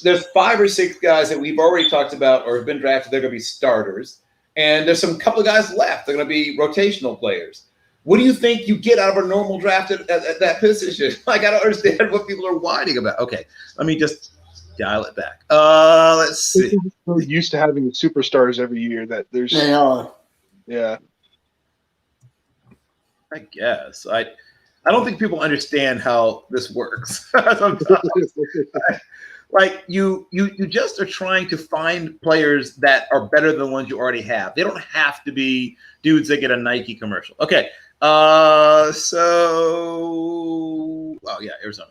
There's 5 or 6 guys that we've already talked about or have been drafted. They're going to be starters. And there's some couple of guys left. They're going to be rotational players. what do you think you get out of a normal draft at that position? Like, I don't understand what people are whining about. Okay, let me just dial it back. Let's see. We're used to having superstars every year. That there's. They are. Yeah. I guess I don't think people understand how this works. Like you just are trying to find players that are better than the ones you already have. They don't have to be dudes that get a Nike commercial. Okay. Arizona.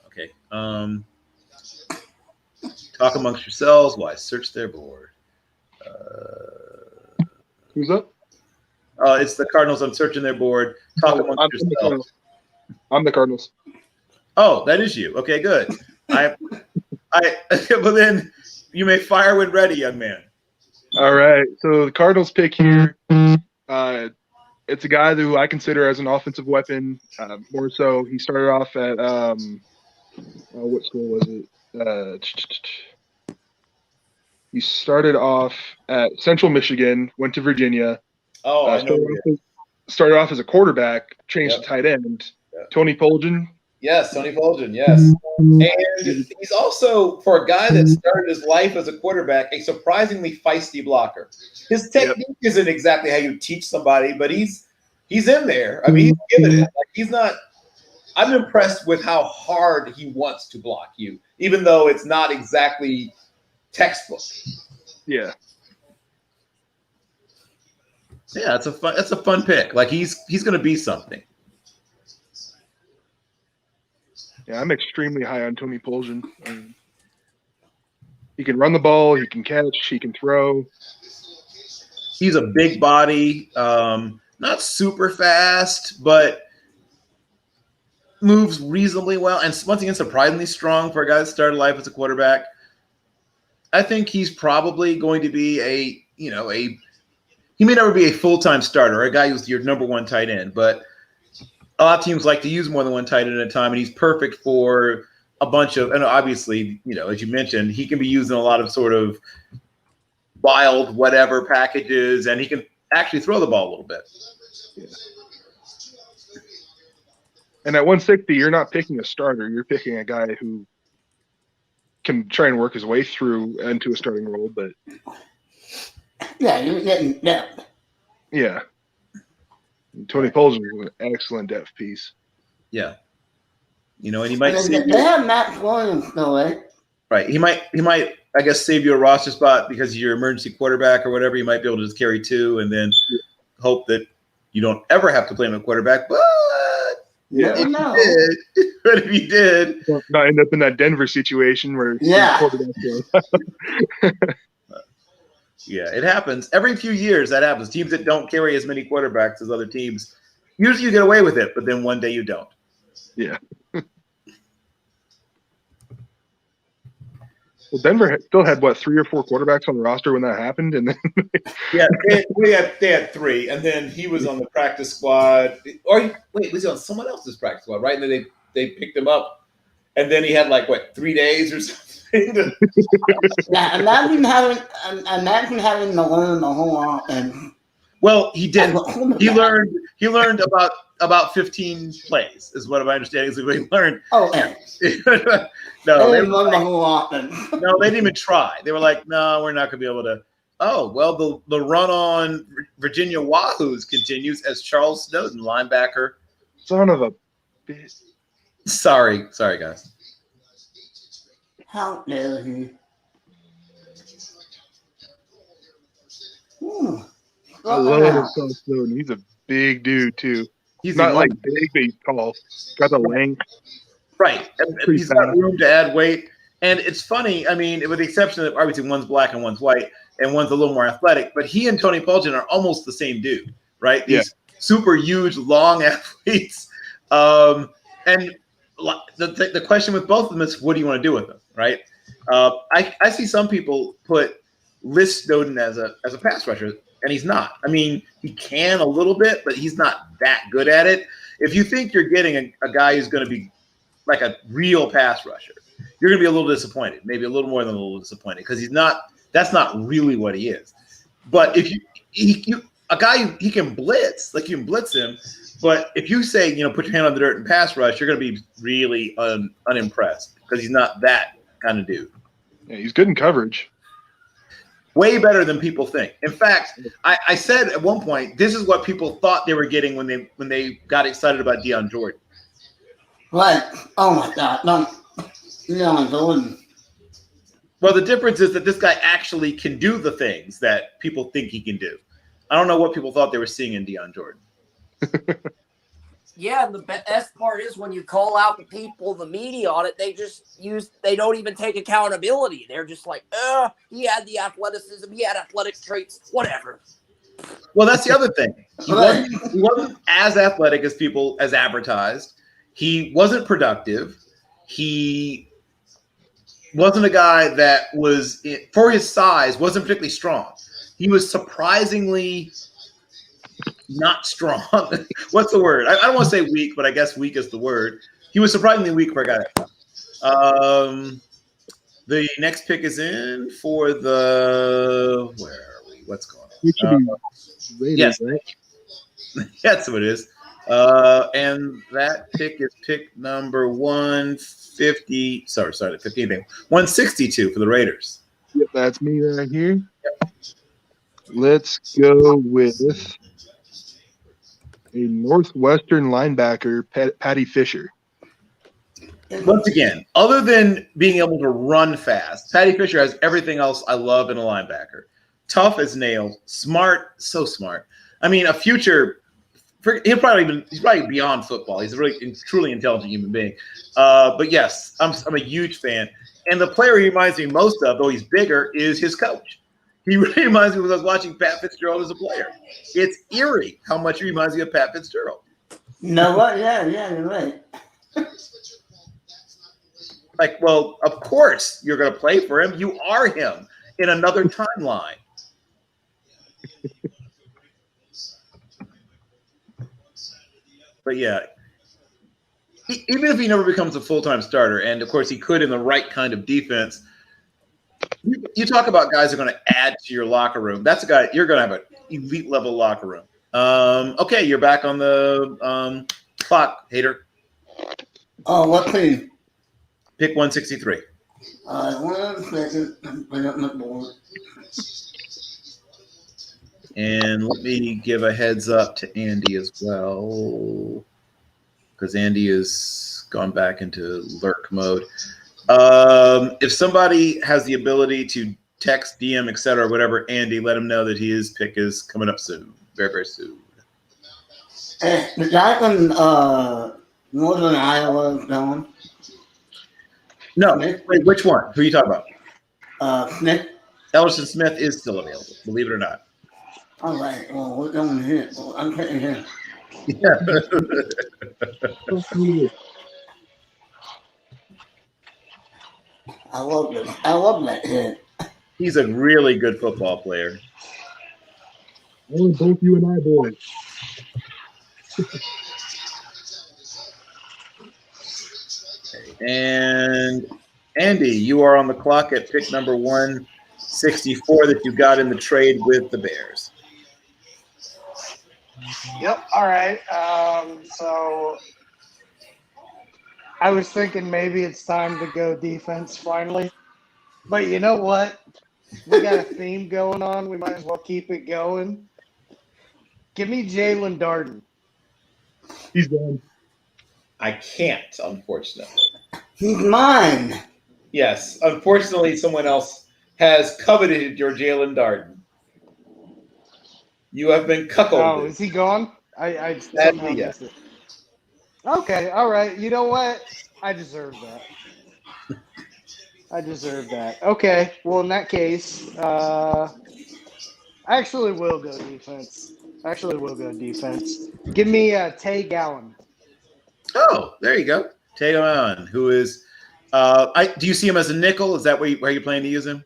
Okay. Talk amongst yourselves while I search their board. Who's up? It's the Cardinals. I'm searching their board. Talk amongst yourselves. I'm the Cardinals. Oh, that is you. Okay, good. But then you may fire when ready, young man. All right. So the Cardinals pick here. It's a guy who I consider as an offensive weapon. More so, he started off at what school was it? He started off at Central Michigan, went to Virginia. Oh, I know. Started off as a quarterback, changed to tight end. Yep. Tony Poljan. Yes, Tony Poljan, yes. And he's also, for a guy that started his life as a quarterback, a surprisingly feisty blocker. His technique isn't exactly how you teach somebody, but he's in there. I mean, he's giving it. Like, he's not – I'm impressed with how hard he wants to block you, even though it's not exactly textbook. Yeah. Yeah, it's a fun pick. Like, he's going to be something. Yeah, I'm extremely high on Tony Poljan. He can run the ball, he can catch, he can throw. He's a big body, not super fast, but moves reasonably well. And once again, surprisingly strong for a guy that started life as a quarterback. I think he's probably going to be he may never be a full-time starter, a guy who's your number one tight end, but a lot of teams like to use more than one tight end at a time, and he's perfect for a bunch of – and obviously, as you mentioned, he can be used in a lot of sort of wild whatever packages, and he can actually throw the ball a little bit. Yeah. And at 160, you're not picking a starter. You're picking a guy who can try and work his way through into a starting role, but – Yeah, you're getting depth. Yeah. Tony Poljan is an excellent depth piece. Yeah. And he might save they have Max Williams though, right? Right. He might, I guess, save you a roster spot because you're emergency quarterback or whatever. You might be able to just carry two and then hope that you don't ever have to play him at quarterback. But if you did, not end up in that Denver situation where Yeah, it happens. Every few years that happens. Teams that don't carry as many quarterbacks as other teams, usually you get away with it, but then one day you don't. Yeah. Well, Denver still had, 3 or 4 quarterbacks on the roster when that happened? And then they had 3, and then he was on the practice squad. Or was he on someone else's practice squad, right? And then they picked him up, and then he had 3 days or something. Yeah, imagine having to learn the whole lot. Well, he did. He learned about 15 plays, is what my understanding is. What he learned. Oh, yeah. No, they didn't learn the whole lot. No, they didn't even try. They were like, "No, we're not going to be able to." Oh, well, the run on Virginia Wahoos continues as Charles Snowden, linebacker. Son of a bitch. Sorry, guys. How dare he? I love Charles Snowden. He's a big dude too. He's not big, but he's tall. Got the length. Right. And he's got room to add weight. And it's funny, I mean, with the exception that obviously one's black and one's white, and one's a little more athletic, but he and Tony Poljan are almost the same dude, right? These super huge, long athletes. And the question with both of them is, what do you want to do with them, right? I see some people list Snowden as a pass rusher, and he's not. I mean, he can a little bit, but he's not that good at it. If you think you're getting a guy who's going to be like a real pass rusher, you're going to be a little disappointed, maybe a little more than a little disappointed, because that's not really what he is. But if a guy, he can blitz, you can blitz him, But if you say, put your hand on the dirt and pass rush, you're going to be really unimpressed because he's not that kind of dude. Yeah, he's good in coverage. Way better than people think. In fact, I said at one point, this is what people thought they were getting when they got excited about Deion Jordan. Right. Oh my God. No. Deion Jordan. Well, the difference is that this guy actually can do the things that people think he can do. I don't know what people thought they were seeing in Deion Jordan. Yeah, and the best part is when you call out the people, the media on it, they don't even take accountability. They're just like, he had the athleticism, he had athletic traits, whatever. Well, that's the other thing. He wasn't as athletic as advertised. He wasn't productive. He wasn't a guy that was, for his size, wasn't particularly strong. He was surprisingly not strong. What's the word? I don't want to say weak, but I guess weak is the word. He was surprisingly weak for a guy. The next pick is in for the, where are we? What's going on? Raiders, yes, right? That's what it is. And that pick is pick number 150. Sorry, the 15th pick. 162 for the Raiders. Yep, that's me right here. Yep. Let's go with a Northwestern linebacker, Patty Fisher. Once again, other than being able to run fast, Patty Fisher has everything else I love in a linebacker. Tough as nails, smart, so smart. I mean, a future. He's probably beyond football. He's a really truly intelligent human being. But yes, I'm a huge fan. And the player he reminds me most of, though he's bigger, is his coach. He really reminds me when I was watching Pat Fitzgerald as a player. It's eerie how much he reminds me of Pat Fitzgerald. No, what? Yeah, you're right. Like, well, of course you're going to play for him. You are him in another timeline. But yeah, even if he never becomes a full-time starter, and of course he could in the right kind of defense, you talk about guys who are going to add to your locker room. That's a guy you're going to have an elite level locker room. Okay, you're back on the clock, Hater. Oh, what team? Pick 163. 1 second. Bring up my board. And let me give a heads up to Andy as well, because Andy has gone back into lurk mode. If somebody has the ability to text, DM, etc., whatever, Andy, let him know that his pick is coming up soon, very, very soon. The guy from Northern Iowa is going. No, wait, which one? Who are you talking about? Smith. Ellerson Smith is still available, believe it or not. All right. Well, we're going here. Well, I'm taking him. Yeah. I love this. I love that hit. He's a really good football player. Only both you and I boys. And Andy, you are on the clock at pick number 164 that you got in the trade with the Bears. Yep. All right. So I was thinking maybe it's time to go defense finally. But you know what? We got a theme going on. We might as well keep it going. Give me Jalen Darden. He's done. I can't, unfortunately. He's mine. Yes, unfortunately, someone else has coveted your Jalen Darden. You have been cuckolded. Oh, is he gone? I somehow missed it. Okay, all right. You know what? I deserve that. I deserve that. Okay, well, in that case, I actually will go defense. Give me Tay Gowan. Oh, there you go. Tay Gowan, who is do you see him as a nickel? Is that where you plan to use him?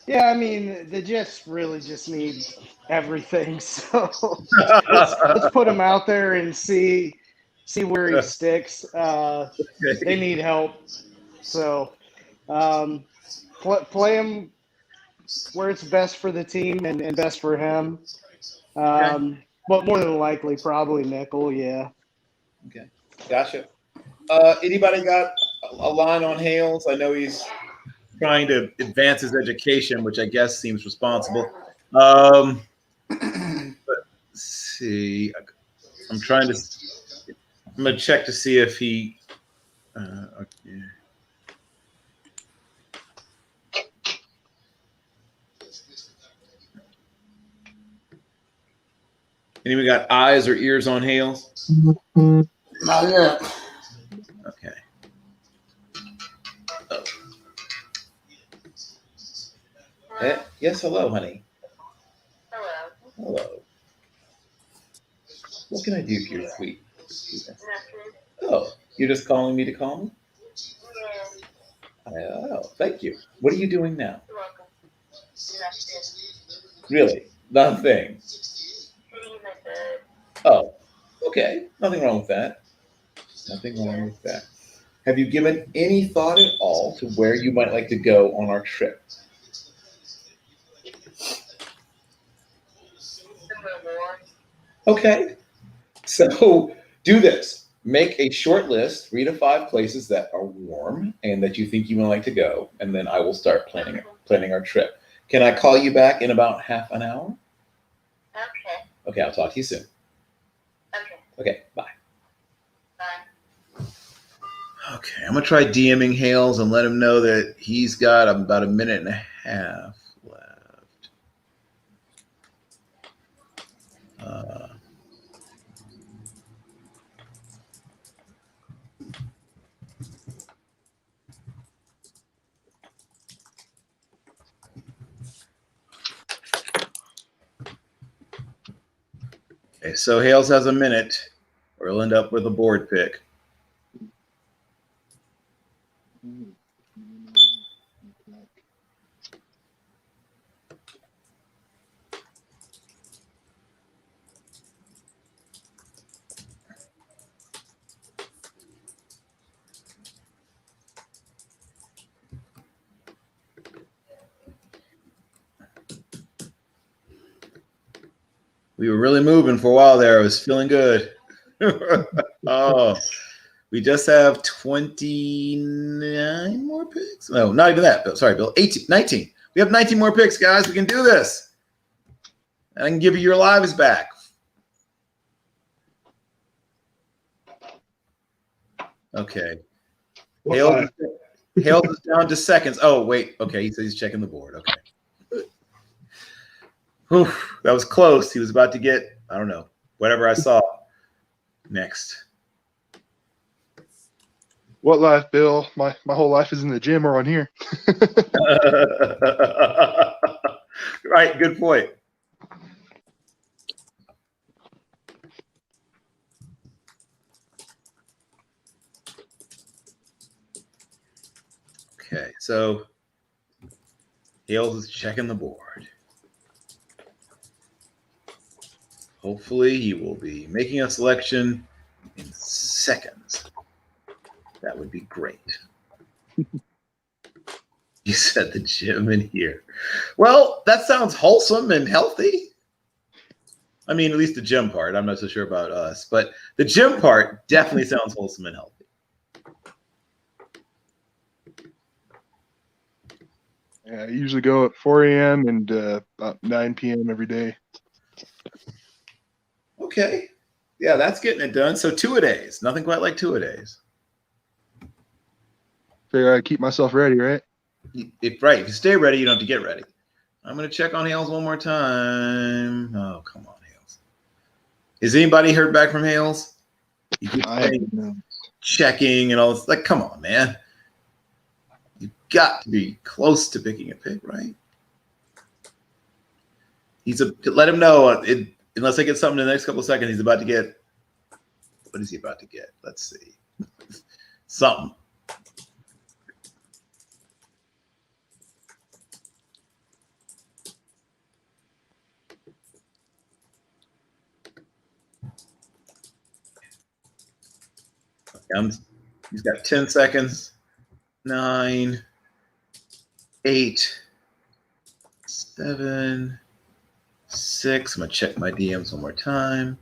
Yeah, I mean, the Jets really just need everything. So let's put him out there and see where he sticks. They need help. So play him where it's best for the team and best for him. But more than likely, probably nickel. Yeah. Okay, gotcha. Anybody got a line on Hales? I know he's trying to advance his education, which I guess seems responsible. Let's see. I'm going to check to see if he. Okay. Anyone got eyes or ears on Hales? Not yet. Okay. Oh. Yes, hello, honey. Hello. What can I do for your sweet? Oh, you're just calling me to call me? Oh, thank you. What are you doing now? Really? Nothing. Oh, okay. Nothing wrong with that. Nothing wrong with that. Have you given any thought at all to where you might like to go on our trip? Okay. So do this. Make a short list, 3 to 5 places that are warm and that you think you would like to go, and then I will start planning our trip. Can I call you back in about half an hour? Okay. Okay, I'll talk to you soon. Okay. Okay, bye. Bye. Okay, I'm gonna try DMing Hales and let him know that he's got about a minute and a half left. Okay, so Hales has a minute, or he'll end up with a board pick. We were really moving for a while there. I was feeling good. Oh, we just have 29 more picks. No, not even that. Sorry, Bill. 19. We have 19 more picks, guys. We can do this. And I can give you your lives back. Okay. Hales is down to seconds. Oh, wait. Okay, he says he's checking the board. Okay. Whew, that was close. He was about to get, I don't know, whatever I saw next. What life, Bill? My whole life is in the gym or on here. Right, good point. Okay, so Hales is checking the board. Hopefully he will be making a selection in seconds. That would be great. You said the gym in here. Well, that sounds wholesome and healthy. I mean, at least the gym part. I'm not so sure about us, but the gym part definitely sounds wholesome and healthy. Yeah, I usually go at 4 a.m. and about 9 p.m. every day. Okay. Yeah, that's getting it done. So 2-a-days. Nothing quite like 2-a-days. Figure I keep myself ready, right? Right. If you stay ready, you don't have to get ready. I'm going to check on Hales one more time. Oh, come on, Hales. Has anybody heard back from Hales? You keep checking and all this. Like, come on, man. You've got to be close to picking a pick, right? Let him know. Unless I get something in the next couple of seconds, he's about to get. What is he about to get? Let's see. Something. He's got 10 seconds. 9, 8, 7, 6. 6. I'm going to check my DMs one more time.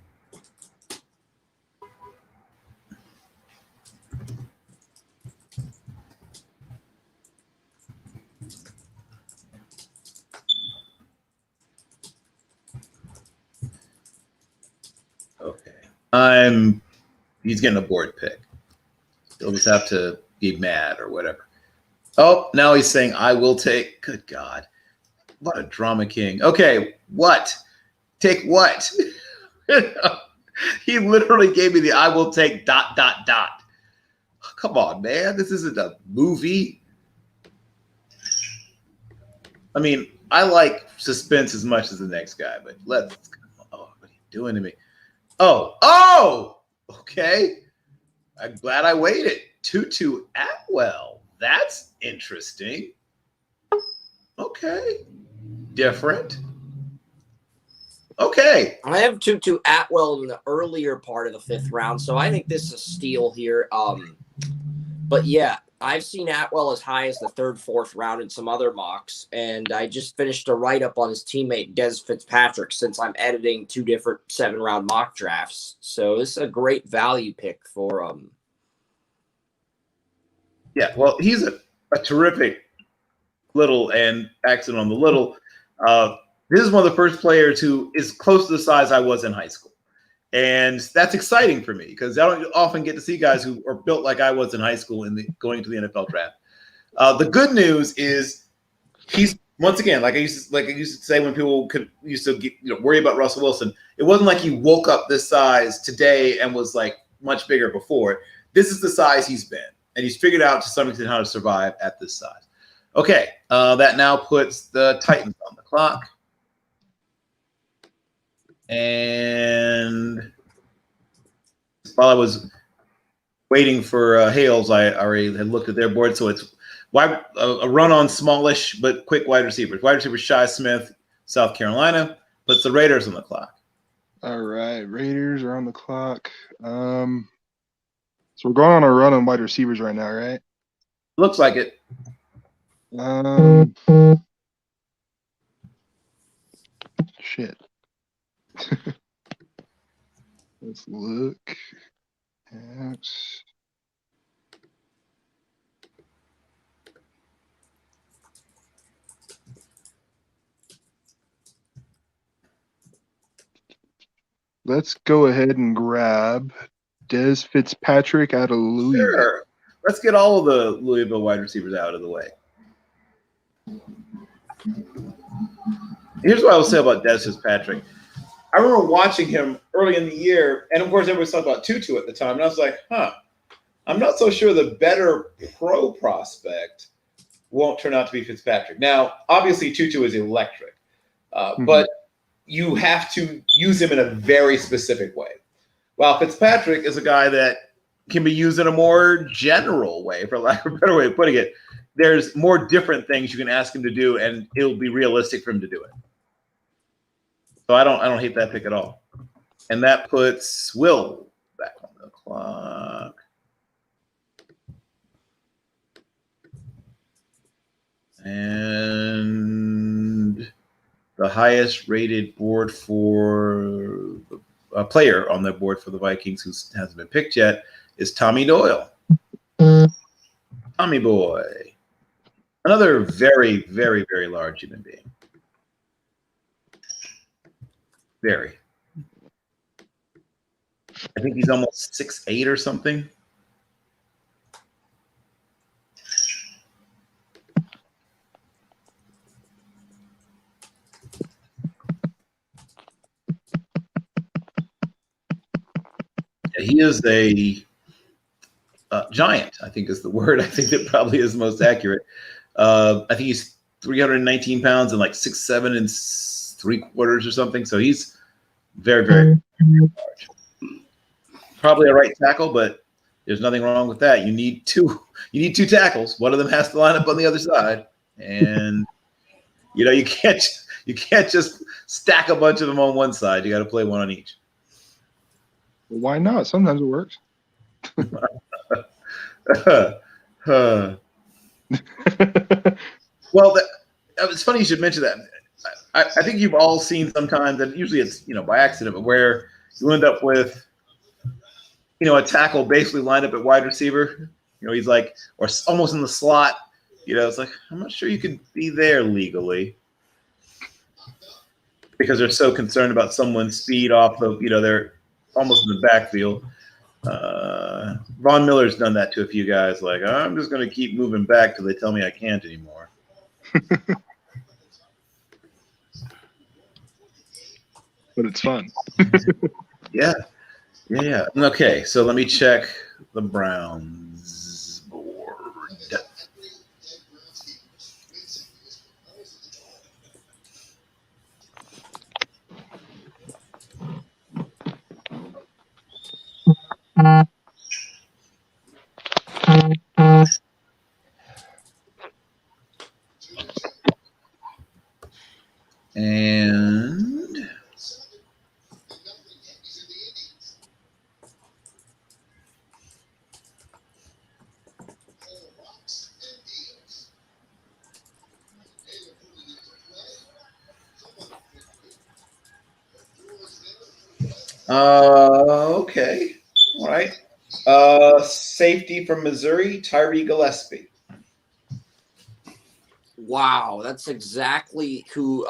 Okay. He's getting a board pick. He'll just have to be mad or whatever. Oh, now he's saying, I will take. Good God. What a drama king. Okay, what? Take what? He literally gave me the I will take ... Come on, man. This isn't a movie. I mean, I like suspense as much as the next guy, but oh, what are you doing to me? Oh, okay. I'm glad I waited. Tutu Atwell. That's interesting. Okay. Different. Okay. I have Tutu Atwell in the earlier part of the 5th round, so I think this is a steal here. But yeah, I've seen Atwell as high as the 3rd, 4th round in some other mocks, and I just finished a write-up on his teammate Des Fitzpatrick since I'm editing 2 different 7-round mock drafts. So this is a great value pick for Yeah, well, he's a terrific little, and accent on the little. This is one of the first players who is close to the size I was in high school. And that's exciting for me because I don't often get to see guys who are built like I was in high school going to the NFL draft. The good news is he's, once again, like I used to say when people used to worry about Russell Wilson, it wasn't like he woke up this size today and was like much bigger before. This is the size he's been. And he's figured out to some extent how to survive at this size. Okay, that now puts the Titans on the clock. And while I was waiting for Hales, I already had looked at their board. So it's a run on smallish but quick wide receivers. Wide receiver Shi Smith, South Carolina, puts the Raiders on the clock. All right, Raiders are on the clock. So we're going on a run on wide receivers right now, right? Looks like it. Shit. Let's look at. Let's go ahead and grab Des Fitzpatrick out of Louisville. Sure. Let's get all of the Louisville wide receivers out of the way. Here's what I will say about Des Fitzpatrick. I remember watching him early in the year, and of course everybody was talking about Tutu at the time, and I was like, I'm not so sure the better pro prospect won't turn out to be Fitzpatrick. Now, obviously Tutu is electric, but you have to use him in a very specific way. While Fitzpatrick is a guy that can be used in a more general way, for lack of a better way of putting it. There's more different things you can ask him to do, and it'll be realistic for him to do it. So I don't hate that pick at all. And that puts Will back on the clock. And the highest rated board for a player on the board for the Vikings who hasn't been picked yet is Tommy Doyle. Tommy boy. Another very, very, very large human being. Very. I think he's almost 6'8" or something. Yeah, he is a giant, I think is the word. I think that probably is most accurate. I think he's 319 pounds and like 6'7" and 3/4 or something. So he's very, very large. Probably a right tackle, but there's nothing wrong with that. You need two tackles. One of them has to line up on the other side. And you can't just stack a bunch of them on one side. You got to play one on each. Well, why not? Sometimes it works. Well, it's funny you should mention that. I think you've all seen sometimes, and usually it's by accident, but where you end up with a tackle basically lined up at wide receiver. He's like, or almost in the slot. It's like, I'm not sure you could be there legally because they're so concerned about someone's speed off of, they're almost in the backfield. Von Miller's done that to a few guys. Like, I'm just going to keep moving back till they tell me I can't anymore. But it's fun. Yeah. Okay, so let me check the Browns board. And okay. All right. Safety from Missouri, Tyree Gillespie. Wow, that's exactly who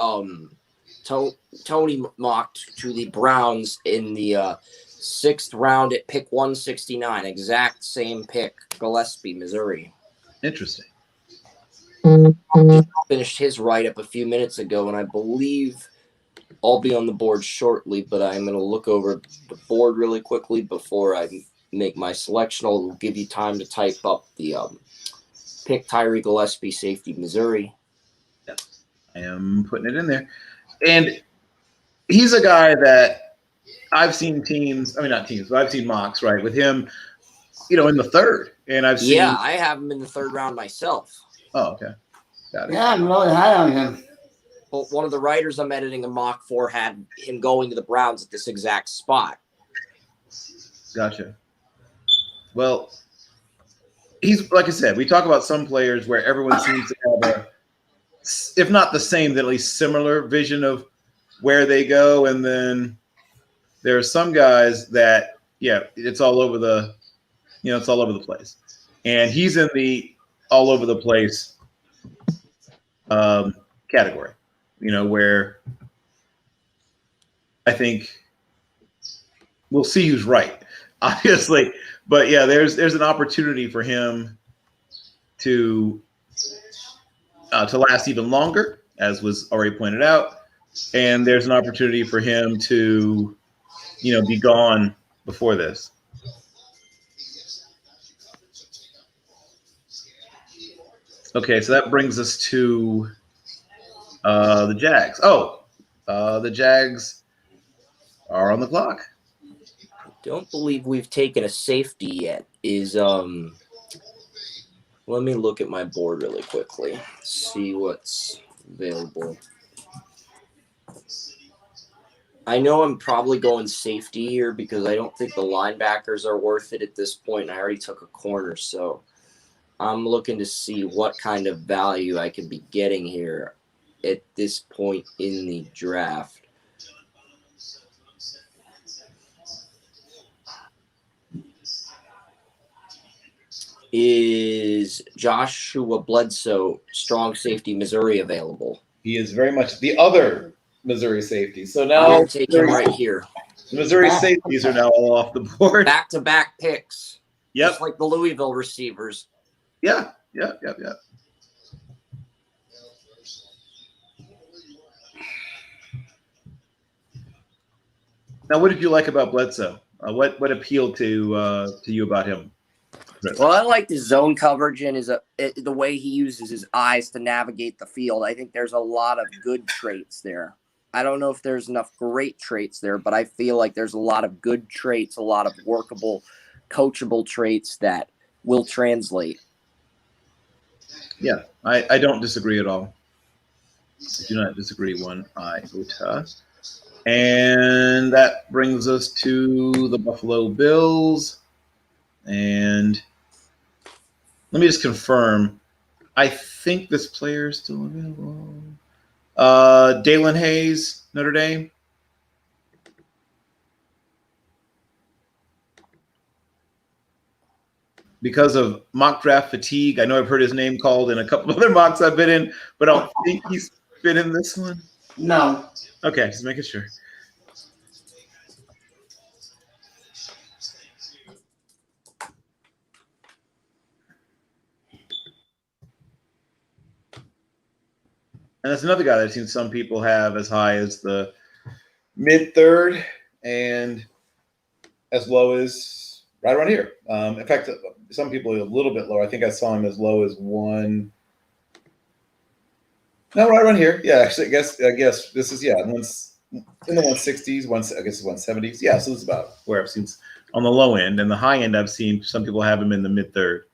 Tony mocked to the Browns in the 6th round at pick 169. Exact same pick, Gillespie, Missouri. Interesting. Finished his write-up a few minutes ago, and I believe I'll be on the board shortly, but I'm going to look over the board really quickly before I make my selection. I'll give you time to type up the pick Tyree Gillespie, safety, Missouri. Yeah, I am putting it in there. And he's a guy that I've seen not teams, but I've seen mocks, right, with him, in the 3rd. And I've seen. Yeah, I have him in the 3rd round myself. Oh, okay. Got it. Yeah, I'm really high on him. Well, one of the writers I'm editing a mock for had him going to the Browns at this exact spot. Gotcha. Well, he's, like I said, we talk about some players where everyone seems to have a, if not the same, then at least similar vision of where they go. And then there are some guys that, it's all over the, it's all over the place. And he's in the all over the place category, where I think we'll see who's right, obviously. But yeah, there's an opportunity for him to last even longer, as was already pointed out, and there's an opportunity for him to, be gone before this. Okay, so that brings us to the Jags. The Jags are on the clock. Don't believe we've taken a safety yet. Let me look at my board really quickly, see what's available. I know I'm probably going safety here because I don't think the linebackers are worth it at this point. I already took a corner, so I'm looking to see what kind of value I could be getting here at this point in the draft. Is Joshua Bledsoe, strong safety, Missouri, available? He is very much the other Missouri safety. So now I'll take him right here. Missouri safeties are now all off the board. Back-to-back picks. Yep. Just like the Louisville receivers. Yeah. Now, what did you like about Bledsoe? What appealed to you about him? Well, I like his zone coverage and the way he uses his eyes to navigate the field. I think there's a lot of good traits there. I don't know if there's enough great traits there, but I feel like there's a lot of good traits, a lot of workable, coachable traits that will translate. Yeah, I don't disagree at all. I do not disagree one iota. And that brings us to the Buffalo Bills. And let me just confirm. I think this player is still available. Dalen Hayes, Notre Dame. Because of mock draft fatigue, I know I've heard his name called in a couple other mocks I've been in, but I don't think he's been in this one. No. Okay, just making sure. And that's another guy that I've seen some people have as high as the mid-third and as low as right around here. In fact, some people are a little bit lower. I think I saw him as low as one. No, right around here. Yeah, actually, I guess this is once in the 160s. I guess 170s. Yeah, so this is about where I've seen on the low end, and the high end I've seen some people have him in the mid-third.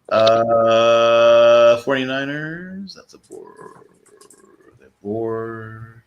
49ers. That's a board. Board.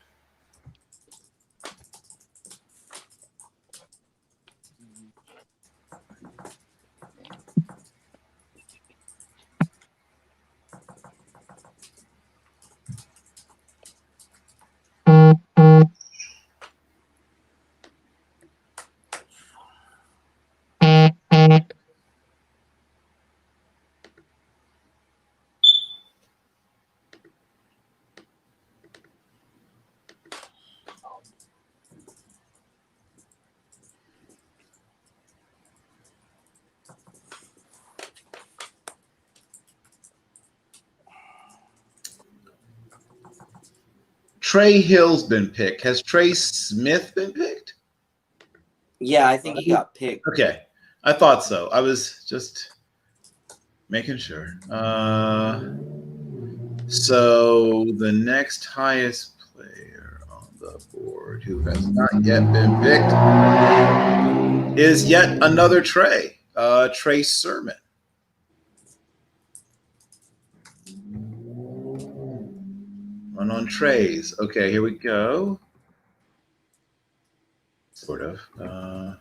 Trey Hill's been picked. Has Trey Smith been picked? Yeah, I think he got picked. Okay. I thought so. I was just making sure. So the next highest player on the board who has not yet been picked is yet another Trey, Trey Sermon. One on trays. Okay, here we go. Sort of. Okay.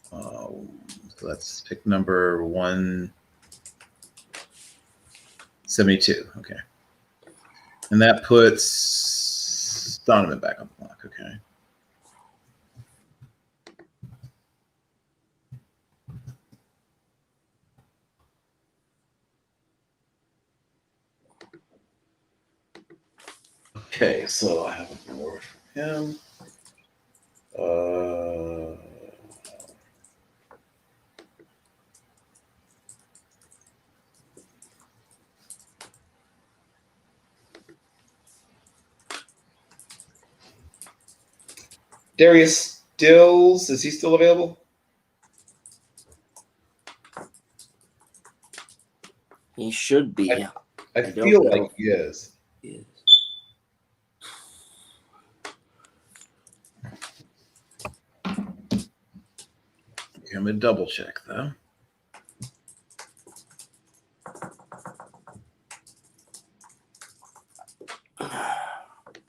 So let's pick number 172. Okay. And that puts Donovan back on the block. Okay. Okay, so I have a board from him. Darius Stills, is he still available? He should be. I feel like he is. Yes. Okay, I'm gonna double check though.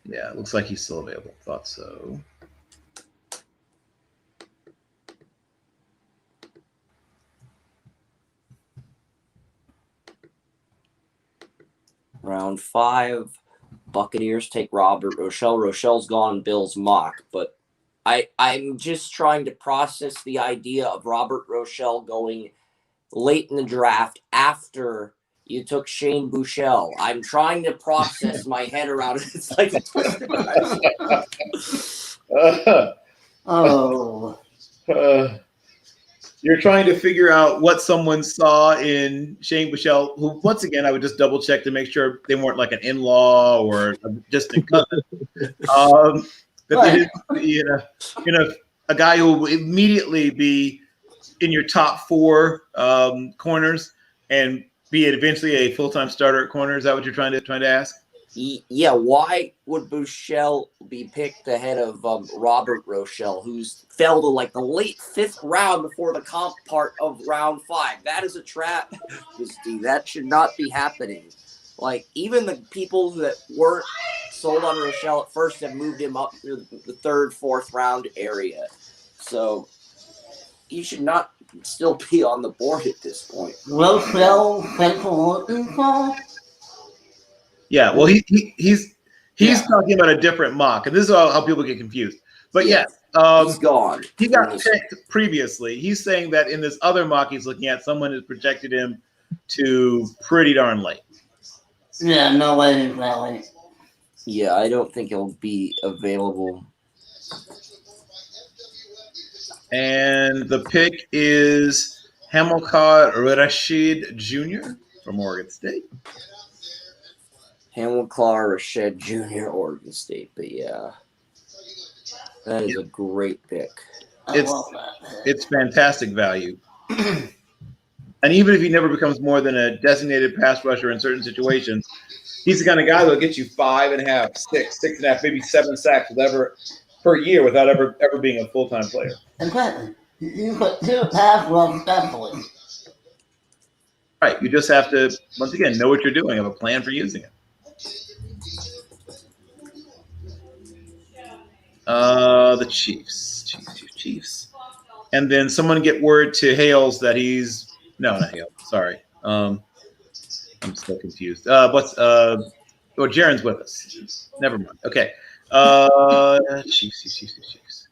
Yeah, it looks like he's still available. Thought so. Round 5, Buccaneers take Robert Rochelle. Rochelle's gone Bill's mock, but I'm just trying to process the idea of Robert Rochelle going late in the draft after you took Shane Buechele. I'm trying to process my head around it. It's like a twisted You're trying to figure out what someone saw in Shane Buechele, who, once again, I would just double check to make sure they weren't like an in-law or a distant cousin. That they didn't, a guy who will immediately be in your top 4 corners and be eventually a full-time starter at corner. Is that what you're trying to ask? Yeah, why would Buechele be picked ahead of Robert Rochelle, who's fell to like the late 5th round before the comp part of round 5? That is a trap. That should not be happening. Like, even the people that weren't sold on Rochelle at first and moved him up to the 3rd, 4th round area. So he should not still be on the board at this point. Rochelle, Central Arkansas? Yeah, well, he's talking about a different mock, and this is how people get confused. But he's gone. He got picked previously. He's saying that in this other mock he's looking at, someone has projected him to pretty darn late. Yeah, no way he's that late. Yeah, I don't think he'll be available. And the pick is Hamilcar Rashid Jr. from Oregon State. Hamilcar Rashid Jr., Oregon State. But yeah, that is a great pick. It's fantastic value. And even if he never becomes more than a designated pass rusher in certain situations, he's the kind of guy that'll get you 5.5, 6, 6.5, maybe 7 sacks per year without ever being a full-time player. Exactly. You put 2 pass rush specialists. Right. You just have to, once again, know what you're doing, have a plan for using it. The Chiefs. And then someone get word to Hales that he's not Hales. Sorry. I'm still confused. Jaron's with us. Never mind. Okay. Chiefs.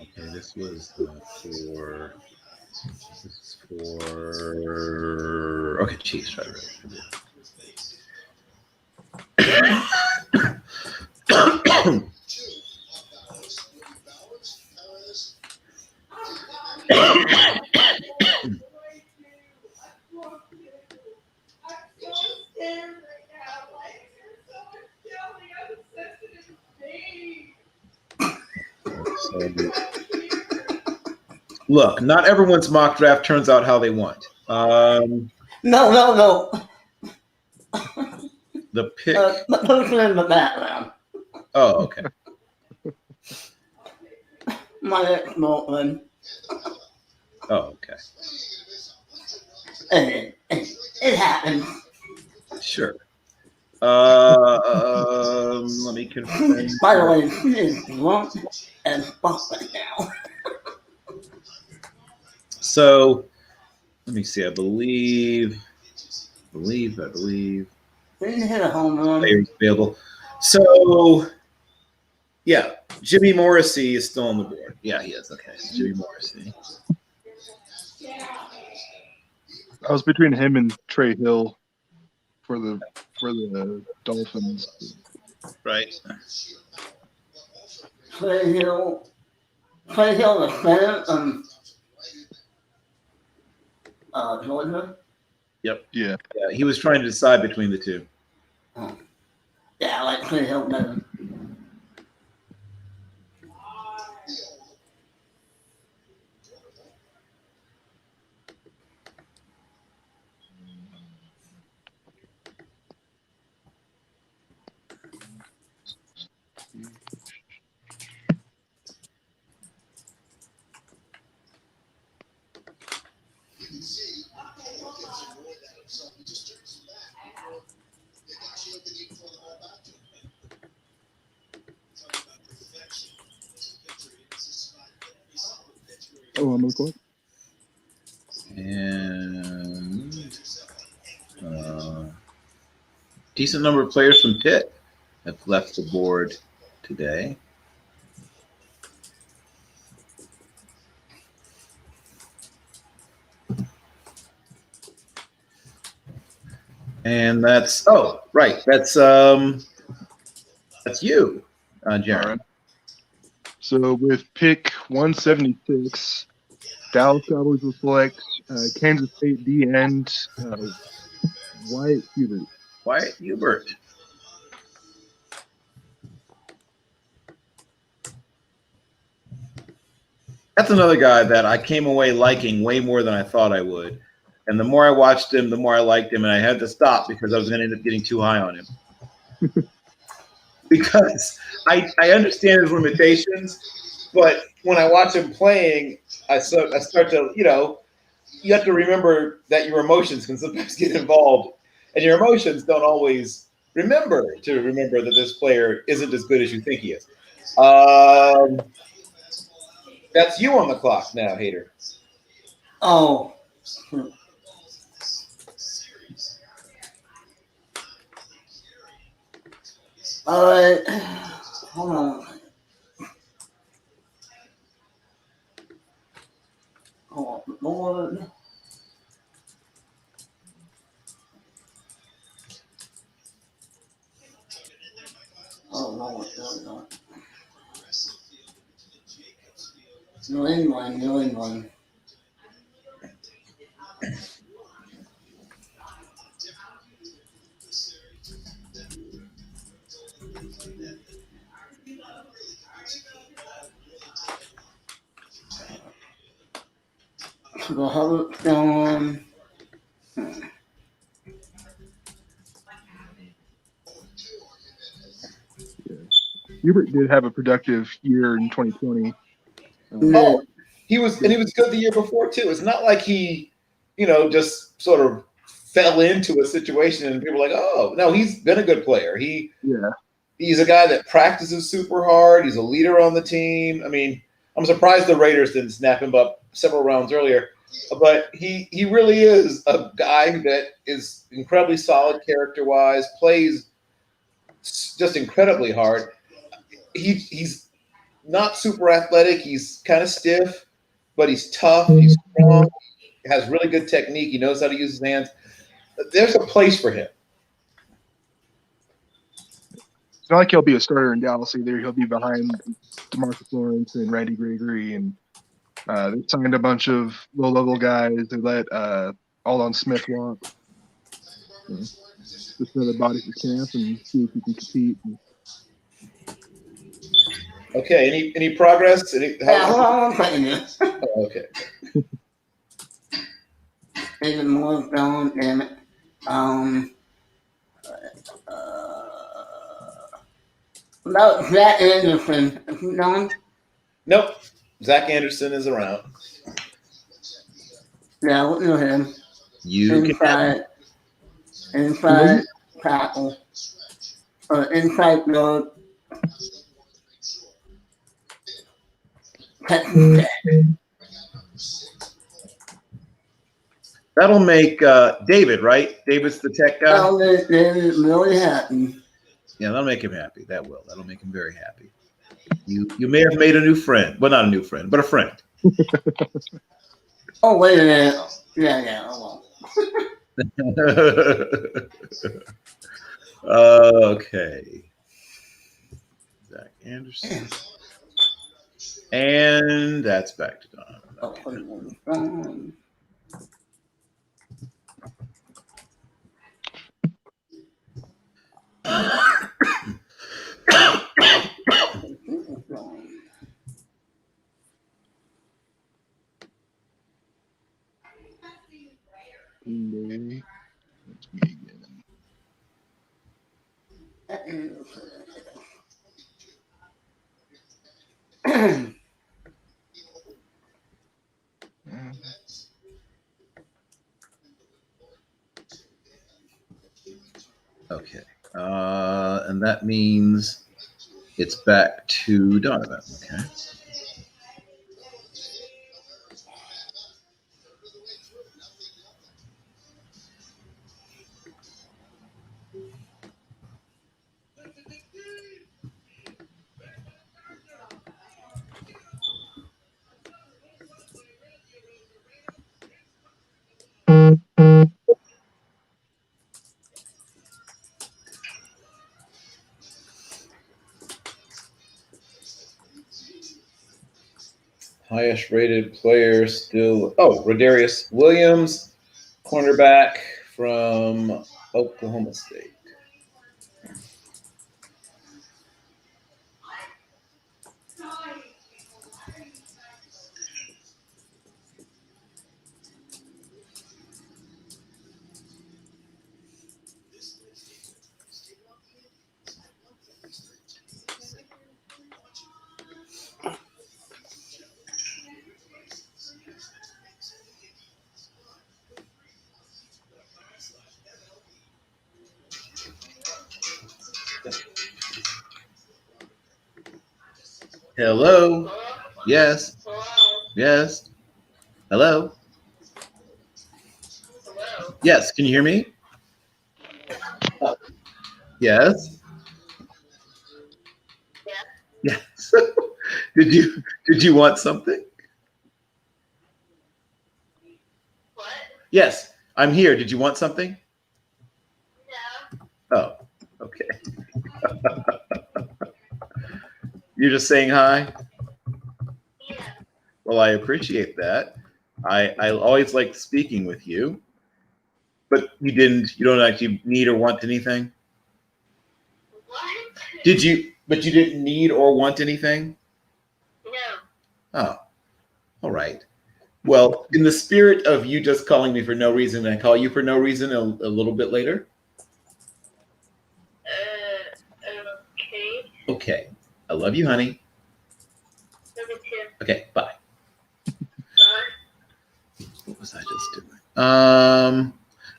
Okay, this was for okay, Chiefs, right. Look, not everyone's mock draft turns out how they want. No. The pick. Put it in the background. Oh, okay. My ex-girlfriend. Oh, okay. It happens. Sure. Let me confirm. By the way, she is drunk as fuck right now. So, let me see. I believe. Didn't hit a home run. Players available. So, yeah, Jimmy Morrissey is still on the board. Yeah, he is. Okay, Jimmy Morrissey. I was between him and Trey Hill for the Dolphins. Right. Trey Hill, the center, Georgia. Yep. Yeah. He was trying to decide between the two. Oh. Yeah, I like Trey Hill better. Oh, I'm recording. And decent number of players from Pitt have left the board today. And that's right. That's you, Jaron. Right. So with pick 176, Dallas Cowboys will select Kansas State D end Wyatt Hubert. Wyatt Hubert. That's another guy that I came away liking way more than I thought I would. And the more I watched him, the more I liked him. And I had to stop because I was going to end up getting too high on him. Because I understand his limitations, but when I watch him playing, I start to, you have to remember that your emotions can sometimes get involved. And your emotions don't always remember that this player isn't as good as you think he is. That's you on the clock now, Hater. Oh. All right. Hold on. Oh, Lord. Oh, Lord. New England. Go Hubbard, Hubert did have a productive year in 2020. Oh, he was good the year before too. It's not like he, just sort of fell into a situation and people were like, oh no, he's been a good player. He's a guy that practices super hard. He's a leader on the team. I mean, I'm surprised the Raiders didn't snap him up several rounds earlier, but he really is a guy that is incredibly solid character-wise, plays just incredibly hard. He's not super athletic. He's kind of stiff, but he's tough. He's strong. He has really good technique. He knows how to use his hands. There's a place for him. It's not like he'll be a starter in Dallas either. He'll be behind DeMarcus Lawrence and Randy Gregory, and they signed a bunch of low-level guys. They let Aldon Smith walk. Just another body for camp and see if he can compete. Okay. Any progress? hold on 1 second. Oh, okay. Even more down, damn it. About Zach Anderson. Is he done? Nope. Zach Anderson is around. Yeah, we'll do him. Inside tackle. Or inside guard. That'll make David, right? David's the tech guy. That'll make David really happy. Yeah, that'll make him happy. That'll make him very happy. You may have made a new friend. Well, not a new friend, but a friend. Oh, wait a minute. Yeah, hold on. Okay. Zach Anderson. And that's back to Don. That's me again. Okay. And that means it's back to Donovan. Okay. Highest rated player still. Oh, Rodarius Williams, cornerback from Oklahoma State. Hello. Yes. Yes. Hello. Yes. Can you hear me? Yes. Yes. Did you want something? What? Yes, I'm here. Did you want something? No. Oh, okay. You're just saying hi? Yeah. Well, I appreciate that. I always like speaking with you. But you don't actually need or want anything? What? But you didn't need or want anything? No. Oh, all right. Well, in the spirit of you just calling me for no reason, I call you for no reason a little bit later. Okay. Okay. I love you, honey. Love you too. Okay, bye. Bye. What was I just doing?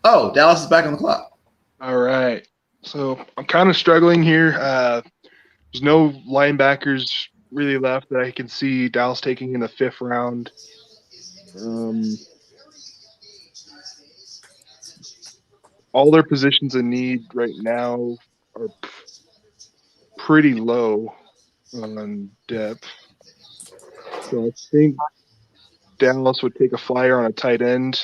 Oh, Dallas is back on the clock. All right. So I'm kind of struggling here. There's no linebackers really left that I can see Dallas taking in the 5th round. All their positions in need right now are pretty low on depth. So I think Dallas would take a flyer on a tight end,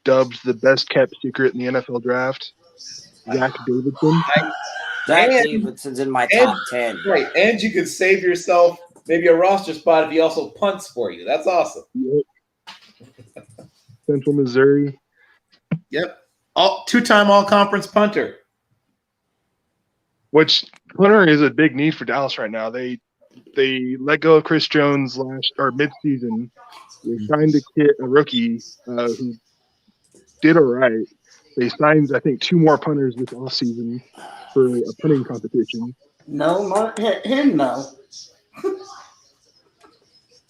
dubbed the best kept secret in the NFL draft, Zach Davidson. Zach Davidson's in my top 10. Right, and you could save yourself maybe a roster spot if he also punts for you. That's awesome. Yep. Central Missouri. Yep. Two-time all-conference punter. Which punter is a big need for Dallas right now. They let go of Chris Jones mid-season. They signed a rookie who did all right. They signed, I think, 2 more punters this offseason for a punting competition. No, not him, no.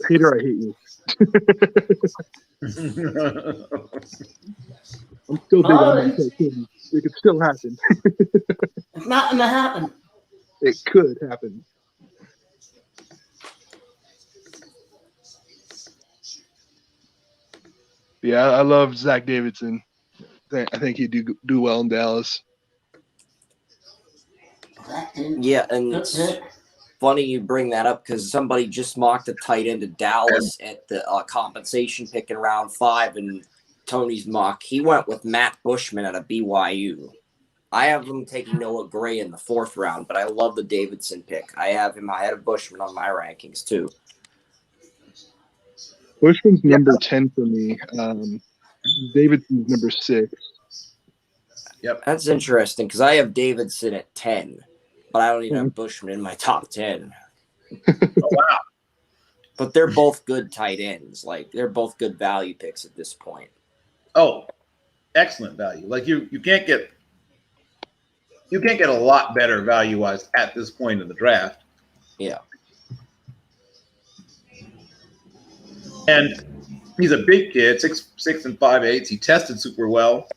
Peter, I hate you. I'm still big on that team. It could still happen. It's not going to happen. It could happen. Yeah, I love Zach Davidson. I think he'd do well in Dallas. Yeah, and it's funny you bring that up because somebody just mocked a tight end to Dallas at the compensation pick in round 5, and Tony's mock, he went with Matt Bushman out of BYU. I have him taking Noah Gray in the 4th round, but I love the Davidson pick. I have him ahead of Bushman on my rankings too. Bushman's number 10 for me. Davidson's number 6. Yep. That's interesting because I have Davidson at 10, but I don't even have Bushman in my top 10. Oh, wow. But they're both good tight ends. Like, they're both good value picks at this point. Oh, excellent value. Like you can't get a lot better value-wise at this point in the draft. Yeah. And he's a big kid, 6'6" and 5'8". He tested super well.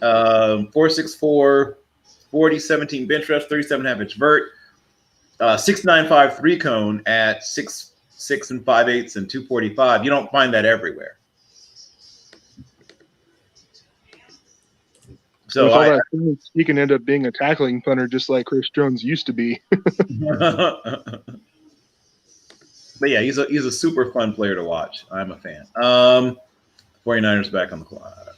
4.64, 40, 17 bench reps, 37.5-inch vert, 6.95 3-cone at 6'6" and 5'8" and 245. You don't find that everywhere. So with all that experience, he can end up being a tackling punter just like Chris Jones used to be. But yeah, he's a super fun player to watch. I'm a fan. 49ers back on the clock.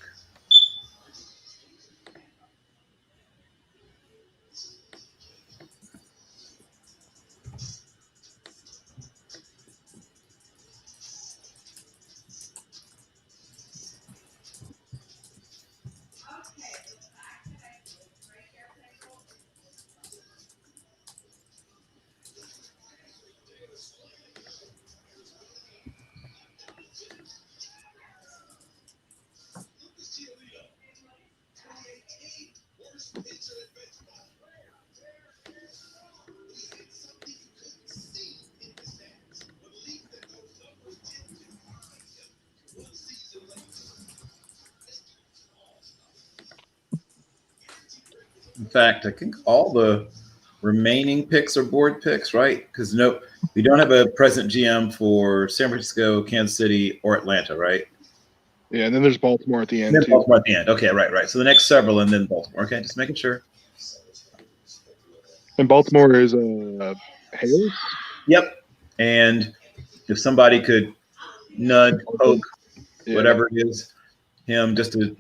fact, I think all the remaining picks are board picks, right? Because we don't have a present GM for San Francisco, Kansas City, or Atlanta, right? Yeah, and then there's Baltimore at the end, too. Baltimore at the end. Okay, right. So the next several, and then Baltimore. Okay, just making sure. And Baltimore is Hales? Yep. And if somebody could nudge, poke, whatever it is, him just a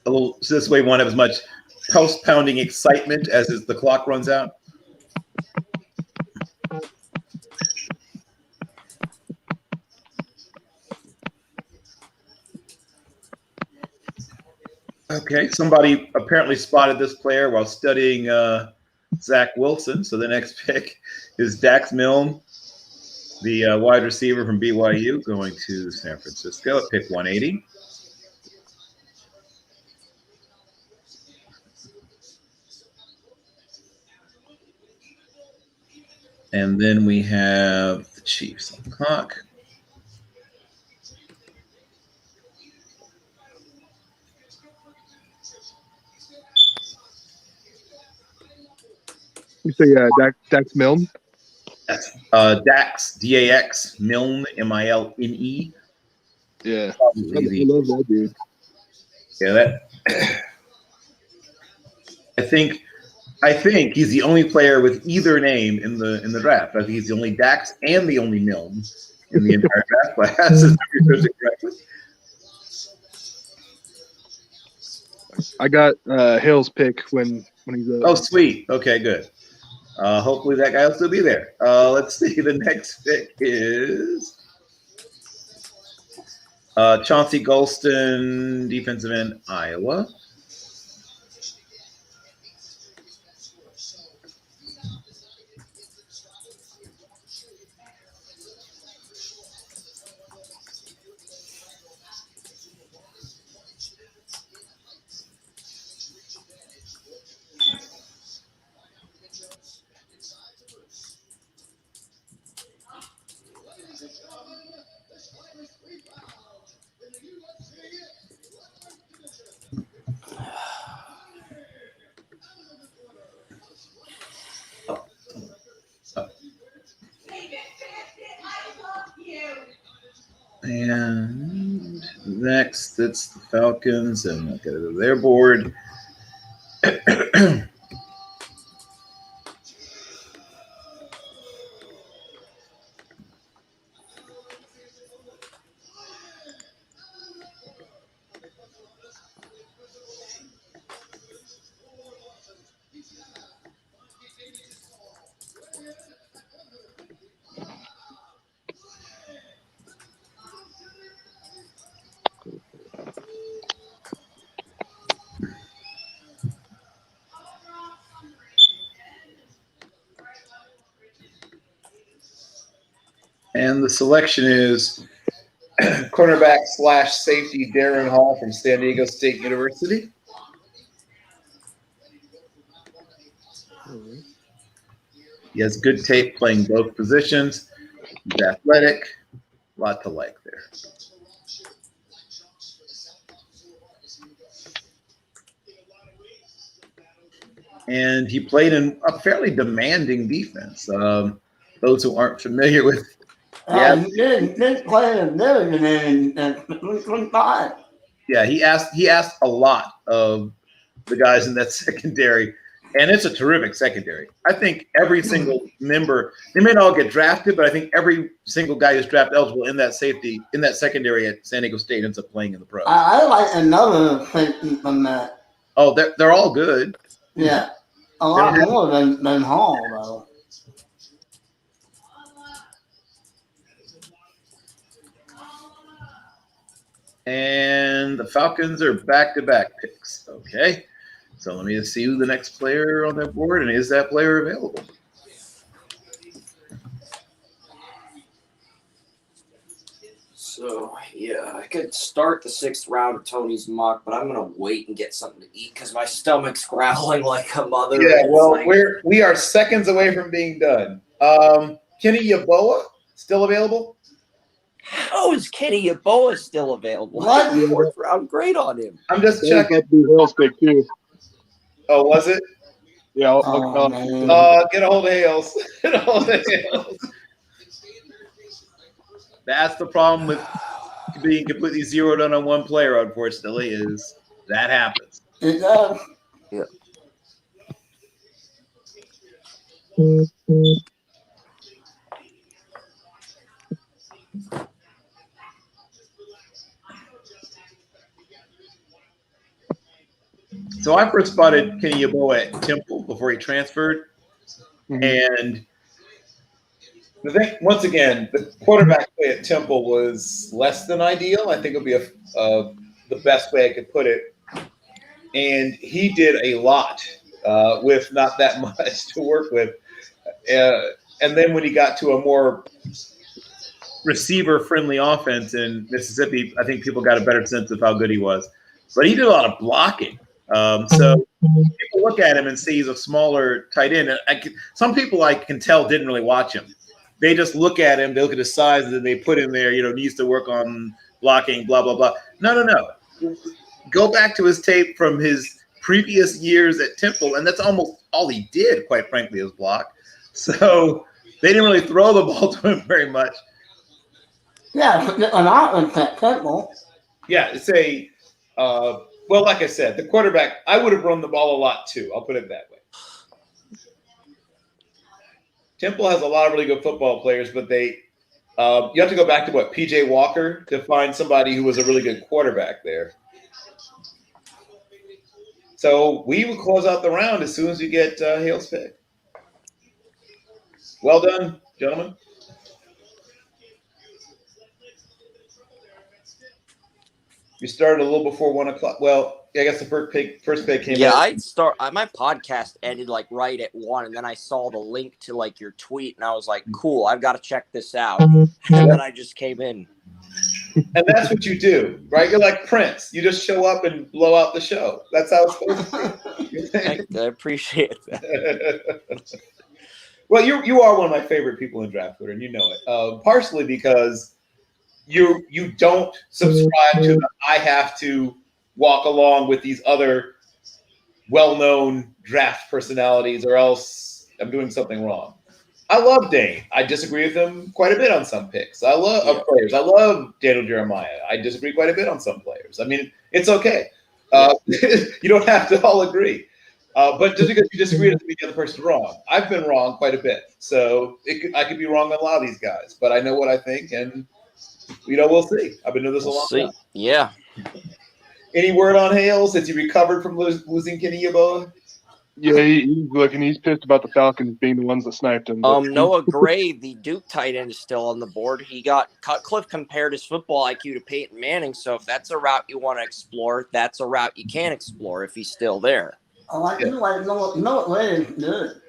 little, so this way we won't have as much post-pounding excitement as the clock runs out. Okay, somebody apparently spotted this player while studying Zach Wilson. So the next pick is Dax Milne, the wide receiver from BYU, going to San Francisco at pick 180. And then we have the Chiefs on the clock. You say Dax Milne? That's Dax, D-A-X, Milne, M-I-L-N-E. Yeah, I love that dude. Yeah, I think he's the only player with either name in the draft. I think he's the only Dax and the only Milne in the entire draft class. If I remember correctly. I got Hale's pick when he's Oh, sweet. Okay, good. Hopefully that guy will still be there. Let's see. The next pick is Chauncey Golston, defensive end, Iowa. And next, it's the Falcons, and I'll go to their board. And the selection is cornerback / safety Darren Hall from San Diego State University. He has good tape playing both positions. He's athletic. A lot to like there. And he played in a fairly demanding defense. Those who aren't familiar with Yeah, he asked a lot of the guys in that secondary, and it's a terrific secondary. I think every single member, they may not all get drafted, but I think every single guy who's draft eligible in that secondary at San Diego State ends up playing in the pros. I like another thing from that. Oh, they're all good. Yeah, a lot more than Hall though. And the Falcons are back-to-back picks. Okay. So let me just see who the next player on that board, and is that player available? So, yeah, I could start the 6th round of Tony's mock, but I'm going to wait and get something to eat because my stomach's growling like a mother. Yeah, well, we are seconds away from being done. Kenny Yeboah, still available? How is Kenny Yeboah still available? What? 4th round grade on him. I'm just checking. Hale's pick too. Oh, was it? Yeah, get a hold of Hales. Get a hold of Hales. That's the problem with being completely zeroed in on one player, unfortunately, is that happens. It does. Yeah. So I first spotted Kenny Yeboah at Temple before he transferred. And the thing, once again, the quarterback play at Temple was less than ideal. I think it would be the best way I could put it. And he did a lot with not that much to work with. And then when he got to a more receiver-friendly offense in Mississippi, I think people got a better sense of how good he was. But he did a lot of blocking. So people look at him and see he's a smaller tight end. Some people I can tell didn't really watch him. They just look at him, they look at his size, and then they put in there, needs to work on blocking, blah, blah, blah. No. Go back to his tape from his previous years at Temple, and that's almost all he did, quite frankly, is block. So they didn't really throw the ball to him very much. Yeah, an offense at Temple. Yeah, it's well, like I said, the quarterback, I would have run the ball a lot too. I'll put it that way. Temple has a lot of really good football players, but you have to go back to P.J. Walker to find somebody who was a really good quarterback there. So we will close out the round as soon as we get Hale's pick. Well done, gentlemen. You started a little before 1 o'clock. Well, I guess the first pick came. Yeah, my podcast ended right at 1, and then I saw the link to your tweet, and I was like, "Cool, I've got to check this out." And then I just came in. And that's what you do, right? You're like Prince. You just show up and blow out the show. That's how it's supposed to be. I appreciate that. Well, you are one of my favorite people in Draft Twitter, and you know it. Partially because you don't subscribe to the I have to walk along with these other well-known draft personalities or else I'm doing something wrong. I love Dane. I disagree with him quite a bit on some picks. I love players. I love Daniel Jeremiah. I disagree quite a bit on some players. I mean, it's okay. You don't have to all agree. But just because you disagree doesn't mean the other person's wrong. I've been wrong quite a bit. So I could be wrong on a lot of these guys. But I know what I think, and, we'll see. I've been doing this a long time. Yeah. Any word on Hales? Has he recovered from losing Kenny Yeboah? Yeah, he's pissed about the Falcons being the ones that sniped him. Noah Gray, the Duke tight end, is still on the board. Cutcliffe compared his football IQ to Peyton Manning, so if that's a route you want to explore, that's a route you can explore if he's still there. Noah Gray is good.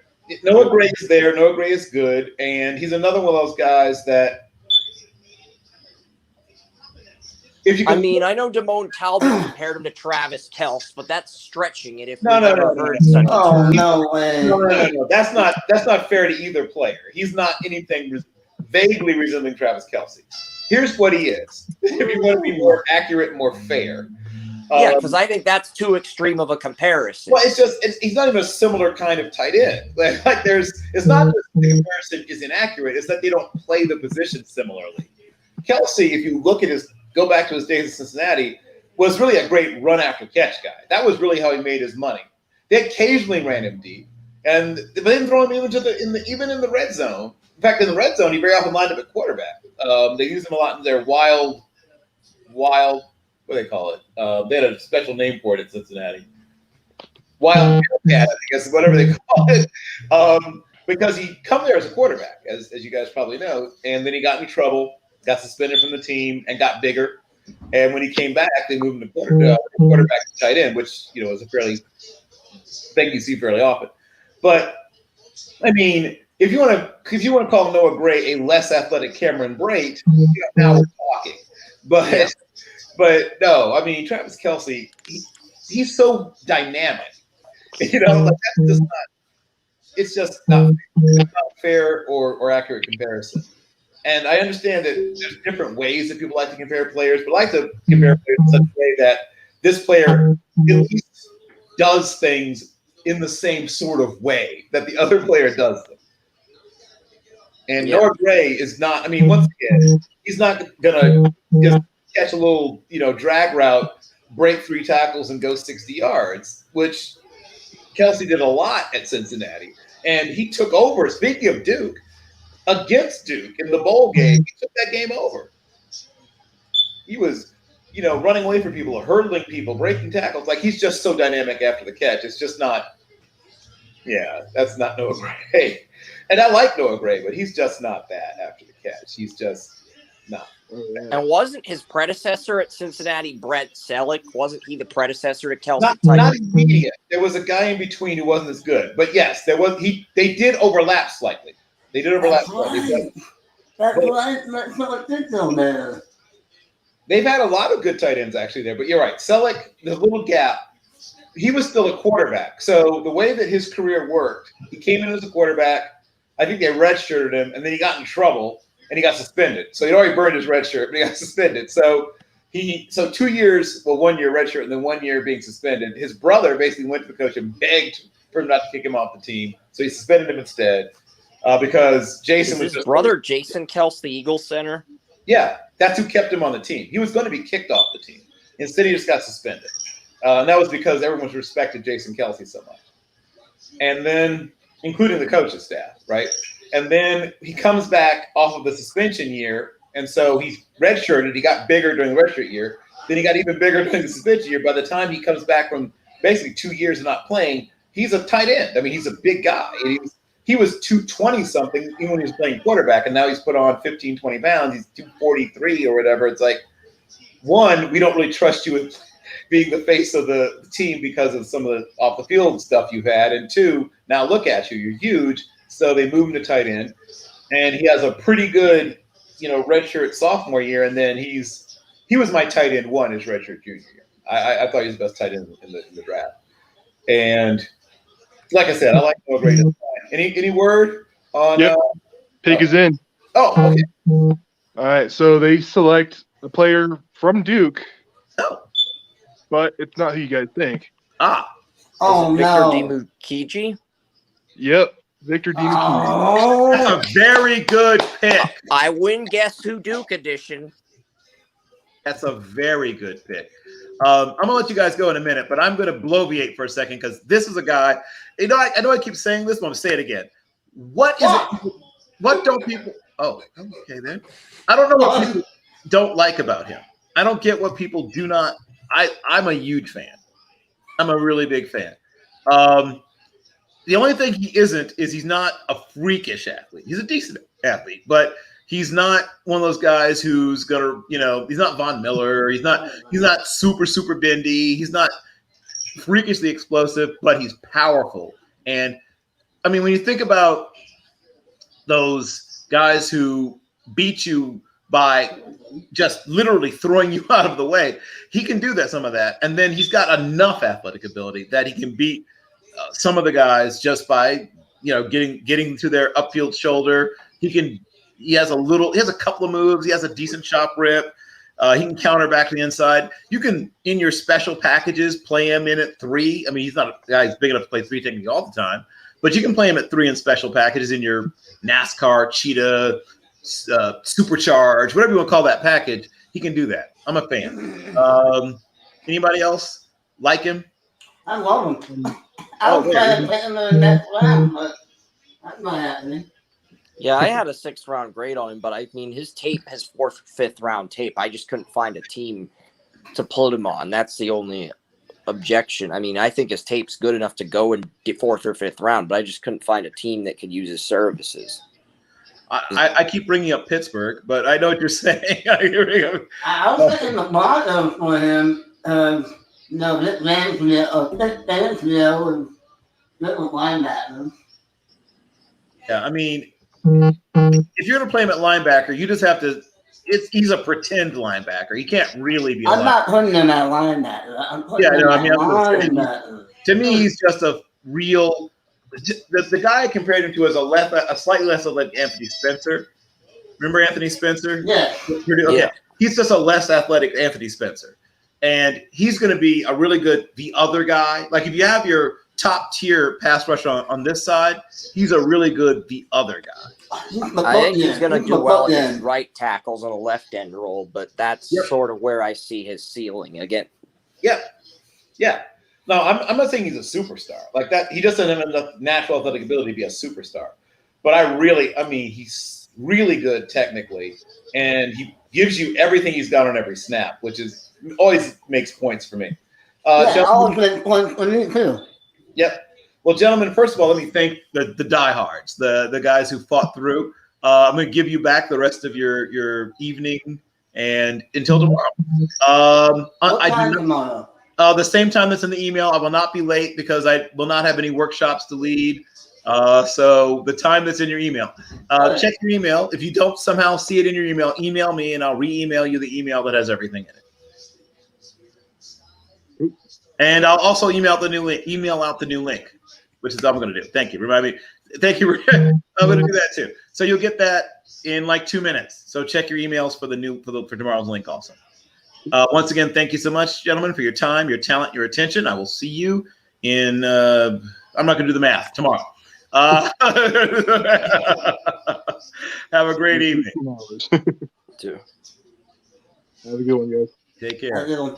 Noah Gray is there. Noah Gray is good, and he's another one of those guys that I know Damone Talbot compared him to Travis Kelce, but that's stretching it. No. No way. No. That's not fair to either player. He's not anything vaguely resembling Travis Kelce. Here's what he is. If you want to be more accurate, more fair. Yeah, because I think that's too extreme of a comparison. Well, he's not even a similar kind of tight end. It's not that the comparison is inaccurate. It's that they don't play the position similarly. Kelce, if you go back to his days in Cincinnati, was really a great run after catch guy. That was really how he made his money. They occasionally ran him deep, and they didn't throw him even in the red zone. In fact, in the red zone, he very often lined up at quarterback. They used him a lot in their wild. What do they call it? They had a special name for it at Cincinnati. Wild cat, I guess, whatever they call it. Because he come there as a quarterback, as you guys probably know, and then he got into trouble. Got suspended from the team and got bigger. And when he came back, they moved him to quarterback to tight end, which is a fairly thing you see fairly often. But I mean, if you want to call Noah Gray a less athletic Cameron Brate, now we're talking. But no, I mean Travis Kelce, he's so dynamic. That's just not. It's just not fair or accurate comparison. And I understand that there's different ways that people like to compare players, but I like to compare players in such a way that this player at least does things in the same sort of way that the other player does them. And Noah Gray is not, I mean, once again, he's not going to just catch a little, drag route, break 3 tackles, and go 60 yards, which Kelsey did a lot at Cincinnati. And he took over, speaking of Duke, against Duke in the bowl game. He took that game over. He was, running away from people, hurdling people, breaking tackles. Like, he's just so dynamic after the catch. It's just not, that's not Noah Gray. And I like Noah Gray, but he's just not that after the catch. He's just not. And wasn't his predecessor at Cincinnati, Brett Selleck? Wasn't he the predecessor to Kelsey? Not immediate. There was a guy in between who wasn't as good. But yes, there was. They did overlap slightly. They did overlap slightly. That's what did them there. They've had a lot of good tight ends actually there, but you're right. Selleck, the little gap, he was still a quarterback. So the way that his career worked, he came in as a quarterback. I think they redshirted him, and then he got in trouble, and he got suspended. So he'd already burned his red shirt, but he got suspended. So 2 years, 1 year red shirt, and then 1 year being suspended. His brother basically went to the coach and begged for him not to kick him off the team. So he suspended him instead because Jason was his brother Jason Kelsey, the Eagles center. Yeah, that's who kept him on the team. He was going to be kicked off the team. Instead, he just got suspended. And that was because everyone respected Jason Kelsey so much. And then, including the coaching staff, right? And then he comes back off of the suspension year, and so he's redshirted. He got bigger during the redshirt year. Then he got even bigger during the suspension year. By the time he comes back from basically 2 years of not playing, he's a tight end. I mean, he's a big guy. And he was 220-something even when he was playing quarterback, and now he's put on 15, 20 pounds. He's 243 or whatever. It's like, one, we don't really trust you with being the face of the team because of some of the off-the-field stuff you've had. And two, now look at you. You're huge. So they moved him to tight end. And he has a pretty good, redshirt sophomore year. And then he was my tight end 1 his redshirt junior year. I thought he was the best tight end in the draft. And like I said, I like Noah Gray. Any word on Pick is in. Oh, okay. All right. So they select a player from Duke. Oh. But it's not who you guys think. Oh, Victor Dimukichi? Yep. Victor Dimukichi. Oh. That's a very good pick. I win Guess Who Duke edition. That's a very good pick. I'm going to let you guys go in a minute, but I'm going to bloviate for a second because this is a guy. I know I keep saying this, but I'm going to say it again. What is it? What don't people – oh, okay then. I don't know what people don't like about him. I don't get what people do not – I'm a huge fan. I'm a really big fan. The only thing he isn't is he's not a freakish athlete. He's a decent athlete, but he's not one of those guys who's gonna, he's not Von Miller. He's not super, super bendy. He's not freakishly explosive, but he's powerful. And I mean, when you think about those guys who beat you by just literally throwing you out of the way, he can do some of that. And then he's got enough athletic ability that he can beat some of the guys just by, getting to their upfield shoulder. He has a couple of moves. He has a decent chop rip. He can counter back to the inside. You can, in your special packages, play him in at 3. I mean, he's not a guy who's big enough to play 3 technically all the time, but you can play him at 3 in special packages in your NASCAR, Cheetah, Supercharge, whatever you want to call that package. He can do that. I'm a fan. Anybody else like him? I love him. I was trying to put him in the next round, but that's not happening. Yeah, I had a 6th round grade on him, but I mean, his tape has 4th, 5th round tape. I just couldn't find a team to put him on. That's the only objection. I mean, I think his tape's good enough to go in 4th or 5th round, but I just couldn't find a team that could use his services. I keep bringing up Pittsburgh, but I know what you're saying. I was thinking the bottom for him. Vic Fangio and little linebacker. Yeah, I mean, if you're going to play him at linebacker, you just have to. He's a pretend linebacker. He can't really be. I'm not putting him at linebacker. I'm putting him at linebacker. To me, he's just a real. The guy I compared him to is a slightly less athletic Anthony Spencer. Remember Anthony Spencer? Yeah. Okay. Yeah. He's just a less athletic Anthony Spencer. And he's going to be a really good the other guy. Like if you have your top tier pass rusher on this side. He's a really good the other guy. I think he's going to do well against right tackles on a left end role, but that's sort of where I see his ceiling again. Yeah. No, I'm not saying he's a superstar like that. He just doesn't have enough natural athletic ability to be a superstar. But he's really good technically, and he gives you everything he's got on every snap, which is always makes points for me. Always makes points for me too. Yep. Well, gentlemen, first of all, let me thank the diehards, the guys who fought through. I'm going to give you back the rest of your evening, and until tomorrow. What time tomorrow? The same time that's in the email. I will not be late because I will not have any workshops to lead. So the time that's in your email. Check your email. If you don't somehow see it in your email, email me and I'll re-email you the email that has everything in it. And I'll also email out the new link, which is what I'm going to do. Thank you. Remind me. Thank you. I'm going to do that too. So you'll get that in like 2 minutes. So check your emails for for tomorrow's link also. Once again, thank you so much, gentlemen, for your time, your talent, your attention. I will see you in. I'm not going to do the math tomorrow. Have a great evening. Have a good one, guys. Take care.